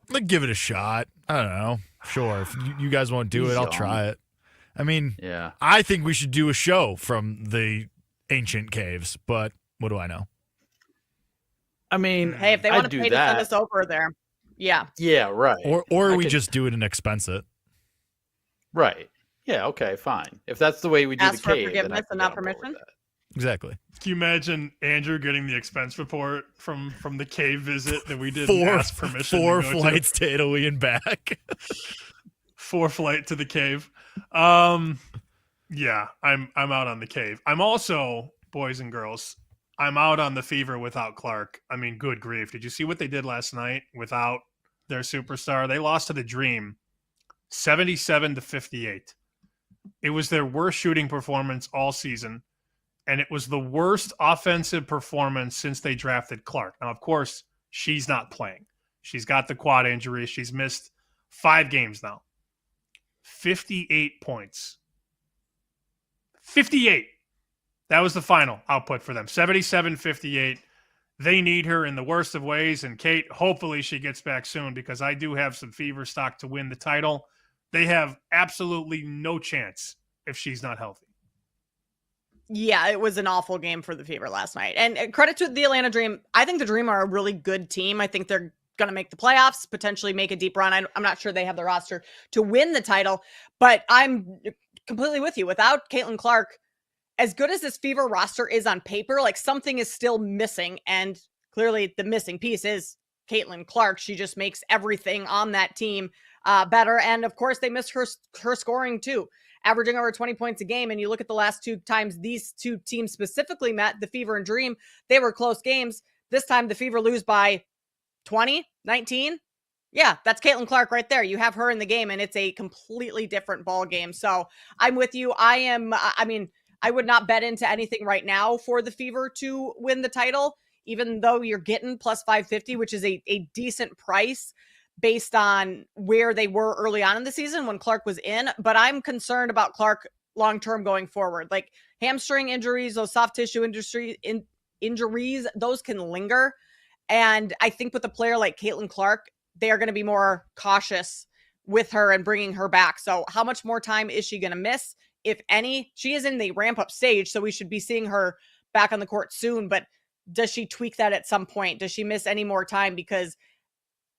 like, give it a shot. I don't know. Sure, if you guys won't do He's it, I'll young. try it. I mean, Yeah. I think we should do a show from the ancient caves, but what do I know? I mean, Hey, if they I'd want to do pay to send that. us over there, yeah. Yeah, right. Or I we could- just do it and expense it. Right. Yeah, okay, fine. If that's the way we do Ask the for cave, then I forgiveness can and get not on board with permission. that. Exactly. Can you imagine Andrew getting the expense report from the cave visit that we did? Four, and ask permission. four to go flights to Italy and back. 4 flight to the cave. Yeah, I'm out on the cave. I'm also, boys and girls, I'm out on the Fever without Clark. I mean, good grief. Did you see what they did last night without their superstar? They lost to the Dream 77-58. It was their worst shooting performance all season, and it was the worst offensive performance since they drafted Clark. Now, of course, she's not playing. She's got the quad injury. She's missed 5 games now. 58 points. 58. That was the final output for them. 77-58. They need her in the worst of ways. And Kate, hopefully she gets back soon, because I do have some Fever stock to win the title. They have absolutely no chance if she's not healthy. Yeah, it was an awful game for the Fever last night. And credit to the Atlanta Dream. I think the Dream are a really good team. I think they're going to make the playoffs, potentially make a deep run. I'm not sure they have the roster to win the title, but I'm completely with you. Without Caitlin Clark, as good as this Fever roster is on paper, like, something is still missing. And clearly the missing piece is Caitlin Clark. She just makes everything on that team better. And of course they missed her scoring too, averaging over 20 points a game. And you look at the last 2 times these 2 teams specifically met, the Fever and Dream, they were close games. This time the Fever lose by 20, 19. Yeah, that's Caitlin Clark right there. You have her in the game, and it's a completely different ball game. So I'm with you. I would not bet into anything right now for the Fever to win the title, even though you're getting plus 550, which is a decent price based on where they were early on in the season when Clark was in. But I'm concerned about Clark long-term going forward. Like, hamstring injuries, those soft tissue injuries, those can linger. And I think with a player like Caitlin Clark, they are going to be more cautious with her and bringing her back. So how much more time is she going to miss, if any? She is in the ramp-up stage, so we should be seeing her back on the court soon. But does she tweak that at some point? Does she miss any more time? Because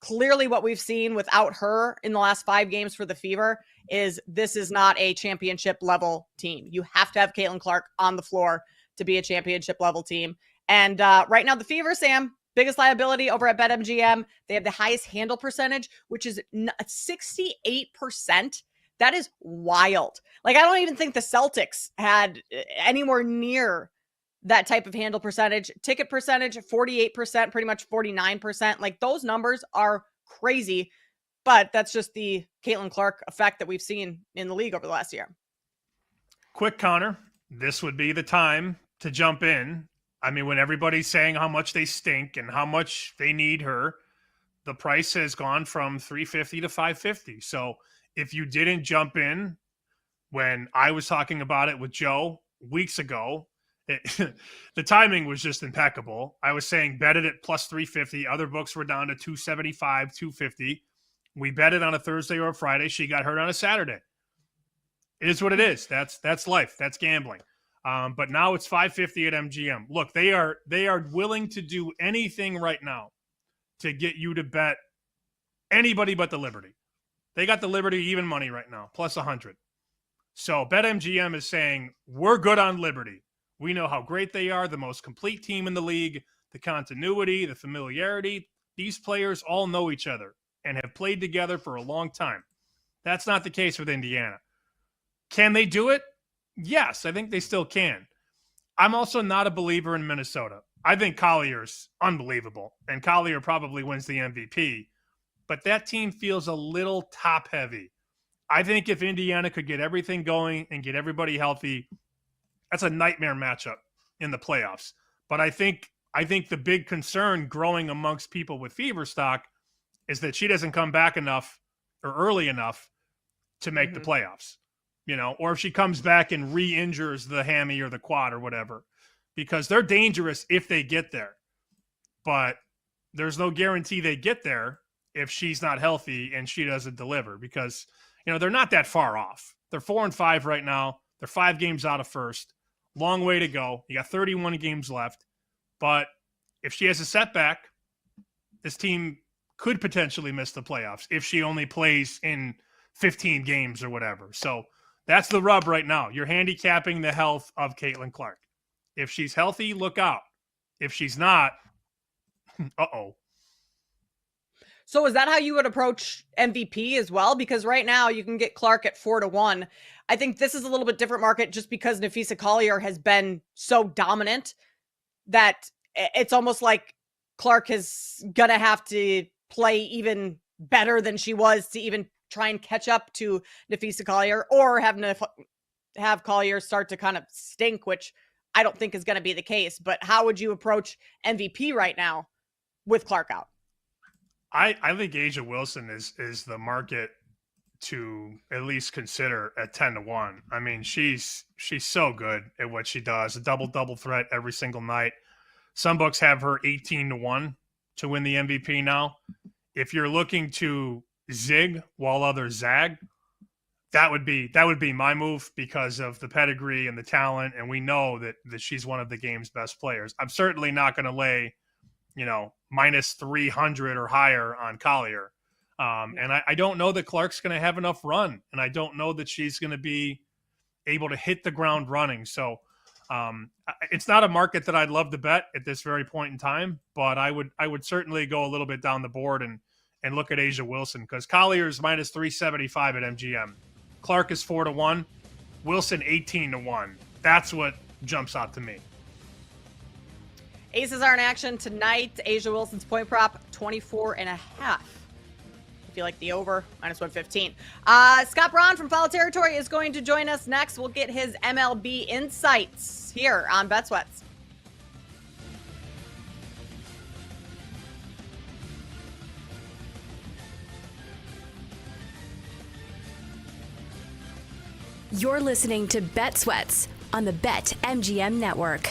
clearly what we've seen without her in the last 5 games for the Fever is this is not a championship level team. You have to have Caitlin Clark on the floor to be a championship level team. And right now the Fever, Sam, biggest liability over at BetMGM. They have the highest handle percentage, which is 68%. That is wild. Like, I don't even think the Celtics had anywhere near that type of handle percentage. Ticket percentage, 48%, pretty much 49%. Like, those numbers are crazy, but that's just the Caitlin Clark effect that we've seen in the league over the last year. Quick counter. This would be the time to jump in. I mean, when everybody's saying how much they stink and how much they need her, the price has gone from $350 to $550. So if you didn't jump in when I was talking about it with Joe weeks ago, the timing was just impeccable. I was saying bet it at plus 350. Other books were down to 275, 250. We bet it on a Thursday or a Friday. She got hurt on a Saturday. It is what it is. That's life. That's gambling. But now it's 550 at MGM. Look, they are willing to do anything right now to get you to bet anybody but the Liberty. They got the Liberty even money right now, plus 100. So BetMGM is saying, we're good on Liberty. We know how great they are, the most complete team in the league, the continuity, the familiarity. These players all know each other and have played together for a long time. That's not the case with Indiana. Can they do it? Yes, I think they still can. I'm also not a believer in Minnesota. I think Collier's unbelievable, and Collier probably wins the MVP. But that team feels a little top-heavy. I think if Indiana could get everything going and get everybody healthy, that's a nightmare matchup in the playoffs. But I think the big concern growing amongst people with Fever stock is that she doesn't come back enough or early enough to make the playoffs, or if she comes back and re-injures the hammy or the quad or whatever, because they're dangerous if they get there. But there's no guarantee they get there if she's not healthy and she doesn't deliver, because, they're not that far off. They're 4-5 right now. They're 5 games out of first. Long way to go. You got 31 games left. But if she has a setback, this team could potentially miss the playoffs if she only plays in 15 games or whatever. So that's the rub right now. You're handicapping the health of Caitlin Clark. If she's healthy, look out. If she's not, uh-oh. So is that how you would approach MVP as well? Because right now you can get Clark at 4-1. I think this is a little bit different market just because Nafisa Collier has been so dominant that it's almost like Clark is going to have to play even better than she was to even try and catch up to Nafisa Collier, or have Collier start to kind of stink, which I don't think is going to be the case. But how would you approach MVP right now with Clark out? I think Asia Wilson is the market to at least consider at 10-1. I mean, she's so good at what she does. A double threat every single night. Some books have her 18-1 to win the MVP now. If you're looking to zig while others zag, that would be my move because of the pedigree and the talent, and we know that she's one of the game's best players. I'm certainly not going to lay, minus 300 or higher on Collier. And I don't know that Clark's going to have enough run, and I don't know that she's going to be able to hit the ground running. So it's not a market that I'd love to bet at this very point in time, but I would certainly go a little bit down the board and look at Asia Wilson, because Collier is minus 375 at MGM. Clark is 4-1. Wilson 18-1. That's what jumps out to me. Aces are in action tonight. Asia Wilson's point prop 24.5. If you like the over, minus 115. Scott Braun from Foul Territory is going to join us next. We'll get his MLB insights here on Bet Sweats. You're listening to Bet Sweats on the BetMGM network.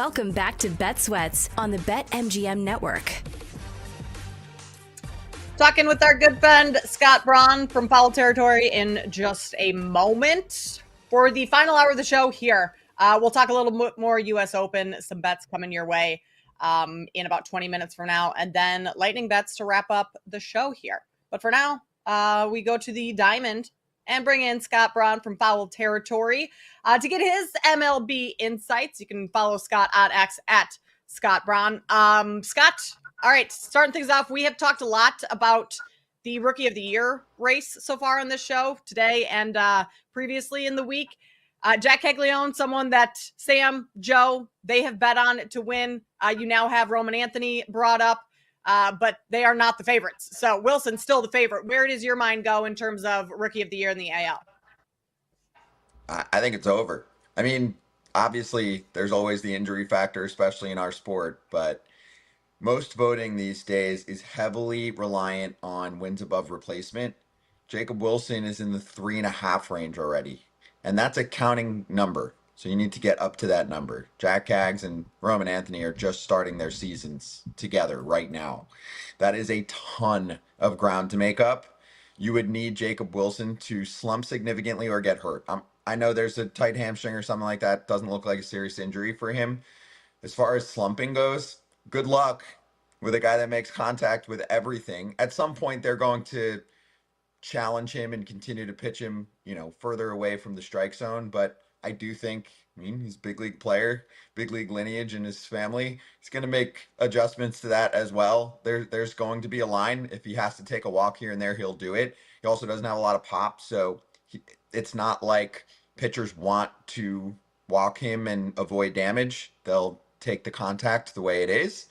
Welcome back to Bet Sweats on the BetMGM network. Talking with our good friend Scott Braun from Foul Territory in just a moment. For the final hour of the show here, we'll talk a little bit more U.S. Open, some bets coming your way in about 20 minutes from now, and then lightning bets to wrap up the show here. But for now, we go to the Diamond and bring in Scott Braun from Foul Territory to get his MLB insights. You can follow Scott on X at Scott Braun. Scott, all right, starting things off, we have talked a lot about the Rookie of the Year race so far on this show today and previously in the week. Jack Caglione, someone that Sam, Joe, they have bet on to win. You now have Roman Anthony brought up, but they are not the favorites. So Wilson's still the favorite. Where does your mind go in terms of Rookie of the Year in the AL? I think it's over. I mean, obviously, there's always the injury factor, especially in our sport, but most voting these days is heavily reliant on wins above replacement. Jacob Wilson is in the 3.5 range already, and that's a counting number. So you need to get up to that number. Jack Caggs and Roman Anthony are just starting their seasons together right now. That is a ton of ground to make up. You would need Jacob Wilson to slump significantly or get hurt. I know there's a tight hamstring or something like that. Doesn't look like a serious injury for him. As far as slumping goes, good luck with a guy that makes contact with everything. At some point, they're going to challenge him and continue to pitch him, further away from the strike zone. But I do think, he's a big league player, big league lineage in his family. He's going to make adjustments to that as well. There's going to be a line. If he has to take a walk here and there, he'll do it. He also doesn't have a lot of pop, so it's not like pitchers want to walk him and avoid damage. They'll take the contact the way it is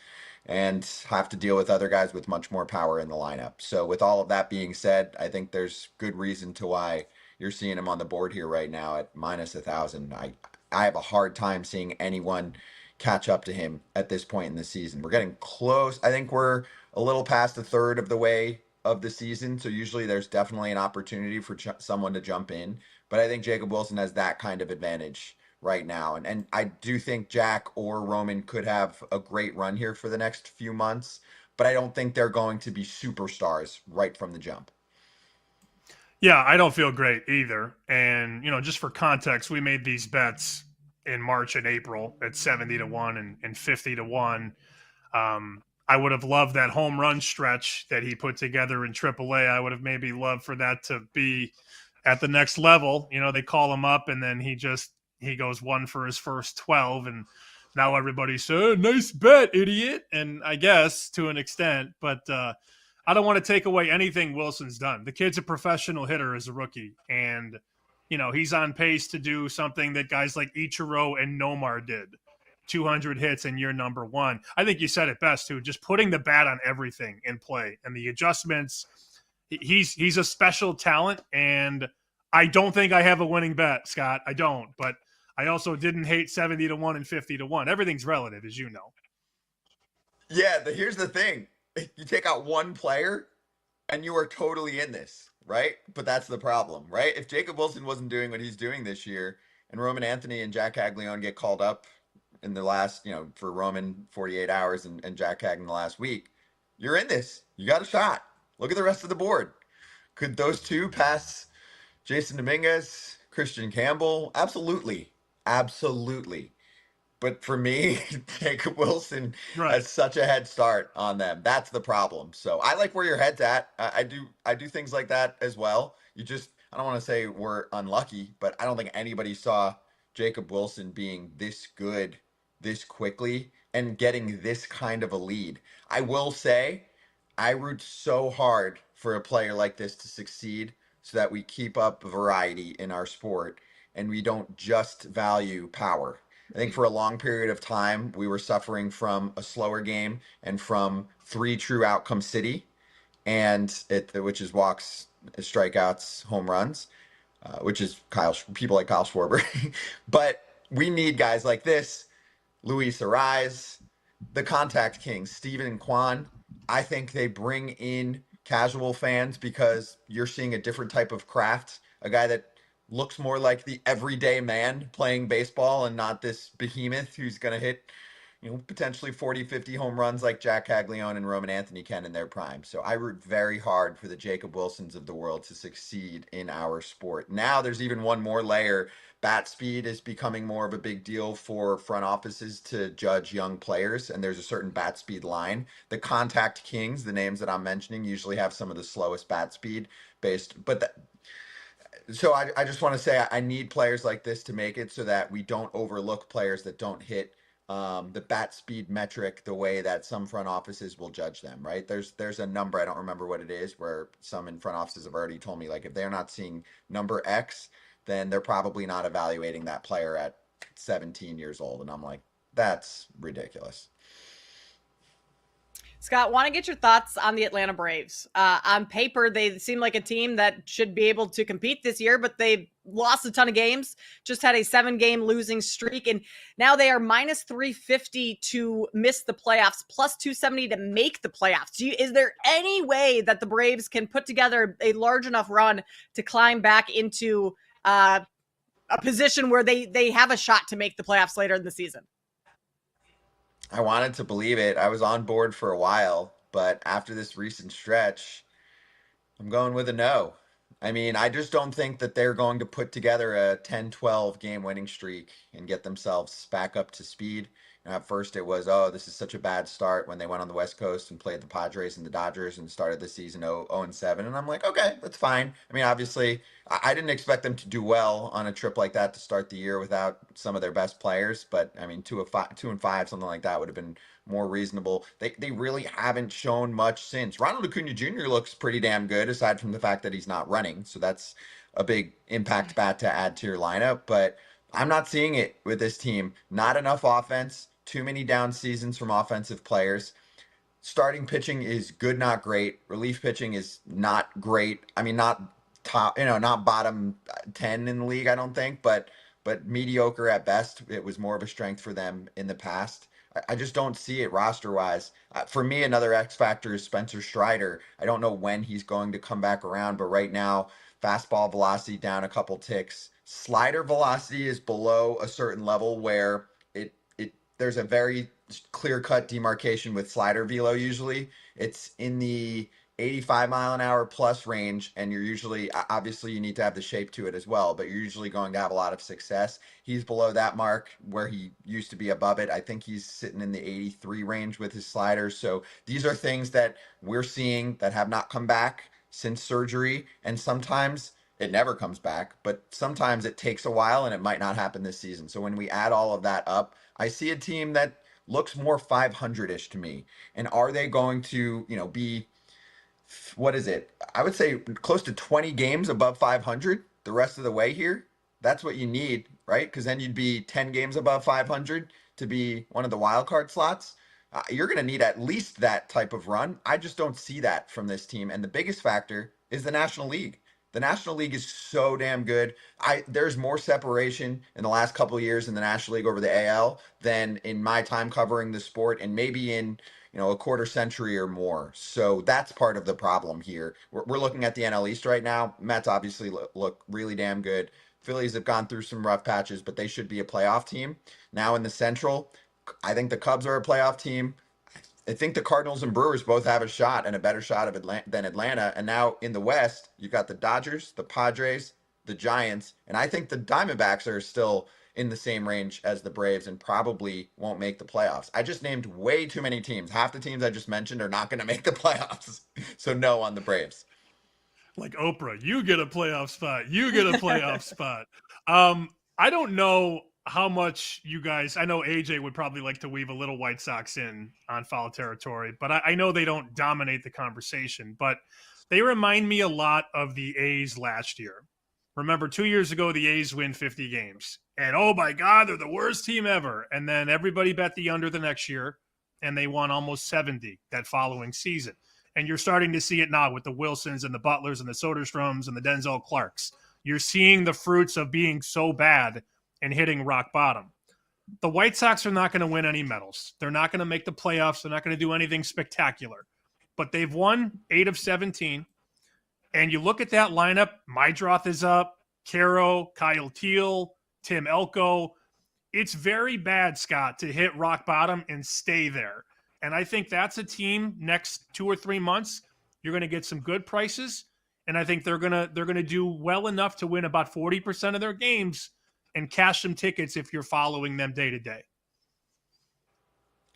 and have to deal with other guys with much more power in the lineup. So with all of that being said, I think there's good reason to why you're seeing him on the board here right now at -1,000. I have a hard time seeing anyone catch up to him at this point in the season. We're getting close. I think we're a little past a third of the way of the season. So usually there's definitely an opportunity for someone to jump in. But I think Jacob Wilson has that kind of advantage right now. And I do think Jack or Roman could have a great run here for the next few months, but I don't think they're going to be superstars right from the jump. Yeah, I don't feel great either. And, just for context, we made these bets in March and April at 70-1 and 50-1. I would have loved that home run stretch that he put together in AAA. I would have maybe loved for that to be at the next level. They call him up and then he goes 1 for his first 12, and now everybody said, nice bet, idiot. And I guess to an extent, but I don't want to take away anything Wilson's done. The kid's a professional hitter as a rookie, and he's on pace to do something that guys like Ichiro and Nomar did. 200 hits in year number 1. I think you said it best too, just putting the bat on everything in play and the adjustments. He's a special talent, and I don't think I have a winning bet, Scott. I don't, but I also didn't hate 70-1 and 50-1. Everything's relative, as you know. Yeah, here's the thing. You take out one player and you are totally in this, right? But that's the problem, right? If Jacob Wilson wasn't doing what he's doing this year and Roman Anthony and Jack Caglione get called up in the last, for Roman 48 hours and Jack Cag in the last week, you're in this. You got a shot. Look at the rest of the board. Could those two pass Jason Dominguez, Christian Campbell? Absolutely. Absolutely. But for me, Jacob Wilson has such a head start on them. That's the problem. So I like where your head's at. I do things like that as well. I don't want to say we're unlucky, but I don't think anybody saw Jacob Wilson being this good this quickly and getting this kind of a lead. I will say I root so hard for a player like this to succeed so that we keep up variety in our sport and we don't just value power. I think for a long period of time, we were suffering from a slower game and from 3 true outcome city, which is walks, strikeouts, home runs, which is people like Kyle Schwarber. But we need guys like this, Luis Ariz, the contact kings, Steven and Kwan. I think they bring in casual fans because you're seeing a different type of craft, a guy that looks more like the everyday man playing baseball and not this behemoth who's going to hit, potentially 40, 50 home runs like Jack Caglione and Roman Anthony can in their prime. So I root very hard for the Jacob Wilsons of the world to succeed in our sport. Now there's even one more layer. Bat speed is becoming more of a big deal for front offices to judge young players, and there's a certain bat speed line. The contact kings, the names that I'm mentioning, usually have some of the slowest bat speed so I just want to say I need players like this to make it so that we don't overlook players that don't hit the bat speed metric the way that some front offices will judge them, right? There's a number, I don't remember what it is, where some in front offices have already told me, like, if they're not seeing number X, then they're probably not evaluating that player at 17 years old. And I'm like, that's ridiculous. Scott, want to get your thoughts on the Atlanta Braves. On paper, they seem like a team that should be able to compete this year, but they've lost a ton of games, just had a 7-game losing streak, and now they are minus 350 to miss the playoffs, plus 270 to make the playoffs. Is there any way that the Braves can put together a large enough run to climb back into a position where they have a shot to make the playoffs later in the season? I wanted to believe it. I was on board for a while, but after this recent stretch, I'm going with a no. I mean, I just don't think that they're going to put together a 10-12 game winning streak and get themselves back up to speed. At first it was, oh, this is such a bad start when they went on the West Coast and played the Padres and the Dodgers and started the season 0-7. And I'm like, okay, that's fine. I mean, obviously, I didn't expect them to do well on a trip like that to start the year without some of their best players. But I mean, 2-5, something like that would have been more reasonable. They really haven't shown much since. Ronald Acuna Jr. looks pretty damn good, aside from the fact that he's not running. So that's a big impact bat to add to your lineup. But I'm not seeing it with this team. Not enough offense. Too many down seasons from offensive players. Starting pitching is good, not great. Relief pitching is not great. I mean, not top, not bottom 10 in the league, I don't think, but mediocre at best. It was more of a strength for them in the past. I just don't see it roster-wise. For me, another X factor is Spencer Strider. I don't know when he's going to come back around, but right now, fastball velocity down a couple ticks. Slider velocity is below a certain level where there's a very clear-cut demarcation with slider velo usually. It's in the 85 mile an hour plus range, and you're usually, obviously you need to have the shape to it as well, but you're usually going to have a lot of success. He's below that mark where he used to be above it. I think he's sitting in the 83 range with his sliders. So these are things that we're seeing that have not come back since surgery, and sometimes it never comes back, but sometimes it takes a while and it might not happen this season. So when we add all of that up, I see a team that looks more 500-ish to me. And are they going to, be, what is it? I would say close to 20 games above 500 the rest of the way here. That's what you need, right? Because then you'd be 10 games above 500 to be one of the wild card slots. You're going to need at least that type of run. I just don't see that from this team. And the biggest factor is the National League. The National League is so damn good. There's more separation in the last couple of years in the National League over the AL than in my time covering the sport, and maybe in a quarter century or more. So that's part of the problem here. We're looking at the NL East right now. Mets obviously look really damn good. Phillies have gone through some rough patches, but they should be a playoff team. Now in the Central, I think the Cubs are a playoff team. I think the Cardinals and Brewers both have a shot and a better shot than Atlanta. And now in the West, you've got the Dodgers, the Padres, the Giants, and I think the Diamondbacks are still in the same range as the Braves and probably won't make the playoffs. I just named way too many teams. Half the teams I just mentioned are not going to make the playoffs. So no on the Braves. Like Oprah, you get a playoff spot. You get a playoff spot. I don't know how much you guys, I know AJ would probably like to weave a little White Sox in on foul territory, but I know they don't dominate the conversation, but they remind me a lot of the A's last year. Remember, 2 years ago, the A's win 50 games, and oh my God, they're the worst team ever. And then everybody bet the under the next year, and they won almost 70 that following season. And you're starting to see it now with the Wilsons and the Butlers and the Soderstroms and the Denzel Clarks. You're seeing the fruits of being so bad and hitting rock bottom. The White Sox are not going to win any medals. They're not going to make the playoffs. They're not going to do anything spectacular. But they've won 8 of 17. And you look at that lineup, Mydroth is up, Caro, Kyle Teal, Tim Elko. It's very bad, Scott, to hit rock bottom and stay there. And I think that's a team next 2 or 3 months. You're going to get some good prices, and I think they're gonna do well enough to win about 40% of their games and cash some tickets if you're following them day to day.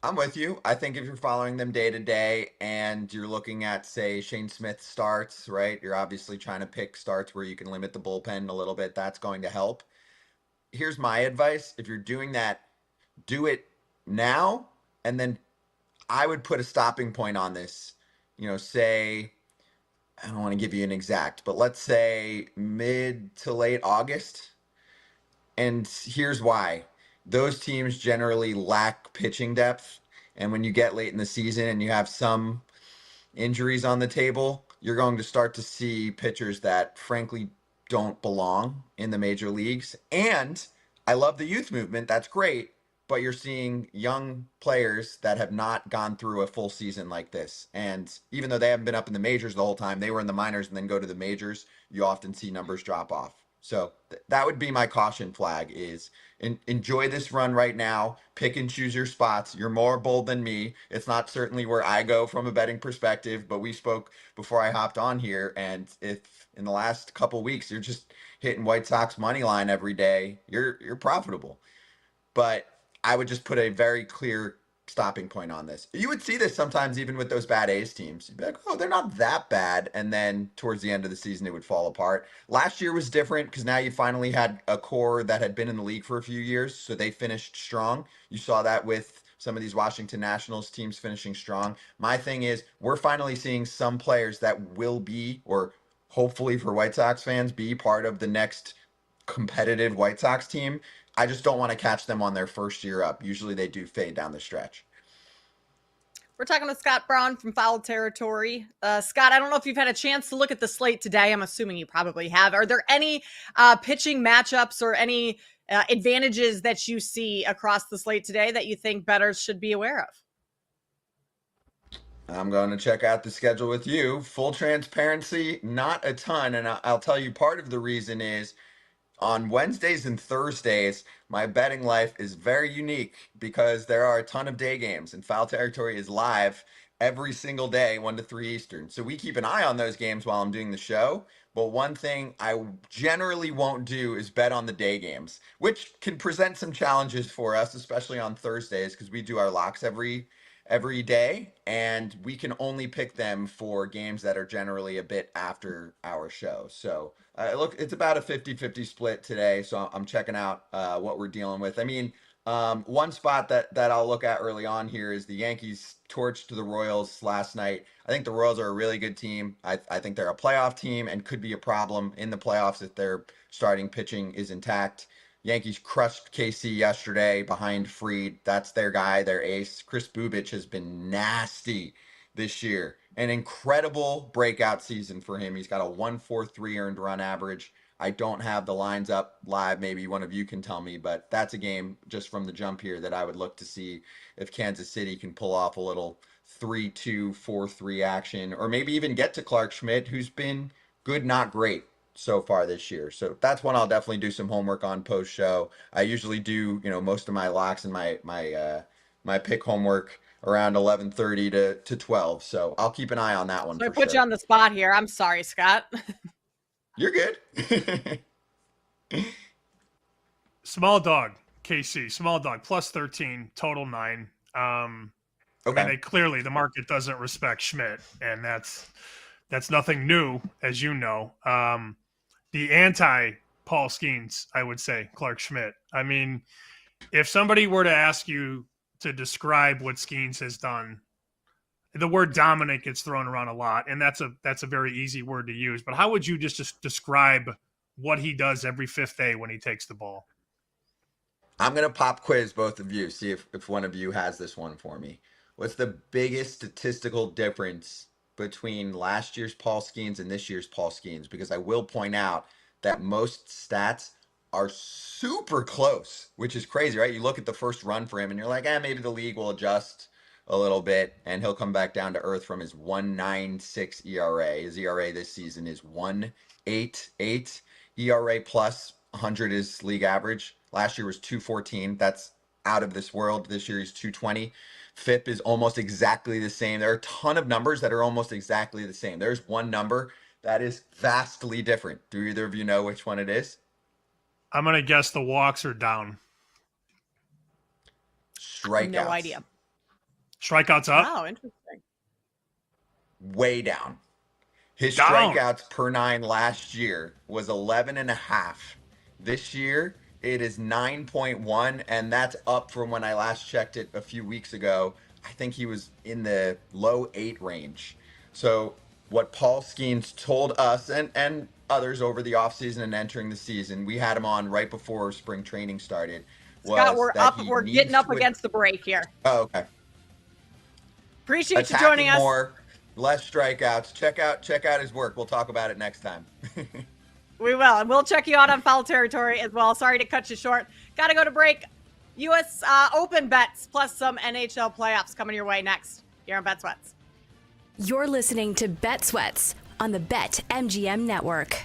I'm with you. I think if you're following them day to day and you're looking at, say, Shane Smith starts, right? You're obviously trying to pick starts where you can limit the bullpen a little bit. That's going to help. Here's my advice. If you're doing that, do it now. And then I would put a stopping point on this. Say, I don't want to give you an exact, but let's say mid to late August. And here's why. Those teams generally lack pitching depth. And when you get late in the season and you have some injuries on the table, you're going to start to see pitchers that frankly don't belong in the major leagues. And I love the youth movement. That's great. But you're seeing young players that have not gone through a full season like this. And even though they haven't been up in the majors the whole time, they were in the minors and then go to the majors, you often see numbers drop off. So that would be my caution flag is enjoy this run right now. Pick and choose your spots. You're more bold than me. It's not certainly where I go from a betting perspective, but we spoke before I hopped on here. And if in the last couple weeks you're just hitting White Sox money line every day, you're profitable. But I would just put a very clear stopping point on this. You would see this sometimes even with those bad A's teams. You'd be like, oh, they're not that bad. And then towards the end of the season, it would fall apart. Last year was different because now you finally had a core that had been in the league for a few years. So they finished strong. You saw that with some of these Washington Nationals teams finishing strong. My thing is we're finally seeing some players that will be, or hopefully for White Sox fans, be part of the next competitive White Sox team. I just don't want to catch them on their first year up. Usually they do fade down the stretch. We're talking with Scott Braun from Foul Territory. Scott, I don't know if you've had a chance to look at the slate today. I'm assuming you probably have. Are there any pitching matchups or any advantages that you see across the slate today that you think bettors should be aware of? I'm going to check out the schedule with you. Full transparency, not a ton. And I'll tell you part of the reason is on Wednesdays and Thursdays, my betting life is very unique because there are a ton of day games and Foul Territory is live every single day, 1 to 3 Eastern. So we keep an eye on those games while I'm doing the show. But one thing I generally won't do is bet on the day games, which can present some challenges for us, especially on Thursdays, because we do our locks every day, and we can only pick them for games that are generally a bit after our show. So look, it's about a 50-50 split today, so I'm checking out what we're dealing with. I mean, one spot that I'll look at early on here is the Yankees torched the Royals last night. I think the Royals are a really good team. I think they're a playoff team and could be a problem in the playoffs if their starting pitching is intact. Yankees crushed KC yesterday behind Fried. That's their guy, their ace. Chris Bubich has been nasty this year. An incredible breakout season for him. He's got a 1.43 earned run average. I don't have the lines up live. Maybe one of you can tell me, but that's a game just from the jump here that I would look to see if Kansas City can pull off a little 3-2, 4-3 action, or maybe even get to Clark Schmidt, who's been good, not great so far this year. So that's one I'll definitely do some homework on post show. I usually do, most of my locks and my pick homework around 11:30 to 12. So I'll keep an eye on that one. So I put you on the spot here. I'm sorry, Scott. You're good. Small dog, KC, small dog, plus 13, total 9. Okay. I mean, clearly the market doesn't respect Schmidt, and that's nothing new, as you know. The anti-Paul Skeens, I would say, Clark Schmidt. I mean, if somebody were to ask you to describe what Skeens has done, the word dominant gets thrown around a lot, and that's a very easy word to use. But how would you just describe what he does every fifth day when he takes the ball? I'm going to pop quiz both of you, see if one of you has this one for me. What's the biggest statistical difference between last year's Paul Skeens and this year's Paul Skeens? Because I will point out that most stats are super close, which is crazy, right? You look at the first run for him and you're like, maybe the league will adjust a little bit and he'll come back down to earth from his 1.96 ERA. His ERA this season is 1.88. ERA plus 100 is league average. Last year was 214. That's out of this world. This year he's 220. FIP is almost exactly the same. There are a ton of numbers that are almost exactly the same. There's one number that is vastly different. Do either of you know which one it is? I'm going to guess the walks are down. Strikeouts. No idea. Strikeouts up? Oh, interesting. Way down. His Down. strikeouts per 9 last year was 11.5. This year, it is 9.1, and that's up from when I last checked it a few weeks ago. I think he was in the low 8 range. So what Paul Skeens told us and others over the offseason and entering the season, we had him on right before spring training started. Scott, we're getting up against the break here. Oh, okay. Appreciate you joining us. More, less strikeouts. Check out his work. We'll talk about it next time. We will, and we'll check you out on Foul Territory as well. Sorry to cut you short. Got to go to break. U.S. Open bets plus some NHL playoffs coming your way next here on Bet Sweats. You're listening to Bet Sweats on the BetMGM Network.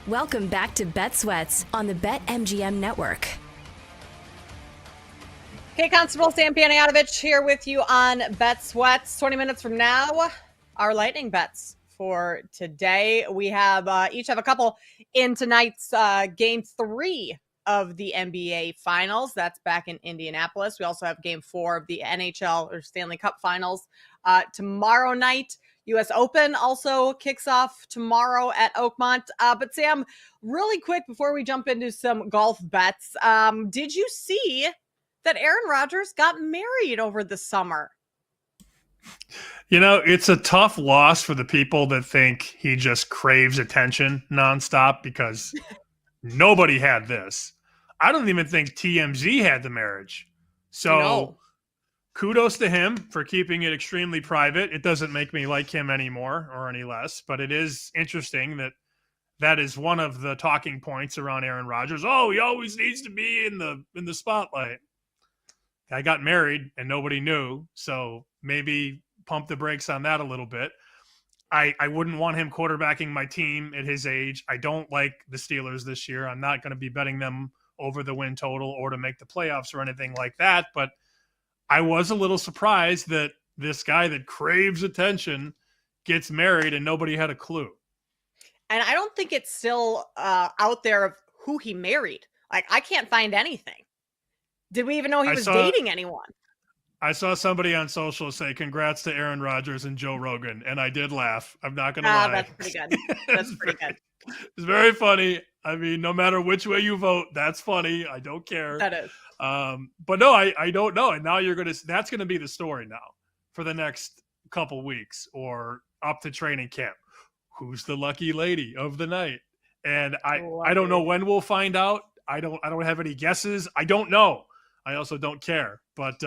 Welcome back to Bet Sweats on the BetMGM network. Okay, Constable Sam Panayotovich here with you on Bet Sweats. 20 minutes from now, our lightning bets for today. We have each have a couple in tonight's game 3 of the NBA Finals. That's back in Indianapolis. We also have game 4 of the NHL or Stanley Cup Finals tomorrow night. U.S. Open also kicks off tomorrow at Oakmont. But Sam, really quick before we jump into some golf bets, did you see that Aaron Rodgers got married over the summer? You know, it's a tough loss for the people that think he just craves attention nonstop because nobody had this. I don't even think TMZ had the marriage. So kudos to him for keeping it extremely private. It doesn't make me like him anymore or any less, but it is interesting that that is one of the talking points around Aaron Rodgers. Oh, he always needs to be in the spotlight. I got married and nobody knew, so maybe pump the brakes on that a little bit. I wouldn't want him quarterbacking my team at his age. I don't like the Steelers this year. I'm not going to be betting them over the win total or to make the playoffs or anything like that, but I was a little surprised that this guy that craves attention gets married and nobody had a clue. And I don't think it's still out there of who he married. Like, I can't find anything. Did we even know he was dating anyone? I saw somebody on social say, congrats to Aaron Rodgers and Joe Rogan. And I did laugh. I'm not going to lie. That's pretty good. That's pretty good. It's very funny. I mean, no matter which way you vote, that's funny. I don't care. That is. But no, I don't know. And now that's going to be the story now for the next couple weeks or up to training camp. Who's the lucky lady of the night? And I don't know when we'll find out. I don't have any guesses. I don't know. I also don't care. But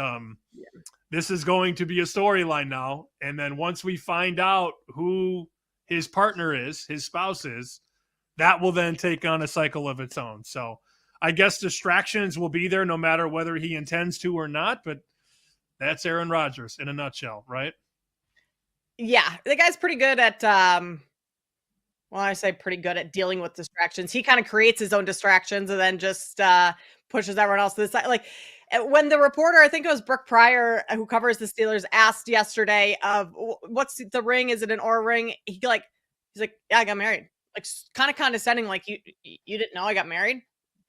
this is going to be a storyline now. And then once we find out who his partner is, his spouse is, that will then take on a cycle of its own. So I guess distractions will be there no matter whether he intends to or not. But that's Aaron Rodgers in a nutshell, right? Yeah, the guy's pretty good at I say pretty good at dealing with distractions. He kind of creates his own distractions and then just pushes everyone else to the side. Like when the reporter, I think it was Brooke Pryor, who covers the Steelers, asked yesterday of what's the ring? Is it an Oura ring? He's like, yeah, I got married. Like kind of condescending, like you didn't know I got married.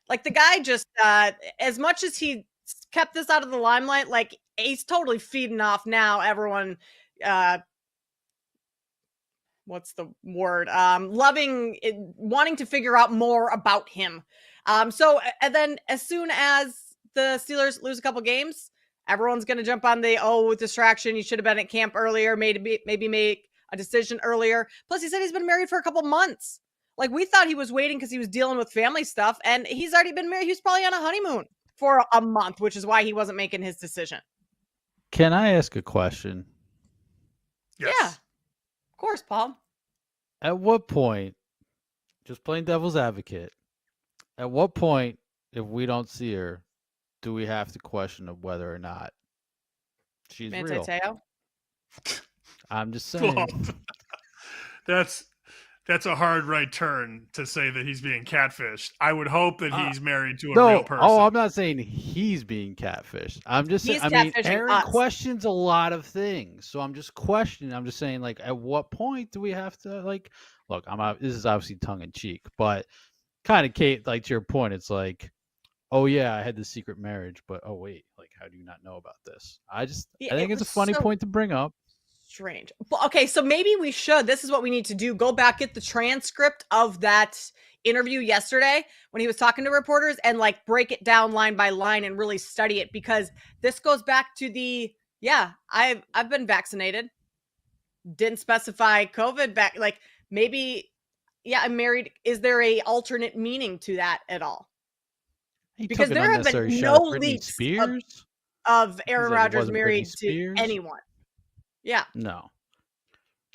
Like the guy just, as much as he kept this out of the limelight, like he's totally feeding off now. Everyone, what's the word? Loving it, wanting to figure out more about him. So, and then as soon as the Steelers lose a couple games, everyone's going to jump on the, distraction. You should have been at camp earlier, maybe make a decision earlier. Plus he said he's been married for a couple months. Like we thought he was waiting because he was dealing with family stuff and he's already been married. He was probably on a honeymoon for a month, which is why he wasn't making his decision. Can I ask a question? Yes. Yeah, of course, Paul. At what point, just playing devil's advocate, at what point, if we don't see her, do we have to question of whether or not she's real? Teo? I'm just saying. That's a hard right turn to say that he's being catfished. I would hope that he's married to a real person. Oh, I'm not saying he's being catfished. I'm just saying, Aaron questions a lot of things. So I'm just questioning. I'm just saying, like, at what point do we have to, like, look, this is obviously tongue in cheek, but kind of, Kate, like, to your point, it's like, oh, yeah, I had the secret marriage, but oh, wait, like, how do you not know about this? I think it's a funny point to bring up. Strange. Okay, so maybe we should. This is what we need to do. Go back, get the transcript of that interview yesterday when he was talking to reporters and like break it down line by line and really study it, because this goes back to I've been vaccinated. Didn't specify COVID back. Like maybe, I'm married. Is there a alternate meaning to that at all? Because there have been no leaks of Aaron Rodgers married to anyone. Yeah. No.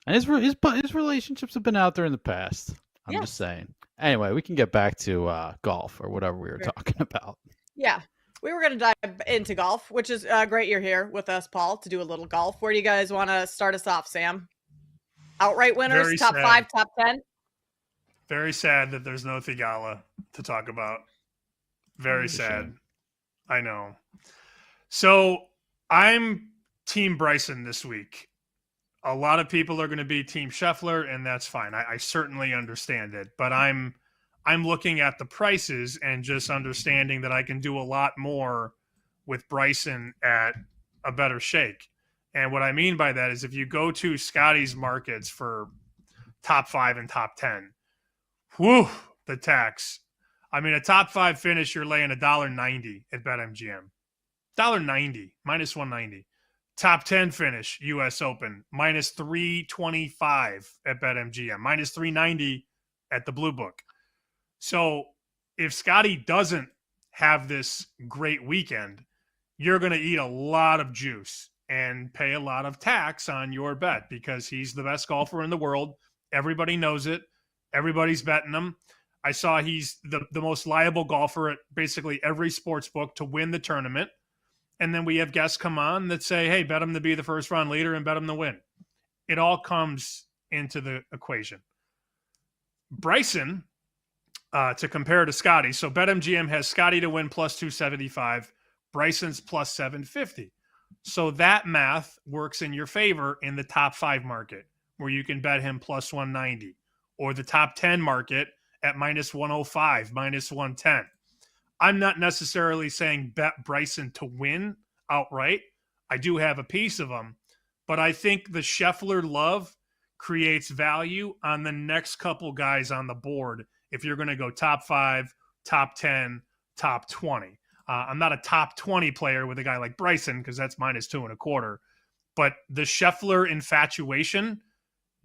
And his relationships have been out there in the past. I'm just saying. Anyway, we can get back to golf or whatever we were talking about. Yeah. We were going to dive into golf, which is great you're here with us, Paul, to do a little golf. Where do you guys want to start us off, Sam? Outright winners, top 5, top 10? Very sad that there's no Thigala to talk about. Very sad. I know. So I'm Team Bryson this week. A lot of people are going to be Team Scheffler, and that's fine. I certainly understand it, but I'm looking at the prices and just understanding that I can do a lot more with Bryson at a better shake. And what I mean by that is if you go to Scotty's markets for top 5 and top 10, whew, the tax. I mean, a top 5 finish, you're laying $1.90 at BetMGM. $1.90, minus 190. Top 10 finish, U.S. Open, minus 325 at BetMGM, minus 390 at the Blue Book. So if Scotty doesn't have this great weekend, you're going to eat a lot of juice and pay a lot of tax on your bet because he's the best golfer in the world. Everybody knows it. Everybody's betting him. I saw he's the most liable golfer at basically every sports book to win the tournament. And then we have guests come on that say, hey, bet him to be the first round leader and bet him to win. It all comes into the equation. Bryson, to compare to Scotty. So BetMGM has Scotty to win plus 275, Bryson's plus 750. So that math works in your favor in the top 5 market where you can bet him plus 190 or the top 10 market at minus 105, minus 110. I'm not necessarily saying bet Bryson to win outright. I do have a piece of him, but I think the Scheffler love creates value on the next couple guys on the board if you're going to go top 5, top 10, top 20. I'm not a top 20 player with a guy like Bryson because that's minus 2.25. But the Scheffler infatuation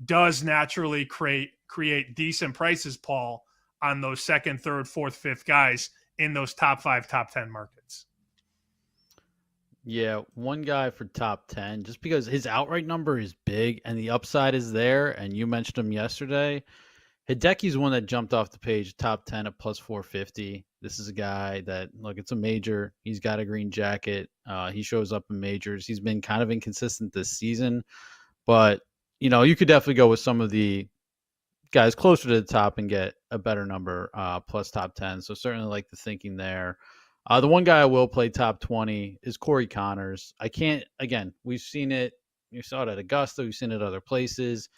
does naturally create decent prices, Paul, on those second, third, fourth, fifth guys in those top 5, top 10 markets. Yeah, one guy for top 10, just because his outright number is big and the upside is there, and you mentioned him yesterday. Hideki's one that jumped off the page, top 10 at plus 450. This is a guy that, look, it's a major. He's got a green jacket. He shows up in majors. He's been kind of inconsistent this season, but, you could definitely go with some of the guys closer to the top and get a better number, plus top 10. So certainly like the thinking there. The one guy I will play top 20 is Corey Connors. We've seen it. You saw it at Augusta. We've seen it other places.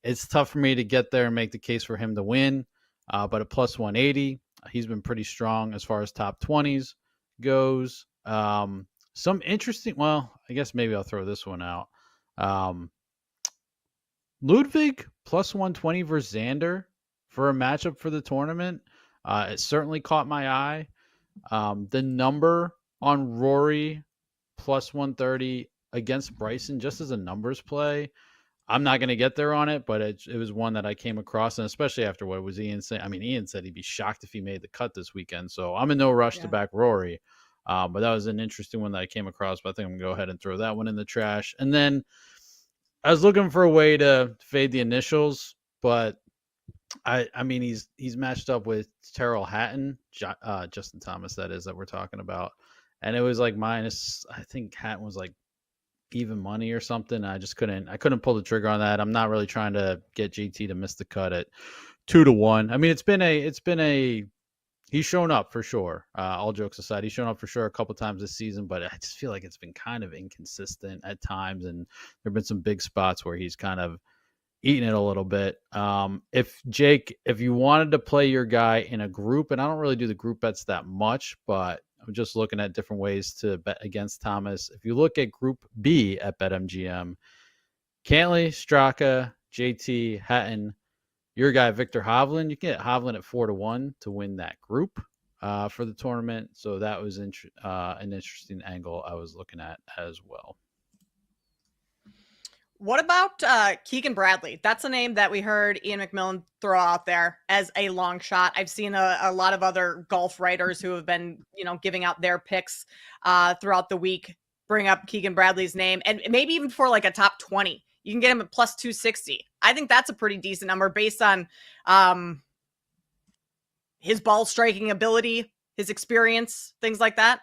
It's tough for me to get there and make the case for him to win. But at plus 180, he's been pretty strong as far as top 20s goes. Some interesting, I guess maybe I'll throw this one out. Ludwig plus 120 versus Xander for a matchup for the tournament. It certainly caught my eye. The number on Rory plus 130 against Bryson, just as a numbers play, I'm not going to get there on it, but it was one that I came across, and especially after what was Ian saying. I mean, Ian said he'd be shocked if he made the cut this weekend, so I'm in no rush to back Rory. But that was an interesting one that I came across, but I think I'm going to go ahead and throw that one in the trash. And then I was looking for a way to fade the initials, but I mean, he's matched up with Terrell Hatton, Justin Thomas, that is, that we're talking about. And it was like minus, I think Hatton was like even money or something. I couldn't pull the trigger on that. I'm not really trying to get JT to miss the cut at 2-1. I mean, he's shown up for sure. All jokes aside, he's shown up for sure a couple times this season, but I just feel like it's been kind of inconsistent at times. And there've been some big spots where he's kind of eating it a little bit. If you wanted to play your guy in a group, and I don't really do the group bets that much, but I'm just looking at different ways to bet against Thomas. If you look at Group B at BetMGM, Cantley, Straka, JT, Hatton, your guy Victor Hovland, you can get Hovland at 4-1 to win that group for the tournament. So that was an interesting angle I was looking at as well. What about Keegan Bradley? That's a name that we heard Ian McMillan throw out there as a long shot. I've seen a lot of other golf writers who have been, giving out their picks throughout the week, bring up Keegan Bradley's name, and maybe even for like a top 20. You can get him at plus 260. I think that's a pretty decent number based on his ball striking ability, his experience, things like that.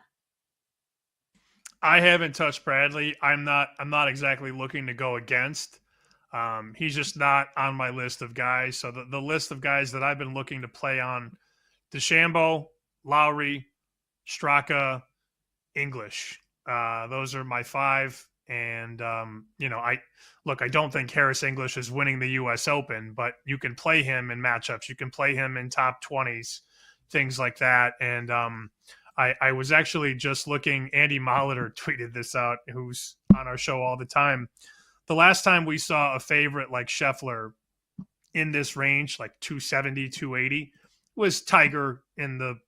I haven't touched Bradley. I'm not exactly looking to go against. He's just not on my list of guys. So the list of guys that I've been looking to play on: DeChambeau, Lowry, Straka, English. Those are my 5. And I don't think Harris English is winning the U.S. Open, but you can play him in matchups. You can play him in top 20s, things like that. And I was actually just looking. Andy Molitor tweeted this out, who's on our show all the time. The last time we saw a favorite like Scheffler in this range, like 270, 280, was Tiger in the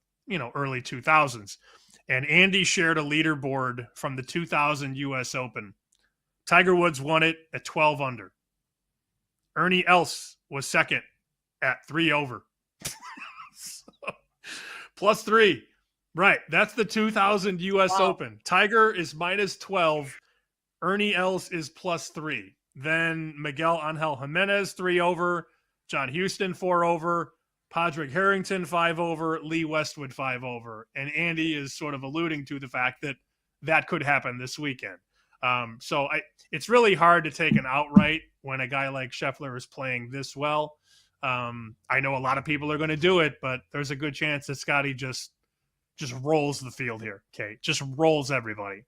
early 2000s. And Andy shared a leaderboard from the 2000 U.S. Open. Tiger Woods won it at 12 under. Ernie Els was second at 3 over. Plus 3. Right. That's the 2000 U.S. Open. Tiger is minus 12. Ernie Els is plus 3. Then Miguel Angel Jimenez, 3 over. John Houston, 4 over. Padraig Harrington, 5 over. Lee Westwood, 5 over. And Andy is sort of alluding to the fact that could happen this weekend. So it's really hard to take an outright when a guy like Scheffler is playing this well. I know a lot of people are going to do it, but there's a good chance that Scotty just rolls the field here. Okay, just rolls everybody.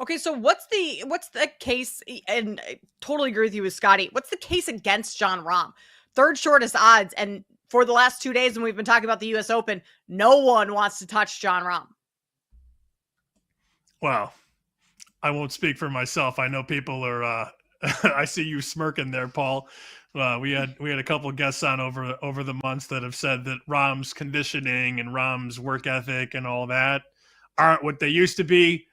Okay, so what's the case? And I totally agree with you with Scotty. What's the case against Jon Rahm? Third shortest odds, and for the last 2 days when we've been talking about the U.S. Open, no one wants to touch Jon Rahm. Well, I won't speak for myself. I know people are. I see you smirking there, Paul. We had a couple of guests on over the months that have said that Rahm's conditioning and Rahm's work ethic and all that aren't what they used to be.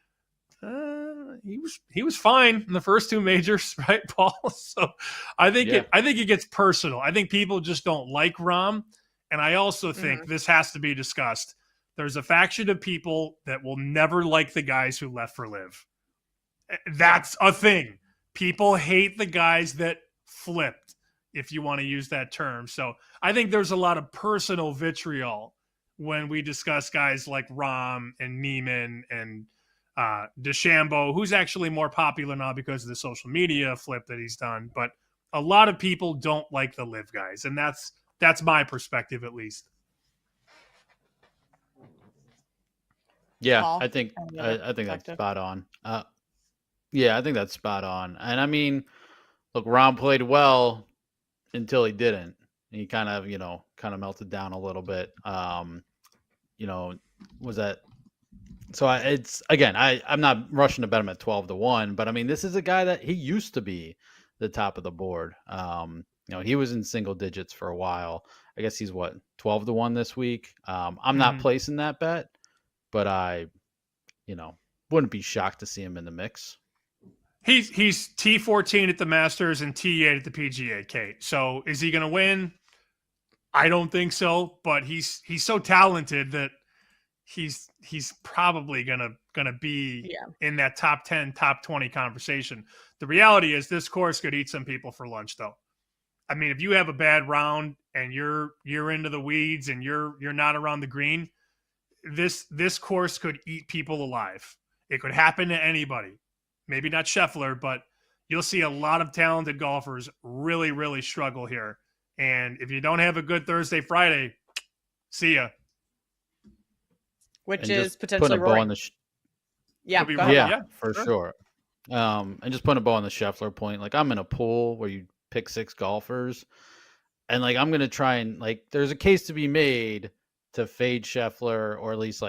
He was fine in the first 2 majors, right, Paul? So I think it gets personal. I think people just don't like Rahm, and I also think this has to be discussed. There's a faction of people that will never like the guys who left for LIV. That's a thing. People hate the guys that flipped, if you want to use that term. So I think there's a lot of personal vitriol when we discuss guys like Rahm and Neiman and DeChambeau, who's actually more popular now because of the social media flip that he's done. But a lot of people don't like the LIV guys, and that's my perspective, at least. Yeah, Paul, I think that's spot on. Yeah, I think that's spot on. And I mean, look, Rahm played well until he didn't. He kind of melted down a little bit. Was that? So I'm not rushing to bet him at 12-1, but I mean, this is a guy that he used to be the top of the board. He was in single digits for a while. I guess he's 12-1 this week. I'm not placing that bet, but I wouldn't be shocked to see him in the mix. He's T14 at the Masters and T8 at the PGA, Kate. So is he going to win? I don't think so, but he's so talented that he's probably gonna be in that top 10, top 20 conversation. The reality is this course could eat some people for lunch, though. I mean, if you have a bad round and you're into the weeds and you're not around the green, this course could eat people alive. It could happen to anybody. Maybe not Scheffler, but you'll see a lot of talented golfers really, really struggle here. And if you don't have a good Thursday, Friday, see ya. Which is potentially Rory. For sure. And just putting a bow on the Scheffler point. Like, I'm in a pool where you pick 6 golfers, and like I'm gonna try and there's a case to be made to fade Scheffler, or at least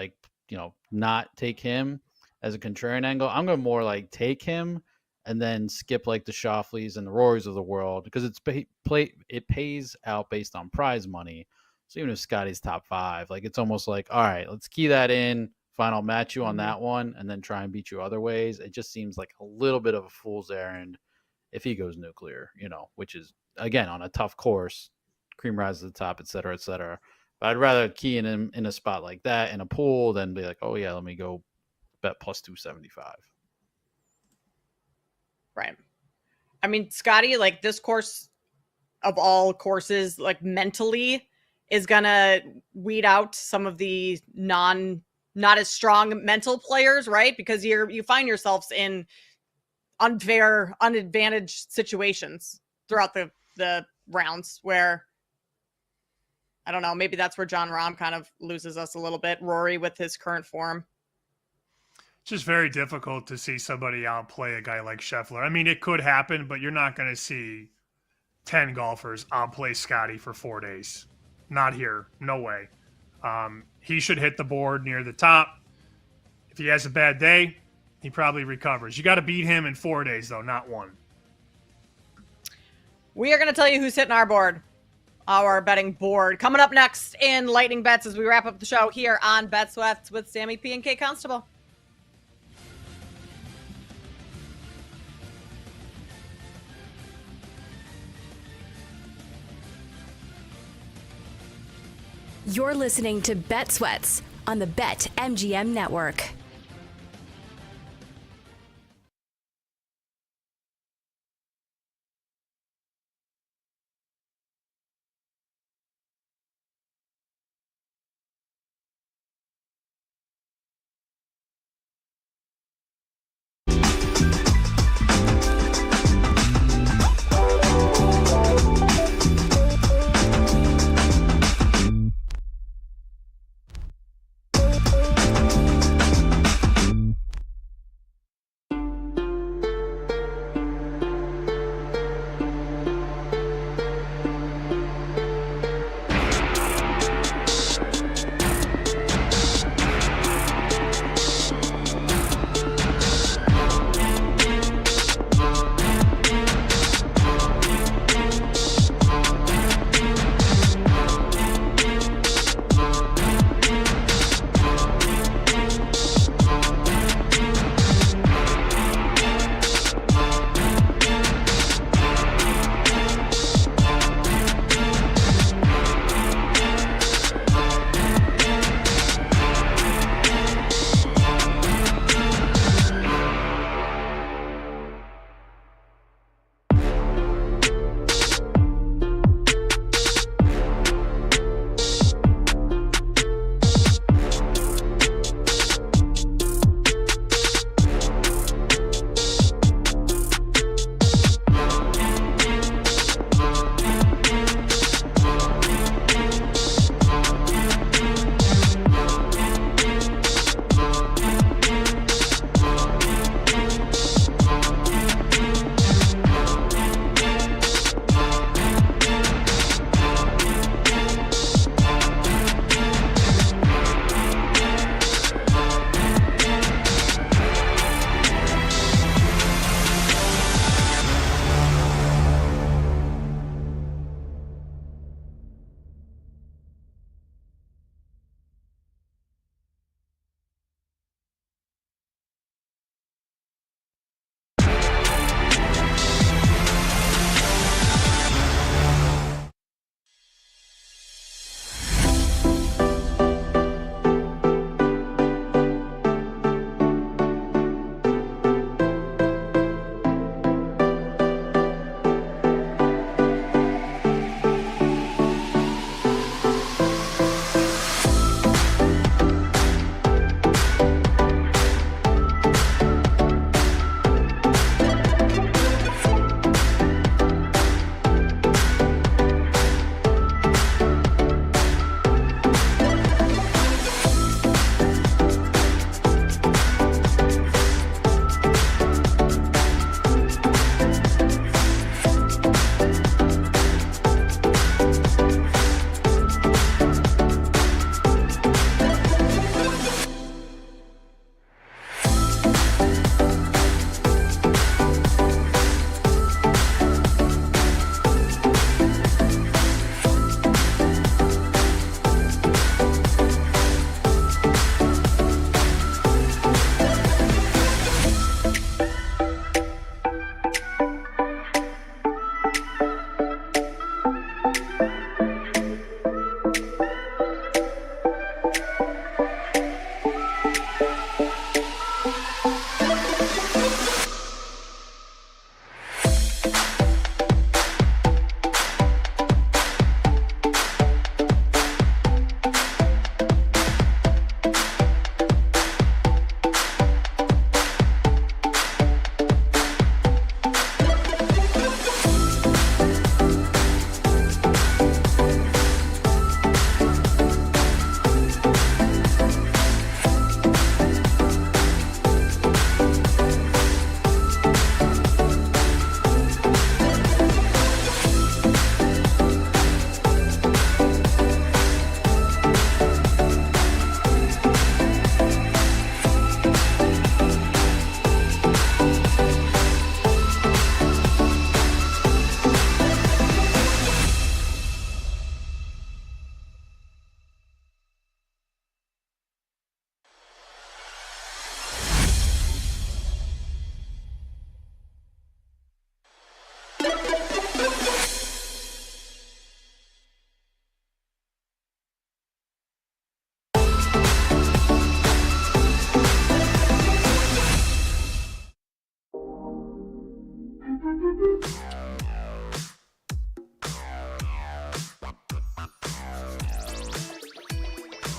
not take him as a contrarian angle. I'm gonna more take him and then skip the Schauffele's and the Rorys of the world, because it pays out based on prize money. So even if Scotty's top 5, it's almost all right, let's key that in. Fine, I'll match you on that one and then try and beat you other ways. It just seems like a little bit of a fool's errand if he goes nuclear, which is, again, on a tough course, cream rises to the top, et cetera, et cetera. But I'd rather key in him in a spot like that in a pool than be oh yeah, let me go bet plus 275. Right. I mean, Scotty, this course of all courses, mentally is gonna weed out some of the not as strong mental players, right? Because you find yourselves in unfair, unadvantaged situations throughout the rounds where, I don't know, maybe that's where John Rahm kind of loses us a little bit. Rory with his current form. It's just very difficult to see somebody outplay a guy like Scheffler. I mean, it could happen, but you're not going to see 10 golfers outplay Scotty for 4 days. Not here. No way. He should hit the board near the top. If he has a bad day, he probably recovers. You got to beat him in 4 days, though, not one. We are going to tell you who's hitting our betting board. Coming up next in Lightning Bets as we wrap up the show here on Bet Sweats with Sammy P and Kate Constable. You're listening to Bet Sweats on the BetMGM Network.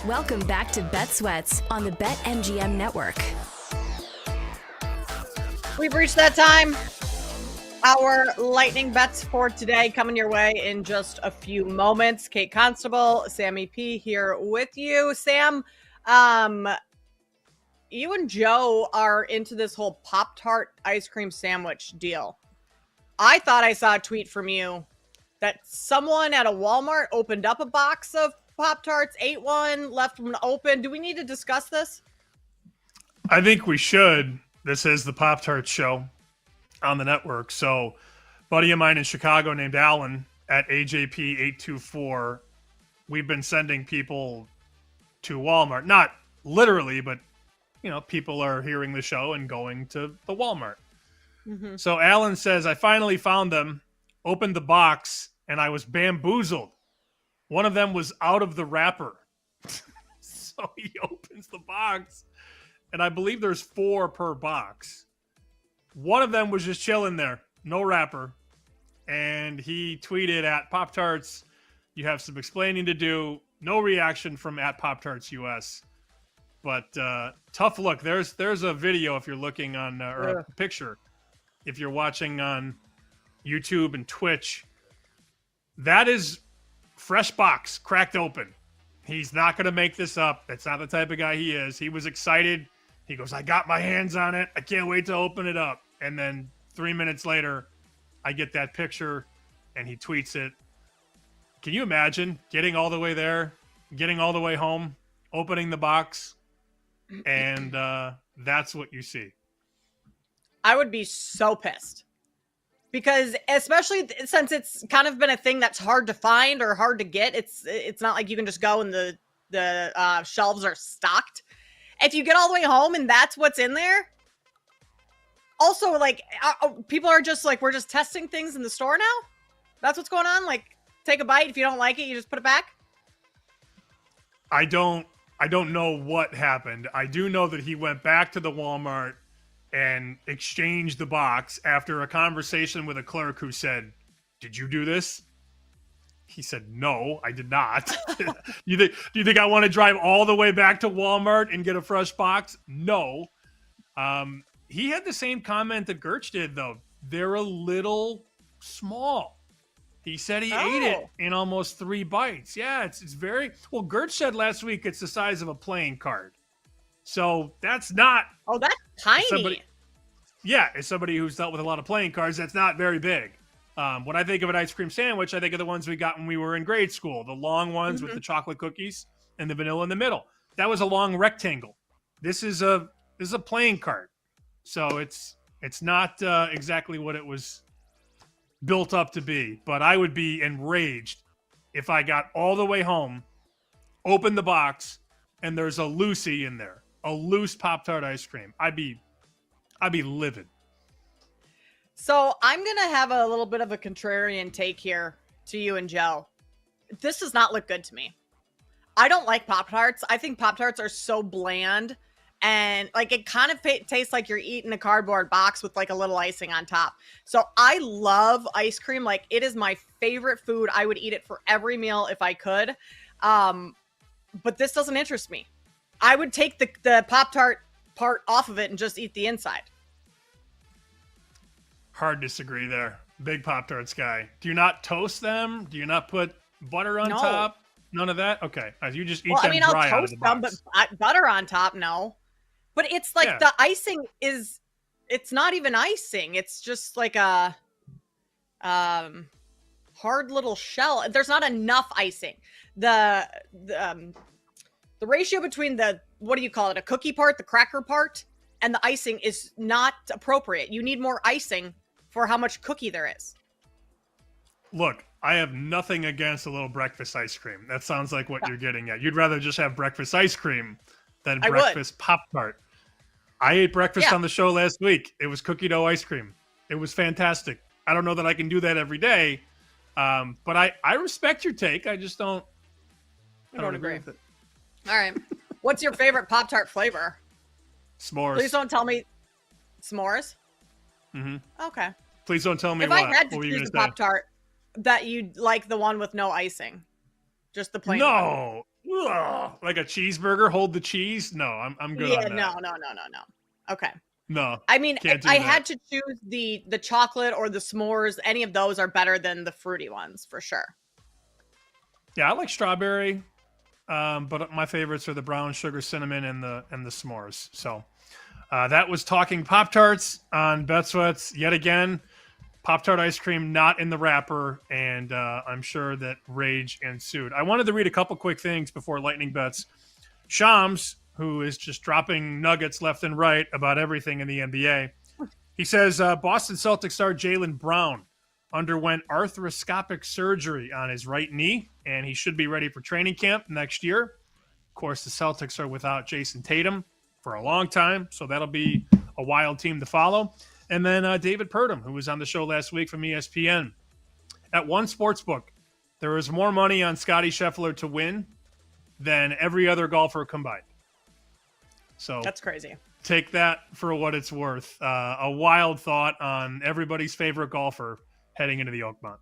Welcome back to Bet Sweats on the BetMGM network. We've reached that time. Our lightning bets for today coming your way in just a few moments. Kate Constable, Sammy P here with you. Sam, you and Joe are into this whole Pop-Tart ice cream sandwich deal. I thought I saw a tweet from you that someone at a Walmart opened up a box of Pop-Tarts, ate one, left one open. Do we need to discuss this? I think we should. This is the Pop-Tart show on the network. So, buddy of mine in Chicago named Alan at AJP824, we've been sending people to Walmart. Not literally, but, people are hearing the show and going to the Walmart. Mm-hmm. So Alan says, I finally found them, opened the box, and I was bamboozled. One of them was out of the wrapper. So he opens the box, and I believe there's 4 per box. One of them was just chilling there, no wrapper. And he tweeted at Pop-Tarts, you have some explaining to do. No reaction from at Pop-Tarts US. But tough look. There's a video if you're looking on, or a picture if you're watching on YouTube and Twitch. That is fresh box, cracked open. He's not going to make this up. That's not the type of guy he is. He was excited. He goes, I got my hands on it. I can't wait to open it up. And then 3 minutes later, I get that picture, and he tweets it. Can you imagine getting all the way there, getting all the way home, opening the box, and that's what you see? I would be so pissed. Because especially since it's kind of been a thing that's hard to find or hard to get, it's not like you can just go and the shelves are stocked. If you get all the way home and that's what's in there, also like people are just like, we're just testing things in the store now. That's what's going on. Like, take a bite. If you don't like it, you just put it back. I don't know what happened. I do know that he went back to the Walmart and exchanged the box after a conversation with a clerk who said, did you do this? He said, no, I did not. Do you think I want to drive all the way back to Walmart and get a fresh box? No. He had the same comment that Gertz did, though. They're a little small. He said he ate it in almost 3 bites. Yeah, it's very... Well, Gertz said last week it's the size of a playing card. So that's not... Oh, that's tiny. As somebody who's dealt with a lot of playing cards, that's not very big. When I think of an ice cream sandwich, I think of the ones we got when we were in grade school. The long ones with the chocolate cookies and the vanilla in the middle. That was a long rectangle. This is a playing card. So it's not exactly what it was built up to be. But I would be enraged if I got all the way home, opened the box, and there's a Lucy in there. A loose Pop-Tart ice cream. I'd be livid. So I'm going to have a little bit of a contrarian take here to you and Joe. This does not look good to me. I don't like Pop-Tarts. I think Pop-Tarts are so bland. And like it kind of tastes like you're eating a cardboard box with like a little icing on top. So I love ice cream. Like it is my favorite food. I would eat it for every meal if I could. But this doesn't interest me. I would take the Pop-Tart part off of it and just eat the inside. Hard disagree there. Big Pop-Tarts guy. Do you not toast them? Do you not put butter on top? None of that? Okay. You just eat them dry out of the box. I'll toast them, but butter on top, no. But it's like the icing it's not even icing. It's just like a hard little shell. There's not enough icing. The ratio between what do you call it? A cookie part, the cracker part, and the icing is not appropriate. You need more icing for how much cookie there is. Look, I have nothing against a little breakfast ice cream. That sounds like what you're getting at. You'd rather just have breakfast ice cream than breakfast Pop-Tart. I ate breakfast on the show last week. It was cookie dough ice cream. It was fantastic. I don't know that I can do that every day, but I respect your take. I just don't. I don't agree with it. All right. What's your favorite Pop-Tart flavor? S'mores. Please don't tell me s'mores. Mm-hmm. Okay. Please don't tell me if I had to choose a Pop-Tart, that you'd like the one with no icing, just the plain one. No, like a cheeseburger, hold the cheese. No, I'm good on that. No. Okay. No. I mean, can't do I that. had to choose the chocolate or the s'mores. Any of those are better than the fruity ones for sure. Yeah, I like strawberry, but my favorites are the brown sugar, cinnamon, and the s'mores. So that was Talking Pop-Tarts on Bet Sweats yet again. Pop-Tart ice cream not in the wrapper, and I'm sure that rage ensued. I wanted to read a couple quick things before lightning bets. Shams, who is just dropping nuggets left and right about everything in the NBA, he says Boston Celtics star Jaylen Brown underwent arthroscopic surgery on his right knee, and he should be ready for training camp next year. Of course, the Celtics are without Jason Tatum for a long time, so that'll be a wild team to follow. And then David Purdom, who was on the show last week from ESPN. At one sportsbook, there was more money on Scottie Scheffler to win than every other golfer combined. So that's crazy. Take that for what it's worth. A wild thought on everybody's favorite golfer heading into the Oakmont.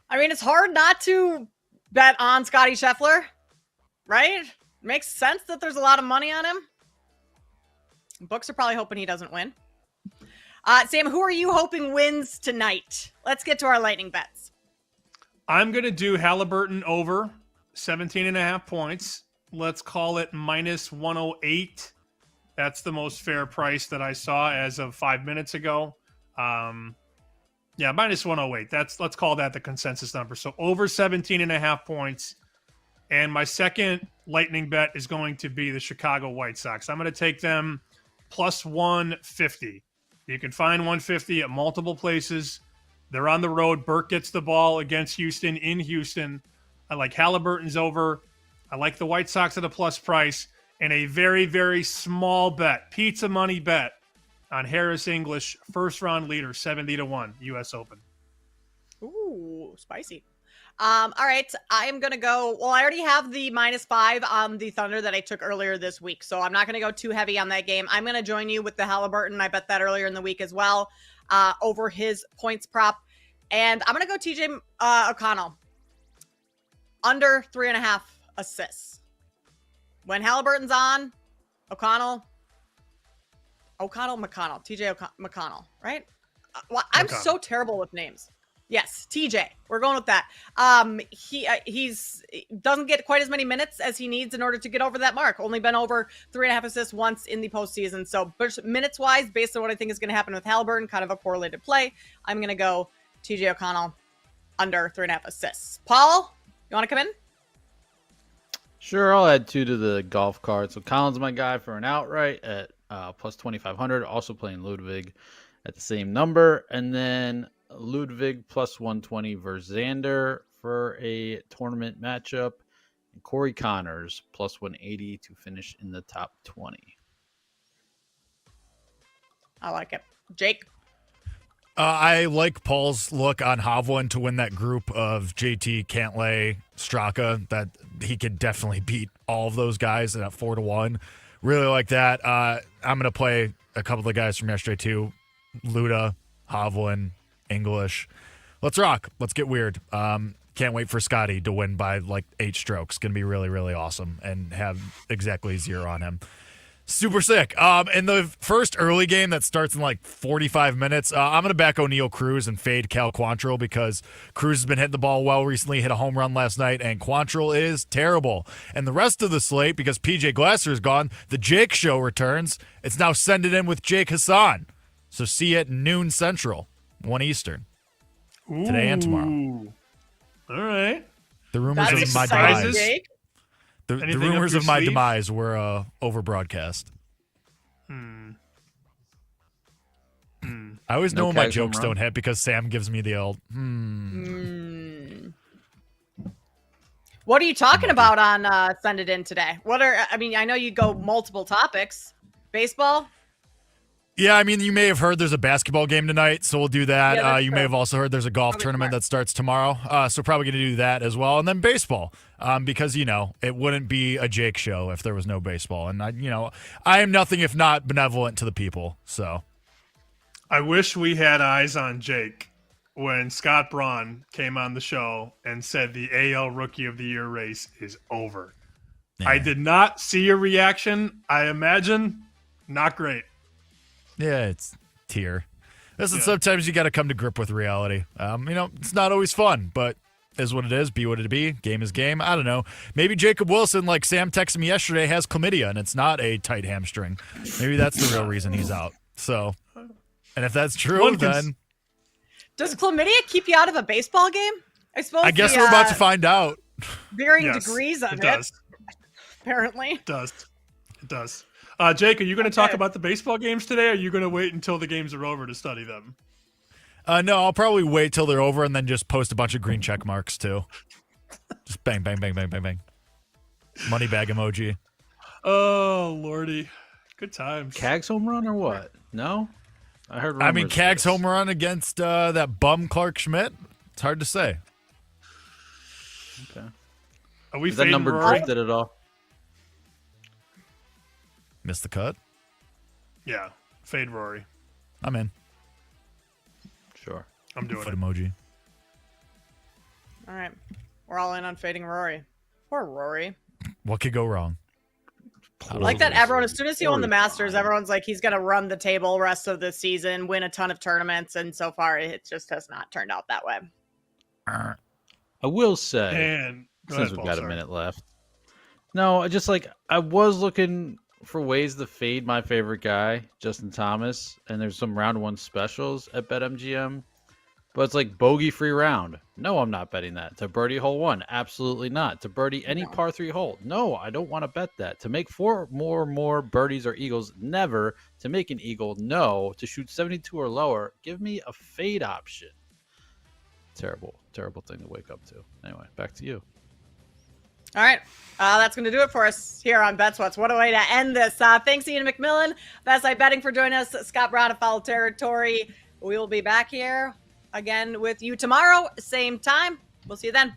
I mean, it's hard not to bet on Scottie Scheffler, right? Makes sense that there's a lot of money on him. Books are probably hoping he doesn't win. Sam, who are you hoping wins tonight? Let's get to our lightning bets. I'm going to do Halliburton over 17.5 points. Let's call it minus 108. That's the most fair price that I saw as of 5 minutes ago. Minus 108. Let's call that the consensus number. So over 17.5 points. And my second lightning bet is going to be the Chicago White Sox. I'm going to take them plus 150. You can find 150 at multiple places. They're on the road. Burke gets the ball against Houston in Houston. I like Halliburton's over. I like the White Sox at a plus price. And a very, very small bet, pizza money bet on Harris English, first round leader, 70-1, U.S. Open. Ooh, spicy. All right, I am going to go. Well, I already have the -5 on the Thunder that I took earlier this week, so I'm not going to go too heavy on that game. I'm going to join you with the Halliburton. I bet that earlier in the week as well, over his points prop. And I'm going to go TJ O'Connell, under 3.5 assists. When Halliburton's on, TJ McConnell, right? I'm so terrible with names. Yes, TJ. We're going with that. He doesn't get quite as many minutes as he needs in order to get over that mark. Only been over 3.5 assists once in the postseason. So minutes wise, based on what I think is going to happen with Halliburton, kind of a correlated play, I'm going to go TJ O'Connell under 3.5 assists. Paul, you want to come in? Sure, I'll add 2 to the golf card. So Collins, my guy, for an outright at plus 2,500. Also playing Ludwig at the same number, and then Ludwig plus 120 versus Xander for a tournament matchup, and Corey Connors plus 180 to finish in the top 20. I like it. Jake? I like Paul's look on Hovland to win that group of JT, Cantlay, Straka, that he could definitely beat all of those guys at 4-1. Really like that. I'm going to play a couple of the guys from yesterday too. Luda, Hovland, English. Let's rock. Let's get weird. Can't wait for Scotty to win by like 8 strokes. Going to be really, really awesome and have exactly 0 on him. Super sick. In the first early game that starts in like 45 minutes, I'm going to back O'Neal Cruz and fade Cal Quantrill because Cruz has been hitting the ball well recently, hit a home run last night, and Quantrill is terrible. And the rest of the slate, because PJ Glasser is gone, the Jake Show returns. It's now Send It In with Jake Hassan. So see you at noon Central, 1 Eastern, today and tomorrow. All right. The rumors of my demise. The rumors of my sleeve? demise were over broadcast. I always know when my jokes don't hit because Sam gives me the old What are you talking about on Send It In today? I know you go multiple topics. Baseball? Yeah, I mean, you may have heard there's a basketball game tonight, so we'll do that. Yeah, you may have also heard there's a golf tournament that starts tomorrow, so probably going to do that as well. And then baseball, because, it wouldn't be a Jake show if there was no baseball. And, I am nothing if not benevolent to the people, so. I wish we had eyes on Jake. when Scott Braun came on the show and said the AL Rookie of the Year race is over. Yeah. I did not see your reaction. I imagine not great. Yeah, it's tier. Listen, sometimes you got to come to grip with reality. It's not always fun, but is what it is. Be what it be. Game is game. I don't know. Maybe Jacob Wilson, like Sam texted me yesterday, has chlamydia, and it's not a tight hamstring. Maybe that's the real reason he's out. So, and if that's true, then does chlamydia keep you out of a baseball game? I suppose. I guess we're about to find out. Varying degrees of it. Does. Apparently. It does. Jake, are you going to talk about the baseball games today, or are you going to wait until the games are over to study them? No, I'll probably wait till they're over and then just post a bunch of green check marks, too. Just bang, bang, bang, bang, bang, bang. Money bag emoji. Oh, Lordy. Good times. Cags home run or what? No? I heard Cags home run against that bum Clark Schmidt. It's hard to say. Okay. Are we Is that number Rory? drifted at all? Missed the cut? Yeah. Fade Rory. I'm in. Sure. I'm doing Foot it. emoji. All right. We're all in on fading Rory. Poor Rory. What could go wrong? I like that everyone, as soon as he won the Masters, everyone's like, he's going to run the table rest of the season, win a ton of tournaments. And so far, it just has not turned out that way. I will say, And since we've got a minute left. No, I was looking for ways to fade my favorite guy, Justin Thomas, and there's some round one specials at BetMGM, but it's like bogey free round. No, I'm not betting that. To birdie hole one, absolutely not. To birdie any par three hole, no, I don't want to bet that. To make four more birdies or eagles, never. To make an eagle, no. To shoot 72 or lower, give me a fade option. Terrible thing to wake up to. Anyway, back to you. All right. That's going to do it for us here on BetSweats. What a way to end this. Thanks, Ian McMillan, Best Side Betting, for joining us. Scott Brown of Foul Territory. We will be back here again with you tomorrow, same time. We'll see you then.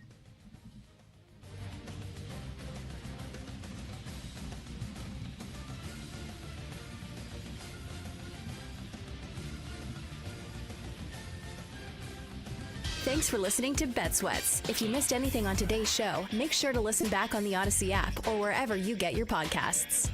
Thanks for listening to BetSweats. If you missed anything on today's show, make sure to listen back on the Odyssey app or wherever you get your podcasts.